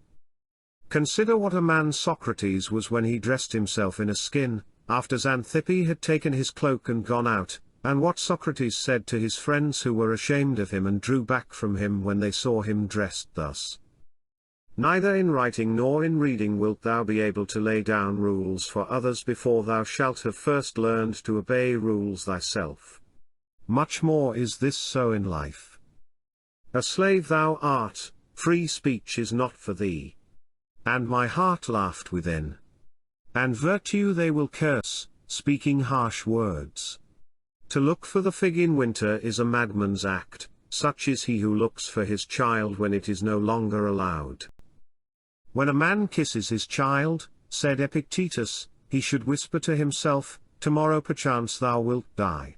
Consider what a man Socrates was when he dressed himself in a skin, after Xanthippe had taken his cloak and gone out, and what Socrates said to his friends who were ashamed of him and drew back from him when they saw him dressed thus. Neither in writing nor in reading wilt thou be able to lay down rules for others before thou shalt have first learned to obey rules thyself. Much more is this so in life. A slave thou art, free speech is not for thee. And my heart laughed within. And virtue they will curse, speaking harsh words. To look for the fig in winter is a madman's act, such is he who looks for his child when it is no longer allowed. When a man kisses his child, said Epictetus, he should whisper to himself, "Tomorrow perchance thou wilt die."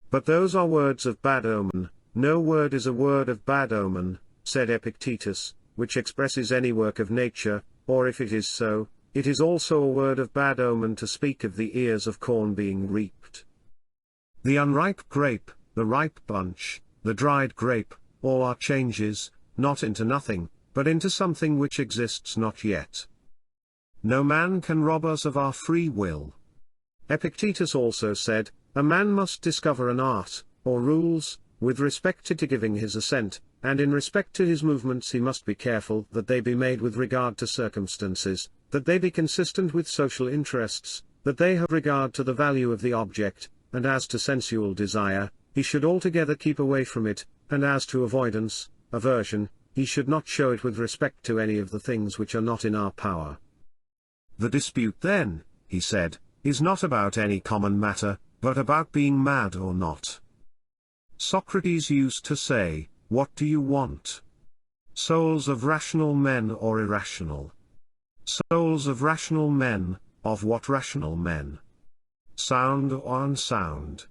But those are words of bad omen. No word is a word of bad omen, said Epictetus, which expresses any work of nature, or if it is so, it is also a word of bad omen to speak of the ears of corn being reaped. The unripe grape, the ripe bunch, the dried grape, all are changes, not into nothing, but into something which exists not yet. No man can rob us of our free will. Epictetus also said, a man must discover an art, or rules, with respect to giving his assent, and in respect to his movements he must be careful that they be made with regard to circumstances, that they be consistent with social interests, that they have regard to the value of the object, and as to sensual desire, he should altogether keep away from it, and as to avoidance, aversion, he should not show it with respect to any of the things which are not in our power. The dispute then, he said, is not about any common matter, but about being mad or not. Socrates used to say, "What do you want? Souls of rational men or irrational? Souls of rational men, of what rational men? Sound or unsound?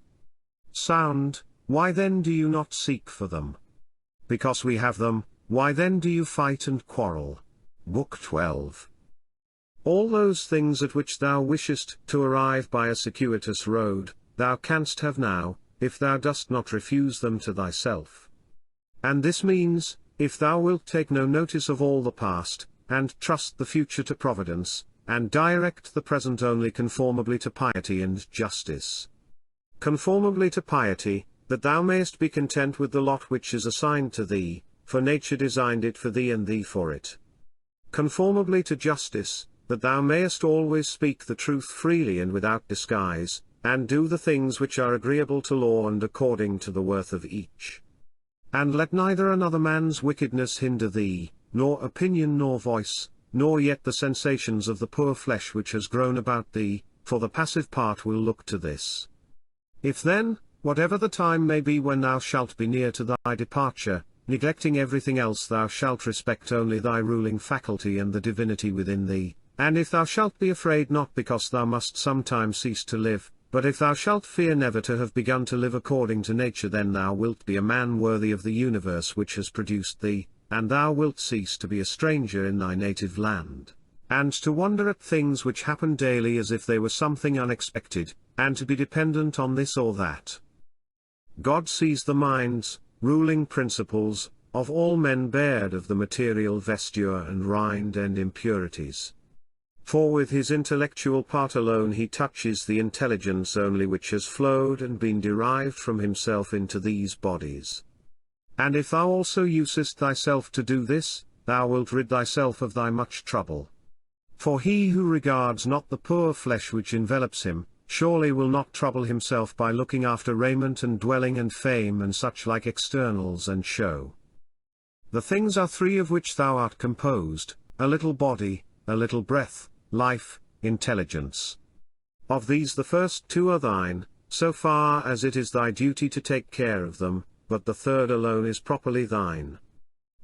Sound, why then do you not seek for them? Because we have them, why then do you fight and quarrel?" Book 12. All those things at which thou wishest to arrive by a circuitous road, thou canst have now, if thou dost not refuse them to thyself. And this means, if thou wilt take no notice of all the past, and trust the future to Providence, and direct the present only conformably to piety and justice. Conformably to piety, that thou mayest be content with the lot which is assigned to thee, for nature designed it for thee and thee for it. Conformably to justice, that thou mayest always speak the truth freely and without disguise, and do the things which are agreeable to law and according to the worth of each. And let neither another man's wickedness hinder thee, nor opinion nor voice, nor yet the sensations of the poor flesh which has grown about thee, for the passive part will look to this. If then, whatever the time may be when thou shalt be near to thy departure, neglecting everything else thou shalt respect only thy ruling faculty and the divinity within thee, and if thou shalt be afraid not because thou must sometime cease to live, but if thou shalt fear never to have begun to live according to nature, then thou wilt be a man worthy of the universe which has produced thee, and thou wilt cease to be a stranger in thy native land, and to wonder at things which happen daily as if they were something unexpected, and to be dependent on this or that. God sees the minds, ruling principles, of all men bared of the material vesture and rind and impurities. For with his intellectual part alone he touches the intelligence only which has flowed and been derived from himself into these bodies. And if thou also usest thyself to do this, thou wilt rid thyself of thy much trouble. For he who regards not the poor flesh which envelops him, surely will not trouble himself by looking after raiment and dwelling and fame and such like externals and show. The things are three of which thou art composed, a little body, a little breath, life, intelligence. Of these the first two are thine, so far as it is thy duty to take care of them, but the third alone is properly thine.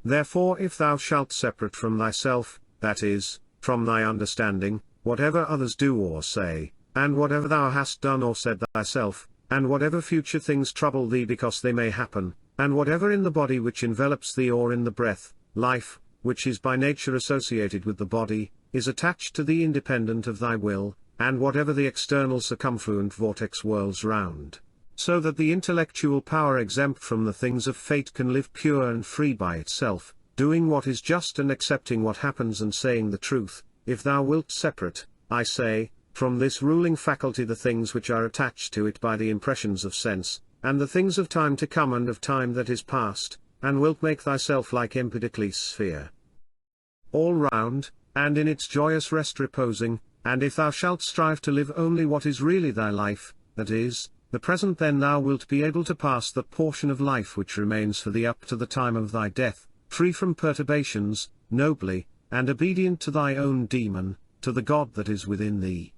Therefore if thou shalt separate from thyself, that is, from thy understanding, whatever others do or say, and whatever thou hast done or said thyself, and whatever future things trouble thee because they may happen, and whatever in the body which envelops thee or in the breath, life, which is by nature associated with the body, is attached to thee independent of thy will, and whatever the external circumfluent vortex whirls round, so that the intellectual power exempt from the things of fate can live pure and free by itself, doing what is just and accepting what happens and saying the truth, if thou wilt separate, I say, from this ruling faculty the things which are attached to it by the impressions of sense, and the things of time to come and of time that is past, and wilt make thyself like Empedocles' sphere, all round, and in its joyous rest reposing, and if thou shalt strive to live only what is really thy life, that is, the present, then thou wilt be able to pass that portion of life which remains for thee up to the time of thy death, free from perturbations, nobly, and obedient to thy own demon, to the God that is within thee.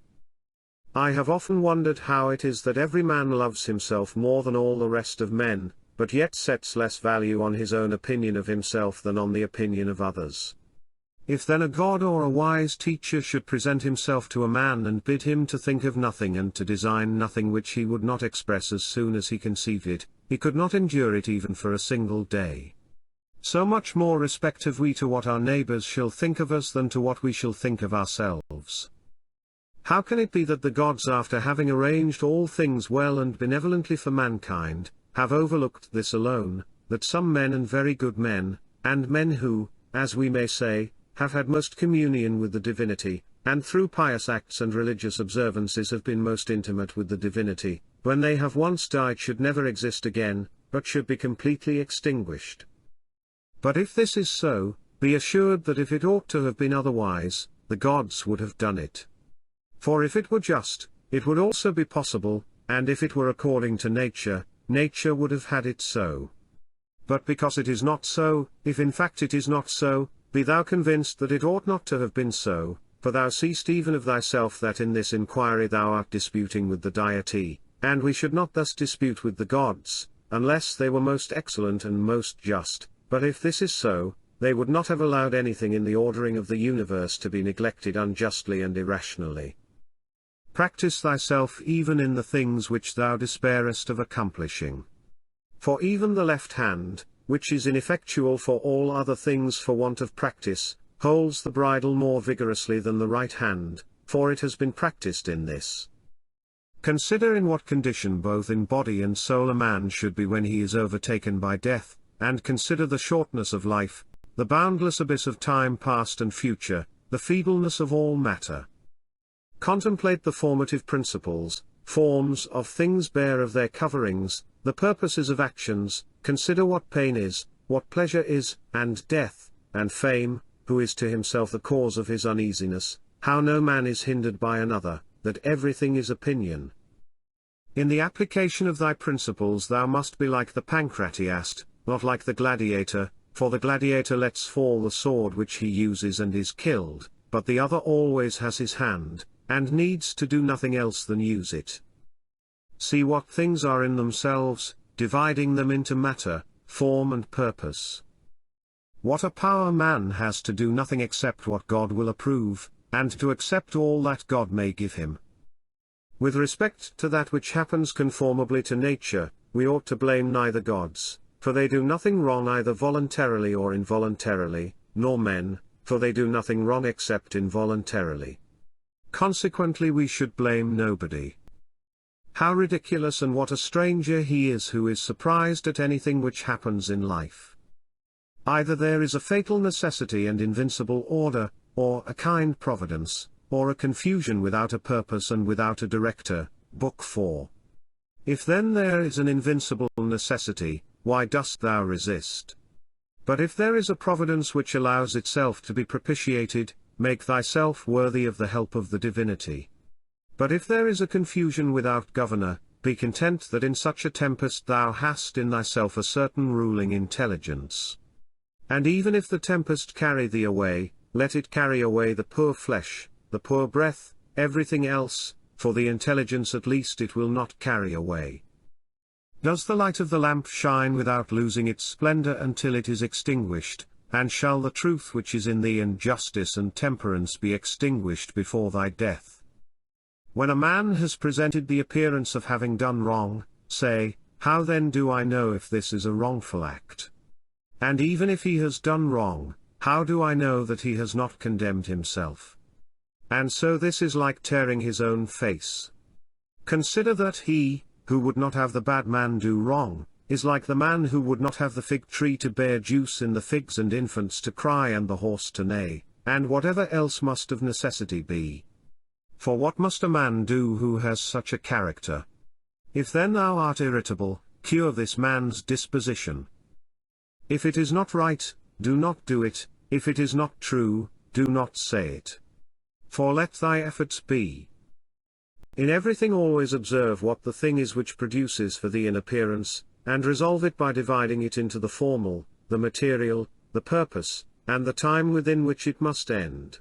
I have often wondered how it is that every man loves himself more than all the rest of men, but yet sets less value on his own opinion of himself than on the opinion of others. If then a god or a wise teacher should present himself to a man and bid him to think of nothing and to design nothing which he would not express as soon as he conceived it, he could not endure it even for a single day. So much more respect have we to what our neighbors shall think of us than to what we shall think of ourselves. How can it be that the gods, after having arranged all things well and benevolently for mankind, have overlooked this alone, that some men and very good men, and men who, as we may say, have had most communion with the divinity, and through pious acts and religious observances have been most intimate with the divinity, when they have once died should never exist again, but should be completely extinguished? But if this is so, be assured that if it ought to have been otherwise, the gods would have done it. For if it were just, it would also be possible, and if it were according to nature, nature would have had it so. But because it is not so, if in fact it is not so, be thou convinced that it ought not to have been so, for thou seest even of thyself that in this inquiry thou art disputing with the deity, and we should not thus dispute with the gods, unless they were most excellent and most just, but if this is so, they would not have allowed anything in the ordering of the universe to be neglected unjustly and irrationally. Practice thyself even in the things which thou despairest of accomplishing. For even the left hand, which is ineffectual for all other things for want of practice, holds the bridle more vigorously than the right hand, for it has been practiced in this. Consider in what condition both in body and soul a man should be when he is overtaken by death, and consider the shortness of life, the boundless abyss of time past and future, the feebleness of all matter. Contemplate the formative principles, forms of things bare of their coverings, the purposes of actions, consider what pain is, what pleasure is, and death, and fame, who is to himself the cause of his uneasiness, how no man is hindered by another, that everything is opinion. In the application of thy principles thou must be like the pancratiast, not like the gladiator, for the gladiator lets fall the sword which he uses and is killed, but the other always has his hand, and needs to do nothing else than use it. See what things are in themselves, dividing them into matter, form and purpose. What a power man has to do nothing except what God will approve, and to accept all that God may give him. With respect to that which happens conformably to nature, we ought to blame neither gods, for they do nothing wrong either voluntarily or involuntarily, nor men, for they do nothing wrong except involuntarily. Consequently we should blame nobody. How ridiculous and what a stranger he is who is surprised at anything which happens in life. Either there is a fatal necessity and invincible order, or a kind providence, or a confusion without a purpose and without a director. Book 4. If then there is an invincible necessity, why dost thou resist? But if there is a providence which allows itself to be propitiated, make thyself worthy of the help of the divinity. But if there is a confusion without governor, be content that in such a tempest thou hast in thyself a certain ruling intelligence. And even if the tempest carry thee away, let it carry away the poor flesh, the poor breath, everything else, for the intelligence at least it will not carry away. Does the light of the lamp shine without losing its splendor until it is extinguished, and shall the truth which is in thee and justice and temperance be extinguished before thy death? When a man has presented the appearance of having done wrong, say, how then do I know if this is a wrongful act? And even if he has done wrong, how do I know that he has not condemned himself? And so this is like tearing his own face. Consider that he, who would not have the bad man do wrong, is like the man who would not have the fig tree to bear juice in the figs and infants to cry and the horse to neigh, and whatever else must of necessity be. For what must a man do who has such a character? If then thou art irritable, cure this man's disposition. If it is not right, do not do it, if it is not true, do not say it. For let thy efforts be. In everything always observe what the thing is which produces for thee an appearance, and resolve it by dividing it into the formal, the material, the purpose, and the time within which it must end.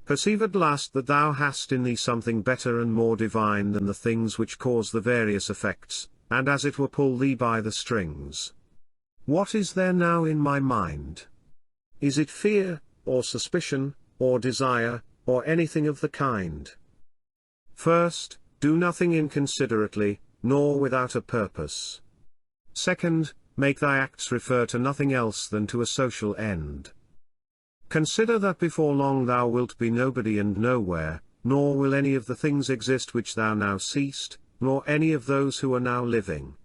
Perceive at last that thou hast in thee something better and more divine than the things which cause the various effects, and as it were pull thee by the strings. What is there now in my mind? Is it fear, or suspicion, or desire, or anything of the kind? First, do nothing inconsiderately, nor without a purpose. Second, make thy acts refer to nothing else than to a social end. Consider that before long thou wilt be nobody and nowhere, nor will any of the things exist which thou now seest, nor any of those who are now living.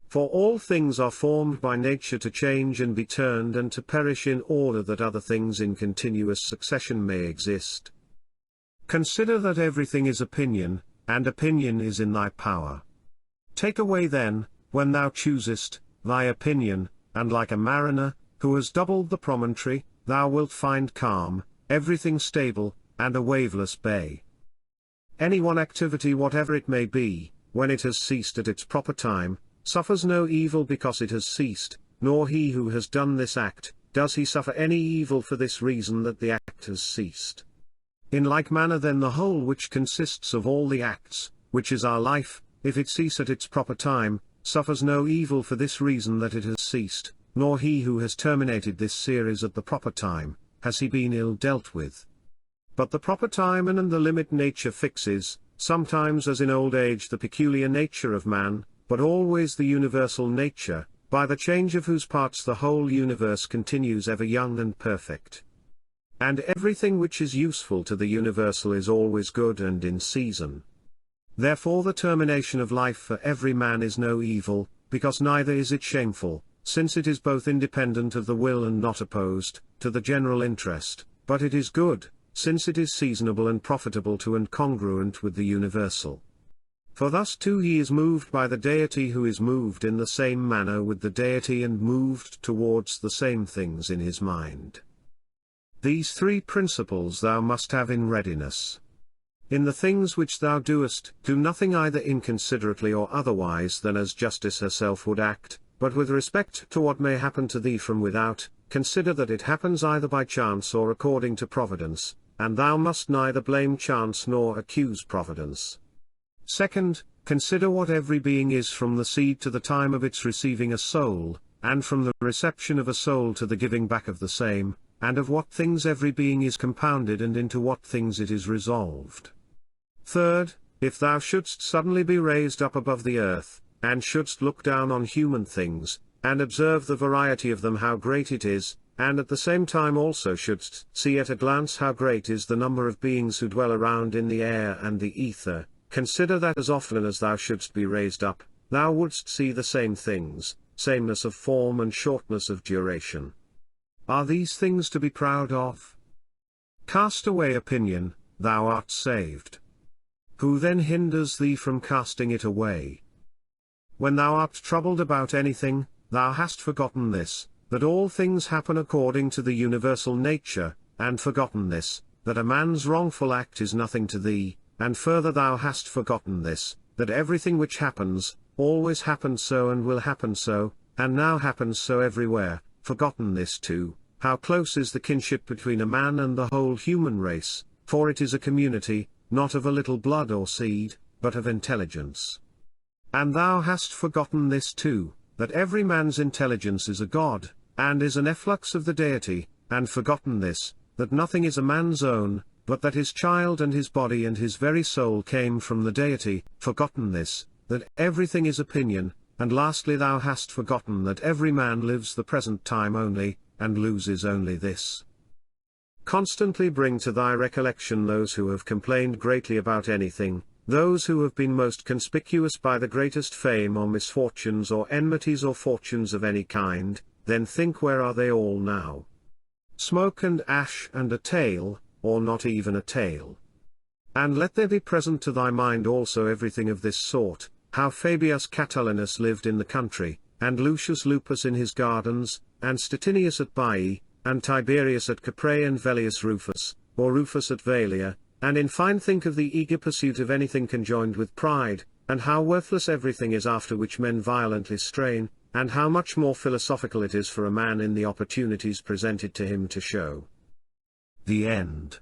For all things are formed by nature to change and be turned and to perish in order that other things in continuous succession may exist. Consider that everything is opinion, and opinion is in thy power. Take away then, when thou choosest, thy opinion, and like a mariner, who has doubled the promontory, thou wilt find calm, everything stable, and a waveless bay. Any one activity whatever it may be, when it has ceased at its proper time, suffers no evil because it has ceased, nor he who has done this act, does he suffer any evil for this reason that the act has ceased. In like manner then the whole which consists of all the acts, which is our life, if it cease at its proper time, suffers no evil for this reason that it has ceased, nor he who has terminated this series at the proper time, has he been ill dealt with. But the proper time and the limit nature fixes, sometimes as in old age the peculiar nature of man, but always the universal nature, by the change of whose parts the whole universe continues ever young and perfect. And everything which is useful to the universal is always good and in season. Therefore the termination of life for every man is no evil, because neither is it shameful, since it is both independent of the will and not opposed to the general interest, but it is good, since it is seasonable and profitable to and congruent with the universal. For thus too he is moved by the deity who is moved in the same manner with the deity and moved towards the same things in his mind. These three principles thou must have in readiness. In the things which thou doest, do nothing either inconsiderately or otherwise than as justice herself would act, but with respect to what may happen to thee from without, consider that it happens either by chance or according to providence, and thou must neither blame chance nor accuse providence. Second, Consider what every being is from the seed to the time of its receiving a soul, and from the reception of a soul to the giving back of the same, and of what things every being is compounded and into what things it is resolved. Third, if thou shouldst suddenly be raised up above the earth, and shouldst look down on human things, and observe the variety of them how great it is, and at the same time also shouldst see at a glance how great is the number of beings who dwell around in the air and the ether, consider that as often as thou shouldst be raised up, thou wouldst see the same things, sameness of form and shortness of duration. Are these things to be proud of? Cast away opinion, thou art saved. Who then hinders thee from casting it away? When thou art troubled about anything, thou hast forgotten this, that all things happen according to the universal nature, and forgotten this, that a man's wrongful act is nothing to thee, and further thou hast forgotten this, that everything which happens, always happened so and will happen so, and now happens so everywhere, forgotten this too, how close is the kinship between a man and the whole human race, for it is a community, not of a little blood or seed, but of intelligence. And thou hast forgotten this too, that every man's intelligence is a god, and is an efflux of the deity, and forgotten this, that nothing is a man's own, but that his child and his body and his very soul came from the deity, forgotten this, that everything is opinion, and lastly thou hast forgotten that every man lives the present time only, and loses only this. Constantly bring to thy recollection those who have complained greatly about anything, those who have been most conspicuous by the greatest fame or misfortunes or enmities or fortunes of any kind, then think where are they all now? Smoke and ash and a tale, or not even a tale. And let there be present to thy mind also everything of this sort, how Fabius Catilinus lived in the country, and Lucius Lupus in his gardens, and Statinius at Baiae, and Tiberius at Caprae and Velleius Rufus, or Rufus at Velia, and in fine think of the eager pursuit of anything conjoined with pride, and how worthless everything is after which men violently strain, and how much more philosophical it is for a man in the opportunities presented to him to show. The end.